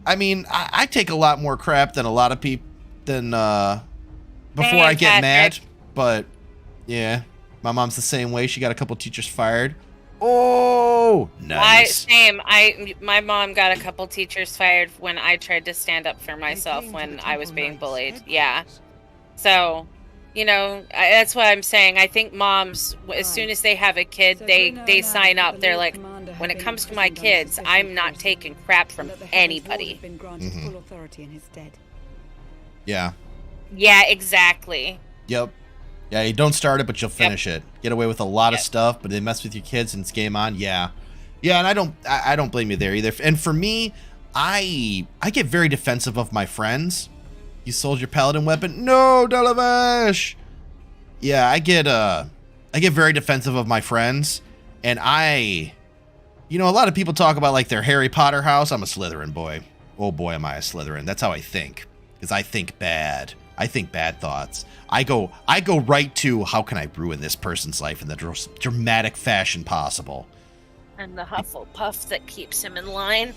B: I mean, I take a lot more crap than a lot of people before I get mad. But yeah, my mom's the same way. She got a couple teachers fired. Oh, nice.
A: My mom got a couple teachers fired when I tried to stand up for myself when I was being bullied. Yeah. So, you know, that's what I'm saying. I think moms, as soon as they have a kid, they sign up. They're like, when it comes to my kids, I'm not taking crap from anybody.
B: Yeah.
A: Yeah, exactly.
B: Yep. Yeah, you don't start it, but you'll finish it. Get away with a lot of stuff, but they mess with your kids and it's game on. Yeah. Yeah, and I don't blame you there either. And for me, I get very defensive of my friends. You sold your paladin weapon? No, Delavash! Yeah, I get very defensive of my friends. And you know, a lot of people talk about like their Harry Potter house. I'm a Slytherin boy. Oh boy, am I a Slytherin. That's how I think. Because I think bad. I think bad thoughts. I go right to how can I ruin this person's life in the most dramatic fashion possible.
A: And the Hufflepuff that keeps him in line.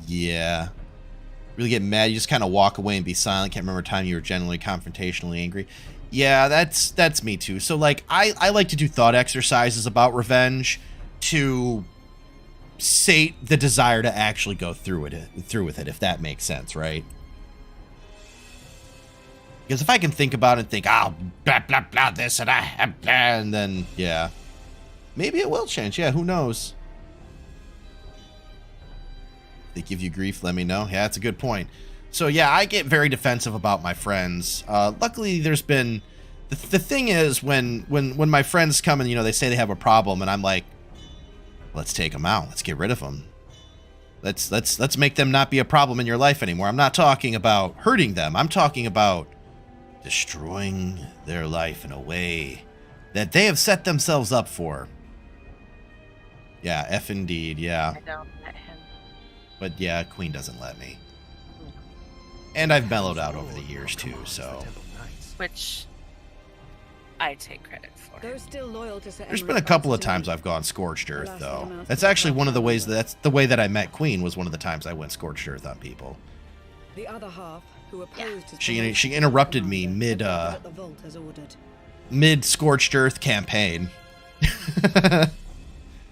B: Yeah. Really get mad. You just kind of walk away and be silent. Can't remember a time you were genuinely confrontationally angry. Yeah, that's me too. So like I like to do thought exercises about revenge to sate the desire to actually go through with it, if that makes sense, right? Because if I can think about it and think, oh, blah, blah, blah, this and that, and then, yeah. Maybe it will change. Yeah, who knows? If they give you grief, let me know. Yeah, that's a good point. So, yeah, I get very defensive about my friends. Luckily, there's been... The thing is, when my friends come and, you know, they say they have a problem, and I'm like, let's take them out. Let's get rid of them. Let's make them not be a problem in your life anymore. I'm not talking about hurting them. I'm talking about destroying their life in a way that they have set themselves up for. Yeah, F indeed, yeah.
A: I don't let him.
B: But yeah, Queen doesn't let me. And I've mellowed out over the years too, so.
A: Which I take credit for.
B: There's been a couple of times I've gone Scorched Earth, though. That's actually one of the ways, that's the way that I met Queen, was one of the times I went Scorched Earth on people.
L: The other half, who opposed
B: She interrupted me mid Scorched Earth campaign.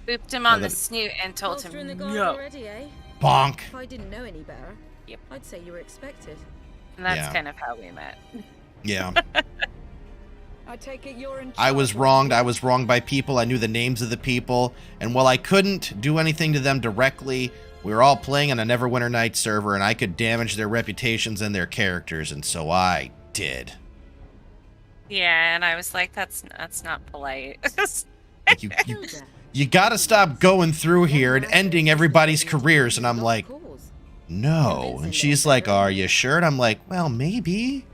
A: Booped him on the snoot and told him no.
J: Already, eh?
B: Bonk.
J: If I didn't know any better, I'd say you were expected.
A: And that's kind of how we met.
B: Yeah.
L: I take it you're in
B: I was wronged. I was wronged by people. I knew the names of the people. And while I couldn't do anything to them directly, we were all playing on a Neverwinter Nights server, and I could damage their reputations and their characters, and so I did.
A: Yeah, and I was like, that's not polite.
B: Like you gotta stop going through here and ending everybody's careers. And I'm like, no. And she's like, are you sure? And I'm like, well, maybe.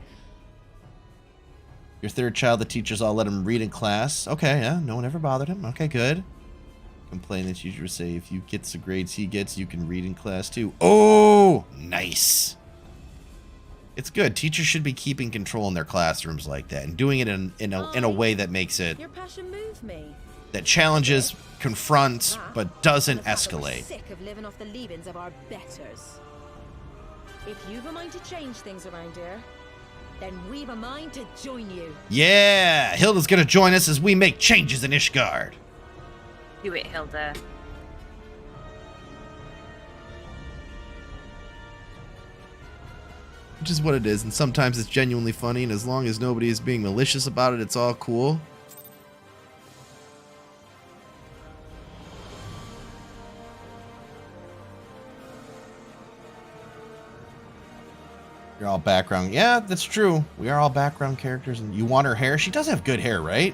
B: Your third child, the teachers all let him read in class. Okay, yeah, no one ever bothered him. Okay, good. Complain that teachers say if you get the grades he gets, you can read in class too. Oh, nice. It's good. Teachers should be keeping control in their classrooms like that and doing it in a way that makes it
J: Your passion moved me.
B: that challenges, confronts, but doesn't escalate.
J: Sick of living off the leavings of our betters. If you've a mind to change things around here, then we've a mind to join you.
B: Yeah, Hilda's gonna join us as we make changes in Ishgard.
A: Do it, Hilda.
B: Which is what it is, and sometimes it's genuinely funny, and as long as nobody is being malicious about it, it's all cool. You're all background. Yeah, that's true. We are all background characters, and you want her hair? She does have good hair, right?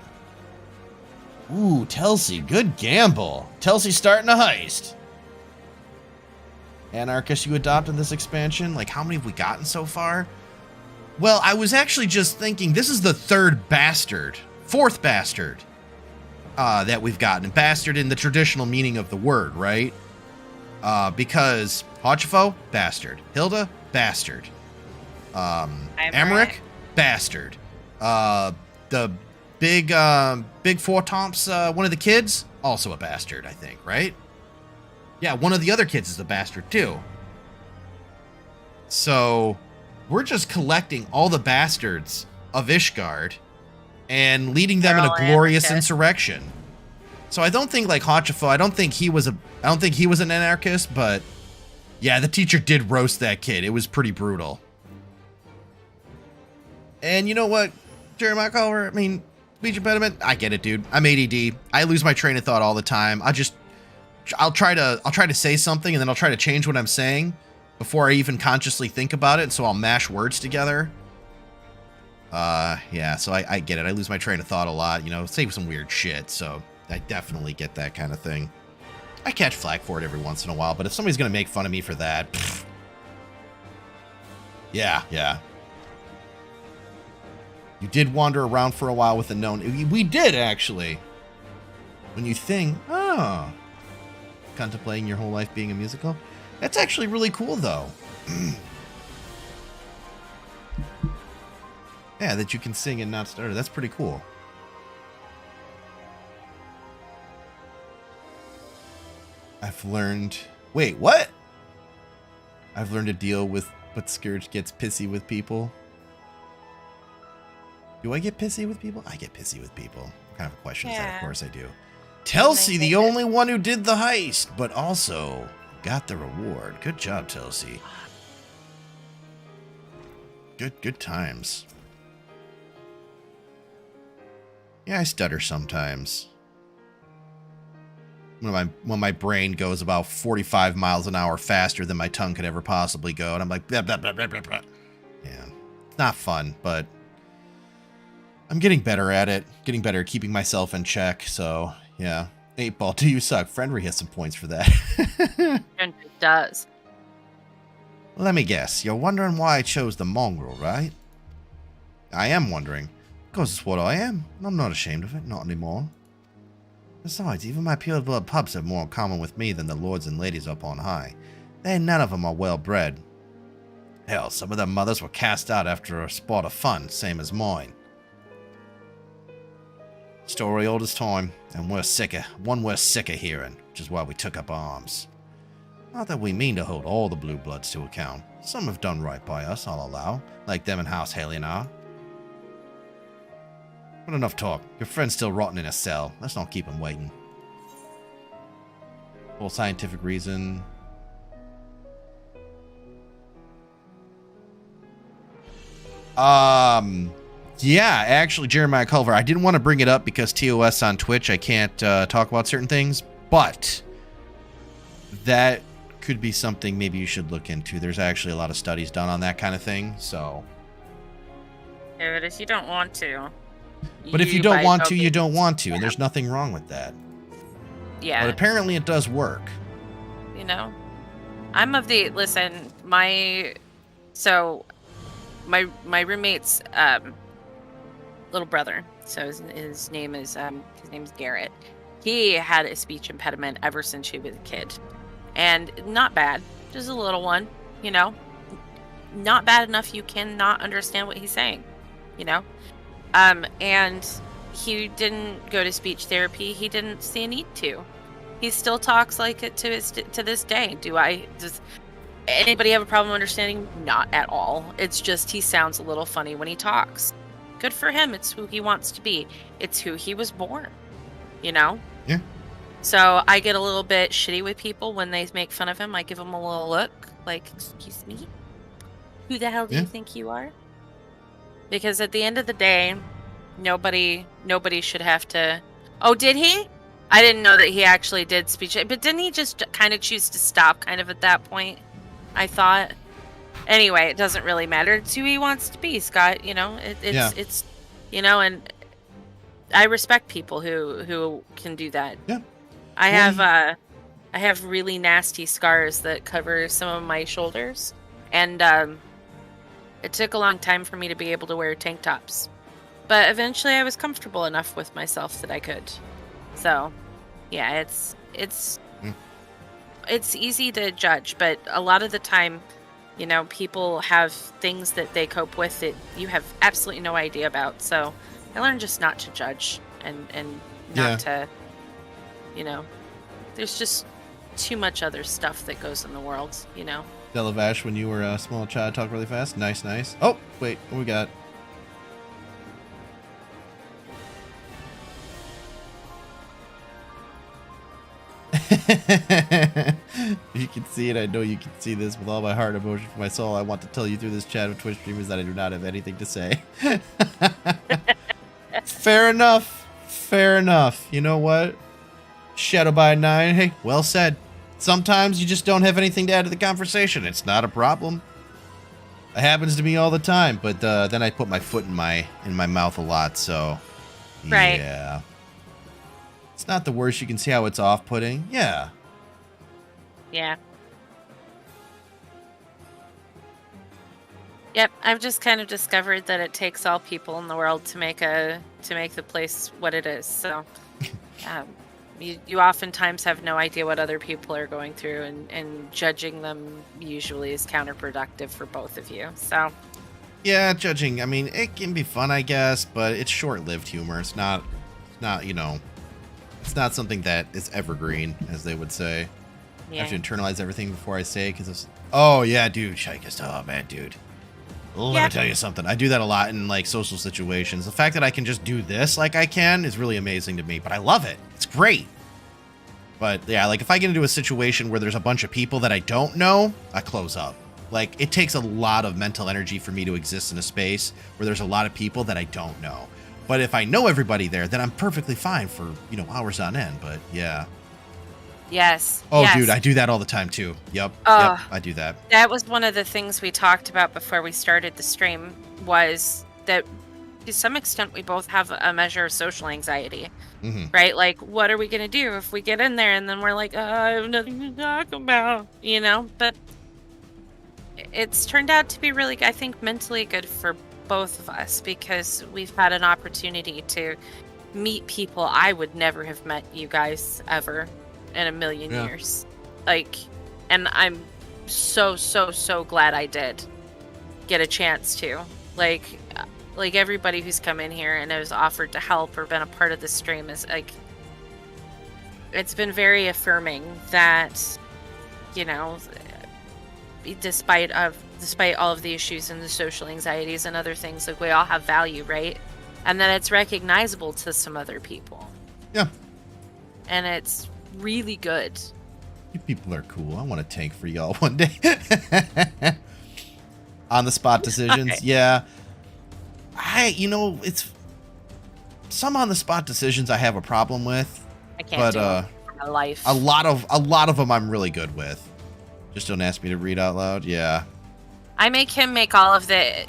B: Ooh, Telsey, good gamble. Telsey starting a heist. Anarchist you adopted this expansion? Like, how many have we gotten so far? Well, I was actually just thinking, this is the fourth bastard that we've gotten. Bastard in the traditional meaning of the word, right? Because Hachifo, bastard. Hilda, bastard. Emmerich, bastard. The big Four Tomps, one of the kids, also a bastard, I think, right? Yeah, one of the other kids is a bastard too. So we're just collecting all the bastards of Ishgard and leading them in a glorious insurrection. So I don't think like Hachifo, I don't think he was an anarchist, but yeah, the teacher did roast that kid. It was pretty brutal. And you know what, Jeremiah Culver, I mean, speech impediment, I get it, dude. I'm ADD. I lose my train of thought all the time. I'll try to say something and then I'll try to change what I'm saying before I even consciously think about it, so I'll mash words together. Yeah, so I get it. I lose my train of thought a lot, you know, say some weird shit, so I definitely get that kind of thing. I catch flack for it every once in a while, but if somebody's gonna make fun of me for that, pfft. Yeah. You did wander around for a while with a known... We did, actually. When you think, oh, contemplating your whole life being a musical? That's actually really cool, though. Yeah, that you can sing and not stutter. That's pretty cool. I've learned... Wait, what? I've learned to deal with... But Scourge gets pissy with people. Do I get pissy with people? I get pissy with people. What kind of a question is that? Of course I do. Telsey, the only one who did the heist, but also got the reward. Good job, Telsey. Good times. Yeah, I stutter sometimes. When my brain goes about 45 miles an hour faster than my tongue could ever possibly go, and I'm like, blah, blah, blah, blah, blah, blah. Yeah, it's not fun, but I'm getting better at it. Getting better at keeping myself in check, so yeah. 8-Ball, do you suck? Friendry has some points for that.
A: And it does.
B: Let me guess. You're wondering why I chose the mongrel, right? I am wondering. Because it's what I am. And I'm not ashamed of it. Not anymore. Besides, even my pure blood pups have more in common with me than the lords and ladies up on high. None of them are well bred. Hell, some of their mothers were cast out after a spot of fun, same as mine. Story old as time, and we're sick of hearing, which is why we took up arms. Not that we mean to hold all the blue bloods to account. Some have done right by us, I'll allow, like them in House Halionar. But enough talk. Your friend's still rotting in a cell. Let's not keep him waiting. Full scientific reason. Yeah, actually, Jeremiah Culver, I didn't want to bring it up because TOS on Twitch, I can't talk about certain things, but that could be something maybe you should look into. There's actually a lot of studies done on that kind of thing, so.
A: Yeah, but if you don't want to.
B: But if you don't want to, you don't want to, and there's nothing wrong with that.
A: Yeah.
B: But apparently it does work.
A: You know? I'm of the, listen, my roommate's, little brother, so his name is Garrett. He had a speech impediment ever since he was a kid, and not bad, just a little one, you know, not bad enough you cannot understand what he's saying, you know, and he didn't go to speech therapy. He didn't see a need to. He still talks like it to this day. Does anybody have a problem understanding? Not at all. It's just he sounds a little funny when he talks. Good for him. It's who he wants to be. It's who he was born, you know?
B: Yeah.
A: So I get a little bit shitty with people when they make fun of him. I give them a little look like, excuse me? Who the hell do you think you are? Because at the end of the day, nobody should have to... Oh, did he? I didn't know that he actually did speech. But didn't he just kind of choose to stop kind of at that point? I thought... Anyway, it doesn't really matter. It's who he wants to be, Scott. You know, it's, you know, and I respect people who can do that.
B: Yeah.
A: I have really nasty scars that cover some of my shoulders, and it took a long time for me to be able to wear tank tops, but eventually I was comfortable enough with myself that I could. So, yeah, it's it's easy to judge, but a lot of the time, you know, people have things that they cope with that you have absolutely no idea about. So I learned just not to judge and not to, you know, there's just too much other stuff that goes in the world, you know.
B: Delavash, when you were a small child, talk really fast. Nice, nice. Oh, wait, what we got? You can see it. I know you can see this with all my heart, emotion, for my soul. I want to tell you through this chat of Twitch streamers that I do not have anything to say. Fair enough. Fair enough. You know what? Shadow by 9. Hey, well said. Sometimes you just don't have anything to add to the conversation. It's not a problem. It happens to me all the time, but then I put my foot in my mouth a lot, so
A: right.
B: Yeah. It's not the worst. You can see how it's off-putting. Yeah.
A: Yeah. Yep, I've just kind of discovered that it takes all people in the world to make the place what it is. So, you oftentimes have no idea what other people are going through, and judging them usually is counterproductive for both of you. So,
B: yeah, judging. I mean, it can be fun, I guess, but it's short-lived humor. It's not, you know, it's not something that is evergreen, as they would say.
A: yeah.
B: I have to internalize everything before I say it, because it's, oh yeah, dude, Shikest, oh man, dude. Let me tell you something. I do that a lot in like social situations. The fact that I can just do this like I can is really amazing to me, but I love it. It's great. But yeah, like if I get into a situation where there's a bunch of people that I don't know, I close up. Like it takes a lot of mental energy for me to exist in a space where there's a lot of people that I don't know. But if I know everybody there, then I'm perfectly fine for, you know, hours on end. But yeah.
A: Yes.
B: Oh,
A: yes.
B: dude, I do that all the time too. Yep.
A: Oh,
B: yep, I do that.
A: That was one of the things we talked about before we started the stream, was that to some extent we both have a measure of social anxiety, right? Like, what are we going to do if we get in there and then we're like, I have nothing to talk about, you know? But it's turned out to be really, I think, mentally good for both of us, because we've had an opportunity to meet people I would never have met you guys ever in a million years. Like, and I'm so glad I did get a chance to. Like everybody who's come in here and has offered to help or been a part of the stream is like, it's been very affirming that, you know, despite all of the issues and the social anxieties and other things, like, we all have value, right? And then it's recognizable to some other people.
B: Yeah.
A: And it's really good.
B: You people are cool. I want to tank for y'all one day. On the spot decisions. Okay. Yeah. You know, it's some on the spot decisions I have a problem with.
A: I can't do it for my life.
B: A lot of them I'm really good with. Just don't ask me to read out loud. Yeah.
A: I make him make all of the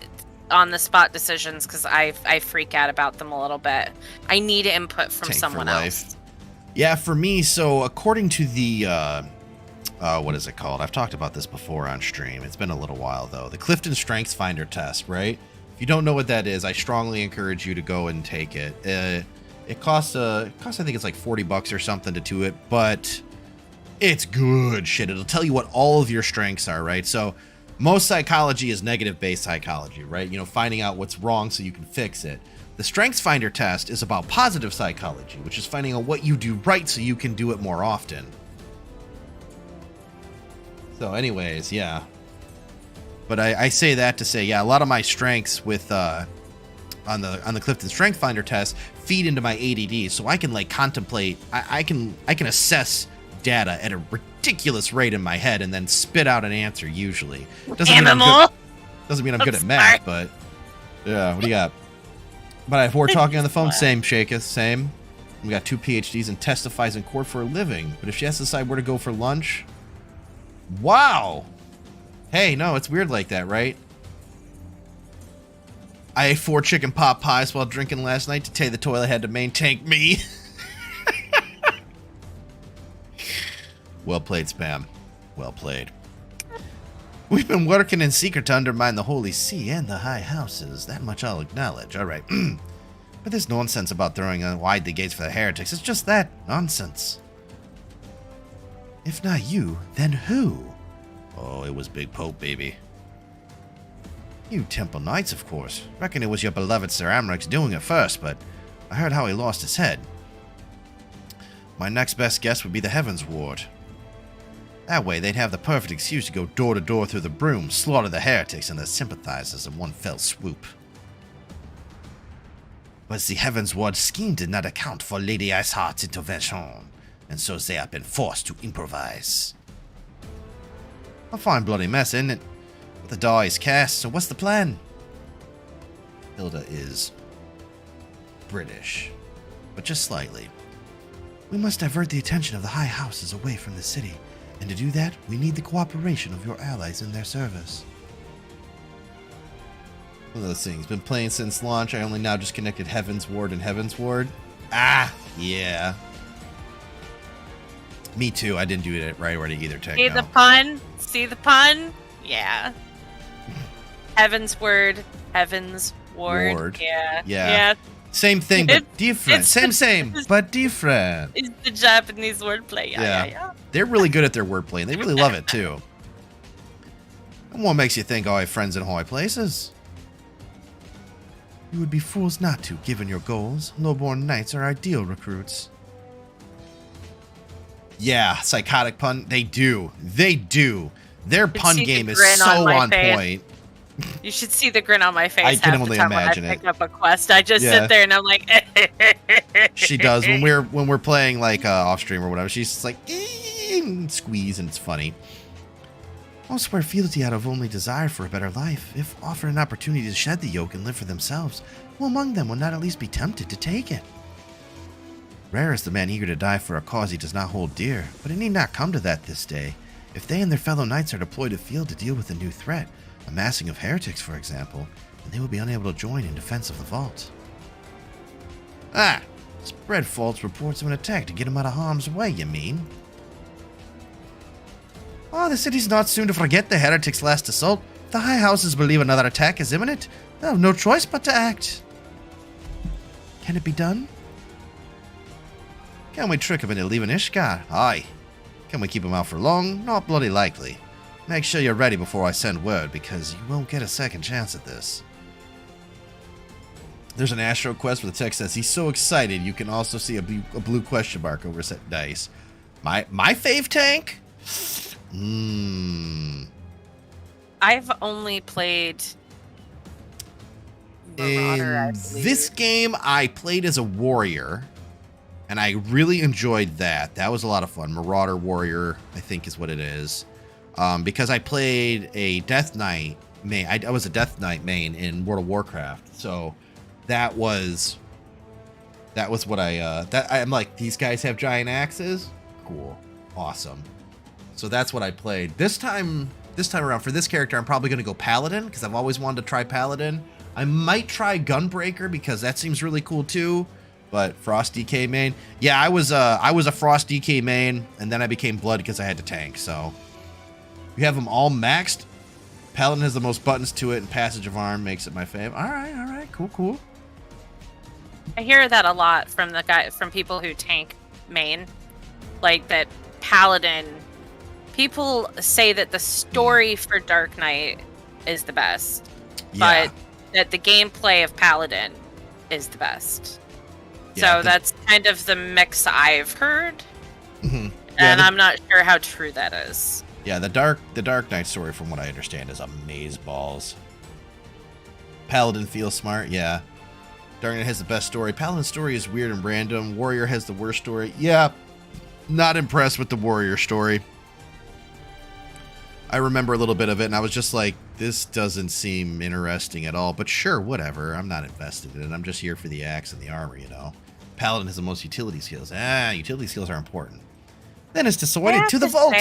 A: on the spot decisions because I freak out about them a little bit. I need input from
B: tank
A: someone else.
B: Yeah, for me, so according to the, what is it called? I've talked about this before on stream. It's been a little while, though. The Clifton Strengths Finder test, right? If you don't know what that is, I strongly encourage you to go and take it. It costs, I think it's like $40 or something to do it, but it's good shit. It'll tell you what all of your strengths are, right? So most psychology is negative-based psychology, right? You know, finding out what's wrong so you can fix it. The Strengths Finder test is about positive psychology, which is finding out what you do right so you can do it more often. So anyways, yeah. But I say that to say, yeah, a lot of my strengths with on the Clifton Strength Finder test feed into my ADD, so I can like contemplate, I can assess data at a ridiculous rate in my head and then spit out an answer usually. Doesn't mean I'm good at math, but yeah, what do you got? But if we're talking on the phone, same, Shaketh, same. We got 2 PhDs and testifies in court for a living. But if she has to decide where to go for lunch, wow. Hey, no, it's weird like that, right? I ate 4 chicken pot pies while drinking last night. To tell you the toilet had to main tank me. Well played, Spam. Well played. We've been working in secret to undermine the Holy See and the High Houses. That much I'll acknowledge. All right. But there's nonsense about throwing wide the gates for the heretics. It's just that. Nonsense. If not you, then who? Oh, it was Big Pope, baby. You Temple Knights, of course. Reckon it was your beloved Sir Amric's doing it first, but I heard how he lost his head. My next best guess would be the Heavensward. That way, they'd have the perfect excuse to go door to door through the broom, slaughter the heretics and their sympathizers in one fell swoop. But the Heavensward scheme did not account for Lady Iceheart's intervention, and so they have been forced to improvise. A fine bloody mess, isn't it? But the die is cast, so what's the plan? Hilda is British, but just slightly. We must divert the attention of the high houses away from the city, and to do that, we need the cooperation of your allies in their service. One of those things. Been playing since launch. I only now just connected Heavensward and Heavensward. Ah, yeah. Me too. I didn't do it right already either, Tech.
A: See the pun? See the pun? Yeah. Heavensward. Heavensward. Yeah.
B: Yeah. Same thing, but different. Same, but different.
A: It's the Japanese wordplay. Yeah.
B: They're really good at their wordplay, and they really love it, too. And what makes you think I have friends in high places? You would be fools not to, given your goals. Lowborn knights are ideal recruits. Yeah, psychotic pun. They do. Their pun game is so on point.
A: You should see the grin on my face.
B: I can only imagine
A: when I pick up a quest. I just sit there and I'm like,
B: she does when we're playing like off stream or whatever. She's just like squeeze, and it's funny. Most swear fealty out of only desire for a better life. If offered an opportunity to shed the yoke and live for themselves, who among them would not at least be tempted to take it? Rare is the man eager to die for a cause he does not hold dear, but it need not come to that this day. If they and their fellow knights are deployed afield to deal with a new threat, a massing of heretics, for example, then they will be unable to join in defense of the vault. Ah! Spread false reports of an attack to get him out of harm's way, you mean? Oh, the city's not soon to forget the heretics' last assault. If the high houses believe another attack is imminent, they'll have no choice but to act. Can it be done? Can we trick him into leaving Ishgard? Aye. Can we keep him out for long? Not bloody likely. Make sure you're ready before I send word, because you won't get a second chance at this. There's an Astro quest where the text says he's so excited you can also see a blue question mark over set dice. My fave tank?
A: I've only played Marauder, I believe.
B: This game I played as a warrior, and I really enjoyed that. That was a lot of fun. Marauder Warrior, I think is what it is. Because I played a Death Knight main. I was a Death Knight main in World of Warcraft. So that was what I'm like, these guys have giant axes? Cool. Awesome. So that's what I played. This time around, for this character, I'm probably going to go Paladin, because I've always wanted to try Paladin. I might try Gunbreaker, because that seems really cool too. But Frost DK main. Yeah, I was a Frost DK main, and then I became Blood because I had to tank, so. You have them all maxed. Paladin has the most buttons to it, and Passage of Arm makes it my fave. All right, cool.
A: I hear that a lot from people who tank main, like that Paladin. People say that the story for Dark Knight is the best, but that the gameplay of Paladin is the best.
B: Yeah,
A: so that's kind of the mix I've heard,
B: and
A: I'm not sure how true that is.
B: Yeah, the Dark Knight story, from what I understand, is amazeballs. Paladin feels smart, yeah. Dark Knight has the best story. Paladin's story is weird and random. Warrior has the worst story. Yeah, not impressed with the Warrior story. I remember a little bit of it, and I was just like, this doesn't seem interesting at all. But sure, whatever. I'm not invested in it. I'm just here for the axe and the armor, you know. Paladin has the most utility skills. Utility skills are important. Then it's decided to the vault.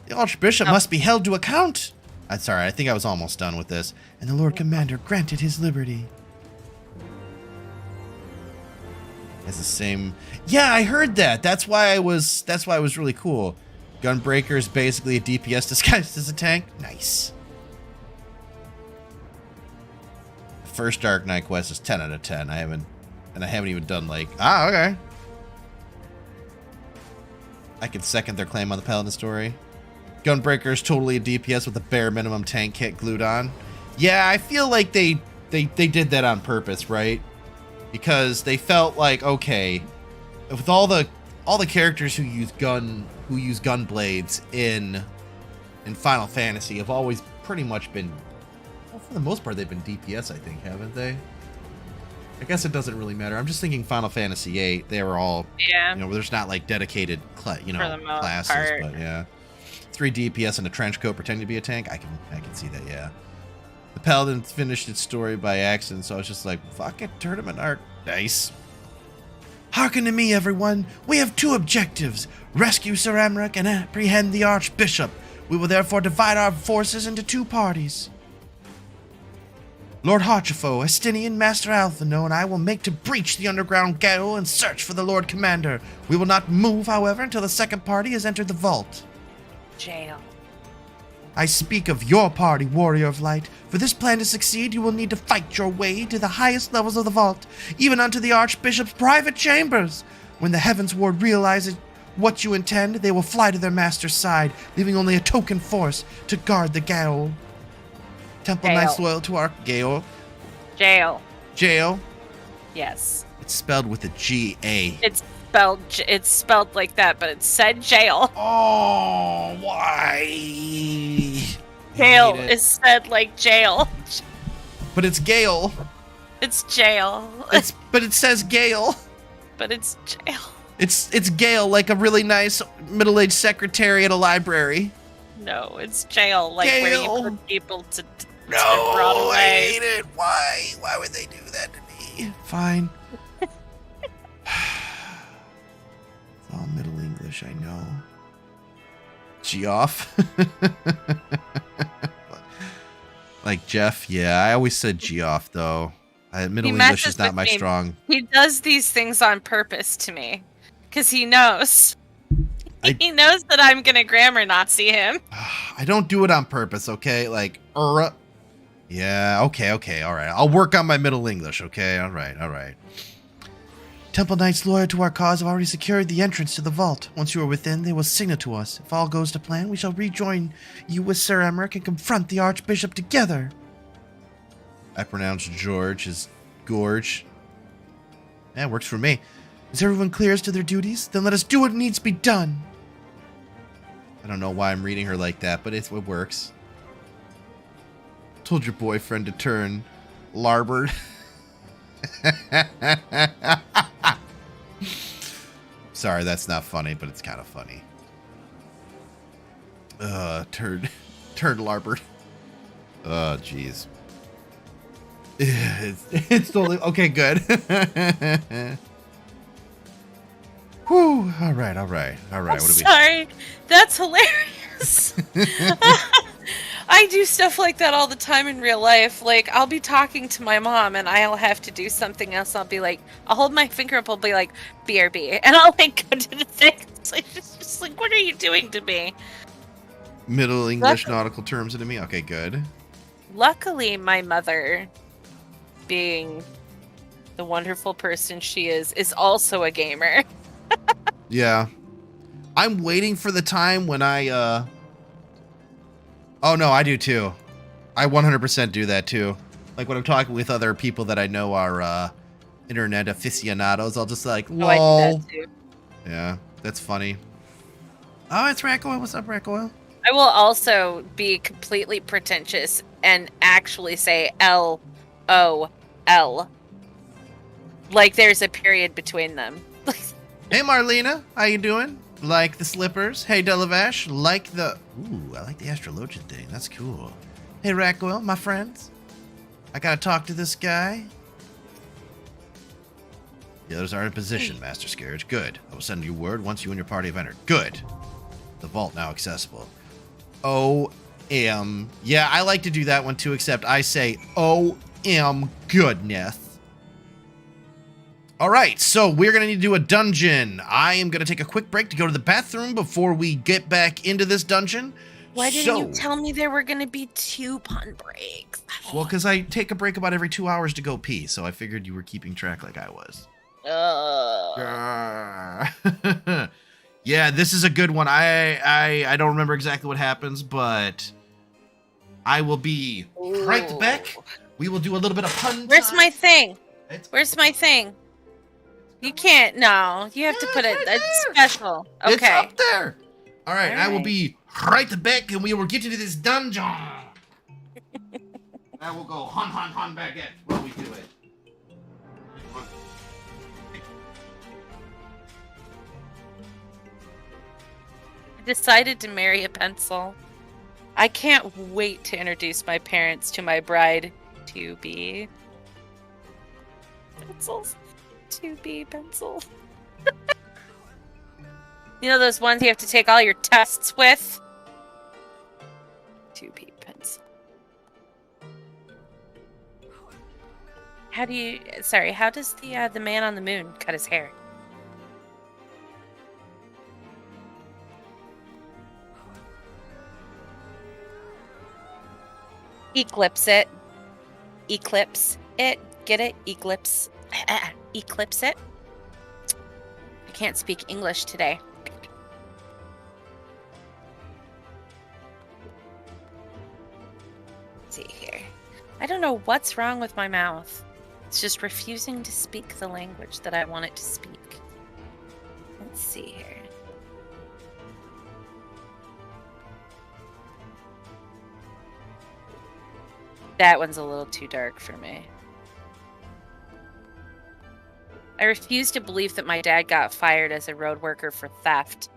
B: The Archbishop must be held to account. I'm sorry, I think I was almost done with this. And the Lord Commander granted his liberty. It's the same. Yeah, I heard that. That's why it was really cool. Gunbreaker is basically a DPS disguised as a tank. Nice. The first Dark Knight quest is 10 out of 10. I haven't even done like okay. I can second their claim on the Paladin story. Gunbreaker is totally a DPS with a bare minimum tank kit glued on. Yeah, I feel like they did that on purpose, right? Because they felt like, okay, with all the characters who use gun blades in Final Fantasy have always pretty much been, well, for the most part, they've been DPS, I think, haven't they? I guess it doesn't really matter. I'm just thinking Final Fantasy VIII. They were all, there's not like dedicated, classes,
A: part.
B: But yeah, 3 DPS and a trench coat pretending to be a tank. I can see that. Yeah. The Paladin finished its story by accident, so I was just like, fuck it, tournament art, nice. Hearken to me, everyone. We have 2 objectives: rescue Sir Emmerich and apprehend the Archbishop. We will therefore divide our forces into 2 parties. Lord Harchefo, Estinian, Master Alphino, and I will make to breach the underground gale and search for the Lord Commander. We will not move, however, until the second party has entered the vault.
A: Jail.
B: I speak of your party, Warrior of Light. For this plan to succeed, you will need to fight your way to the highest levels of the vault, even unto the Archbishop's private chambers. When the Heavensward realizes what you intend, they will fly to their master's side, leaving only a token force to guard the gale. Temple Knights loyal to our Gale.
A: Jail.
B: Jail.
A: Yes.
B: It's spelled with a G-A.
A: It's spelled like that, but it said jail.
B: Oh, why?
A: Jail is said like jail.
B: But it's Gale.
A: It's jail.
B: But it says Gale.
A: But it's jail.
B: It's Gale, like a really nice middle-aged secretary at a library.
A: No, it's jail, like
B: Gale.
A: where you put people to
B: No,
A: brought away.
B: I hate it. Why? Why would they do that to me? Fine. It's all Middle English, I know. Geoff. Like Jeff, yeah. I always said Geoff, though. Middle English is not my strong.
A: He does these things on purpose to me, because he knows. He knows that I'm gonna grammar Nazi him.
B: I don't do it on purpose, okay? Like, yeah, okay, all right. I'll work on my Middle English, okay? All right. Temple Knights loyal to our cause have already secured the entrance to the vault. Once you are within, they will signal to us. If all goes to plan, we shall rejoin you with Sir Emmerich and confront the Archbishop together. I pronounce George as Gorge. Yeah, works for me. Is everyone clear as to their duties? Then let us do what needs to be done. I don't know why I'm reading her like that, but it works. Told your boyfriend to turn larboard. Sorry, that's not funny, but it's kind of funny. Turned larboard. Oh, jeez. It's totally okay. Good. Whew. All right. What do we?
A: Sorry, that's hilarious. I do stuff like that all the time in real life. Like, I'll be talking to my mom and I'll have to do something else. I'll be like, I'll hold my finger up. I'll be like, BRB, and I'll like go to the thing. It's like, just like, what are you doing to me?
B: Middle English nautical terms into me. Okay, good.
A: Luckily, my mother, being the wonderful person she is also a gamer.
B: Yeah. I'm waiting for the time when I, Oh, no, I do too. I 100% do that too. Like when I'm talking with other people that I know are, internet aficionados, I'll just like, lol.
A: Oh, I do that too.
B: Yeah, that's funny. Oh, it's Rakoil. What's up, Rakoil?
A: I will also be completely pretentious and actually say LOL. Like there's a period between them.
B: Hey, Marlena. How you doing? Like the slippers? Hey, Delavash. Like the... Ooh, I like the astrologian thing. That's cool. Hey, Rakoil, my friends. I gotta talk to this guy. The others are in position, Master Scourge. Good. I will send you word once you and your party have entered. Good. The vault now accessible. O-M. Yeah, I like to do that one too, except I say O-M goodness. All right, so we're going to need to do a dungeon. I am going to take a quick break to go to the bathroom before we get back into this dungeon.
A: Why didn't you tell me there were going to be 2 pun breaks?
B: Well, because I take a break about every 2 hours to go pee, so I figured you were keeping track like I was. Yeah, this is a good one. I don't remember exactly what happens, but I will be right back. We will do a little bit of pun.
A: Where's my thing? Where's my thing? You can't. No, you have to put it. It's special. Okay.
B: It's up there. All right, I will be right back, and we will get into this dungeon. I will go hun baguette while we do it.
A: I decided to marry a pencil. I can't wait to introduce my parents to my bride to be. Pencils. To be pencil. You know those ones you have to take all your tests with? 2B pencil. How does the man on the moon cut his hair? Eclipse it. Eclipse it. Get it? Eclipse. Eclipse it. I can't speak English today. Let's see here. I don't know what's wrong with my mouth. It's just refusing to speak the language that I want it to speak. Let's see here. That one's a little too dark for me. I refuse to believe that my dad got fired as a road worker for theft.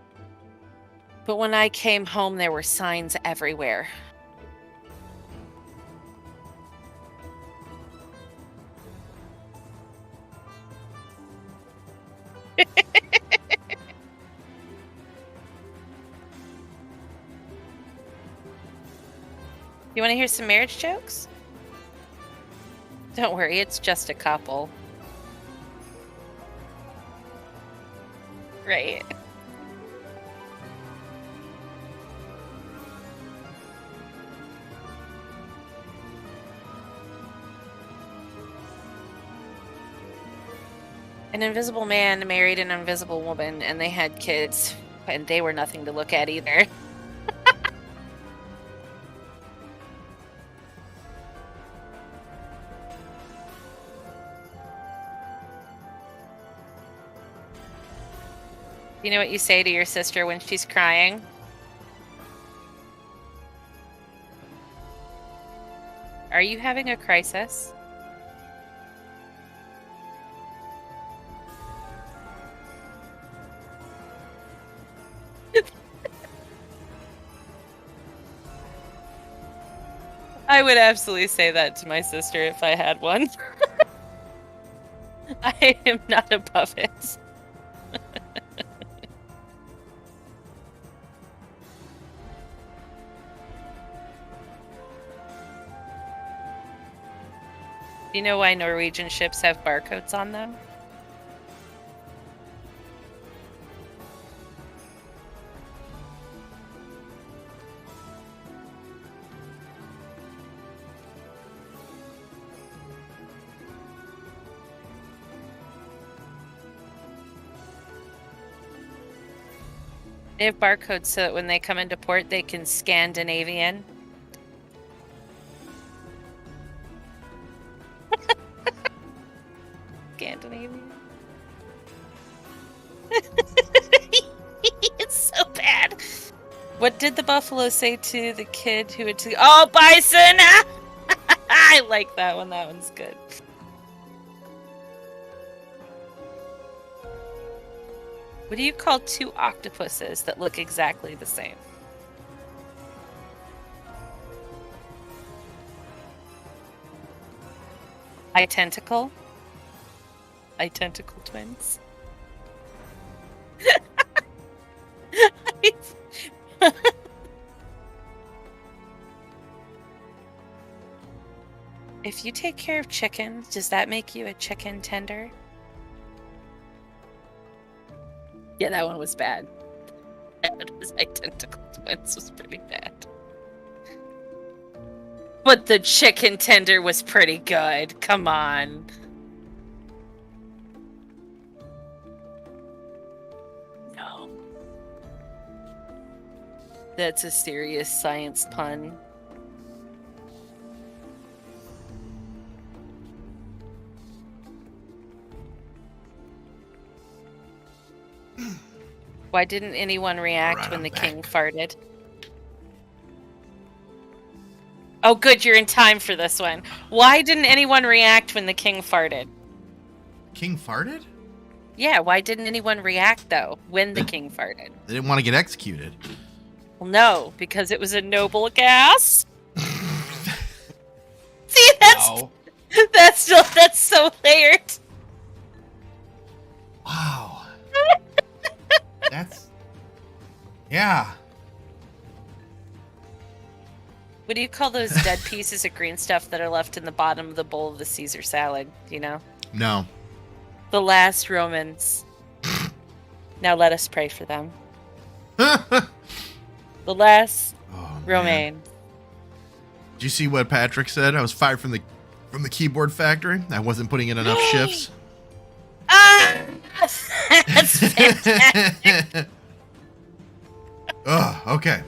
A: But when I came home, there were signs everywhere. You want to hear some marriage jokes? Don't worry, it's just a couple. Right. An invisible man married an invisible woman, and they had kids, and they were nothing to look at either. You know what you say to your sister when she's crying? Are you having a crisis? I would absolutely say that to my sister if I had one. I am not above it. Do you know why Norwegian ships have barcodes on them? They have barcodes so that when they come into port, they can Scandinavian. Scandinavian. It's so bad. What did the buffalo say to the kid who had to... Oh, bison! I like that one. That one's good. What do you call two octopuses that look exactly the same? Identical? Identical twins? If you take care of chickens, does that make you a chicken tender? Yeah, that one was bad. That was identical twins was pretty bad. But the chicken tender was pretty good. Come on. No. That's a serious science pun. Why didn't anyone react when the king farted? Oh, good, you're in time for this one. Why didn't anyone react when the king farted?
B: King farted?
A: Yeah, why didn't anyone react, though, when the king farted?
B: They didn't want to get executed.
A: Well, no, because it was a noble gas. See, that's
B: Wow.
A: that's so layered.
B: Wow. That's... Yeah.
A: What do you call those dead pieces of green stuff that are left in the bottom of the bowl of the Caesar salad? Do you know?
B: No.
A: The last Romans. Now let us pray for them. The last Romaine.
B: Did you see what Patrick said? I was fired from the keyboard factory. I wasn't putting in enough shifts.
A: That's fantastic.
B: Oh, okay.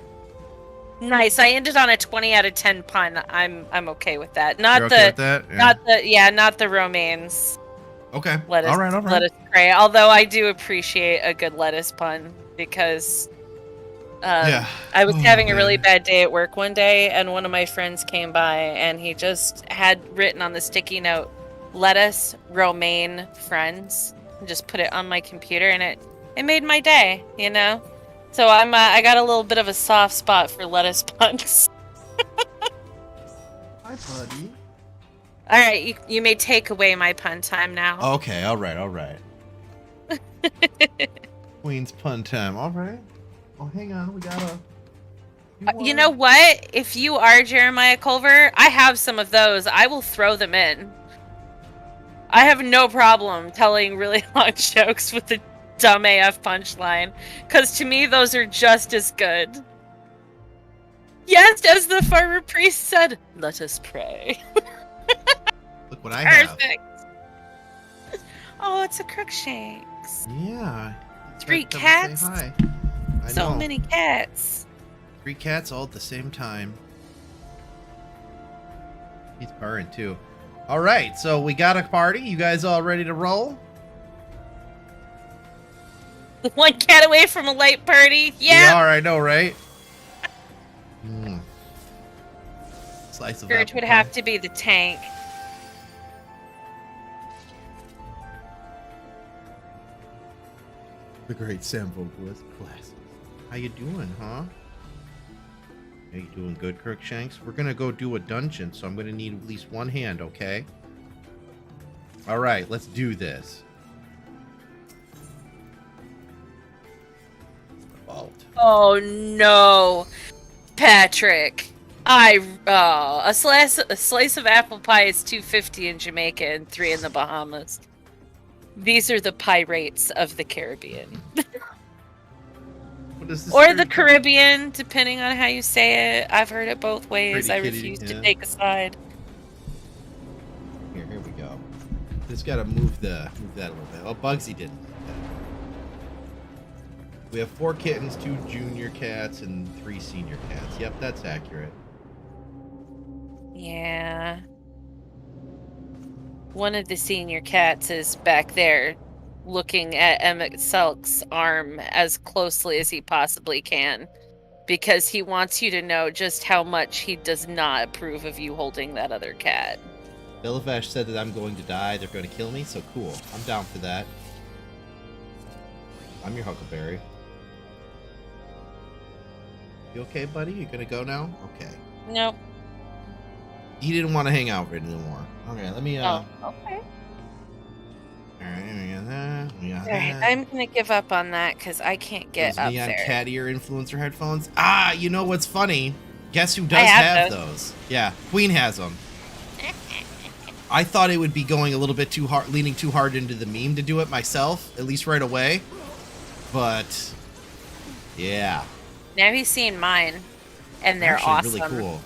A: Nice. I ended on a 20 out of 10 pun. I'm okay with that. Not
B: You're
A: the
B: okay with that? Yeah.
A: not the Romaines.
B: Okay.
A: Let us,
B: all right.
A: Let us pray. Although I do appreciate a good lettuce pun because I was having a really bad day at work one day, and one of my friends came by, and he just had written on the sticky note, "Lettuce Romaine friends," and just put it on my computer, and it made my day, you know. So I got a little bit of a soft spot for lettuce puns.
B: Hi, buddy.
A: All right, you may take away my pun time now.
B: Okay, all right. Queen's pun time. All right. Oh, hang on. We gotta...
A: You know what? If you are Jeremiah Culver, I have some of those. I will throw them in. I have no problem telling really long jokes with a dumb AF punchline, because to me, those are just as good. Yes, as the farmer priest said, let us pray.
B: Look what I have.
A: Perfect. Oh, it's a Crookshanks.
B: Yeah.
A: 3
B: Come
A: cats.
B: say hi. I
A: So
B: know.
A: many cats.
B: 3 cats all at the same time. He's purring too. All right, so we got a party. You guys all ready to roll?
A: One cat away from a light party. Yeah.
B: All right, know, right? Slice of
A: Scourge
B: apple
A: would
B: pie.
A: have to be the tank.
B: The great Sam vocalist classic. How you doing, huh? Are you doing good, Crookshanks? We're gonna go do a dungeon, so I'm gonna need at least one hand, okay? All right, let's do this.
A: Oh no, Patrick! A slice of apple pie is $2.50 in Jamaica and $3 in the Bahamas. These are the pirates of the Caribbean.
B: What is this
A: Or the Caribbean, depending on how you say it. I've heard it both ways.
B: Pretty
A: I
B: kitty,
A: refuse to
B: yeah.
A: take a side.
B: Here we go. Just gotta move that a little bit. Oh, Bugsy didn't. We have 4 kittens, 2 junior cats, and 3 senior cats. Yep, that's accurate.
A: Yeah. One of the senior cats is back there looking at Emmett Selk's arm as closely as he possibly can because he wants you to know just how much he does not approve of you holding that other cat.
B: Belivash said that I'm going to die. They're going to kill me, so cool. I'm down for that. I'm your Huckleberry. You okay, buddy? You gonna go now? Okay.
A: Nope.
B: He didn't want to hang out anymore. Okay, let me,
A: Oh, okay.
B: Alright, we got that. We got
A: Alright,
B: that.
A: I'm gonna give up on that because I can't get
B: Those
A: up
B: neon
A: there.
B: cat ear influencer headphones. Ah, you know what's funny? Guess who does
A: I have
B: have
A: those.
B: those? Yeah, Queen has them. I thought it would be going a little bit too hard, leaning too hard into the meme to do it myself, at least right away. But yeah,
A: Now he's seen mine, and they're
B: actually
A: awesome.
B: really cool.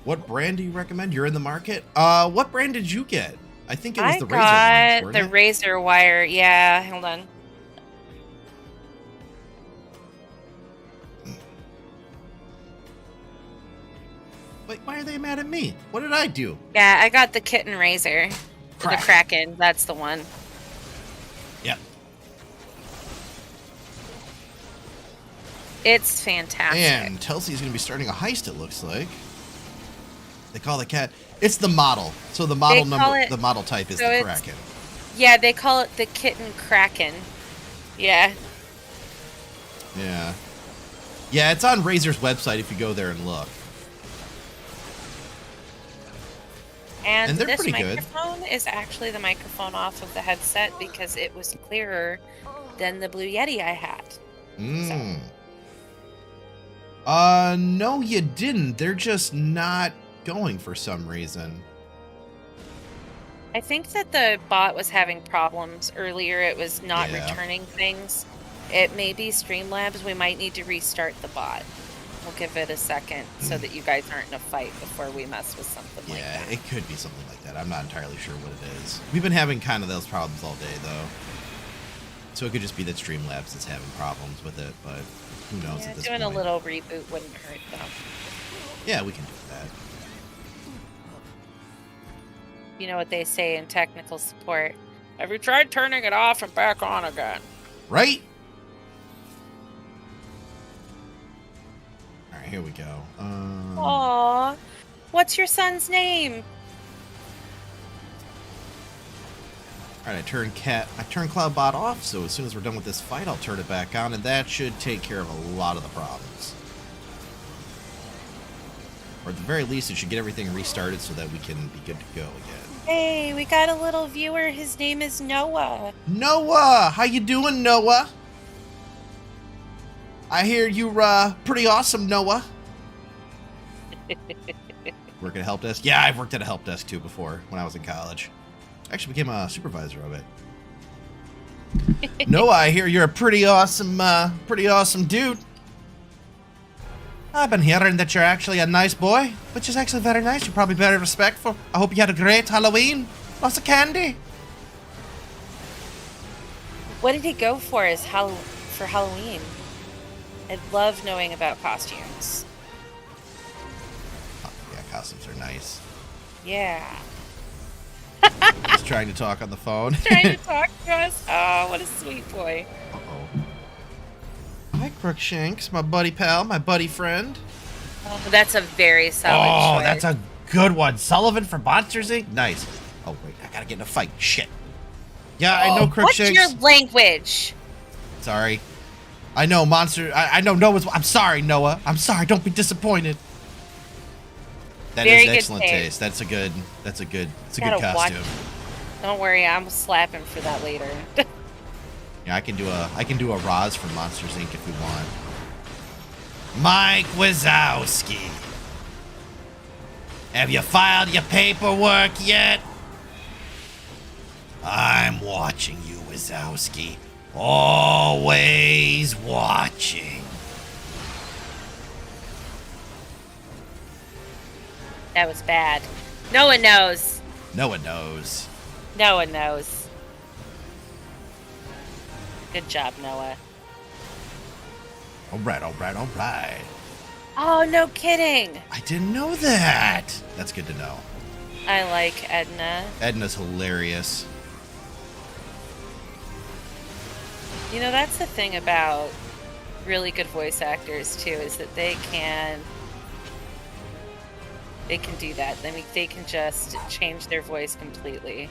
B: What brand do you recommend? You're in the market. What brand did you get? I think it was the Razor ones,
A: got
B: weren't
A: the
B: it?
A: razor wire. Yeah, hold on.
B: Wait, why are they mad at me? What did I do?
A: Yeah, I got the kitten razor. The Kraken, that's the one.
B: Yep.
A: It's fantastic.
B: And Telsey's going to be starting a heist, it looks like. They call the cat... It's the model. So the model the model type is the Kraken.
A: Yeah, they call it the kitten Kraken. Yeah.
B: Yeah. Yeah, it's on Razor's website if you go there and look.
A: And
B: they're
A: this
B: pretty good.
A: microphone is actually the microphone off of the headset because it was clearer than the Blue Yeti I had.
B: Mm. No, you didn't. They're just not going for some reason.
A: I think that the bot was having problems earlier. It was not returning things. It may be Streamlabs. We might need to restart the bot. We'll give it a second so that you guys aren't in a fight before we mess with something like that.
B: Yeah, it could be something like that. I'm not entirely sure what it is. We've been having kind of those problems all day, though. So it could just be that Streamlabs is having problems with it, but who knows at this point.
A: Doing a little reboot wouldn't hurt, though.
B: Yeah, we can do that.
A: You know what they say in technical support. Have you tried turning it off and back on again?
B: Right? Alright, here we go.
A: Aww. What's your son's name?
B: Alright, I turned Cloudbot off, so as soon as we're done with this fight, I'll turn it back on, and that should take care of a lot of the problems. Or at the very least, it should get everything restarted so that we can be good to go again.
A: Hey, we got a little viewer. His name is Noah.
B: Noah! How you doing, Noah? I hear you, pretty awesome, Noah. Work at a help desk? Yeah, I've worked at a help desk, too, before, when I was in college. I actually became a supervisor of it. Noah, I hear you're a pretty awesome dude. I've been hearing that you're actually a nice boy, which is actually very nice. You're probably very respectful. I hope you had a great Halloween. Lots of candy.
A: What did he go for for Halloween? I love knowing about costumes.
B: Oh, yeah, costumes are nice.
A: Yeah.
B: He's trying to talk on the phone.
A: Trying to talk to us? Oh, what a sweet boy.
B: Uh-oh. Hi, Crookshanks, my buddy pal, my buddy friend.
A: Oh, that's a very solid choice.
B: That's a good one. Sullivan for Monsters, Inc.? Nice. Oh, wait, I gotta get in a fight. Shit. Yeah, I know Crookshanks.
A: What's your language?
B: Sorry. I know I know Noah's. I'm sorry, Noah. I'm sorry. Don't be disappointed. That is excellent taste. That's a good costume.
A: Don't worry, I'm slapping for that later.
B: Yeah, I can do a Roz from Monsters Inc. if we want. Mike Wazowski. Have you filed your paperwork yet? I'm watching you, Wazowski. Always watching.
A: That was bad. No one knows.
B: No one knows.
A: No one knows. Good job, Noah.
B: All right.
A: Oh, no kidding.
B: I didn't know that. That's good to know.
A: I like Edna.
B: Edna's hilarious.
A: You know, that's the thing about really good voice actors, too, is that they can do that. I mean, they can just change their voice completely.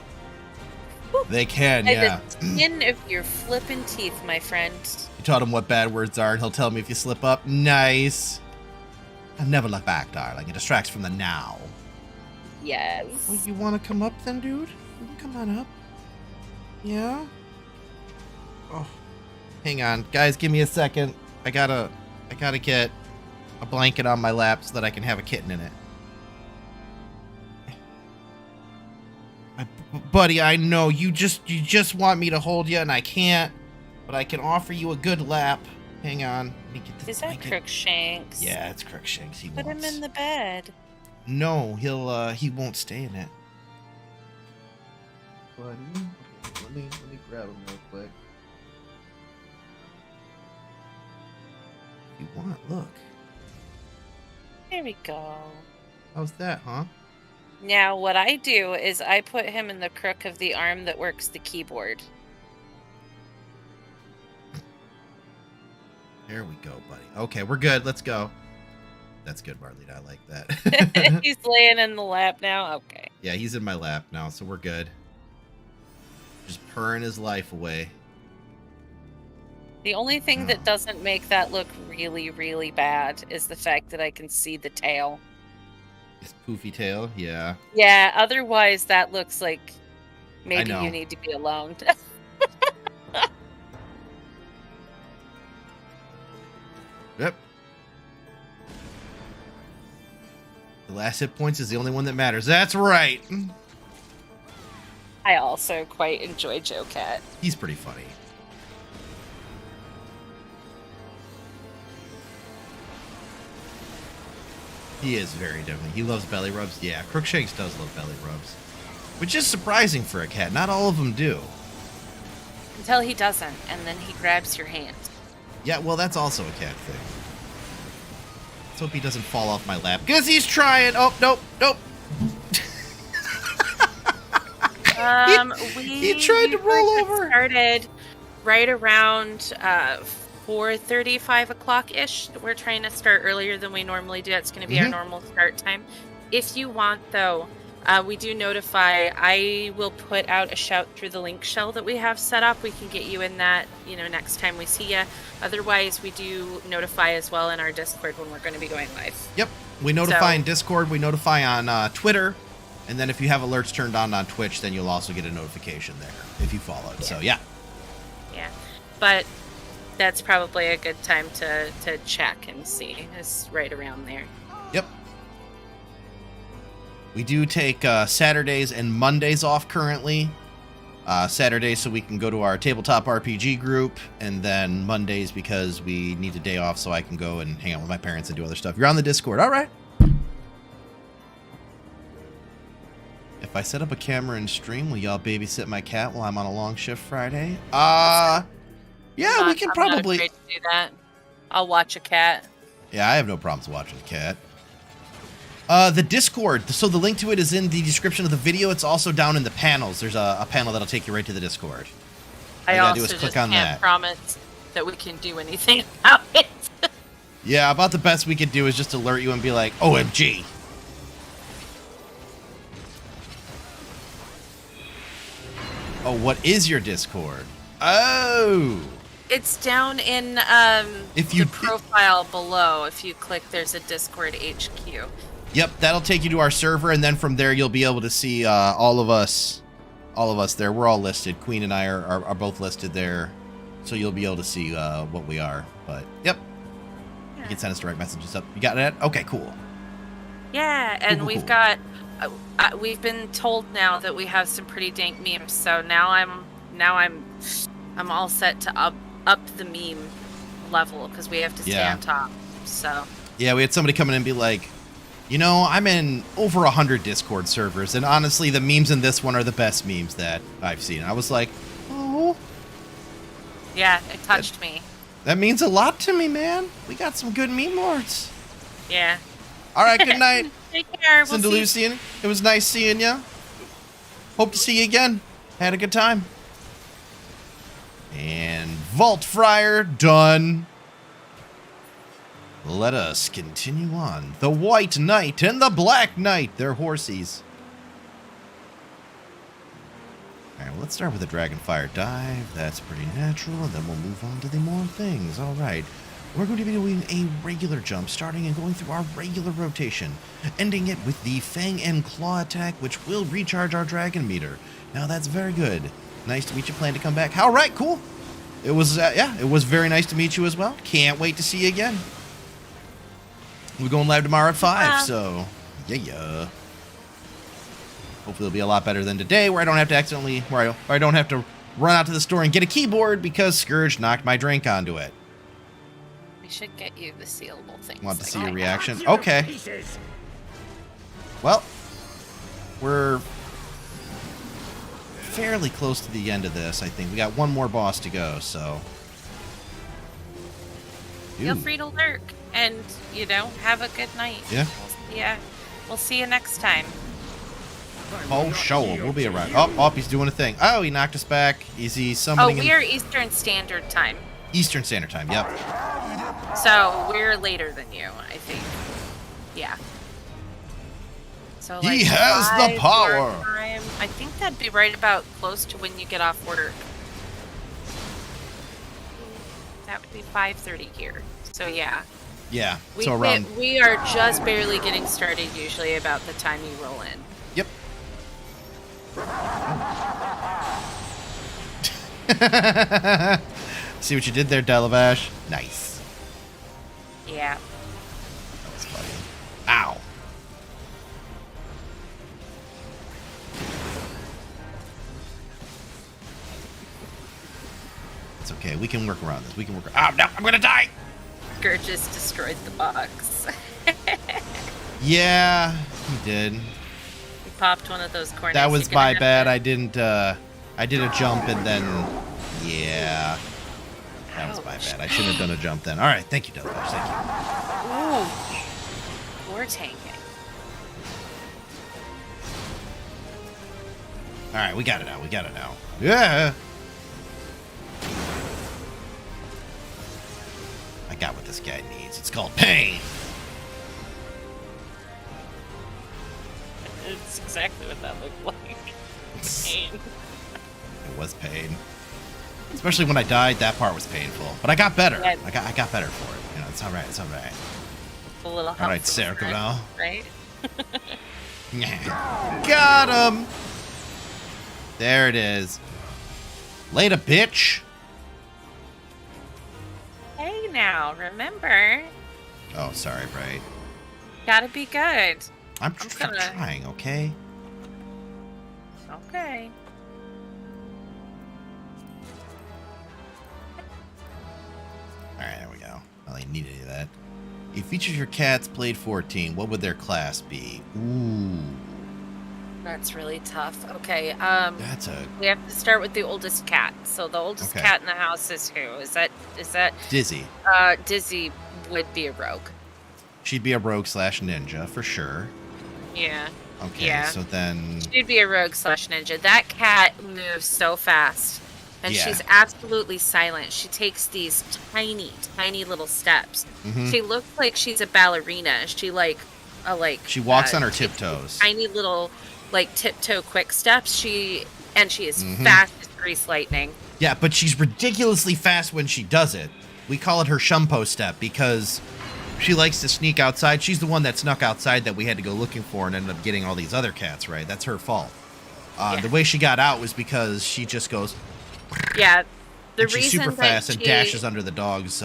B: They can, yeah.
A: The skin of your flippin' teeth, my friend.
B: You taught him what bad words are, and he'll tell me if you slip up. Nice. I'll never look back, darling. It distracts from the now.
A: Yes.
B: Well, you want to come up then, dude? Come on up. Yeah? Oh. Hang on. Guys, give me a second. I gotta get a blanket on my lap so that I can have a kitten in it. Buddy, I know you just want me to hold you, and I can't, but I can offer you a good lap. Hang on. Let me get this
A: Is that
B: blanket.
A: Crookshanks?
B: Yeah, it's Crookshanks.
A: Put him in the bed.
B: No, he won't stay in it. Buddy, let me grab him real quick. If you want, look.
A: Here we go.
B: How's that, huh?
A: Now, what I do is I put him in the crook of the arm that works the keyboard.
B: There we go, buddy. Okay, we're good. Let's go. That's good, Marlene. I like that.
A: He's laying in the lap now? Okay.
B: Yeah, he's in my lap now, so we're good. Just purring his life away.
A: The only thing that doesn't make that look really, really bad is the fact that I can see the tail.
B: His poofy tail, yeah.
A: Yeah, otherwise that looks like maybe you need to be alone.
B: Yep. The last hit points is the only one that matters. That's right.
A: I also quite enjoy Joe Cat.
B: He's pretty funny. He is very different. He loves belly rubs. Yeah, Crookshanks does love belly rubs. Which is surprising for a cat. Not all of them do.
A: Until he doesn't, and then he grabs your hand.
B: Yeah, well, that's also a cat thing. Let's hope he doesn't fall off my lap. Because he's trying. Oh, nope, nope. He tried to roll over.
A: Started right around 4:30, 5 o'clock-ish. We're trying to start earlier than we normally do. It's going to be our normal start time. If you want, though, we do notify. I will put out a shout through the link shell that we have set up. We can get you in that, next time we see you. Otherwise, we do notify as well in our Discord when we're going to be going live.
B: Yep. We notify in Discord. We notify on Twitter. And then if you have alerts turned on Twitch, then you'll also get a notification there if you follow it. Yeah. So, yeah.
A: Yeah. But that's probably a good time to check and see. It's right around there.
B: Yep. We do take Saturdays and Mondays off currently. Saturdays so we can go to our tabletop RPG group, and then Mondays because we need a day off so I can go and hang out with my parents and do other stuff. You're on the Discord. All right. If I set up a camera and stream, will y'all babysit my cat while I'm on a long shift Friday? Yeah, we can probably.
A: I'm not afraid to do that. I'll watch a cat.
B: Yeah, I have no problems watching a cat. The Discord. So the link to it is in the description of the video. It's also down in the panels. There's a panel that'll take you right to the Discord.
A: I also just can't promise that we can do anything about it.
B: Yeah, about the best we could do is just alert you and be like, OMG. Oh, what is your Discord? Oh.
A: It's down in the profile below. If you click, there's a Discord HQ.
B: Yep, that'll take you to our server, and then from there you'll be able to see all of us there. We're all listed. Queen and I are both listed there, so you'll be able to see what we are. But yep, you can send us direct messages up. You got it? Okay, cool.
A: Yeah, and we've got. We've been told now that we have some pretty dank memes, so now I'm all set to up the meme level because we have to stay on top. So
B: yeah, we had somebody come in and be like, I'm in over 100 Discord servers, and honestly, the memes in this one are the best memes that I've seen. I was like, oh,
A: yeah, it touched me.
B: That means a lot to me, man. We got some good meme lords.
A: Yeah.
B: All right, good night.
A: Take care.
B: Cindy Lucian, it was nice seeing you. Hope to see you again. Had a good time. And Vault Friar done. Let us continue on. The White Knight and the Black Knight, they're horsies. Alright, well, let's start with a Dragonfire dive. That's pretty natural, and then we'll move on to the more things. Alright. We're going to be doing a regular jump, starting and going through our regular rotation, ending it with the Fang and Claw attack, which will recharge our Dragon meter. Now, that's very good. Nice to meet you. Plan to come back. All right, cool. It was, it was very nice to meet you as well. Can't wait to see you again. We're going live tomorrow at 5, so yeah. Hopefully it'll be a lot better than today, where I don't have to where I don't have to run out to the store and get a keyboard because Scourge knocked my drink onto it.
A: Should get you the sealable things.
B: Want to see your reaction? Okay. Well, we're fairly close to the end of this, I think. We got one more boss to go, so.
A: Feel free to lurk and, have a good night.
B: Yeah.
A: Yeah. We'll see you next time.
B: Oh, sure. We'll be around. Oh, he's doing a thing. Oh, he knocked us back. Is he
A: Oh,
B: summoning?
A: we are Eastern Standard Time.
B: Eastern Standard Time, yep.
A: So we're later than you, I think. Yeah. So like
B: He has the
A: 5
B: power.
A: your time. I think that'd be right about close to when you get off work. That would be 5:30 here. So yeah.
B: Yeah. So around.
A: We are just barely getting started usually about the time you roll in.
B: Yep. See what you did there, Delavash? Nice.
A: Yeah.
B: That was funny. Ow. It's okay. We can work around this. We can work. Oh no! I'm gonna die.
A: Gurg just destroyed the box.
B: Yeah, he did.
A: He popped one of those corners.
B: That was my bad. I didn't. I did a jump and then. Yeah. That was my bad. I shouldn't have done a jump then. All right. Thank you, Delavash. Thank you.
A: Ooh. War tanking.
B: All right. We got it now. We got it now. Yeah. I got what this guy needs. It's called pain.
A: It's exactly what that looked like. Pain.
B: It was pain. Especially when I died, that part was painful. But I got better.
A: Yeah.
B: I got better for it. You know, it's all right. It's all right.
A: A little
B: All right,
A: hump
B: Sarah,
A: in the
B: now.
A: front, Right?
B: Got him. There it is. Later, bitch.
A: Hey now, remember,
B: Oh, sorry, right.
A: gotta be good.
B: I'm
A: gonna-
B: trying, okay?
A: Okay.
B: Alright, there we go. Well, I need any of that. It features your cats played 14. What would their class be? Ooh.
A: That's really tough. Okay,
B: That's a...
A: we have to start with the oldest cat. So the oldest
B: Okay.
A: cat in the house is who? Is that
B: Dizzy.
A: Dizzy would be a rogue.
B: She'd be a rogue / ninja, for sure.
A: Yeah.
B: Okay,
A: Yeah.
B: so then...
A: She'd be a rogue / ninja. That cat moves so fast. And
B: Yeah.
A: she's absolutely silent. She takes these tiny, tiny little steps.
B: Mhm.
A: She looks like she's a ballerina. She
B: She walks on her tiptoes.
A: tiny little tiptoe quick steps. She is
B: Mhm.
A: fast as grease lightning.
B: Yeah, but she's ridiculously fast when she does it. We call it her shumpo step because she likes to sneak outside. She's the one that snuck outside that we had to go looking for and ended up getting all these other cats, right? That's her fault.
A: Yeah.
B: The way she got out was because she just goes...
A: Yeah, the
B: and she's
A: reason
B: super fast
A: that
B: and dashes under the dog's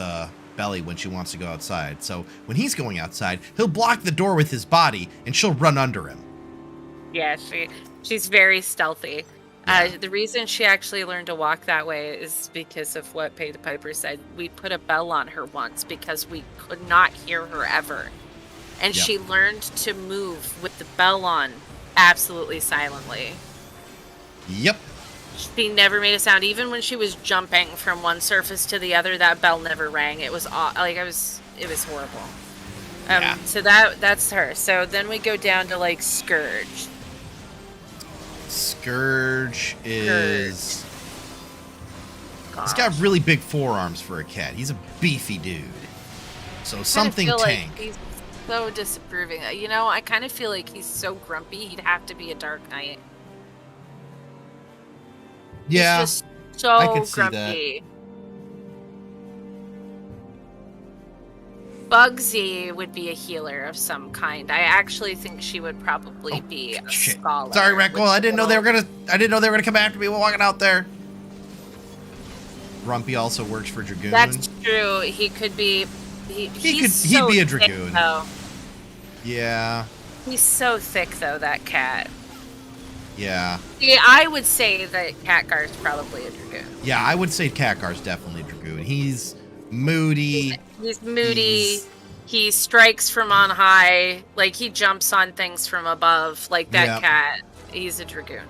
B: belly when she wants to go outside. So when he's going outside, he'll block the door with his body and she'll run under him.
A: Yeah, she's very stealthy. The reason she actually learned to walk that way is because of what Pay the Piper said. We put a bell on her once because we could not hear her ever. And
B: Yep.
A: she learned to move with the bell on absolutely silently.
B: Yep.
A: She never made a sound. Even when she was jumping from one surface to the other, that bell never rang. It was it was horrible.
B: Yeah.
A: So that's her. So then we go down to Scourge.
B: Scourge is...
A: Gosh.
B: He's got really big forearms for a cat. He's a beefy dude. So something
A: feel
B: tank.
A: Like he's so disapproving. You know, I kind of feel like he's so grumpy. He'd have to be a Dark Knight.
B: Yeah,
A: He's just so
B: I could see
A: grumpy. Bugsy would be a healer of some kind. I actually think she would probably be a scholar.
B: Sorry, Raccoon. I didn't know they were gonna come after me while walking out there. Rumpy also works for Dragoon.
A: That's true. He could be. He'd
B: be a Dragoon.
A: Though.
B: Yeah.
A: He's so thick, though, that cat.
B: Yeah.
A: Yeah, I would say that Khadgar's probably a Dragoon.
B: Yeah, I would say Khadgar's definitely a Dragoon. He's moody.
A: He's moody. He strikes from on high. He jumps on things from above. Like that
B: Yep.
A: cat. He's a Dragoon.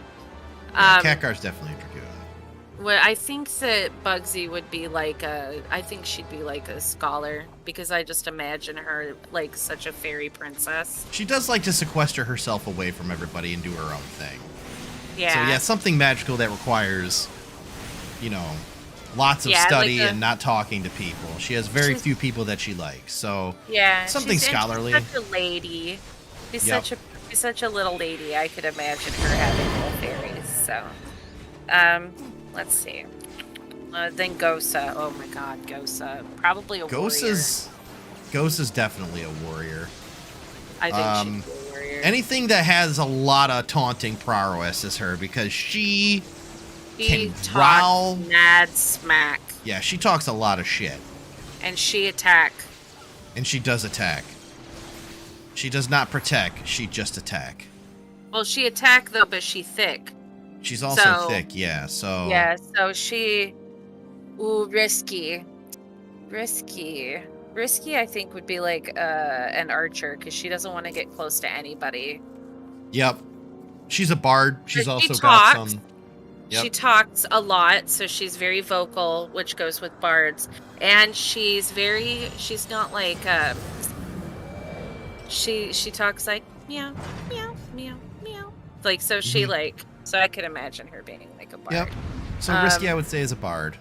B: Yeah, Khadgar's definitely a Dragoon.
A: Well, I think that Bugsy would be like I think she'd be like a scholar, because I just imagine her like such a fairy princess.
B: She does like to sequester herself away from everybody and do her own thing.
A: Yeah.
B: So yeah, something magical that requires, you know, lots of study
A: like
B: and not talking to people. She has very few people that she likes. So
A: yeah,
B: something scholarly.
A: She's such a lady. She's such a little lady. I could imagine her having little fairies. So, let's see. Then Gosa. Oh my God, Gosa. Probably a warrior.
B: Gosa's definitely a warrior.
A: I think she's a warrior.
B: Anything that has a lot of taunting prowess is her, because she can growl.
A: Mad smack.
B: Yeah, she talks a lot of shit.
A: And she attack.
B: And she does attack. She does not protect. She just attack.
A: Well, she attack though, but she thick.
B: She's also thick, yeah. So
A: yeah, so she. Ooh, risky. I think would be like an archer, because she doesn't want to get close to anybody.
B: Yep. She's a bard. She's also
A: talks.
B: got some. Yep.
A: She talks a lot, so she's very vocal, which goes with bards. And she's not like she talks like meow, meow, meow, meow. Like, so she so I could imagine her being like a bard.
B: Yep. So risky, I would say, is a bard.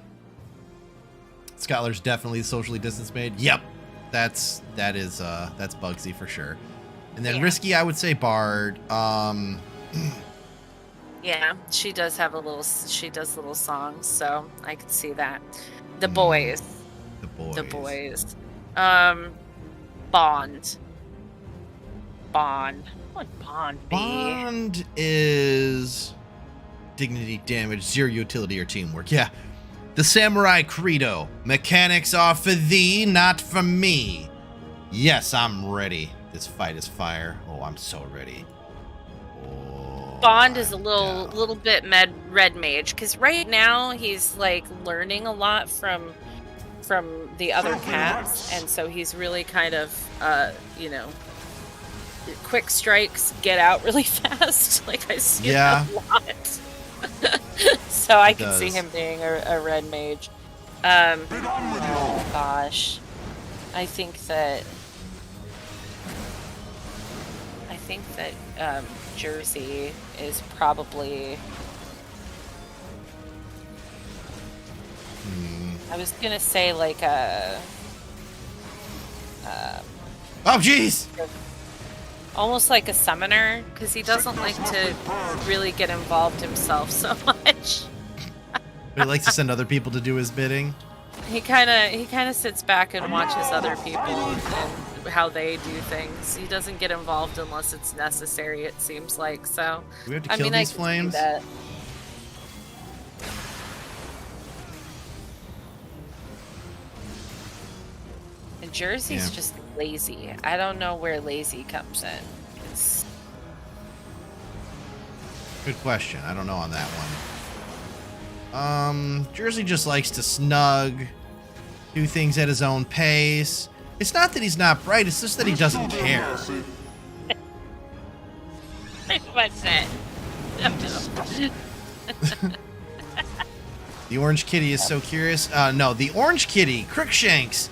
B: Scholar's definitely socially distanced made. Yep. That's Bugsy for sure. And then risky, I would say bard.
A: Yeah, she does have she does little songs, so I could see that. The boys. Bond. What would Bond be?
B: Bond is dignity, damage, 0 utility, or teamwork. Yeah. The samurai credo. Mechanics are for thee, not for me. Yes, I'm ready. This fight is fire. Oh, I'm so ready.
A: Bond is a little bit red mage, because right now he's like learning a lot from the other cats, and so he's really kind of quick strikes, get out really fast. Like, I see it a lot. So I can see him being a red mage. Oh gosh, I think that Jersey is probably. I was gonna say like a.
B: Oh jeez.
A: Almost like a summoner, because he doesn't like to really get involved himself so much.
B: He likes to send other people to do his bidding.
A: He kind of sits back and watches other people and how they do things. He doesn't get involved unless it's necessary, it seems like. So
B: Do we have to kill these flames?
A: And Jersey's just lazy. I don't know where lazy comes in.
B: Good question. I don't know on that one. Jersey just likes to snug, do things at his own pace. It's not that he's not bright, it's just that he doesn't care.
A: What's that?
B: The orange kitty is so curious. No, the orange kitty, Crookshanks,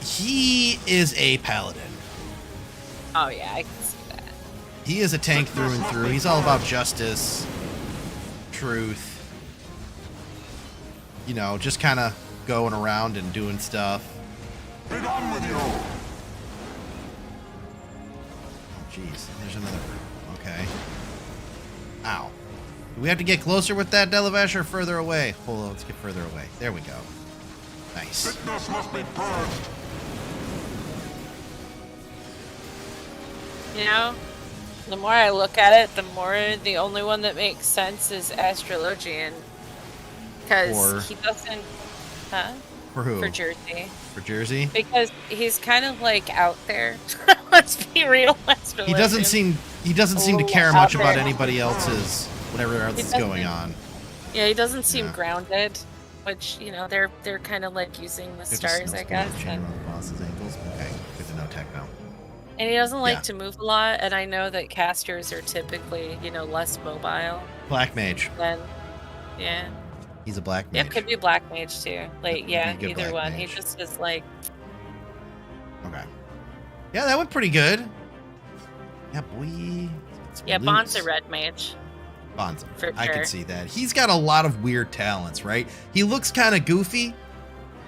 B: he is a paladin.
A: Oh yeah, I can see that.
B: He is a tank through and through. He's all about justice, truth. You know, just kind of going around and doing stuff.
K: Be done with you.
B: Oh, jeez. There's another. Okay. Ow. Do we have to get closer with that, Delavesh, or further away? Hold on, let's get further away. There we go. Nice.
K: Sickness must be purged.
A: You know, the more I look at it, the more the only one that makes sense is Astrologian. Because he doesn't... Huh?
B: For who?
A: For Jersey.
B: For Jersey?
A: Because he's kind of like out there. Let's be real.
B: He doesn't seem to care much about anybody else's whatever else is going on.
A: Yeah, he doesn't seem grounded, which, you know, they're kind of like using the stars, I guess.
B: And, the boss's ankles. Okay, good to know techno.
A: And he doesn't like to move a lot, and I know that casters are typically, you know, less mobile.
B: Black mage.
A: Then, yeah.
B: He's a black
A: Yeah,
B: mage.
A: could be black mage too. Like, yeah,
B: Could be a good
A: either
B: black
A: one.
B: mage.
A: He just is like,
B: Okay. Yeah, that went pretty good. Yeah, boy.
A: yeah, Bond's a red mage.
B: Bonzo.
A: For
B: I
A: sure.
B: can see that. He's got a lot of weird talents, right? He looks kind of goofy,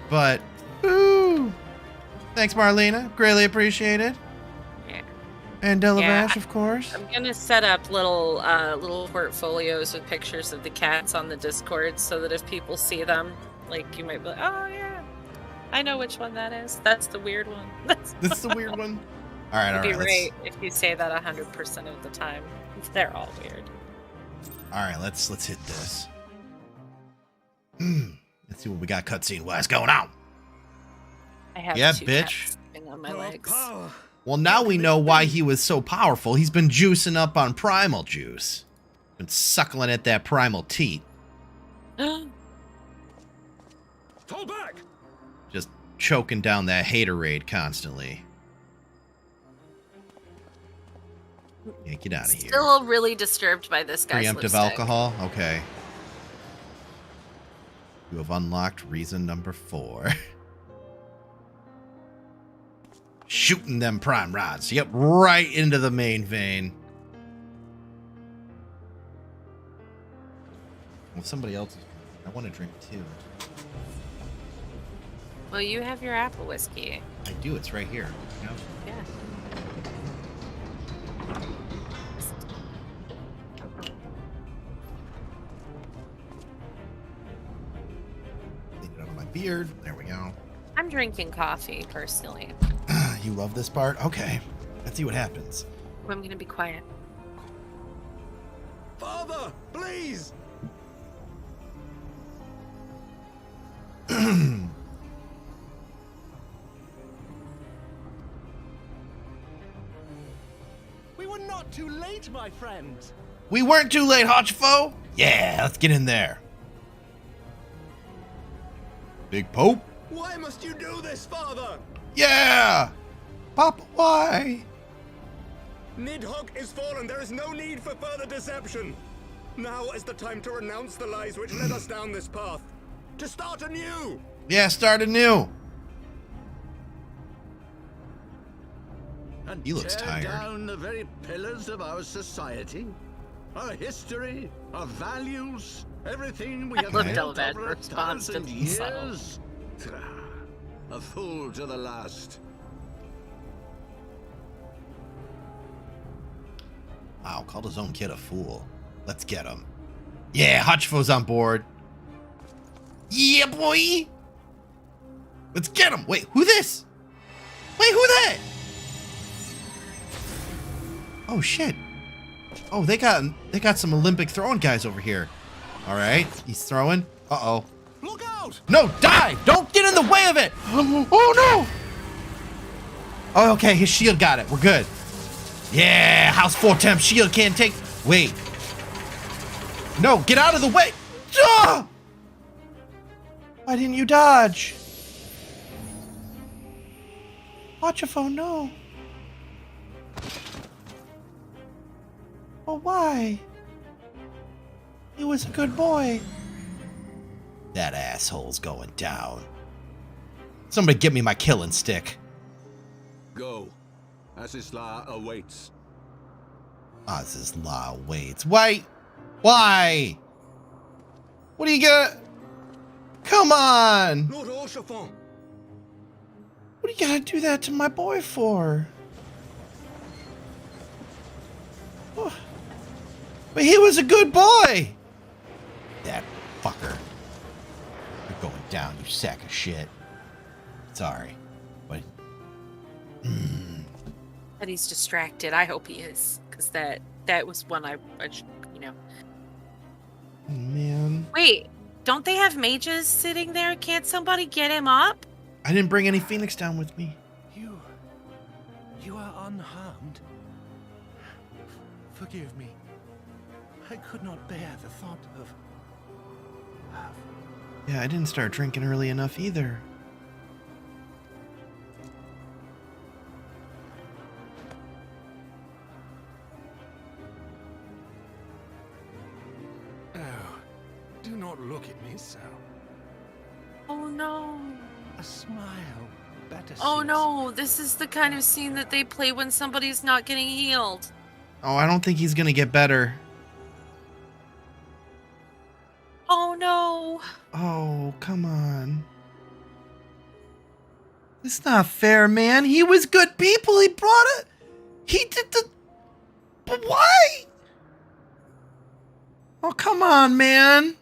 B: but ooh. Thanks, Marlena. Greatly appreciated.
A: Yeah.
B: And Delavash,
A: Yeah.
B: of course.
A: I'm gonna set up little portfolios with pictures of the cats on the Discord so that if people see them, like, you might be like, oh yeah, I know which one that is. That's the weird one.
B: This is the weird one. All right, all
A: It'd
B: right.
A: be right if you say that 100% of the time. They're all weird.
B: All right, let's hit this. Let's see what we got cutscene wise going on.
A: I have
B: Yeah,
A: two
B: bitch.
A: cats sitting on my legs.
B: Well, now we know why he was so powerful. He's been juicing up on primal juice. Been suckling at that primal teat.
H: Fall back!
B: Just choking down that haterade constantly. Yeah, get out of here.
A: Still really disturbed by this guy's
B: Preemptive
A: lipstick.
B: alcohol? Okay. You have unlocked reason number 4. Shooting them prime rods. Yep, right into the main vein. Well, somebody else is drinking. I want to drink too.
A: Well, you have your apple whiskey.
B: I do, it's right here. You know?
A: Yeah.
B: Clean it up with my beard. There we go.
A: I'm drinking coffee, personally.
B: You love this part? Okay. Let's see what happens.
A: I'm gonna be quiet.
I: Father, please!
K: We were not too late, my friend.
B: We weren't too late, Hotchfo. Yeah, let's get in there. Big Pope?
O: Why must you do this, Father?
B: Yeah! Papa, why?
O: Nidhogg is fallen. There is no need for further deception. Now is the time to renounce the lies which led us down this path. To start anew.
B: Yeah, start anew.
M: And
B: He looks
M: tear
B: tired.
M: down the very pillars of our society, our history, our values, everything we have
A: Look,
M: built
A: Delvad
M: over
A: responds to
M: 1,000
A: himself.
M: years. A fool to the last.
B: Wow, called his own kid a fool. Let's get him. Yeah, Hotchfo's on board. Yeah, boy. Let's get him. Wait, who this? Wait, who that? Oh shit. Oh, they got some Olympic throwing guys over here. All right, he's throwing. Uh-oh.
K: Look out!
B: No, dive! Don't get in the way of it! Oh no! Oh, okay, his shield got it. We're good. Yeah, House 4 Temp shield can't take. Wait. No, get out of the way! Ah! Why didn't you dodge? Watch your phone, no. Oh, why? He was a good boy. That asshole's going down. Somebody get me my killing stick.
M: Go. Asisla awaits.
B: Asisla waits. Why? Why? What do you got? Come on!
O: Lord Orchefort.
B: What do you gotta do that to my boy for? Oh. But he was a good boy! That fucker. You're going down, you sack of shit. Sorry. But...
A: But he's distracted. I hope he is. Because that was one I you know.
B: Oh, man.
A: Wait, don't they have mages sitting there? Can't somebody get him up?
B: I didn't bring any Phoenix down with me.
K: You are unharmed. Forgive me. I could not bear the thought of...
B: Yeah, I didn't start drinking early enough either.
K: Oh, do not look at me so.
A: no.
K: A smile. Better
A: Oh
K: sees.
A: no, this is the kind of scene that they play when somebody's not getting healed.
B: Oh, I don't think he's gonna get better.
A: Oh no.
B: Oh, come on. It's not fair, man. He was good people. He brought it. He did the... But why? Oh, come on, man.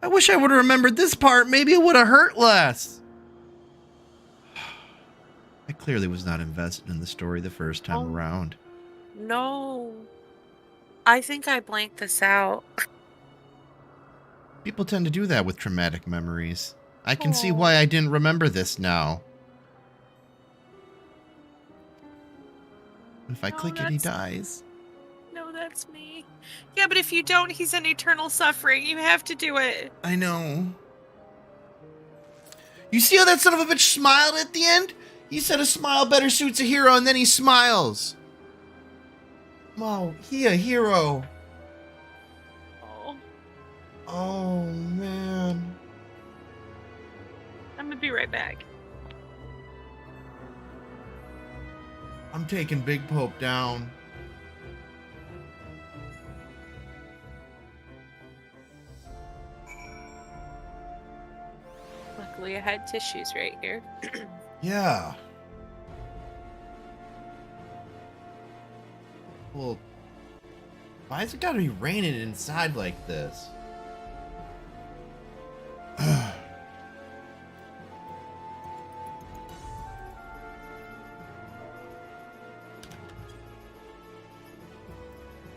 B: I wish I would have remembered this part. Maybe it would have hurt less. I clearly was not invested in the story the first time around.
A: No. I think I blanked this out.
B: People tend to do that with traumatic memories. I can see why I didn't remember this now. If I click it, he dies.
A: No, that's me. Yeah, but if you don't, he's in eternal suffering. You have to do it.
B: I know. You see how that son of a bitch smiled at the end? He said a smile better suits a hero, and then he smiles. Wow, he a hero.
A: Oh.
B: Oh, man.
A: I'm gonna be right back.
B: I'm taking Big Pope down.
A: Luckily, I had tissues right here.
B: Yeah. Well, why's it gotta be raining inside like this?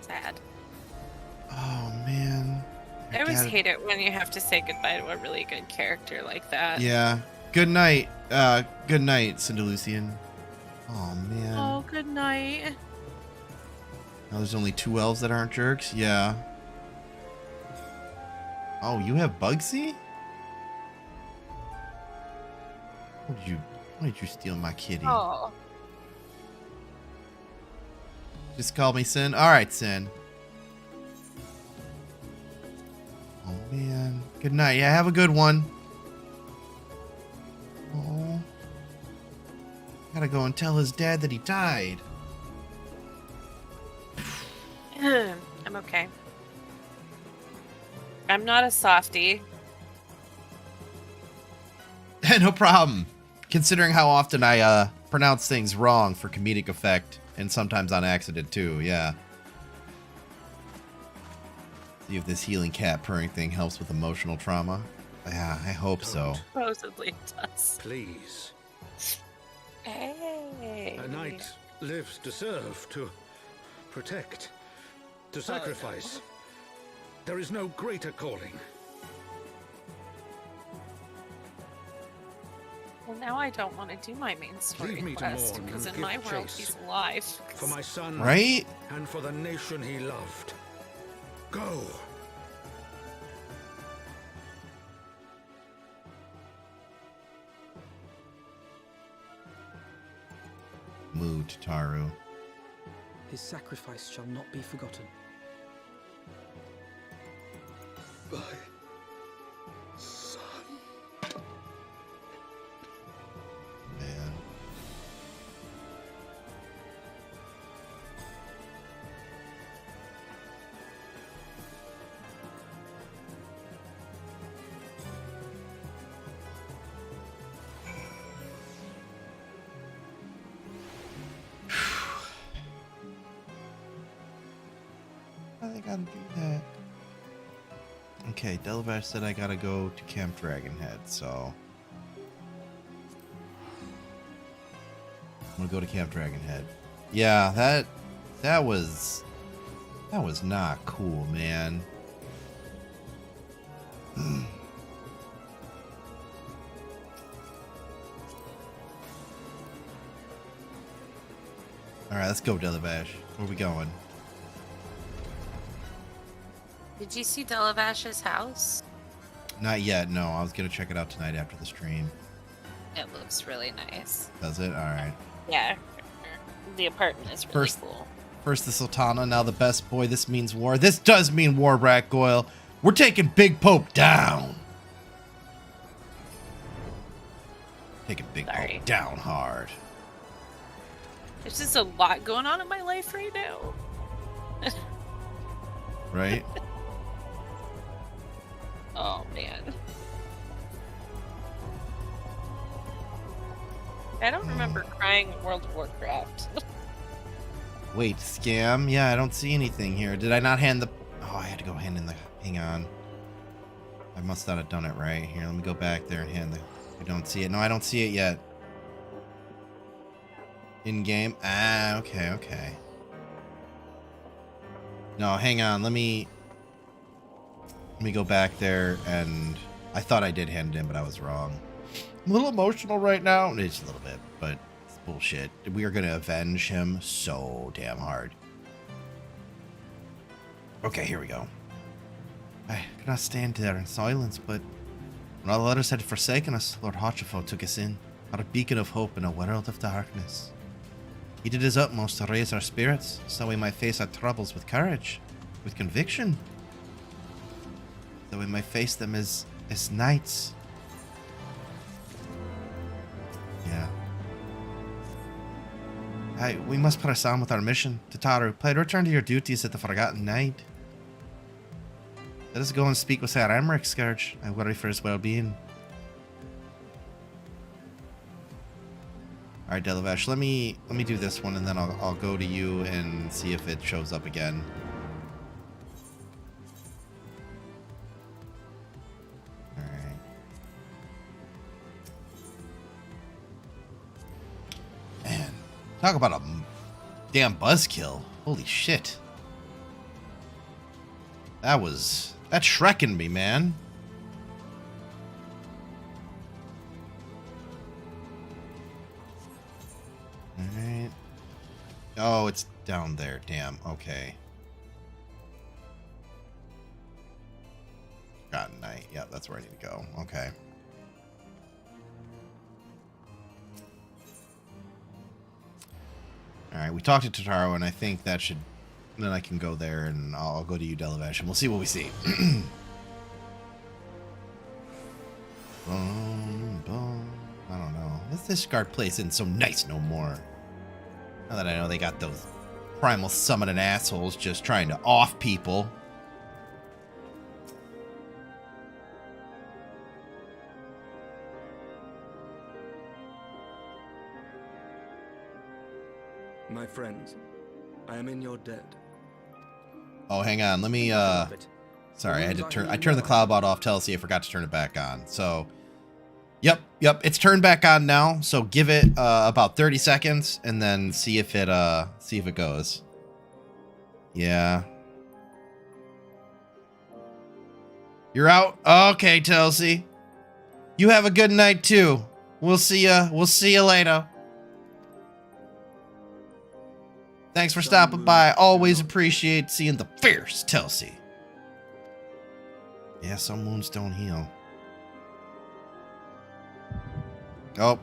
A: Sad.
B: Oh, man.
A: I always
B: gotta-
A: hate it when you have to say goodbye to a really good character like that.
B: Yeah. Good night. Good night, Cindy Lucian. Oh, man.
A: Oh, good night.
B: Now there's only 2 elves that aren't jerks? Yeah. Oh, you have Bugsy? Why did you steal my kitty?
A: Oh.
B: Just call me Sin? Alright, Sin. Oh, man. Good night. Yeah, have a good one. Oh. Gotta go and tell his dad that he died.
A: I'm okay. I'm not a softie.
B: No problem. Considering how often I pronounce things wrong for comedic effect, and sometimes on accident too, yeah. See if this healing cat purring thing helps with emotional trauma. Yeah, I hope so.
A: Supposedly it does.
K: Please.
A: Hey.
K: A knight lives to serve, to protect, to sacrifice. There is no greater calling.
A: Well, now I don't want to do my main story
K: Leave me to
A: quest
K: mourn
A: because
K: and
A: in my
K: give
A: world
K: chase.
A: he's alive.
K: For my son,
B: Right?
K: And for the nation he loved. Go.
B: Moo, Tataru.
D: His sacrifice shall not be forgotten.
K: My son.
B: Man. Why they gotta do that? Okay, Delavesh said I gotta go to Camp Dragonhead, so I'm gonna go to Camp Dragonhead. Yeah, that was not cool, man. Alright, let's go, Delavesh. Where we going?
A: Did you see Delavash's house?
B: Not yet, no. I was gonna check it out tonight after the stream.
A: It looks really nice.
B: Does it? Alright.
A: Yeah. The apartment is really
B: First,
A: cool.
B: First the Sultana, now the best boy. This means war. This does mean war, Rat Goyle. We're taking Big Pope down. Take a big
A: Sorry.
B: poke down hard.
A: There's just a lot going on in my life right now.
B: Right?
A: Oh, man. I don't remember crying in World of Warcraft.
B: Wait, scam? Yeah, I don't see anything here. Did I not hand the... Oh, I had to go hand in the... Hang on. I must not have done it right. Here, let me go back there and hand the... I don't see it. No, I don't see it yet. In-game? Ah, okay, okay. No, hang on. Let me go back there and... I thought I did hand it in, but I was wrong. I'm a little emotional right now. It's a little bit, but it's bullshit. We are going to avenge him so damn hard. Okay, here we go. I could not stand there in silence, but when all the others had forsaken us, Lord Hachifo took us in, our beacon of hope in a world of darkness. He did his utmost to raise our spirits, so we might face our troubles with courage, with conviction. So we might face them as knights. Yeah. We must press on with our mission. Tataru, please return to your duties at the Forgotten Knight. Let us go and speak with Sir Emmerich, Scourge. I worry for his well-being. Alright, Delavesh, let me do this one, and then I'll go to you and see if it shows up again. Alright. Man, talk about a damn buzzkill. Holy shit. That's Shrekking me, man. Alright. Oh, it's down there. Damn. Okay. Forgotten Night. Yeah, that's where I need to go. Okay. Alright, we talked to Totaro, and I think that should... Then I can go there, and I'll go to you, Delavesh, and we'll see what we see. I don't know. This guard place isn't so nice no more. Now that I know they got those primal summoning assholes just trying to off people.
E: My friends, I am in your debt.
B: Oh, hang on. Let me, sorry, I turned the cloud bot off. Telsey, I forgot to turn it back on. So, yep, it's turned back on now. So give it, about 30 seconds and then see if it goes. Yeah. You're out? Okay, Telsey. You have a good night, too. We'll see you later. Thanks for stopping by. Always appreciate seeing the fierce Telsey. Yeah, some wounds don't heal. Oh.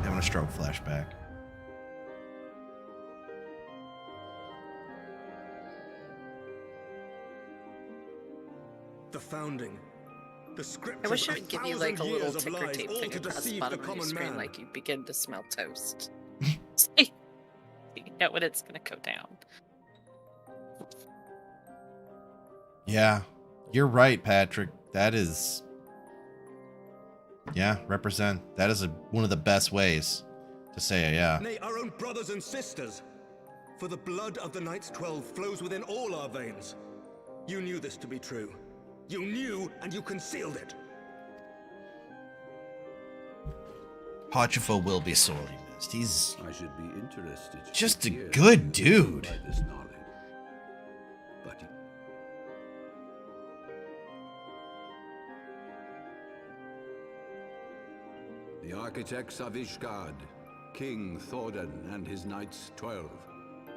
B: Having a stroke flashback.
O: The founding. The scriptures.
A: I wish it would give you like a little ticker tape thing
O: to
A: across the
O: deceive
A: bottom
O: the
A: of your
O: common
A: screen,
O: man.
A: like you begin to smell toast. You know when it's gonna go down.
B: Yeah, you're right, Patrick. That is... Yeah, represent. That is one of the best ways to say it, yeah.
O: Nay, our own brothers and sisters. For the blood of the Knights 12 flows within all our veins. You knew this to be true. You knew, and you concealed it.
B: Hachifo will be sorely missed. He's
H: I should be interested.
B: just a good dude.
H: By this knowledge. But the architects of Ishgard, King Thordan and his knights 12,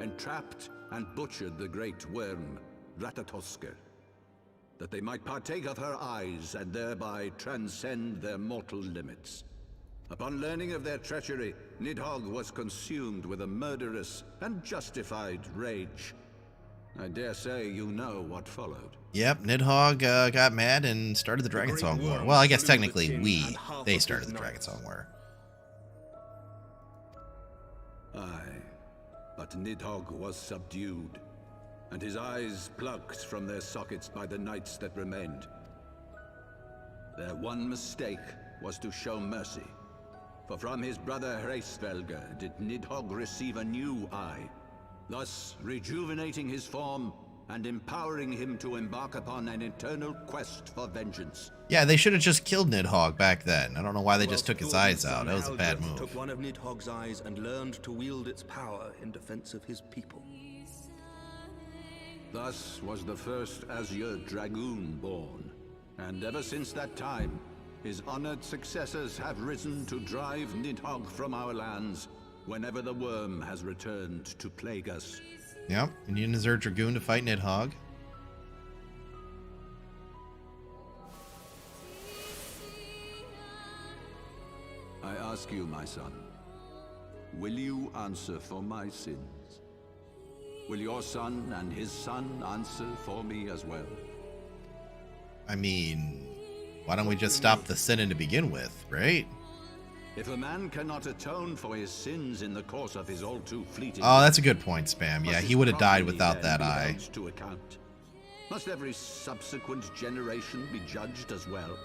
H: entrapped and butchered the great worm, Ratatosker, that they might partake of her eyes and thereby transcend their mortal limits. Upon learning of their treachery, Nidhogg was consumed with a murderous and justified rage. I dare say you know what followed.
B: Yep, Nidhogg got mad and started the Dragon Song War. Well, I guess technically they started the Dragon Song War.
H: Aye, but Nidhogg was subdued, and his eyes plucked from their sockets by the knights that remained. Their one mistake was to show mercy, for from his brother Hreysvelger did Nidhogg receive a new eye, thus rejuvenating his form and empowering him to embark upon an eternal quest for vengeance.
B: Yeah, they should have just killed Nidhogg back then. I don't know why they just took his eyes out. That was a bad move.
F: Took one of Nidhogg's eyes and learned to wield its power in defense of his people.
H: Thus was the first Azure Dragoon born, and ever since that time, his honored successors have risen to drive Nidhogg from our lands whenever the worm has returned to plague us.
B: Yep, you need an Azure Dragoon to fight Nidhogg.
H: I ask you, my son, will you answer for my sins? Will your son and his son answer for me as well?
B: I mean, why don't we just stop the sinning to begin with, right?
H: If a man cannot atone for his sins in the course of his all too fleeting...
B: Oh, that's a good point, Spam. Yeah, he would have died without that eye.
H: To account. Must every subsequent generation be judged as well?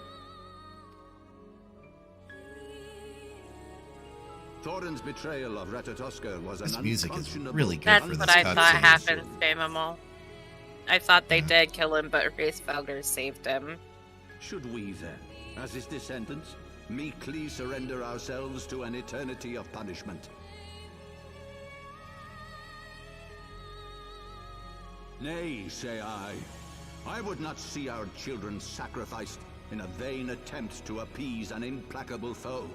H: Thorin's betrayal of Ratatoskr was
B: this
H: an
B: music is
H: unconscionable...
B: really good
A: That's
B: for this
A: what I thought
B: cutscene.
A: happened, Spamimal. I thought they did kill him, but Hreysvelger saved him.
H: Should we then, as his descendants, meekly surrender ourselves to an eternity of punishment? Nay, say I. I would not see our children sacrificed in a vain attempt to appease an implacable foe.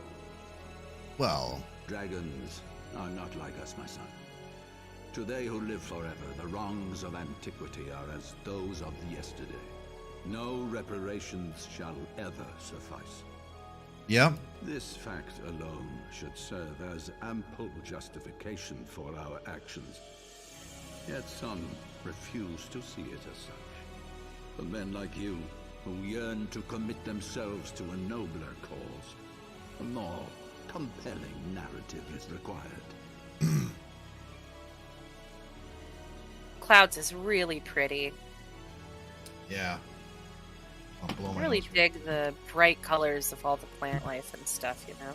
B: Well...
H: Dragons are not like us, my son. To they who live forever, the wrongs of antiquity are as those of yesterday. No reparations shall ever suffice.
B: Yep.
H: This fact alone should serve as ample justification for our actions. Yet some refuse to see it as such. For men like you, who yearn to commit themselves to a nobler cause, a more compelling narrative is required.
A: Clouds is really pretty.
B: Yeah. I'll blow my
A: I really
B: nose.
A: dig the bright colors of all the plant life and stuff, you know?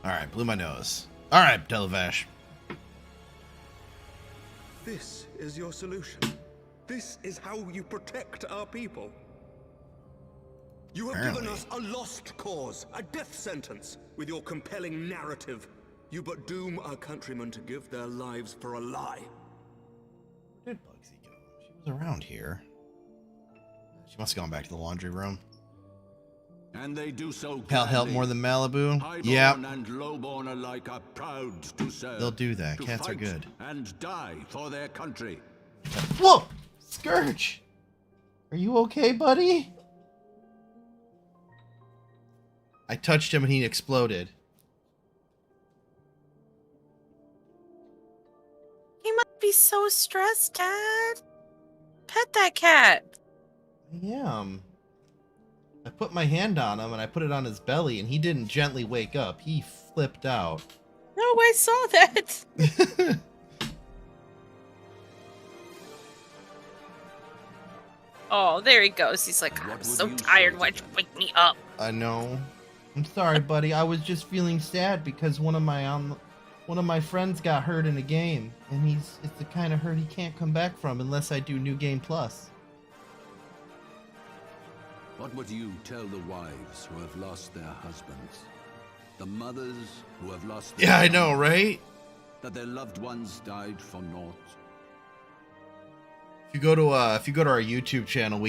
B: Alright, blew my nose. Alright, Televash.
F: This is your solution. This is how you protect our people. You have given us a lost cause, a death sentence. With your compelling narrative, you but doom our countrymen to give their lives for a lie.
B: Where did Bugsy go? She was around here. She must have gone back to the laundry room.
H: And they do so
B: Hell help more than Malibu?
H: Yep.
B: Yep.
H: And lowborn alike are proud to serve.
B: They'll do that.
H: to
B: Cats are
H: fight
B: good.
H: And die for their country.
B: Whoa! Scourge! Are you okay, buddy? I touched him and he exploded.
A: He must be so stressed, Dad. Pet that cat.
B: I am. I put my hand on him and I put it on his belly and he didn't gently wake up. He flipped out.
A: No, I saw that. Oh, there he goes. He's like, I'm so tired. Why'd you wake me up?
B: I know. I'm sorry, buddy. I was just feeling sad because one of my friends got hurt in a game, and it's the kind of hurt he can't come back from unless I do New Game Plus.
H: What would you tell the wives who have lost their husbands? The mothers who have lost their
B: Yeah, I
H: sons?
B: know, right?
H: That their loved ones died for naught?
B: If you go to our YouTube channel,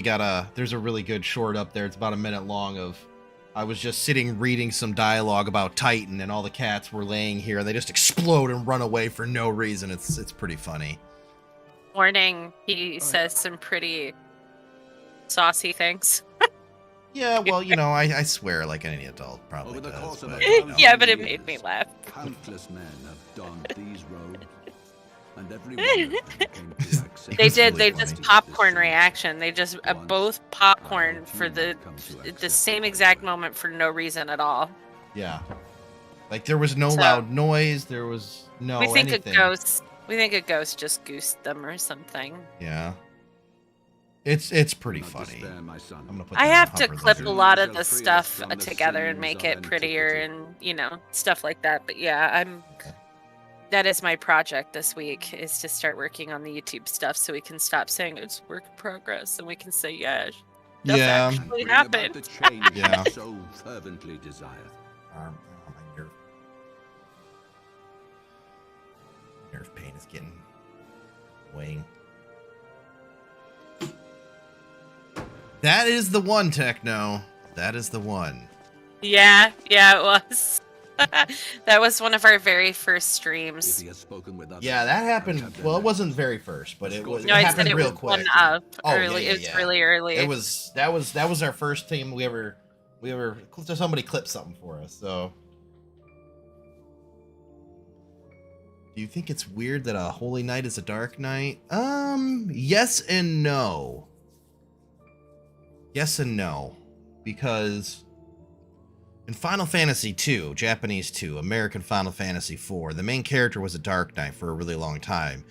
B: there's a really good short up there. It's about a minute long of I was just sitting reading some dialogue about Titan, and all the cats were laying here, and they just explode and run away for no reason. It's pretty funny.
A: Warning, he says some pretty saucy things.
B: Yeah, well, I swear like any adult probably does. But,
A: yeah, but it made me laugh.
H: Countless men have donned these robes, and every one of them came to accept.
A: They did.
B: Really
A: They just popcorn reaction. They just both popcorn for the same exact moment for no reason at all.
B: Yeah, like there was no loud noise. There was no.
A: We think
B: anything.
A: We think a ghost just goosed them or something.
B: Yeah. It's pretty funny.
H: Despair, my son.
B: I'm gonna put
A: I
B: that
A: have
B: on
A: to
B: Hopper
A: clip
B: later.
A: a lot of the stuff together and make it prettier and stuff like that. But yeah, that is my project this week, is to start working on the YouTube stuff so we can stop saying it's work in progress and we can say stuff actually
H: Bring about
A: happened.
H: the change
B: Yeah.
H: you so fervently desire.
B: My nerve pain is getting weighing. That is the one, Techno. That is the one.
A: Yeah, it was. That was one of our very first streams.
B: Yeah, that happened. Well, it wasn't very first, but it was.
A: No,
B: it
A: I
B: happened
A: said it
B: real
A: was
B: quick.
A: one up
B: Oh,
A: early.
B: yeah,
A: It's really early.
B: It was that was our first time we ever somebody clipped something for us. So, do you think it's weird that a holy night is a dark night? Yes and no. Yes and no, because in Final Fantasy II, Japanese 2, American Final Fantasy 4, the main character was a Dark Knight for a really long time,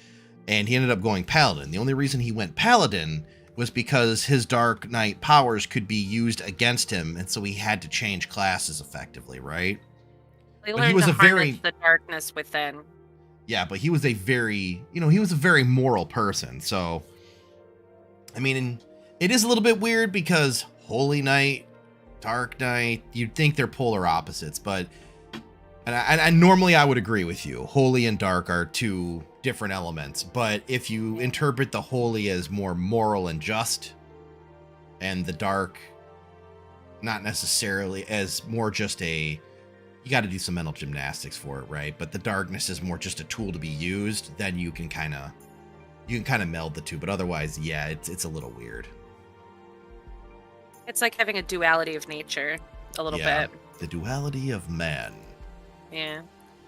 B: and he ended up going Paladin. The only reason he went Paladin was because his Dark Knight powers could be used against him, and so he had to change classes effectively, right?
A: They
B: But
A: learned
B: he was
A: to
B: a
A: harness the darkness within.
B: Yeah, but he was a very, he was a very moral person, so, I mean, it is a little bit weird because Holy Knight, Dark Knight, you'd think they're polar opposites, but and normally I would agree with you. Holy and dark are two different elements, but if you interpret the holy as more moral and just, and the dark not necessarily as more just you got to do some mental gymnastics for it, right? But the darkness is more just a tool to be used, then you can kind of meld the two, but otherwise, yeah, it's a little weird.
A: It's like having a duality of nature, a little bit.
B: The duality of man.
A: Yeah.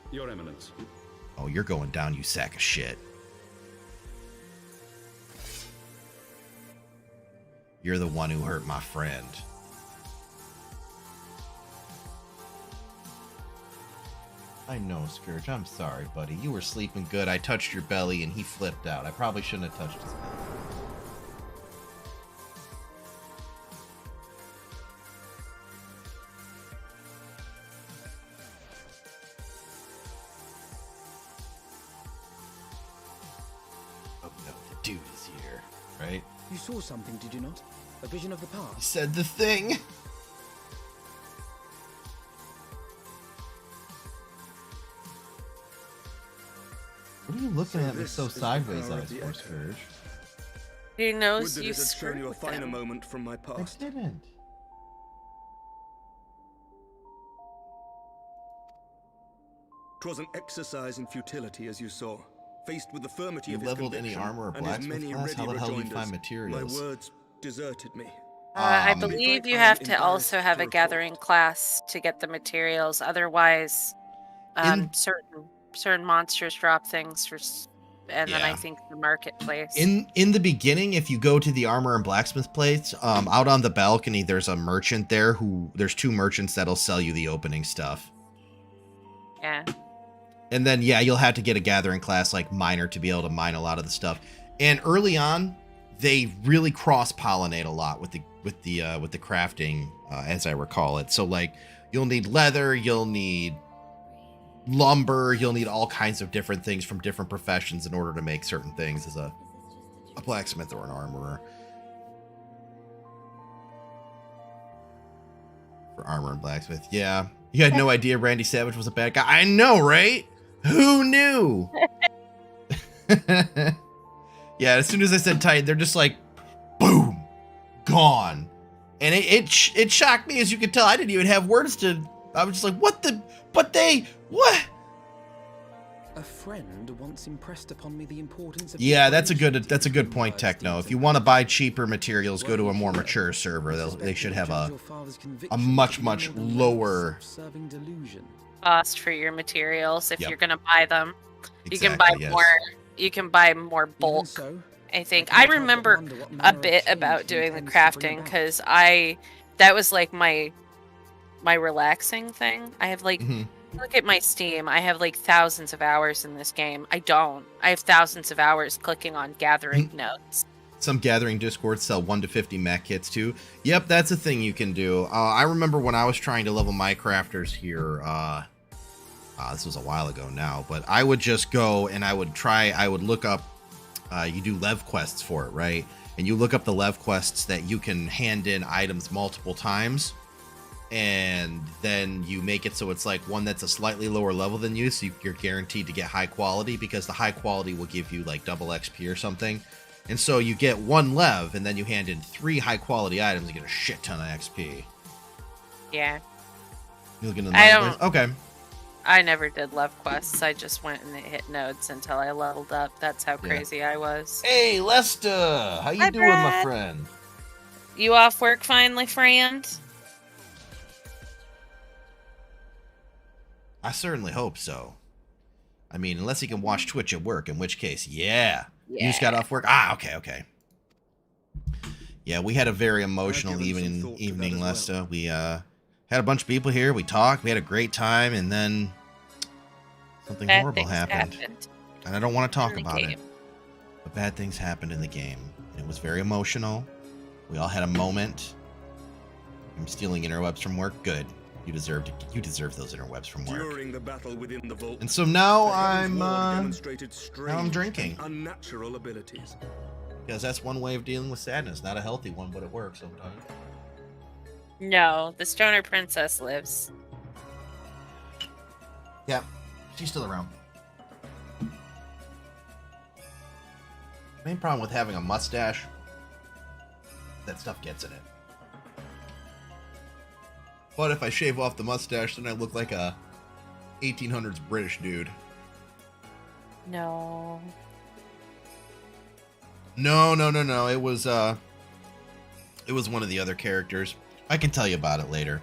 C: Your Eminence.
B: Oh, you're going down, you sack of shit. You're the one who hurt my friend. I know, Scourge. I'm sorry, buddy. You were sleeping good. I touched your belly and he flipped out. I probably shouldn't have touched his belly. Oh no, the dude is here, right?
D: You saw something, did you not? A vision of the
B: He
D: past?
B: said the thing. What are you looking at me so sideways eyes for, Scourge?
A: He
F: Would
A: knows
F: that
A: you
F: it had shown
A: screwed
F: you a
A: with
F: finer
A: him.
F: moment from my
B: I
F: past.
B: didn't.
F: Twas an exercise in futility, as you saw. Faced with the firmity
B: You
F: of his
B: leveled any
F: conviction
B: armor or
F: and his
B: blacksmith
F: many
B: class?
F: ready
B: How the hell do you
F: rejoinders,
B: find materials?
F: My words deserted me.
A: I
B: Um,
A: believe you
F: I am
A: have to
F: embarrassed
A: also have
F: to
A: a
F: report.
A: gathering class to get the materials. Otherwise, certain monsters drop things and then I
B: Yeah.
A: think the marketplace.
B: In the beginning, if you go to the armor and blacksmith place, out on the balcony, there's a merchant there there's two merchants that'll sell you the opening stuff.
A: Yeah.
B: And then, yeah, you'll have to get a gathering class like miner to be able to mine a lot of the stuff. And early on, they really cross-pollinate a lot with the crafting, as I recall it. So, like, you'll need leather, you'll need lumber, you'll need all kinds of different things from different professions in order to make certain things as a blacksmith or an armorer. For armor and blacksmith, yeah. You had no idea Randy Savage was a bad guy. I know, right? Who knew? Yeah, as soon as I said Titan, they're just like, boom, gone. And it shocked me, as you could tell. I didn't even have words to. I was just like, what the? But they what?
D: A friend once impressed upon me the importance of.
B: Yeah, that's a good point, Techno. If you want to buy cheaper materials, go to a more mature server. They should have a much lower
A: cost for your materials if
B: Yep.
A: you're gonna buy them. You can
B: Exactly,
A: buy
B: yes.
A: more. You can buy more bulk. I think I remember a bit about doing the crafting because that was like my relaxing thing. I have like look at my Steam. I have like thousands of hours in this game. I have thousands of hours clicking on gathering notes.
B: Some gathering discords sell 1 to 50 mech kits too. Yep, that's a thing you can do. I remember when I was trying to level my crafters here. This was a while ago now, but I would just go and I would look up. You do lev quests for it, right? And you look up the lev quests that you can hand in items multiple times, and then you make it so it's like one that's a slightly lower level than you, so you're guaranteed to get high quality, because the high quality will give you like double XP or something. And so you get one lev, and then you hand in 3 high quality items and get a shit ton of XP.
A: Yeah.
B: You looking at
A: I don't.
B: Okay.
A: I never did lev quests. I just went and hit nodes until I leveled up. That's how crazy I was.
B: Hey, Lester! How you
A: Hi,
B: doing, my
A: Brad.
B: friend?
A: You off work finally, friend?
B: I certainly hope so. I mean, unless he can watch Twitch at work, in which case, yeah. You just got off work? Okay. Yeah, we had a very emotional evening, Lester. We had a bunch of people here. We talked. We had a great time, and then something horrible happened. And I don't want to talk about it. But bad things happened in the game. It was very emotional. We all had a moment. I'm stealing interwebs from work. Good. You deserve those interwebs from work.
F: During the battle within the vault,
B: And so now
F: the
B: I'm
F: Heavensward demonstrated strange
B: now I'm drinking.
F: and unnatural abilities.
B: Because that's one way of dealing with sadness. Not a healthy one, but it works sometimes.
A: No, the stoner princess lives.
B: Yeah, she's still around. Main problem with having a mustache, that stuff gets in it. But if I shave off the mustache, then I look like a 1800s British dude.
A: No.
B: No. It was one of the other characters. I can tell you about it later.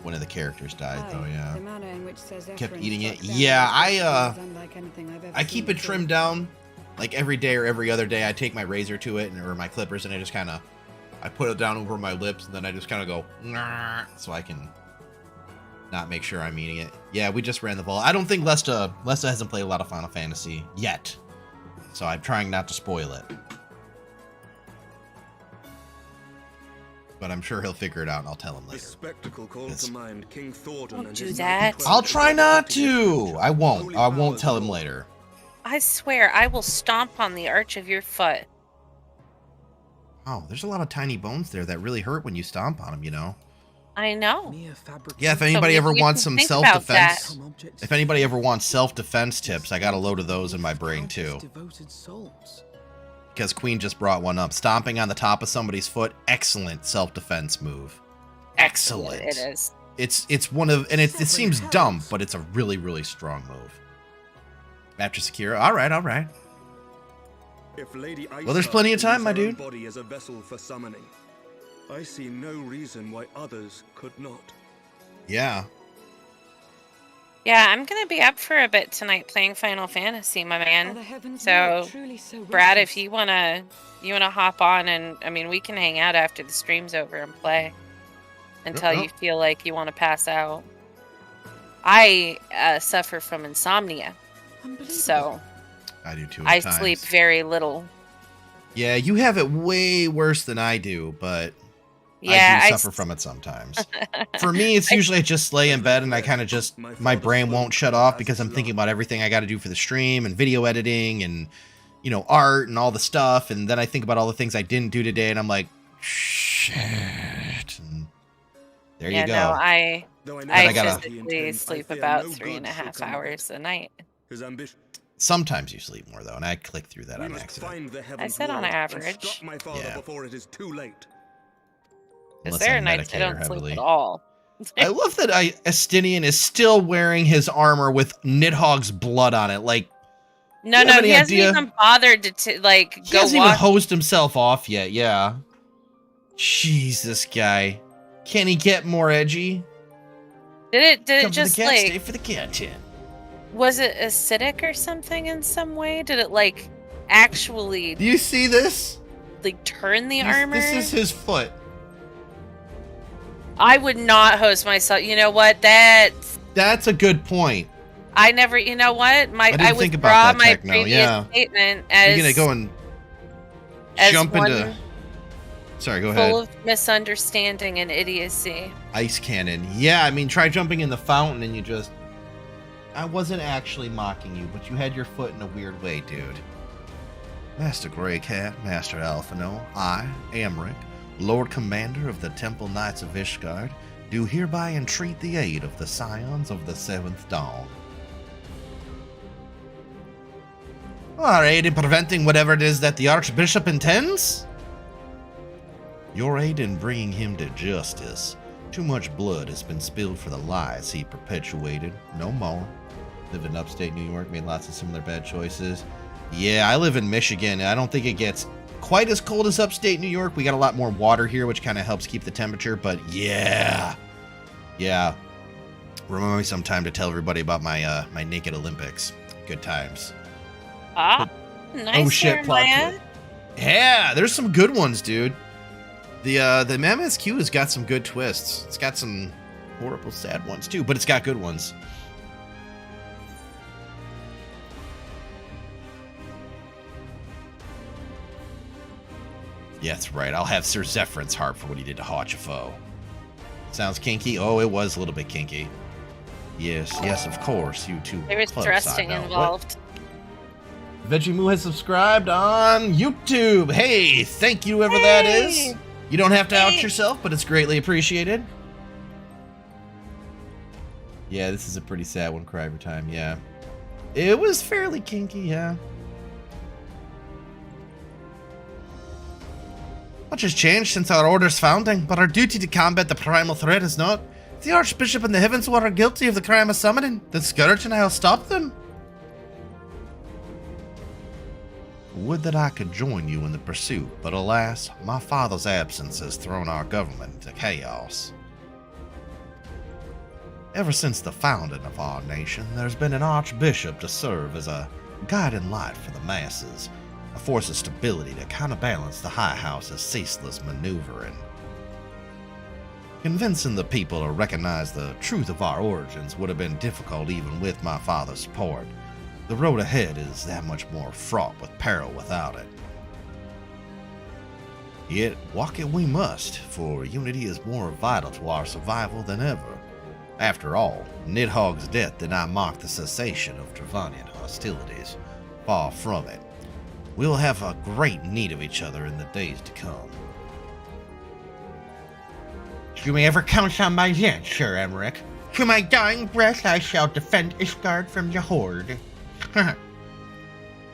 B: One of the characters died, though. Yeah.
L: The manner in which
B: Kept eating it. Yeah, I keep it trimmed down, like every day or every other day. I take my razor to it or my clippers, and I just kind of put it down over my lips, and then I just kind of go "Nah," so I can not make sure I'm eating it. Yeah, we just ran the vault. I don't think Lesta hasn't played a lot of Final Fantasy yet, so I'm trying not to spoil it. But I'm sure he'll figure it out, and I'll tell him later.
F: The spectacle called to mind King Thornton and
A: do
F: his
A: that.
F: 12
B: I'll try not to. I won't tell him later.
A: I swear, I will stomp on the arch of your foot.
B: Oh, there's a lot of tiny bones there that really hurt when you stomp on them, you know?
A: I know.
B: Yeah, if anybody ever wants some
A: think about
B: self-defense, if anybody ever wants self-defense tips, I got a load of those in my brain, too. Because Queen just brought one up. Stomping on the top of somebody's foot, excellent self-defense move. Excellent.
A: It is.
B: It's one of, and it seems dumb, but it's a really, really strong move. Mattress Akira, all right.
F: If Lady
B: Well, there's plenty of time, my dude.
F: Body as a vessel for summoning, I see no reason why others could not.
B: Yeah.
A: Yeah, I'm gonna be up for a bit tonight playing Final Fantasy, my man.
L: Heavensward
A: So,
L: truly so
A: Brad,
L: righteous.
A: if you wanna hop on, and I mean, we can hang out after the stream's over and play until you feel like you want to pass out. I suffer from insomnia, so
B: I do too.
A: I sleep very little.
B: Yeah, you have it way worse than I do, but
A: Yeah,
B: I do suffer from it sometimes. For me, it's usually I just lay in bed and I kind of just, my brain won't shut off because I'm thinking about everything I got to do for the stream and video editing and, you know, art and all the stuff. And then I think about all the things I didn't do today and I'm like, shit. And there you go.
A: No, I
B: gotta-
A: physically sleep about 3.5 hours a night.
F: His ambition.
B: Sometimes you sleep more, though, and I clicked through that
F: We
B: on
F: must
B: accident.
F: find the
A: I said on
F: Heavensward and
A: average.
F: stop my father
B: Yeah.
F: before it is too late.
A: Because
B: Unless
A: there
B: I
A: are nights I
B: medicate her
A: don't sleep
B: heavily.
A: at all.
B: I love that Estinian is still wearing his armor with Nidhogg's blood on it. Like,
A: No,
B: you have
A: no,
B: any
A: he hasn't
B: idea?
A: even bothered to like
B: He
A: go
B: hasn't even
A: walk.
B: hosed himself off yet, yeah. Jeez, this guy. Can he get more edgy?
A: Did it
B: Come
A: just
B: for the cat,
A: like
B: stay for the cat.
A: was it acidic or something in some way? Did it like actually
B: Do you see this?
A: like turn the armor?
B: This is his foot.
A: I would not host myself. You know what?
B: That's a good point.
A: I never. You know what?
B: I didn't think
A: withdraw
B: about that,
A: my
B: Techno,
A: previous
B: yeah.
A: statement as
B: You're gonna go and
A: as
B: jump
A: one
B: into. Sorry, go
A: full
B: ahead.
A: of misunderstanding and idiocy.
B: Ice cannon. Yeah, I mean, try jumping in the fountain and you just. I wasn't actually mocking you, but you had your foot in a weird way, dude. Master Grey Cat, Master Alphino, I, Amric, Lord Commander of the Temple Knights of Ishgard, do hereby entreat the aid of the Scions of the Seventh Dawn. Our aid in preventing whatever it is that the Archbishop intends? Your aid in bringing him to justice. Too much blood has been spilled for the lies he perpetuated. No more. Live in upstate New York, made lots of similar bad choices. Yeah, I live in Michigan, and I don't think it gets quite as cold as upstate New York. We got a lot more water here, which kind of helps keep the temperature, but yeah. Yeah. Remember me sometime to tell everybody about my my Naked Olympics. Good times.
A: Ah, nice.
B: Oh shit, plot
A: Jeremiah.
B: twist. Yeah, there's some good ones, dude. The Mammoth Q has got some good twists. It's got some horrible, sad ones too, but it's got good ones. Yeah, that's right. I'll have Sir Zephyr's harp for what he did to Hachifo. Sounds kinky? Oh, it was a little bit kinky. Yes, yes, of course. You two.
A: There was
B: close,
A: thrusting
B: I know.
A: involved.
B: Vegemoo has subscribed on YouTube. Hey, thank you, whoever that is. You don't have to out yourself, but it's greatly appreciated. Yeah, this is a pretty sad one. Cry every time. Yeah, it was fairly kinky. Yeah. Much has changed since our order's founding, but our duty to combat the primal threat is not. If the Archbishop and the Heavensward are guilty of the crime of summoning, then Scourge and I'll stop them. Would that I could join you in the pursuit, but alas, my father's absence has thrown our government into chaos. Ever since the founding of our nation, there's been an archbishop to serve as a guiding light for the masses, a force of stability to counterbalance the High House's ceaseless maneuvering. Convincing the people to recognize the truth of our origins would have been difficult even with my father's support. The road ahead is that much more fraught with peril without it. Yet, walk it we must, for unity is more vital to our survival than ever. After all, Nidhogg's death did not mark the cessation of Travanian hostilities. Far from it. We'll have a great need of each other in the days to come. You may ever count on my yen, Sir Emmerich. To my dying breath I shall defend Ishgard from your horde.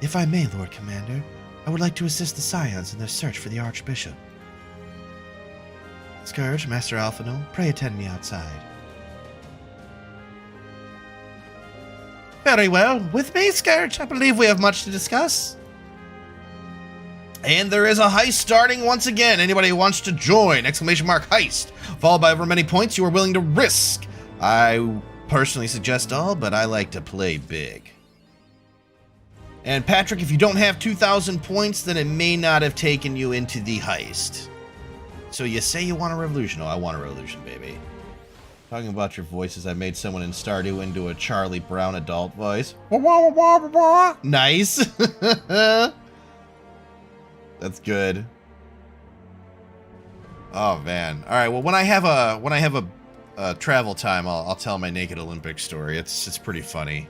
B: If I may, Lord Commander, I would like to assist the Scions in their search for the Archbishop. Scourge, Master Alphino, pray attend me outside. Very well. With me, Scourge. I believe we have much to discuss. And there is a heist starting once again. Anybody who wants to join, exclamation mark heist, followed by over many points you are willing to risk. I personally suggest all, but I like to play big. And Patrick, if you don't have 2,000 points, then it may not have taken you into the heist. So you say you want a revolution. Oh, I want a revolution, baby. Talking about your voices, I made someone in Stardew into a Charlie Brown adult voice. Nice. That's good. Oh man. All right. Well, when I have a travel time, I'll tell my Naked Olympic story. It's pretty funny.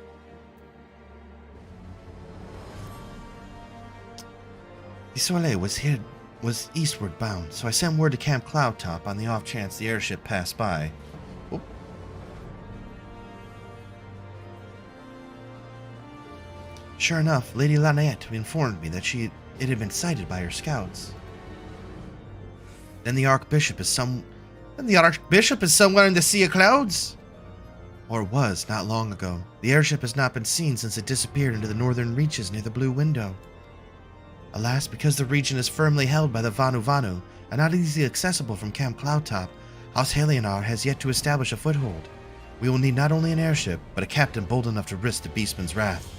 B: The Soleil was eastward bound, so I sent word to Camp Cloudtop on the off chance the airship passed by. Oop. Sure enough, Lady Lynette informed me that it had been sighted by her scouts. Then the Archbishop is somewhere in the Sea of Clouds? Or was, not long ago. The airship has not been seen since it disappeared into the northern reaches near the Blue Window. Alas, because the region is firmly held by the Vanu Vanu, and not easily accessible from Camp Cloudtop, House Helionar has yet to establish a foothold. We will need not only an airship, but a captain bold enough to risk the Beastman's wrath.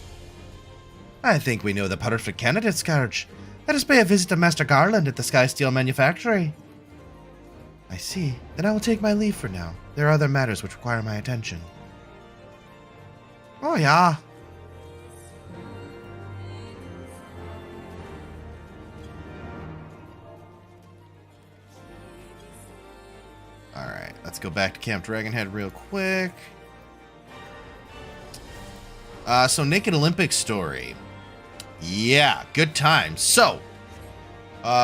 B: I think we know the perfect candidate, Scourge. Let us pay a visit to Master Garland at the Sky Steel Manufactory. I see. Then I will take my leave for now. There are other matters which require my attention. Oh, yeah. Alright, let's go back to Camp Dragonhead real quick. So Naked Olympics story. Yeah, good time. So,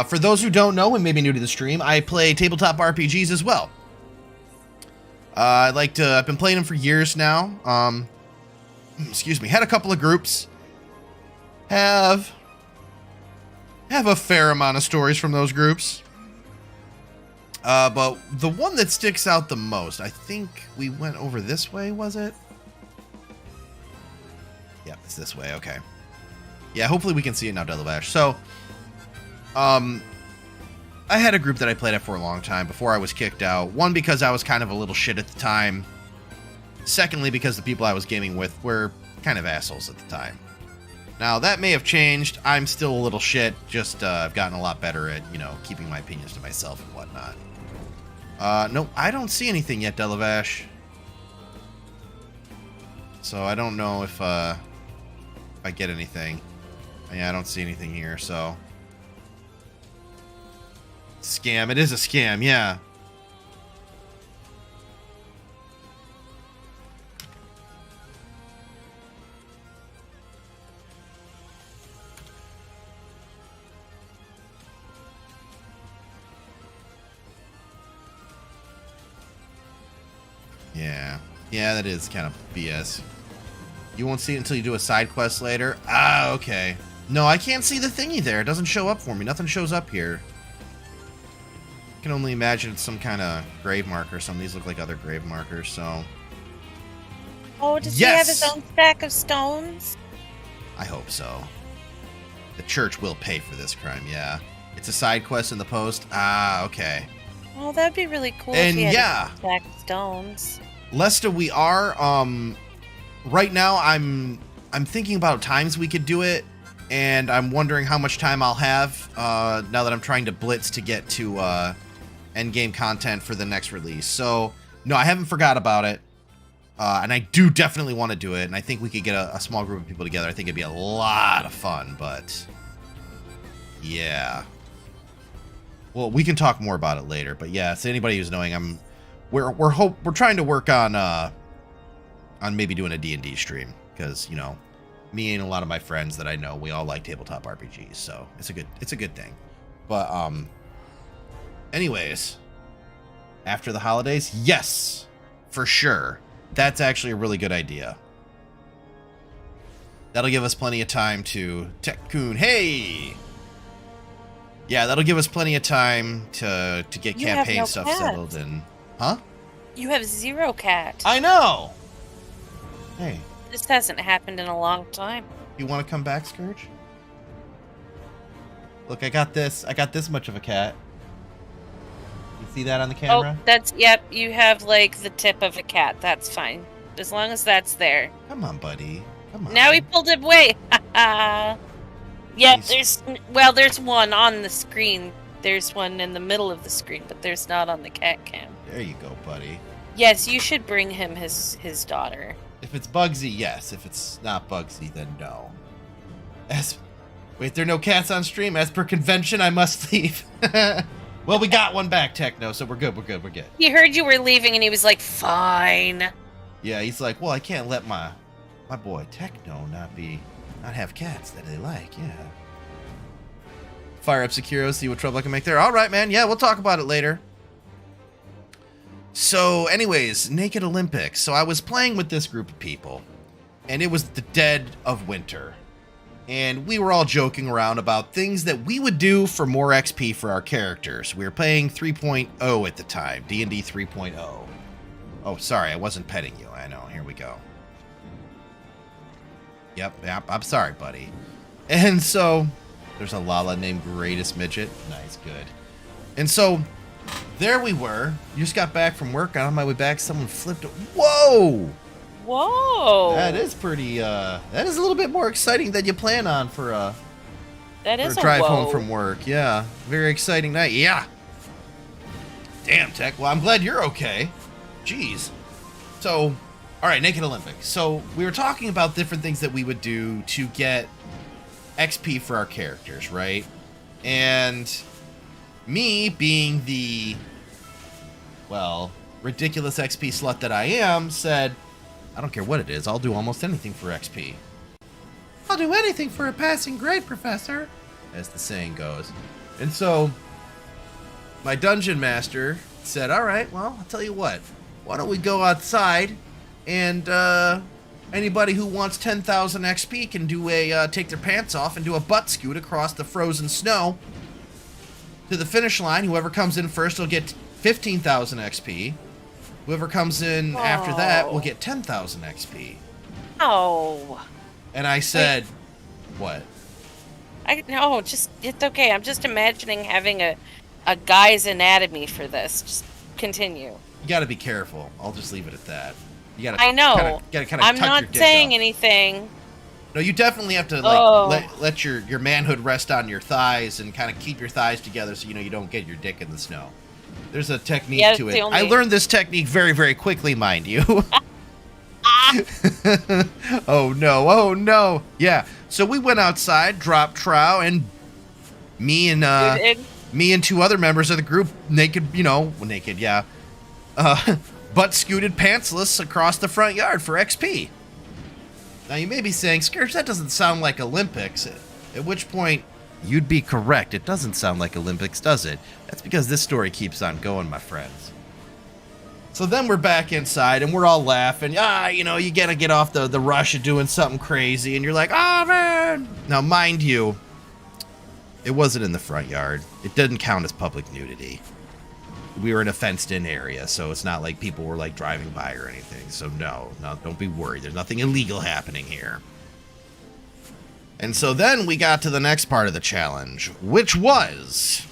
B: for those who don't know and maybe new to the stream, I play tabletop RPGs as well. I've been playing them for years now. Excuse me, had a couple of groups. Have a fair amount of stories from those groups. But the one that sticks out the most, I think we went over this way, was it? Yep, it's this way, okay. Yeah, hopefully we can see it now, Delabash. So, I had a group that I played at for a long time before I was kicked out. One, because I was kind of a little shit at the time. Secondly, because the people I was gaming with were kind of assholes at the time. Now, that may have changed. I'm still a little shit. Just, I've gotten a lot better at, keeping my opinions to myself and whatnot. No, I don't see anything yet, Delavash. So I don't know if I get anything. Yeah, I don't see anything here, so... Scam. It is a scam, yeah. Yeah, that is kind of BS. You won't see it until you do a side quest later? Ah, okay. No, I can't see the thingy there. It doesn't show up for me. Nothing shows up here. I can only imagine it's some kind of grave marker or something. These look like other grave markers, so...
A: Oh, does he have his own stack of stones?
B: I hope so. The church will pay for this crime, yeah. It's a side quest in the post? Ah, okay.
A: Well, that'd be really cool
B: and
A: if he had
B: yeah,
A: a stack of stones.
B: Lesta, we are, right now I'm thinking about times we could do it, and I'm wondering how much time I'll have, now that I'm trying to blitz to get to, endgame content for the next release. So, no, I haven't forgot about it, and I do definitely want to do it, and I think we could get a small group of people together. I think it'd be a lot of fun, but, yeah. Well, we can talk more about it later, but yeah, so anybody who's knowing, we're trying to work on maybe doing a D&D stream, because, me and a lot of my friends that I know, we all like tabletop RPGs, so it's a good thing. But anyways, after the holidays, yes, for sure. That's actually a really good idea. That'll give us plenty of time to Tech-kun. Hey! Yeah, that'll give us plenty of time to get campaign stuff settled and... Huh?
A: You have 0 cat.
B: I know! Hey.
A: This hasn't happened in a long time.
B: You want to come back, Scourge? Look, I got this. I got this much of a cat. You see that on the camera?
A: Oh, yep, you have, the tip of a cat. That's fine. As long as that's there.
B: Come on, buddy. Come on.
A: Now he pulled it away. Yep, there's one on the screen. There's one in the middle of the screen, but there's not on the cat cam.
B: There you go, buddy.
A: Yes, you should bring him his daughter.
B: If it's Bugsy, yes. If it's not Bugsy, then no. Wait, there are no cats on stream? As per convention, I must leave. Well, we got one back, Techno, so we're good.
A: He heard you were leaving, and he was like, fine.
B: Yeah, he's like, well, I can't let my boy Techno not have cats that they like, yeah. Fire up Sekiro, see what trouble I can make there. All right, man. Yeah, we'll talk about it later. So, anyways, Naked Olympics. So I was playing with this group of people, and it was the dead of winter. and we were all joking around about things that we would do for more XP for our characters. We were playing 3.0 at the time, D&D 3.0. Oh, sorry, I wasn't petting you. I know, here we go. Yep, I'm sorry, buddy. And so, there's a Lala named Greatest Midget. Nice, good. And so, there we were. You just got back from work, and on my way back, someone flipped. Whoa!
A: Whoa!
B: That is pretty, that is a little bit more exciting than you plan on for a drive home from work. Yeah, very exciting night. Yeah. Damn, Tech. Well, I'm glad you're okay. Jeez. So, all right, Naked Olympics. So, we were talking about different things that we would do to get XP for our characters, right? And me being the, well, ridiculous XP slut that I am, said, I don't care what it is, I'll do almost anything for XP. I'll do anything for a passing grade, Professor, as the saying goes. And so, my dungeon master said, all right, well, I'll tell you what. Why don't we go outside, and anybody who wants 10,000 XP can do take their pants off and do a butt scoot across the frozen snow to the finish line. Whoever comes in first will get 15,000 XP. Whoever comes in after that will get 10,000 XP.
A: Oh.
B: And I said, what?
A: No, just, it's okay. I'm just imagining having a guy's anatomy for this. Just continue.
B: You gotta be careful. I'll just leave it at that. You gotta.
A: I know.
B: Gotta
A: I'm
B: tuck
A: not
B: your dick
A: saying
B: up.
A: anything.
B: No, you definitely have to like let your manhood rest on your thighs and kind of keep your thighs together so you don't get your dick in the snow. There's a technique to it. I learned this technique very, very quickly, mind you. Oh no. Yeah. So we went outside, dropped trow, and me and two other members of the group, naked, yeah. Butt scooted pantsless across the front yard for XP. Now you may be saying, Scourge, that doesn't sound like Olympics. At which point, you'd be correct. It doesn't sound like Olympics, does it? That's because this story keeps on going, my friends. So then we're back inside, and we're all laughing. You gotta get off the rush of doing something crazy, and you're like, oh, man! Now, mind you, it wasn't in the front yard. It didn't count as public nudity. We were in a fenced-in area, so it's not like people were, driving by or anything. So, no, don't be worried. There's nothing illegal happening here. And so then we got to the next part of the challenge, which was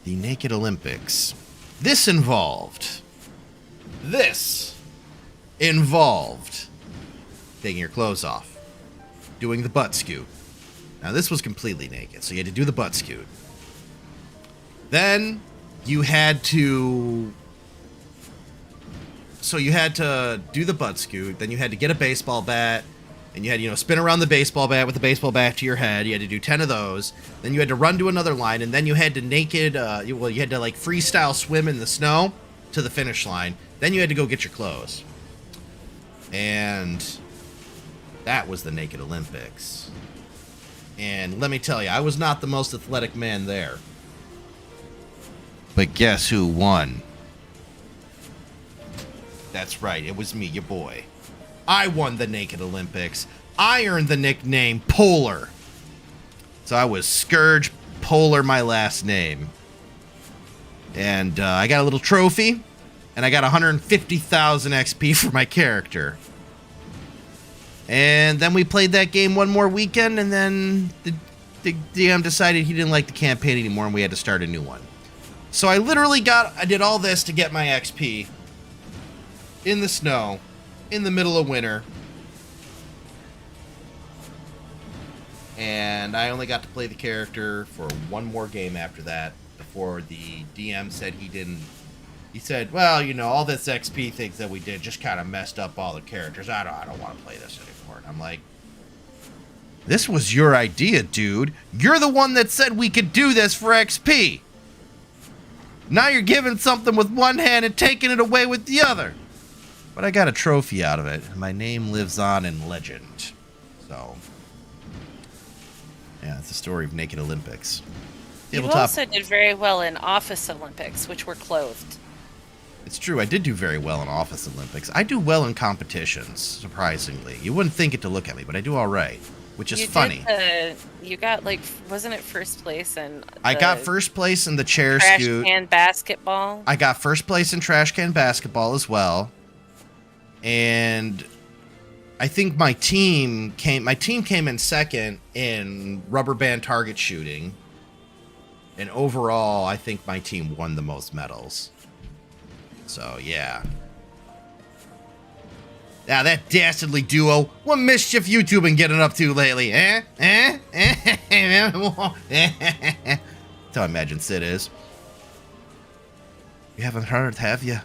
B: the Naked Olympics. This involved taking your clothes off, doing the butt scoot. Now, this was completely naked, so you had to do the butt scoot. Then you had to do the butt scoot. Then you had to get a baseball bat, and you had to spin around the baseball bat with the baseball bat to your head. You had to do 10 of those. Then you had to run to another line, and then you had to you had to freestyle swim in the snow to the finish line. Then you had to go get your clothes. And that was the Naked Olympics. And let me tell you, I was not the most athletic man there. But guess who won? That's right, it was me, your boy. I won the Naked Olympics. I earned the nickname Polar. So I was Scourge Polar, my last name. And I got a little trophy, and I got 150,000 XP for my character. And then we played that game one more weekend, and then the DM decided he didn't like the campaign anymore, and we had to start a new one. So I did all this to get my XP in the snow, in the middle of winter. And I only got to play the character for one more game after that, before the DM said he said, well, all this XP things that we did just kind of messed up all the characters. I don't want to play this anymore. And I'm like, this was your idea, dude. You're the one that said we could do this for XP. Now you're giving something with one hand and taking it away with the other. But I got a trophy out of it. My name lives on in legend. So, yeah, it's the story of Naked Olympics.
A: You also did very well in Office Olympics, which were clothed.
B: It's true, I did do very well in Office Olympics. I do well in competitions, surprisingly. You wouldn't think it to look at me, but I do all right. which is funny.
A: You got, like, wasn't it first place in
B: I got first place in the chair
A: trash
B: scoot.
A: can basketball?
B: I got first place in trash can basketball as well. And I think my team came in second in rubber band target shooting. And overall, I think my team won the most medals. So, yeah. Now, that dastardly duo. What mischief you two been getting up to lately, eh? That's how I imagine Sid is. You haven't heard, have you?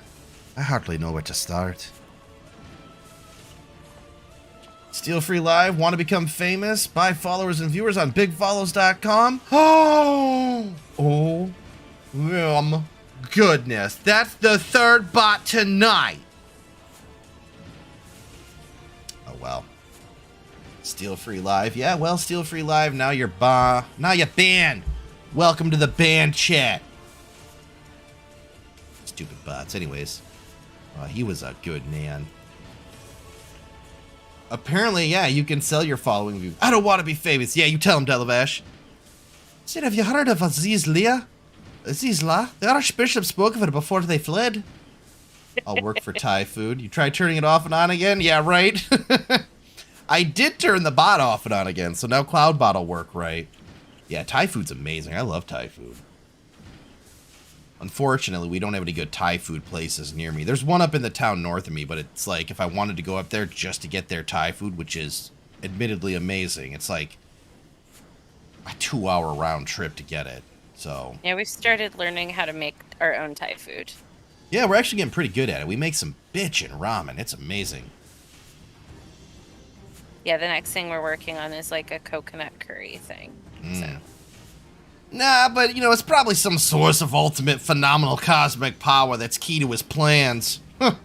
B: I hardly know where to start. Steal Free Live, want to become famous? Buy followers and viewers on bigfollows.com? Oh, goodness. That's the third bot tonight. Oh, well. Steal Free Live. Yeah, well, Steal Free Live. Now you're banned. Welcome to the band chat. Stupid bots. Anyways. He was a good man. Apparently, yeah, you can sell your following view. I don't want to be famous. Yeah, you tell him, Delavash. Sid, have you heard of Azizla? The Archbishop spoke of it before they fled. I'll work for Thai food. You try turning it off and on again? Yeah, right. I did turn the bot off and on again, so now CloudBot will work right. Yeah, Thai food's amazing. I love Thai food. Unfortunately, we don't have any good Thai food places near me. There's one up in the town north of me, but it's like if I wanted to go up there just to get their Thai food, which is admittedly amazing, it's like a 2-hour round trip to get it. So
A: yeah, we started learning how to make our own Thai food.
B: Yeah, we're actually getting pretty good at it. We make some bitchin' ramen. It's amazing.
A: Yeah, the next thing we're working on is like a coconut curry thing. So.
B: Nah, but, you know, it's probably some source of ultimate phenomenal cosmic power that's key to his plans. Huh.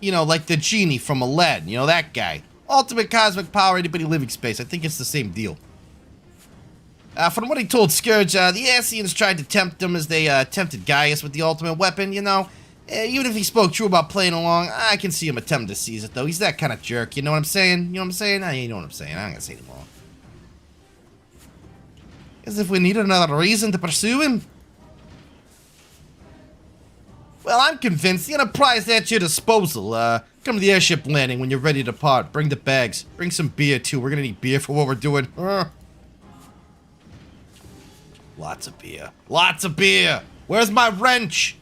B: You know, like the genie from Aladdin. You know, that guy. Ultimate cosmic power, anybody living space. I think it's the same deal. From what he told Scourge, the Ascians tried to tempt him as they tempted Gaius with the ultimate weapon, you know. Even if he spoke true about playing along, I can see him attempt to seize it, though. He's that kind of jerk, you know what I'm saying? You know what I'm saying? You know what I'm saying. I'm not gonna say anymore. As if we needed another reason to pursue him. Well, I'm convinced the Enterprise at your disposal. Come to the airship landing when you're ready to depart. Bring the bags. Bring some beer, too. We're gonna need beer for what we're doing. Lots of beer. Lots of beer! Where's my wrench?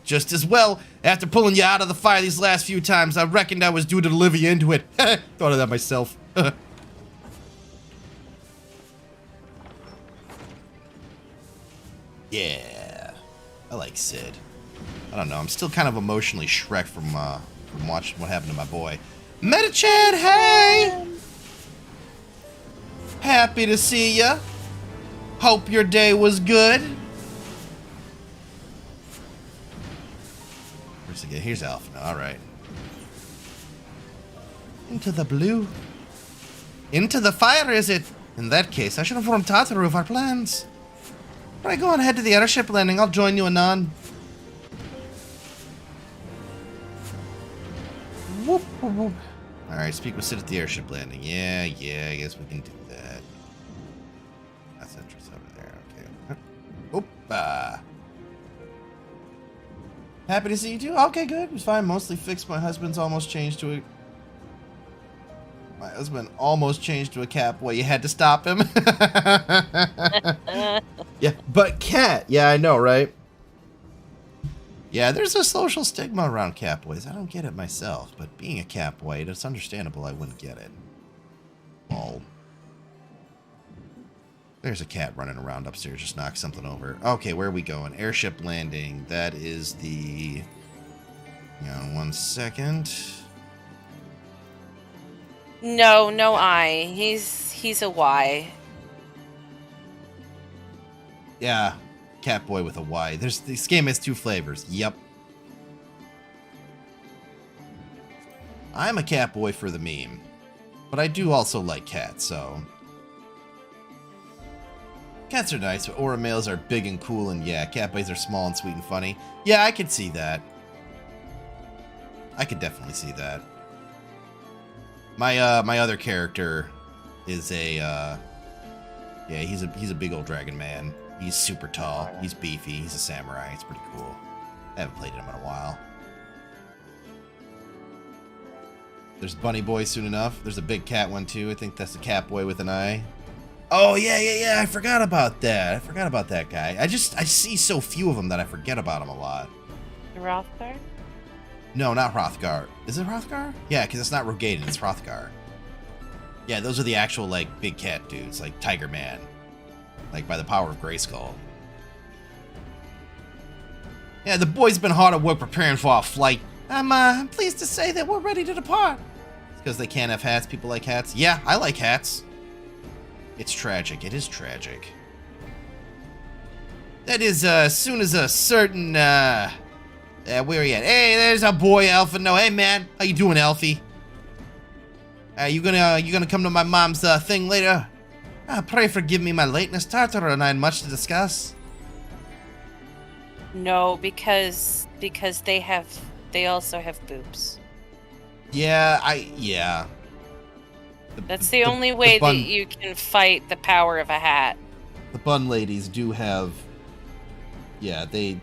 B: Just as well. After pulling you out of the fire these last few times, I reckoned I was due to deliver you into it. Thought of that myself. Yeah, I like Sid. I don't know. I'm still kind of emotionally Shrek from watching what happened to my boy. Metachat, hey! Happy to see ya. Hope your day was good. Where's it? Here's Alpha. All right. Into the blue. Into the fire, is it? In that case, I should inform Tataru of our plans. When I go on ahead to the airship landing, I'll join you anon. Whoop, whoop, whoop. Alright, speak with Sid at the airship landing. Yeah, I guess we can do that. That's interesting over there, okay. Oop, Happy to see you too? Okay, good. It was fine. Mostly fixed. My husband's almost changed to a... My husband almost changed to a cat boy. You had to stop him. Yeah, but cat. Yeah, I know, right? Yeah, there's a social stigma around cat boys. I don't get it myself, but being a cat boy, it's understandable I wouldn't get it. Oh. There's a cat running around upstairs. Just knocked something over. Okay, where are we going? Airship landing. That is the... Hang on 1 second.
A: No I. He's a Y.
B: Yeah, Catboy with a Y. This game has 2 flavors. Yep. I'm a Catboy for the meme, but I do also like cats, so... Cats are nice, but aura males are big and cool, and yeah, catboys are small and sweet and funny. Yeah, I could see that. I could definitely see that. My other character is a he's a big old dragon man. He's super tall. He's beefy. He's a samurai. It's pretty cool. I haven't played him in a while. There's Bunny Boy soon enough. There's a big cat one too. I think that's the cat boy with an eye. Oh yeah. I forgot about that. I forgot about that guy. I see so few of them that I forget about him a lot.
A: Hrothgar?
B: No, not Hrothgar. Is it Hrothgar? Yeah, because it's not Rogaden. It's Hrothgar. Yeah, those are the actual like big cat dudes, like Tiger Man, like by the power of Grayskull. Yeah, the boys been hard at work preparing for our flight. I'm pleased to say that we're ready to depart. It's because they can't have hats. People like hats. Yeah, I like hats. It's tragic. It is tragic. That is, as soon as a certain, where are you at? Hey, there's our boy, Alphino. Hey, man. How you doing, Alfie? You gonna come to my mom's, thing later? Pray forgive me my lateness. Tartar and I had much to discuss.
A: No, because they also have boobs.
B: Yeah,
A: That's the only way that you can fight the power of a hat.
B: The bun ladies do have, they're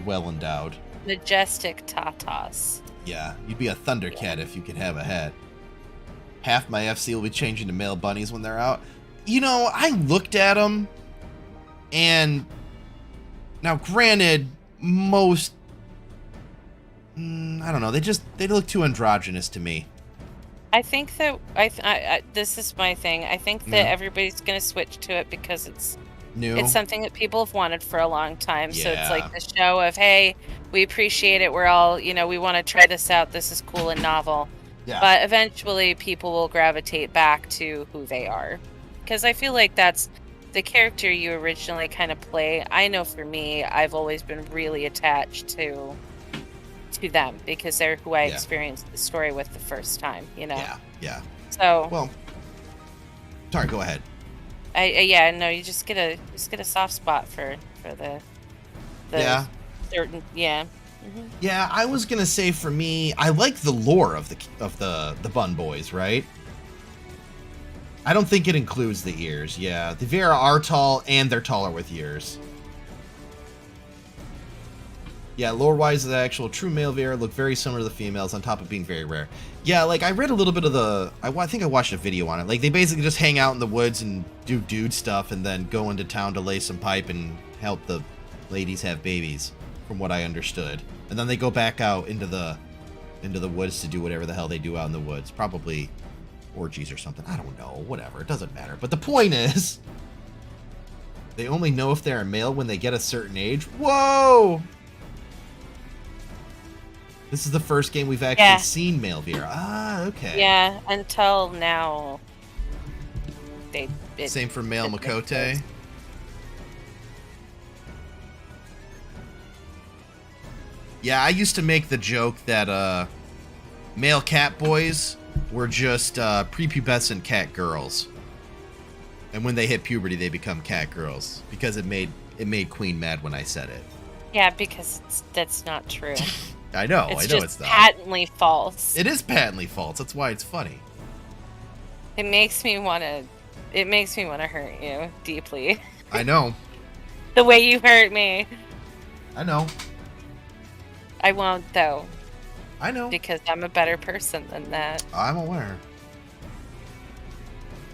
B: well endowed.
A: Majestic tatas.
B: Yeah, you'd be a Thundercat if you could have a hat. Half my FC will be changing to male bunnies when they're out. You know, I looked at them, and now granted, most, I don't know, they look too androgynous to me.
A: I think that this is my thing. I think that everybody's going to switch to it because it's
B: new.
A: It's something that people have wanted for a long time.
B: Yeah.
A: So it's like the show of, hey, we appreciate it. We're all, we want to try this out. This is cool and novel.
B: Yeah.
A: But eventually people will gravitate back to who they are. Because I feel like that's the character you originally kind of play. I know for me, I've always been really attached to them because they're who I experienced the story with the first time,
B: Yeah.
A: So
B: well, sorry, go ahead.
A: You just get a soft spot for the certain
B: Yeah, I was gonna say for me, I like the lore of the Bun Boys, right? I don't think it includes the ears. Yeah, the Vera are tall and they're taller with ears. Yeah, lore-wise, the actual true male Vera look very similar to the females on top of being very rare. Yeah, like, I read a little bit of I think I watched a video on it. Like, they basically just hang out in the woods and do dude stuff and then go into town to lay some pipe and help the ladies have babies, from what I understood. And then they go back out into the woods to do whatever the hell they do out in the woods. Probably orgies or something. I don't know. Whatever. It doesn't matter. But the point is, they only know if they're a male when they get a certain age. Whoa! This is the first game we've actually seen male Vera. Ah, okay.
A: Yeah, until now.
B: Same for male Makote. Yeah, I used to make the joke that male cat boys were just prepubescent cat girls. And when they hit puberty, they become cat girls. Because it made Queen mad when I said it.
A: Yeah, because that's not true.
B: I know
A: it's
B: not.
A: Patently false.
B: It is patently false. That's why it's funny.
A: It makes me want to hurt you deeply.
B: I know.
A: The way you hurt me.
B: I know.
A: I won't, though.
B: I know.
A: Because I'm a better person than that.
B: I'm aware.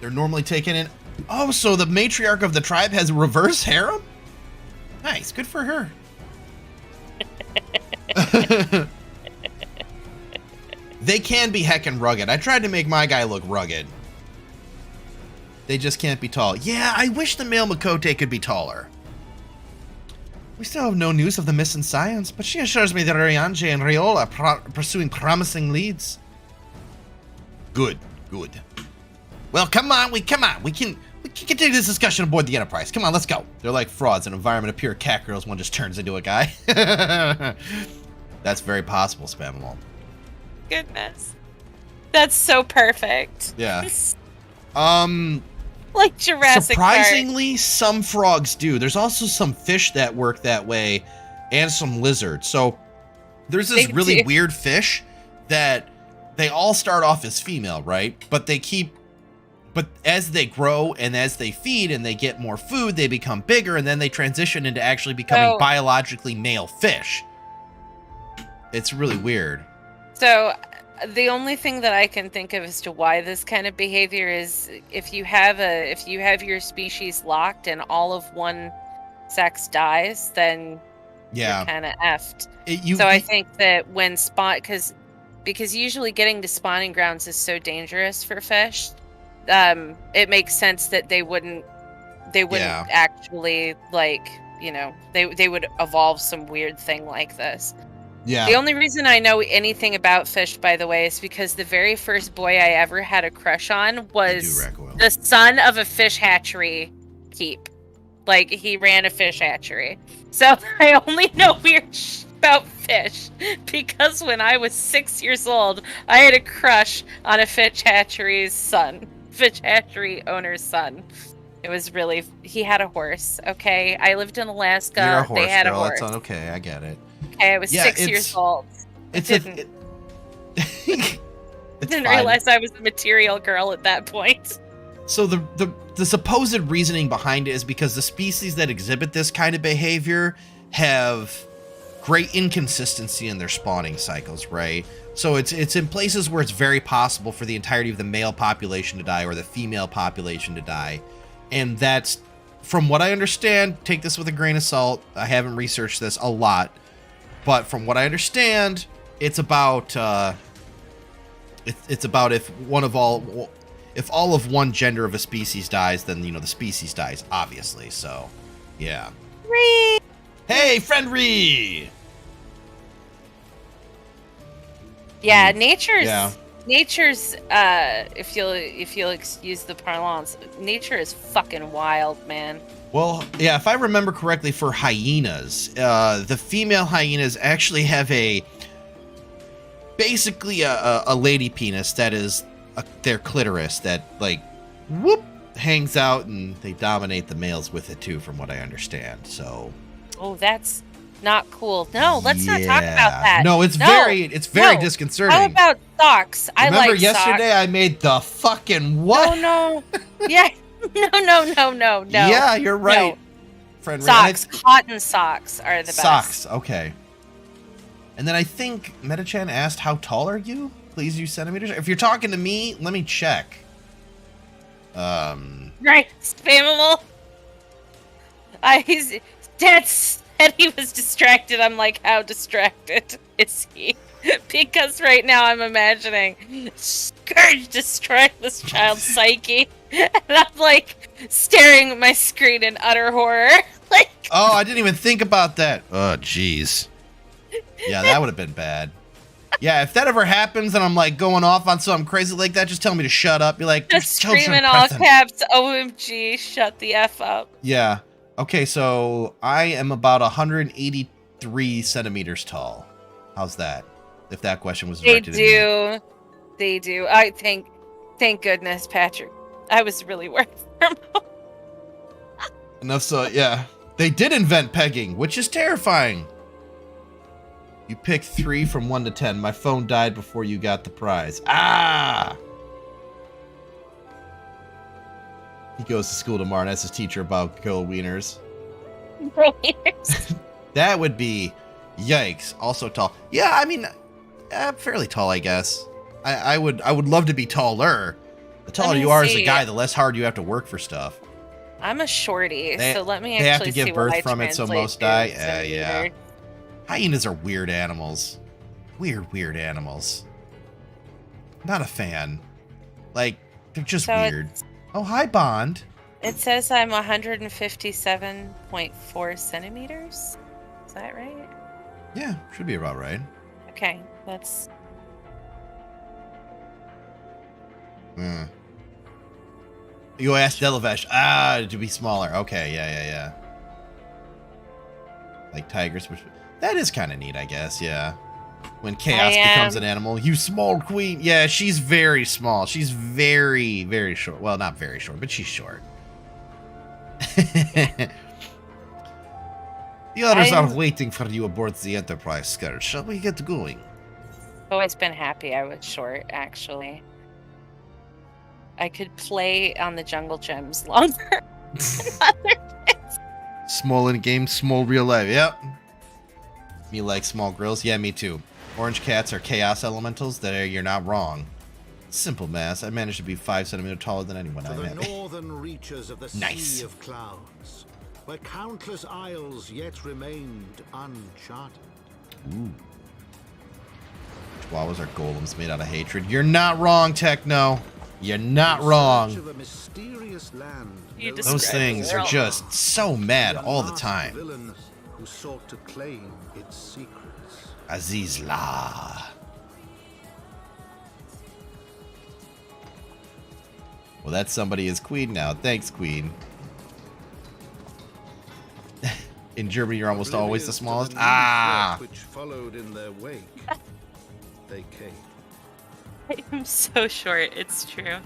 B: They're normally taken in... Oh, so the matriarch of the tribe has a reverse harem? Nice. Good for her. They can be heckin' rugged. I tried to make my guy look rugged. They just can't be tall. Yeah, I wish the male Makote could be taller. We still have no news of the missing scions, but she assures me that Ryanje and Riola are pursuing promising leads. Good. Well, come on. We can continue this discussion aboard the Enterprise. Come on, let's go. They're like frauds. An environment of pure cat girls. One just turns into a guy. That's very possible, Spamamol.
A: Goodness. That's so perfect.
B: Yeah.
A: Like Jurassic
B: surprisingly,
A: Park.
B: some frogs do. There's also some fish that work that way, and some lizards. So there's this really weird fish that they all start off as female, right? But as they grow and as they feed and they get more food, they become bigger, and then they transition into actually becoming biologically male fish. It's really weird.
A: So the only thing that I can think of as to why this kind of behavior is if you have your species locked and all of one sex dies, then you're kind of effed. I think that when because usually getting to spawning grounds is so dangerous for fish, it makes sense that they wouldn't actually, like, you know, they would evolve some weird thing like this.
B: Yeah.
A: The only reason I know anything about fish, by the way, is because the very first boy I ever had a crush on was the son of a fish hatchery keep. Like, he ran a fish hatchery. So I only know weird shit about fish because when I was 6 years old, I had a crush on a fish hatchery owner's son. It was really, he had a horse, okay? I lived in Alaska.
B: You're a horse
A: they had
B: girl.
A: a horse.
B: That's okay, I get it.
A: Okay, I was 6 years old. Didn't realize I was a material girl at that point.
B: So the supposed reasoning behind it is because the species that exhibit this kind of behavior have great inconsistency in their spawning cycles, right? So it's in places where it's very possible for the entirety of the male population to die or the female population to die. And that's, from what I understand, take this with a grain of salt. I haven't researched this a lot. But from what I understand, it's about it's about if all of one gender of a species dies, then the species dies, obviously. So, yeah.
A: Ree.
B: Hey, friend Ree.
A: Yeah, nature's if you'll excuse the parlance, nature is fucking wild, man.
B: Well, yeah, if I remember correctly, for hyenas, the female hyenas actually have basically a lady penis that is their clitoris that, like, whoop, hangs out, and they dominate the males with it too, from what I understand. So.
A: Oh, that's not cool. No, let's not talk about that.
B: No, it's very disconcerting.
A: How about socks?
B: Remember
A: socks.
B: yesterday I made the fucking what?
A: No. Yeah. No.
B: Yeah, you're right.
A: No.
B: Friend
A: socks. Cotton socks are the best.
B: Socks, okay. And then I think Metachan asked, how tall are you? Please use centimeters. If you're talking to me, let me check.
A: Right, spammable. Dad said he was distracted. I'm like, how distracted is he? Because right now I'm imagining Scourge destroying this child's psyche. And I'm like staring at my screen in utter horror. Like,
B: oh, I didn't even think about that. Oh, jeez. Yeah, that would have been bad. Yeah, if that ever happens and I'm like going off on something crazy like that, just tell me to shut up. Be like,
A: just scream in all caps, OMG, shut the F up.
B: Yeah. Okay, so I am about 183 centimeters tall. How's that? If that question was directed at me.
A: They do. I thank goodness, Patrick. I was really worried for him.
B: Enough so, yeah. They did invent pegging, which is terrifying. You picked 3 from 1 to 10. My phone died before you got the prize. Ah! He goes to school tomorrow and asks his teacher about girl wieners. That would be yikes. Also tall. Yeah, I mean, fairly tall, I guess. I would love to be taller. The taller you are as a guy, the less hard you have to work for stuff.
A: I'm a shorty, so let me actually see.
B: They have to give birth
A: what
B: from it, so most die. Yeah. Hyenas are weird animals. Weird animals. Not a fan. Like, they're just weird. Oh, hi, Bond.
A: It says I'm 157.4 centimeters. Is that right?
B: Yeah, should be about right.
A: Okay, that's...
B: You asked Delavesh. To be smaller. Okay, yeah. Like tigers, which... That is kind of neat, I guess, yeah. When chaos becomes an animal. You small queen. Yeah, she's very small. She's very, very short. Well, not very short, but she's short. The others are waiting for you aboard the Enterprise, Scourge. Shall we get going?
A: Always been happy I was short, actually. I could play on the jungle gyms longer than other kids.
B: Small in game, small real life. Yep. Me like small girls? Yeah, me too. Orange cats are chaos elementals. You're not wrong. Simple mass. I managed to be 5 centimeters taller than anyone
I: To
B: I
I: the
B: met.
I: northern reaches of the
B: Nice.
I: Sea of Clouds, where countless isles yet remained uncharted.
B: Ooh. Chihuahuas are golems made out of hatred. You're not wrong, Techno. You're not wrong.
I: Of a mysterious land
B: Those things are just so mad all the time.
I: villains who sought to claim its secrets.
B: Aziz La. Well, that somebody is Queen now. Thanks, Queen. In Germany, you're almost always the smallest. Ah!
I: Which followed in their wake. They came.
A: I am so short, it's true.
B: You're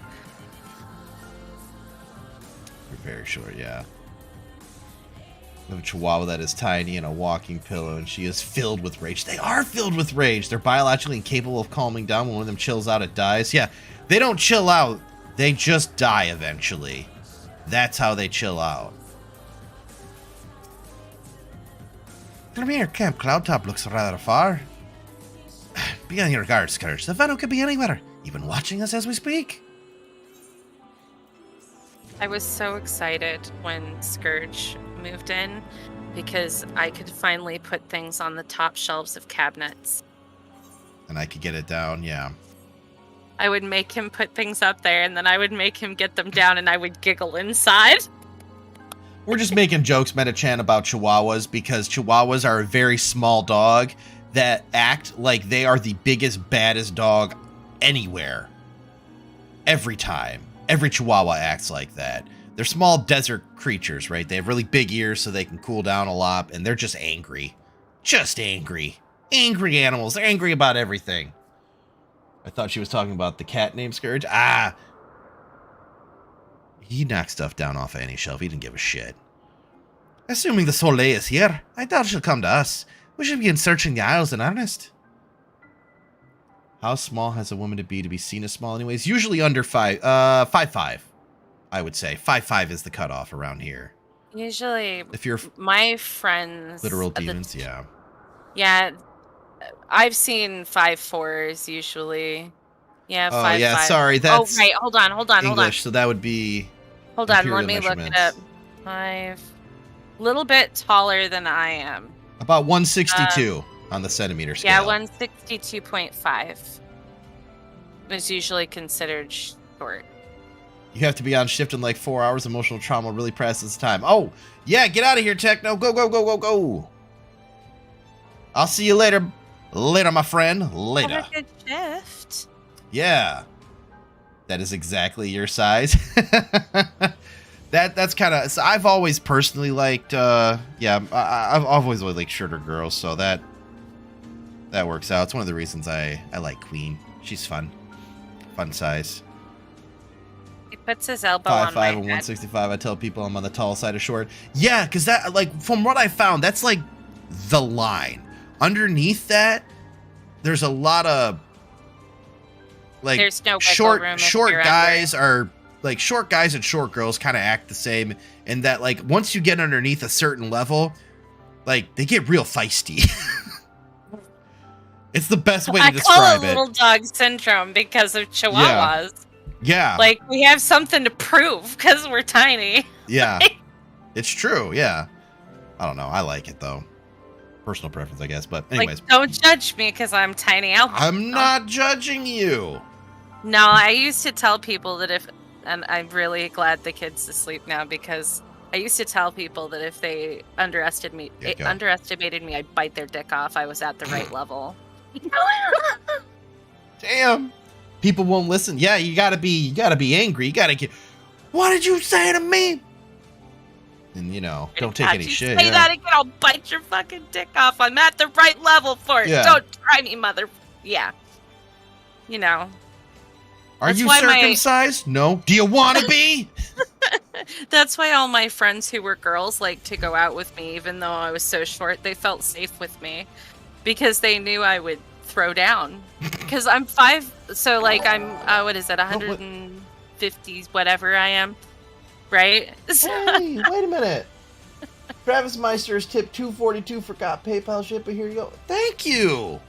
B: very short, yeah. We have a chihuahua that is tiny and a walking pillow, and she is filled with rage. They are filled with rage. They're biologically incapable of calming down. When one of them chills out, it dies. Yeah, they don't chill out. They just die eventually. That's how they chill out. Come here, Camp Cloudtop looks rather far. Be on your guard, Scourge. The Venom could be anywhere, even watching us as we speak.
A: I was so excited when Scourge moved in because I could finally put things on the top shelves of cabinets.
B: And I could get it down, yeah.
A: I would make him put things up there, and then I would make him get them down, and I would giggle inside.
B: We're just making jokes, Meta-chan, about Chihuahuas because Chihuahuas are a very small dog that act like they are the biggest, baddest dog anywhere. Every time. Every Chihuahua acts like that. They're small desert creatures, right? They have really big ears so they can cool down a lot, and they're just angry. Just angry. Angry animals. They're angry about everything. I thought she was talking about the cat named Scourge. Ah! He knocked stuff down off of any shelf. He didn't give a shit. Assuming the Soleil is here, I doubt she'll come to us. We should begin searching the Isles in earnest. How small has a woman to be seen as small anyways? Usually under 5'5", I would say. 5'5" is the cutoff around here.
A: Usually,
B: If you're
A: my friends...
B: literal demons, yeah.
A: Yeah, I've seen 5'4s usually. Yeah, 5'5".
B: Oh, yeah, sorry, that's
A: right, hold on.
B: English, so that would be
A: Hold on,
B: imperial
A: let me look it
B: measurements.
A: up. 5... Little bit taller than I am.
B: About 162 on the centimeter scale.
A: Yeah, 162.5 is usually considered short.
B: You have to be on shift in like 4 hours. Emotional trauma really presses time. Oh, yeah, get out of here, Techno. Go, go, go, go, go. I'll see you later. Later, my friend. Later.
A: Have a good shift.
B: Yeah. That is exactly your size. That's kind of... So I've always personally liked... I've always liked shorter girls, so that works out. It's one of the reasons I like Queen. She's fun. Fun size.
A: He puts his elbow on my
B: 5'5" and
A: head.
B: 165. I tell people I'm on the tall side of short. Yeah, because that, like, from what I found, that's like the line. Underneath that, there's a lot of like
A: There's no wiggle room if
B: short
A: you're
B: guys are like short guys and short girls kind of act the same in that, like, once you get underneath a certain level, like, they get real feisty. It's the best way to describe
A: I call it
B: it.
A: little dog syndrome because of Chihuahuas.
B: Yeah.
A: Like, we have something to prove because we're tiny.
B: Yeah. It's true, yeah. I don't know. I like it, though. Personal preference, I guess. But anyways.
A: Like, don't judge me because I'm tiny.
B: I'm not judging you.
A: No, I used to tell people that if... And I'm really glad the kid's asleep now because I used to tell people that if they underestimated me, I'd bite their dick off. I was at the right level.
B: Damn. People won't listen. Yeah, you gotta be angry. You gotta get... What did you say to me? And, you know, don't take any shit.
A: Say that again, I'll bite your fucking dick off. I'm at the right level for it.
B: Yeah.
A: Don't try me, mother... Yeah. You know.
B: Are you circumcised? No. Do you want to be?
A: That's why all my friends who were girls liked to go out with me, even though I was so short. They felt safe with me because they knew I would throw down because I'm 5. So like I'm what is it? 150 whatever I am, right?
B: Hey, wait a minute. Travis Meister's tip 242 forgot PayPal shipping. Here you go. Thank you.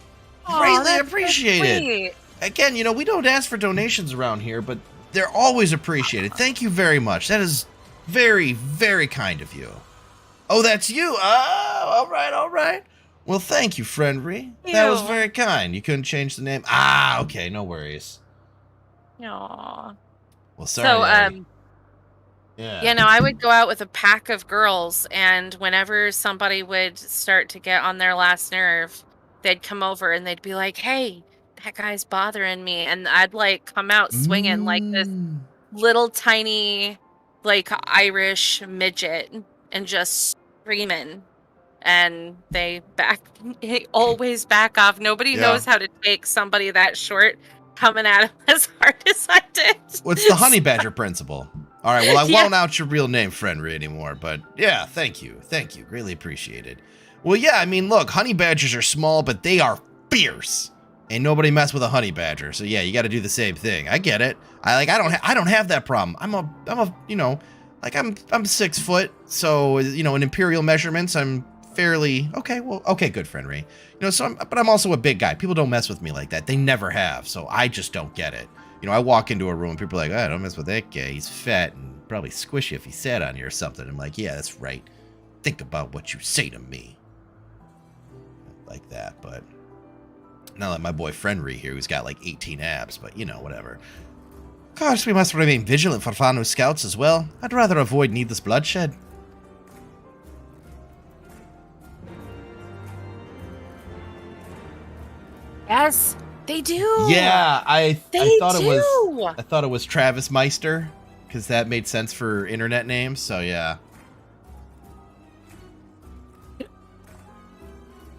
B: Greatly appreciated. Again, you know, we don't ask for donations around here, but they're always appreciated. Thank you very much. That is very, very kind of you. Oh, that's you. Oh, all right, all right. Well, thank you, friend Ree. That was very kind. You couldn't change the name? Ah, okay, no worries.
A: Aww.
B: Well, sorry.
A: Yeah. You know, I would go out with a pack of girls, and whenever somebody would start to get on their last nerve, they'd come over and they'd be like, hey, that guy's bothering me. And I'd like come out swinging like this little tiny, like Irish midget and just screaming. And they always back off. Nobody knows how to take somebody that short coming at him as hard as I did.
B: What's the honey badger principle? All right, well, I won't out your real name, friend Ree, anymore, but yeah, thank you. Thank you. Greatly appreciated. Well, yeah, I mean, look, honey badgers are small, but they are fierce. Ain't nobody mess with a honey badger. So yeah, you got to do the same thing. I get it. I don't have that problem. I'm a you know, like I'm 6 foot, so you know, in imperial measurements, I'm fairly okay. Well, okay, good, friend Ree. You know, so but I'm also a big guy. People don't mess with me like that. They never have. So I just don't get it. You know, I walk into a room and people are like, oh, don't mess with that guy. He's fat and probably squishy if he sat on you or something. I'm like, yeah, that's right. Think about what you say to me. Like that, but not like my boy friend Ree here, who's got like 18 abs, but you know, whatever. Of course, we must remain vigilant for Fanu scouts as well. I'd rather avoid needless bloodshed.
A: Yes, they do.
B: Yeah, I thought it was Travis Meister because that made sense for internet names. So yeah,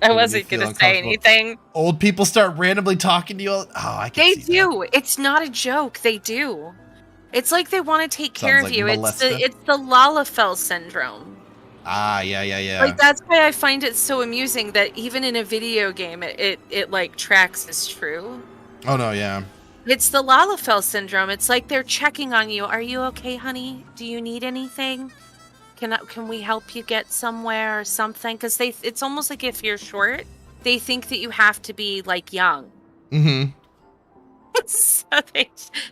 A: I wasn't gonna say anything.
B: Old people start randomly talking to you. Oh, I can see
A: do. It's not a joke. They do. It's like they want to take care of you. It's the Lalafell syndrome.
B: Ah, yeah.
A: Like that's why I find it so amusing that even in a video game, it like tracks as true.
B: Oh no, yeah.
A: It's the Lalafell syndrome. It's like they're checking on you. Are you okay, honey? Do you need anything? Can we help you get somewhere or something? Because it's almost like if you're short, they think that you have to be like young.
B: Mm-hmm.
A: So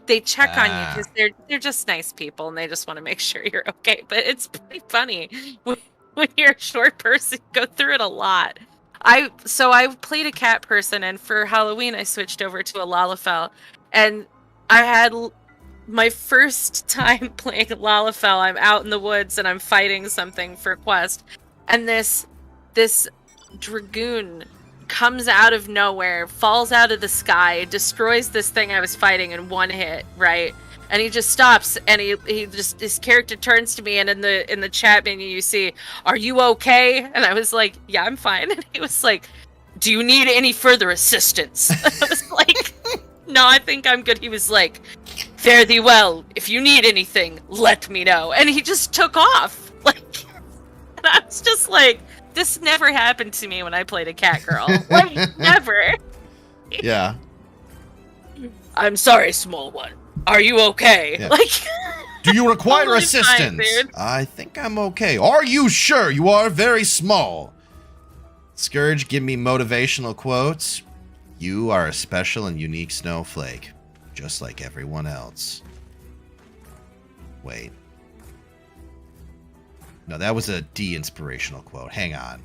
A: they check on you because they're just nice people and they just want to make sure you're okay. But it's pretty funny when you're a short person, you go through it a lot. I played a cat person, and for Halloween I switched over to a Lalafell, and I had my first time playing Lalafell. I'm out in the woods and I'm fighting something for a quest, and this dragoon comes out of nowhere, falls out of the sky, destroys this thing I was fighting in one hit, right? And he just stops, and his character turns to me, and in the chat menu you see, "Are you okay?" And I was like, "Yeah, I'm fine." And he was like, "Do you need any further assistance?" I was like, "No, I think I'm good." He was like, "Fare thee well. If you need anything, let me know." And he just took off. Like, and I was just like, this never happened to me when I played a cat girl. Like, never.
B: Yeah.
A: I'm sorry, small one. Are you okay?
B: Yeah.
A: Like,
B: do you require
A: totally
B: assistance?
A: fine,
B: I think I'm okay. Are you sure? You are very small. Scourge, give me motivational quotes. You are a special and unique snowflake, just like everyone else. Wait. No, that was a de-inspirational quote. Hang on.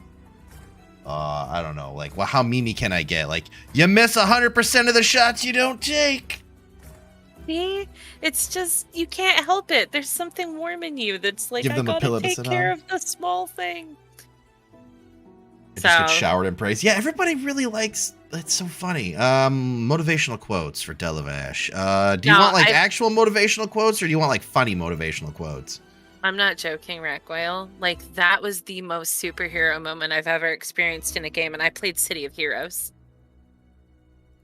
B: I don't know. Like, well, how memey can I get? Like, you miss 100% of the shots you don't take.
A: See? It's just, you can't help it. There's something warm in you that's like, I gotta take care of the small thing.
B: I just get showered in praise. Yeah, everybody really likes. It's so funny. Motivational quotes for Delavash. Do you want like actual motivational quotes, or do you want like funny motivational quotes?
A: I'm not joking, Rackwell. Like, that was the most superhero moment I've ever experienced in a game, and I played City of Heroes.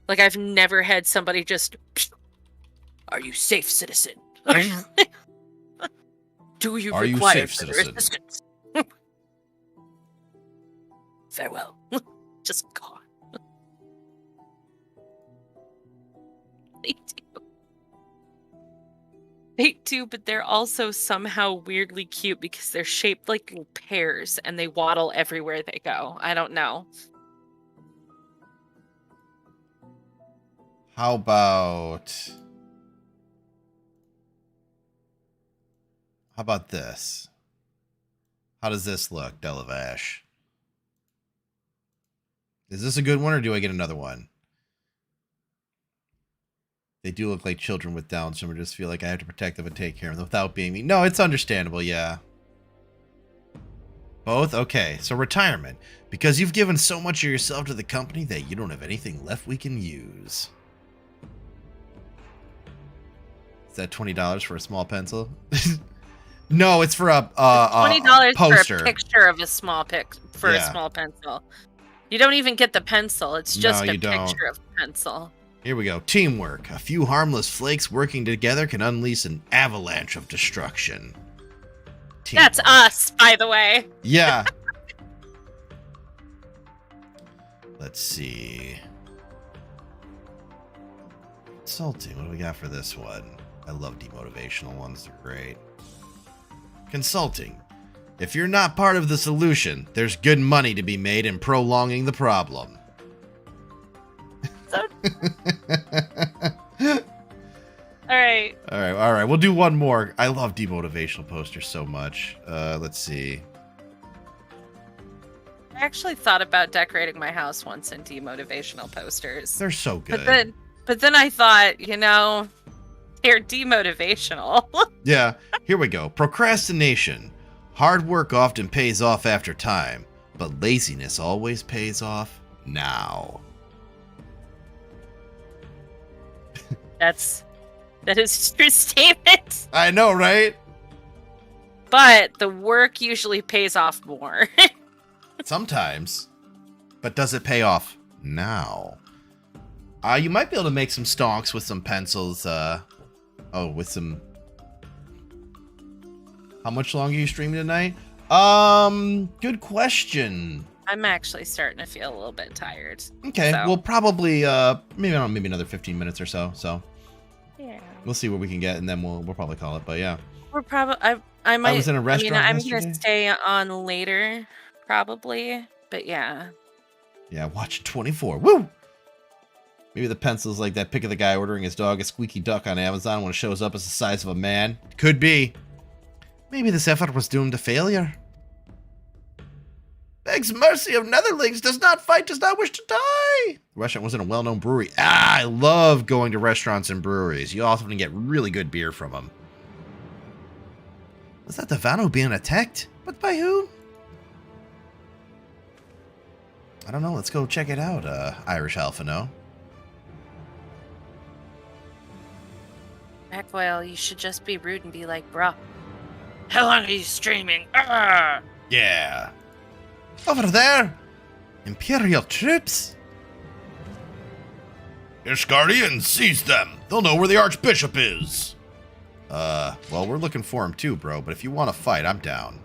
A: Like, I've never had somebody just, "Are you safe, citizen?" Do you require assistance? Farewell. Just gone. They do. They do, but they're also somehow weirdly cute because they're shaped like little pears and they waddle everywhere they go. I don't know.
B: How about this? How does this look, Delavash? Is this a good one, or do I get another one? They do look like children with Down syndrome. I just feel like I have to protect them and take care of them without being mean. No, it's understandable, yeah. Both? Okay, so retirement. Because you've given so much of yourself to the company that you don't have anything left we can use. Is that $20 for a small pencil? No, it's for a
A: $20
B: poster.
A: for a picture of a small a small pencil. You don't even get the pencil. It's just a picture of a pencil.
B: Here we go. Teamwork. A few harmless flakes working together can unleash an avalanche of destruction.
A: Teamwork. That's us, by the way.
B: Yeah. Let's see. Consulting. What do we got for this one? I love demotivational ones. They're great. Consulting. If you're not part of the solution, there's good money to be made in prolonging the problem.
A: Alright.
B: Alright. We'll do one more. I love demotivational posters so much. Let's see.
A: I actually thought about decorating my house once in demotivational posters.
B: They're so good.
A: But then I thought, they're demotivational.
B: Yeah, here we go. Procrastination. Hard work often pays off after time, but laziness always pays off now.
A: That is a true statement.
B: I know, right?
A: But the work usually pays off more.
B: Sometimes. But does it pay off now? You might be able to make some stonks with some pencils. With some... How much longer are you streaming tonight? Good question.
A: I'm actually starting to feel a little bit tired.
B: Okay,
A: so.
B: We'll probably, maybe another 15 minutes or so.
A: Yeah.
B: We'll see what we can get, and then we'll probably call it, but yeah.
A: We're probably... I might...
B: I was in a restaurant
A: I'm
B: yesterday.
A: going to stay on later, probably, but yeah.
B: Yeah, watch 24. Woo! Maybe the pencil's like that pic of the guy ordering his dog a squeaky duck on Amazon when it shows up as the size of a man. Could be. Maybe this effort was doomed to failure. Begs mercy of Netherlings, does not wish to die. The restaurant was in a well-known brewery. I love going to restaurants and breweries. You often get really good beer from them. Was that the Vano being attacked? But by who? I don't know. Let's go check it out, Irish Alphino.
A: Mackwell, you should just be rude and be like, bruh, how long are you streaming? Arrgh!
B: Yeah. Over there! Imperial troops! Iscardians, seize them! They'll know where the Archbishop is! Well, we're looking for him too, bro, but if you want to fight, I'm down.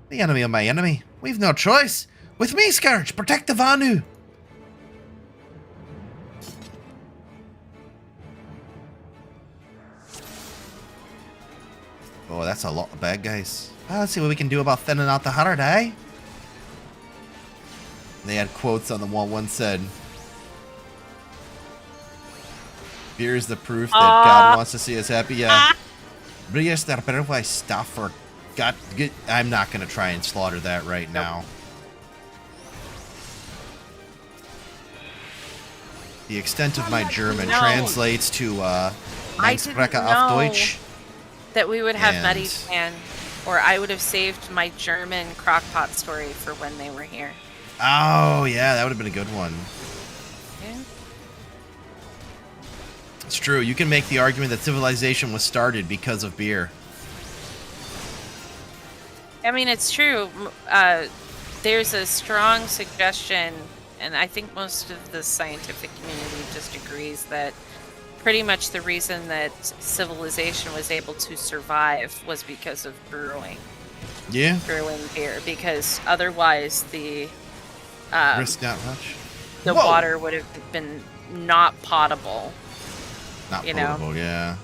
B: The enemy of my enemy. We've no choice. With me, Scourge, protect the Vanu! Oh, that's a lot of bad guys. Let's see what we can do about thinning out the herd, eh? They had quotes on the wall. One said, beer is the proof that God wants to see us happy. Yeah. Brilliant, that better way stuff for God. I'm not going to try and slaughter that right now. The extent of my German translates to
A: I didn't
B: spreche
A: know
B: auf Deutsch.
A: That we would have Medipan, or I would have saved my German crockpot story for when they were here.
B: Oh, yeah, that would have been a good one.
A: Yeah.
B: It's true. You can make the argument that civilization was started because of beer.
A: I mean, it's true. There's a strong suggestion, and I think most of the scientific community just agrees that pretty much the reason that civilization was able to survive was because of brewing.
B: Yeah.
A: Brewing beer, because otherwise the
B: risk not much.
A: The water would have been not potable.
B: Not
A: you
B: potable,
A: know.
B: yeah.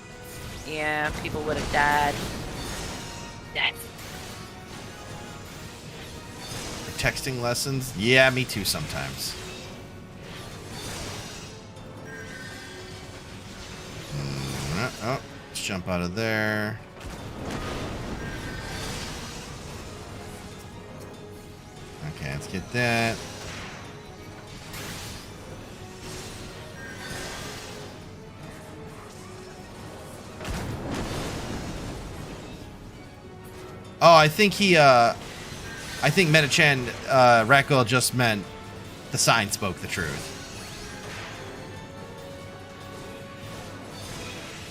A: Yeah, people would have died. Death.
B: Texting lessons? Yeah, me too sometimes. Oh, let's jump out of there. Okay, let's get that. Oh, I think Metachan, Rakul just meant the sign spoke the truth.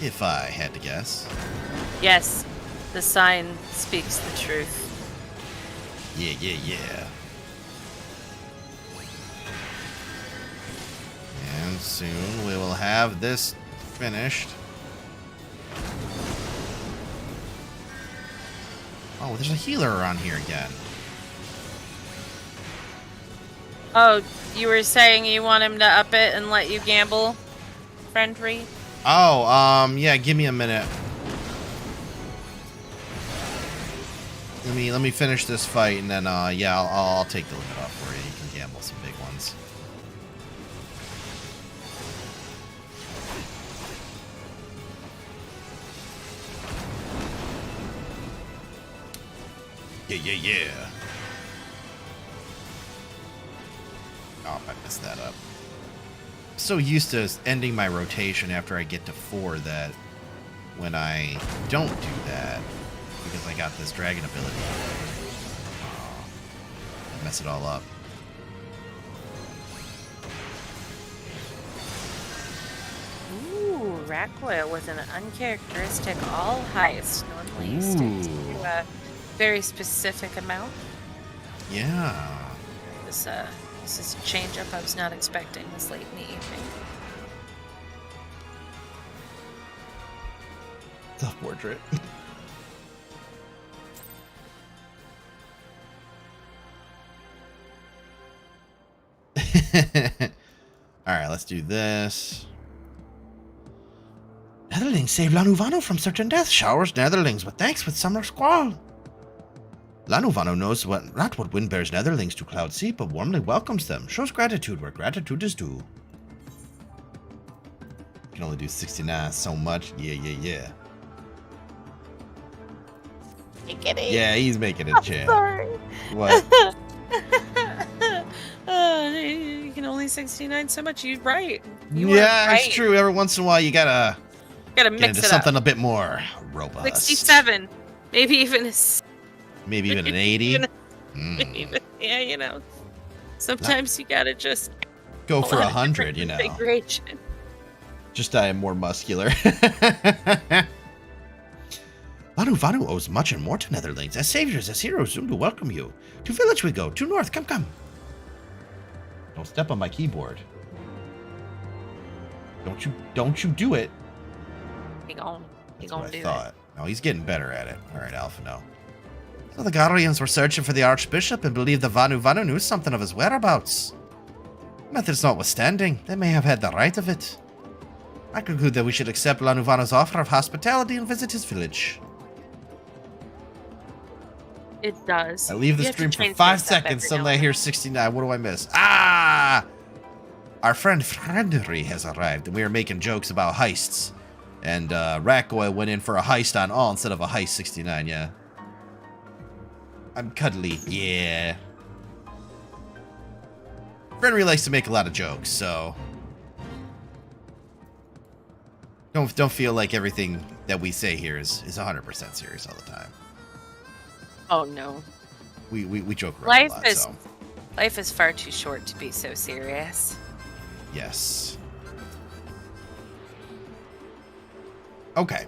B: If I had to guess.
A: Yes, the sign speaks the truth.
B: Yeah, yeah, yeah. And soon we will have this finished. Oh, there's a healer around here again.
A: Oh, you were saying you want him to up it and let you gamble, Friendry?
B: Oh, yeah, give me a minute. Let me finish this fight and then yeah, I'll take the limit off for you. You can gamble some big ones. Yeah, yeah, yeah. Oh, I messed that up. So used to ending my rotation after I get to 4 that when I don't do that, because I got this dragon ability, I mess it all up.
A: Ooh, Rakul with an uncharacteristic all heist. Normally you stick to a very specific amount.
B: Yeah.
A: This is a change up I was not expecting this late in the evening.
B: Self-portrait. Alright, let's do this. Netherlings save Lanuvano from certain death. Showers Netherlings with thanks with summer squall. Lanuvano knows not what wind bears Netherlings to Cloud Sea, but warmly welcomes them. Shows gratitude where gratitude is due. Can only do 69 so much. Yeah, yeah, yeah. Yeah, he's making a chant.
A: Sorry.
B: What?
A: You can only 69 so much. You're right. You
B: Yeah,
A: right.
B: it's true. Every once in a while, you gotta
A: Gotta
B: get
A: mix
B: into
A: it
B: something
A: up.
B: a bit more robust.
A: 67. Maybe even
B: Maybe even an 80.
A: Yeah, you know. Sometimes you gotta just
B: Go for
A: a lot of
B: 100,
A: different
B: you know.
A: configuration.
B: Just I am more muscular. Vanu owes much and more to Netherlings. As saviors, as heroes, soon to welcome you. To village we go. To north. Come, come. Don't step on my keyboard. Don't you do it.
A: He gonna
B: That's what I
A: do
B: thought. No, he's getting better at it. All right, Alpha, no. So the Guardians were searching for the Archbishop and believed the Vanu knew something of his whereabouts. Methods notwithstanding, they may have had the right of it. I conclude that we should accept Lanuvano's offer of hospitality and visit his village.
A: It does.
B: I leave the
A: You have to
B: stream for
A: change
B: 5
A: things up
B: seconds,
A: every
B: suddenly
A: now
B: I
A: and
B: hear 69. What do I miss? Ah! Our friend Friendry has arrived, and we are making jokes about heists. And Rakul went in for a heist on all instead of a heist 69, yeah. I'm cuddly, yeah. Friendry likes to make a lot of jokes, so don't feel like everything that we say here is 100% serious all the time.
A: Oh no.
B: We joke around a lot, so.
A: Life is far too short to be so serious.
B: Yes. Okay.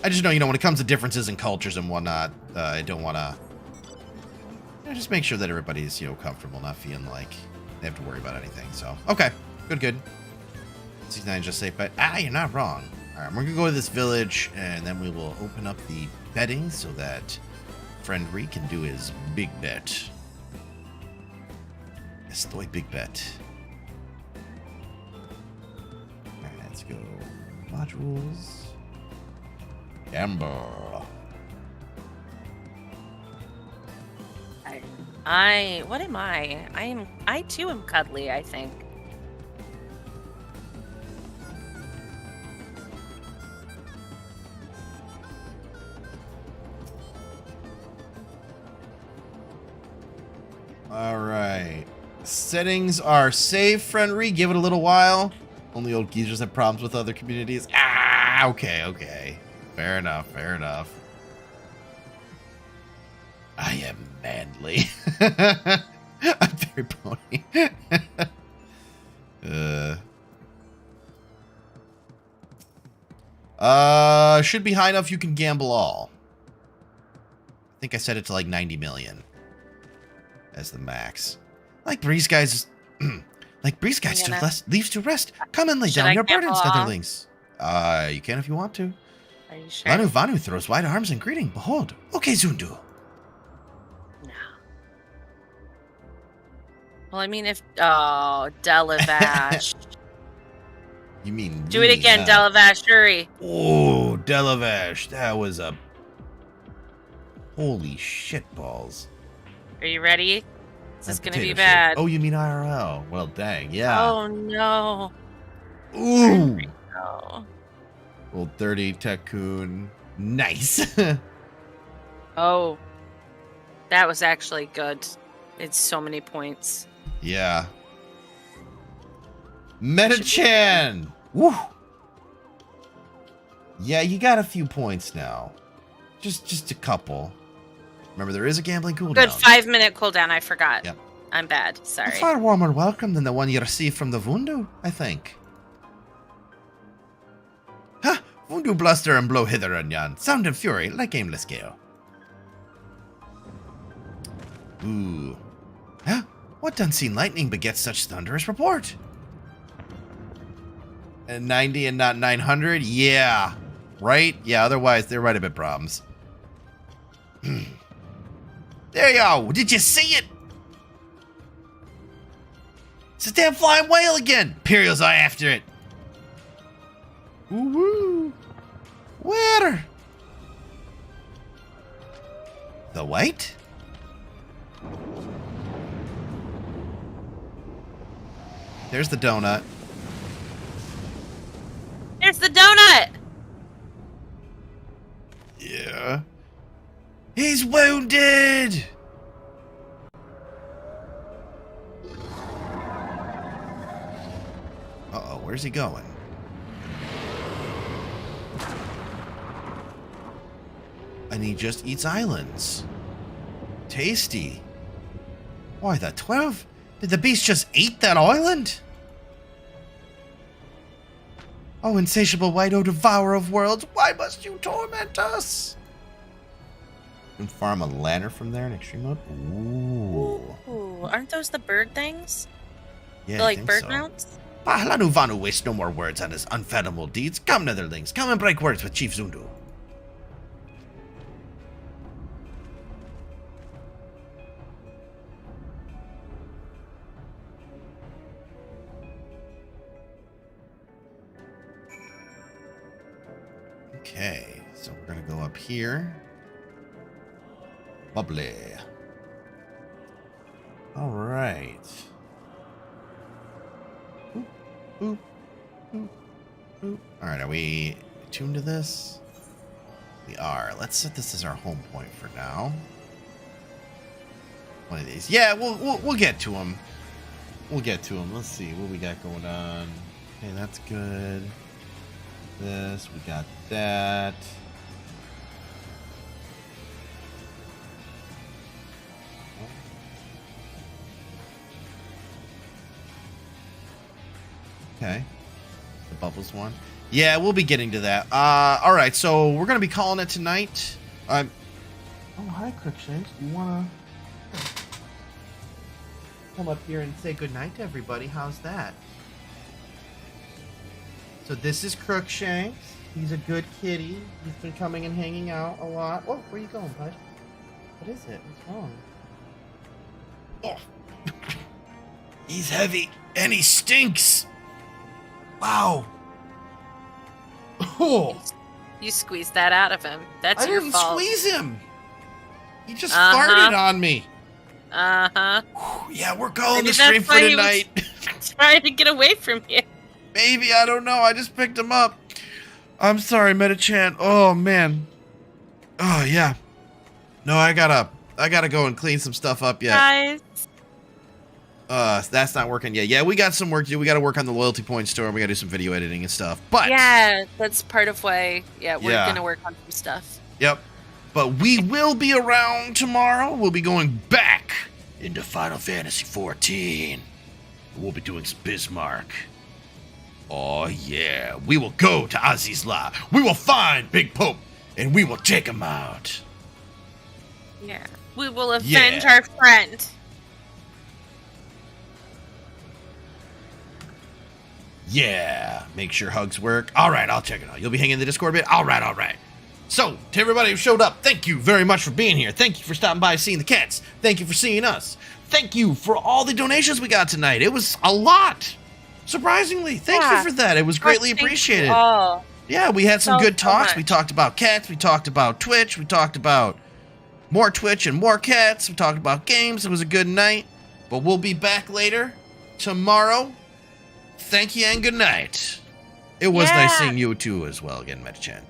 B: I just know, when it comes to differences in cultures and whatnot, I don't want to... just make sure that everybody's, comfortable, not feeling like they have to worry about anything. So, okay. Good. 69 just safe, but... you're not wrong. All right, we're going to go to this village, and then we will open up the betting so that Friendry can do his big bet. Estoy big bet. Let's go. Modules. Gamble.
A: What am I? I too am cuddly, I think.
B: All right. Settings are save friendly. Give it a little while. Only old geezers have problems with other communities. Ah, okay. Fair enough. I am manly. I'm very pony. Should be high enough you can gamble all. I think I set it to like 90 million as the max. Like Breeze Guys to leaves to rest. Come and lay down your burdens, netherlings. You can if you want to.
A: Are you sure?
B: Vanu throws wide arms in greeting. Behold. Okay, Zundu.
A: Well, I mean, Delavash.
B: You mean
A: Do it again, Delavash, hurry.
B: Oh, Delavash. That was a... Holy shit balls.
A: Are you ready? This is going to be bad.
B: Oh, you mean IRL? Well, dang, yeah.
A: Oh, no.
B: Ooh.
A: No.
B: Old 30 Tekun. Nice.
A: Oh. That was actually good. It's so many points.
B: Yeah. Metachan! Woo! Yeah, you got a few points now. Just a couple. Remember, there is a gambling cooldown.
A: Good 5-minute cooldown, I forgot.
B: Yep.
A: I'm bad, sorry.
B: A far warmer welcome than the one you received from the Vundu, I think. Ha! Vundu bluster and blow hither and yon. Sound and fury, like aimless gale. Ooh. Huh? What unseen lightning begets such thunderous report? And 90 and not 900? Yeah. Right? Yeah, otherwise there might have been problems. There you go. Did you see it? It's a damn flying whale again. Imperials are after it. Woo-woo. Where? The white? There's the donut.
A: There's the donut!
B: Yeah. He's wounded! Uh-oh, where's he going? And he just eats islands. Tasty. Why, the 12? Did the beast just eat that island? Oh, insatiable white, oh, devourer of worlds, why must you torment us? You can farm a lantern from there in extreme mode?
A: Ooh, aren't those the bird things?
B: Yeah,
A: The,
B: I
A: like,
B: think
A: bird
B: so.
A: mounts?
B: Lanu Vanu wastes no more words on his unfathomable deeds. Come, netherlings, come and break words with Chief Zundu. Okay, so we're gonna go up here. Lovely. All right. Boop, boop, boop, boop. All right, are we attuned to this? We are. Let's set this as our home point for now. One of these. Yeah, we'll get to them. We'll get to them. Let's see what we got going on. Okay, that's good. This, we got that. Okay. The bubbles one. Yeah, we'll be getting to that. All right, so we're going to be calling it tonight. Oh, hi, Crookshanks. Do you want to come up here and say goodnight to everybody? How's that? So this is Crookshanks. He's a good kitty. He's been coming and hanging out a lot. Oh, where you going, bud? What is it? What's wrong? Oh. He's heavy and he stinks. Wow. Oh.
A: You squeezed that out of him. That's your fault.
B: I didn't squeeze him. He just farted on me.
A: Uh-huh.
B: Yeah, we're calling the stream for tonight.
A: Trying to get away from you.
B: Maybe, I don't know. I just picked him up. I'm sorry, Metachan. Oh, man. Oh, yeah. No, I gotta go and clean some stuff up yet.
A: Guys.
B: That's not working yet. Yeah, we got some work to do. We gotta work on the loyalty point store. We gotta do some video editing and stuff. But
A: yeah, that's part of why. Yeah, we're gonna work on some stuff.
B: Yep. But we will be around tomorrow. We'll be going back into Final Fantasy XIV. We'll be doing some Bismarck. Oh yeah, we will go to Azizla. We will find Big Pope, and we will take him out.
A: Yeah, we will avenge our friend.
B: Yeah, make sure hugs work. All right, I'll check it out. You'll be hanging in the Discord bit? All right, all right. So, to everybody who showed up, thank you very much for being here. Thank you for stopping by, seeing the cats. Thank you for seeing us. Thank you for all the donations we got tonight. It was a lot. Surprisingly, thank you for that. It was greatly appreciated. Yeah, we had some good talks. We talked about cats. We talked about Twitch. We talked about more Twitch and more cats. We talked about games. It was a good night. But we'll be back later tomorrow. Thank you and good night. It was nice seeing you too as well again, Metachan.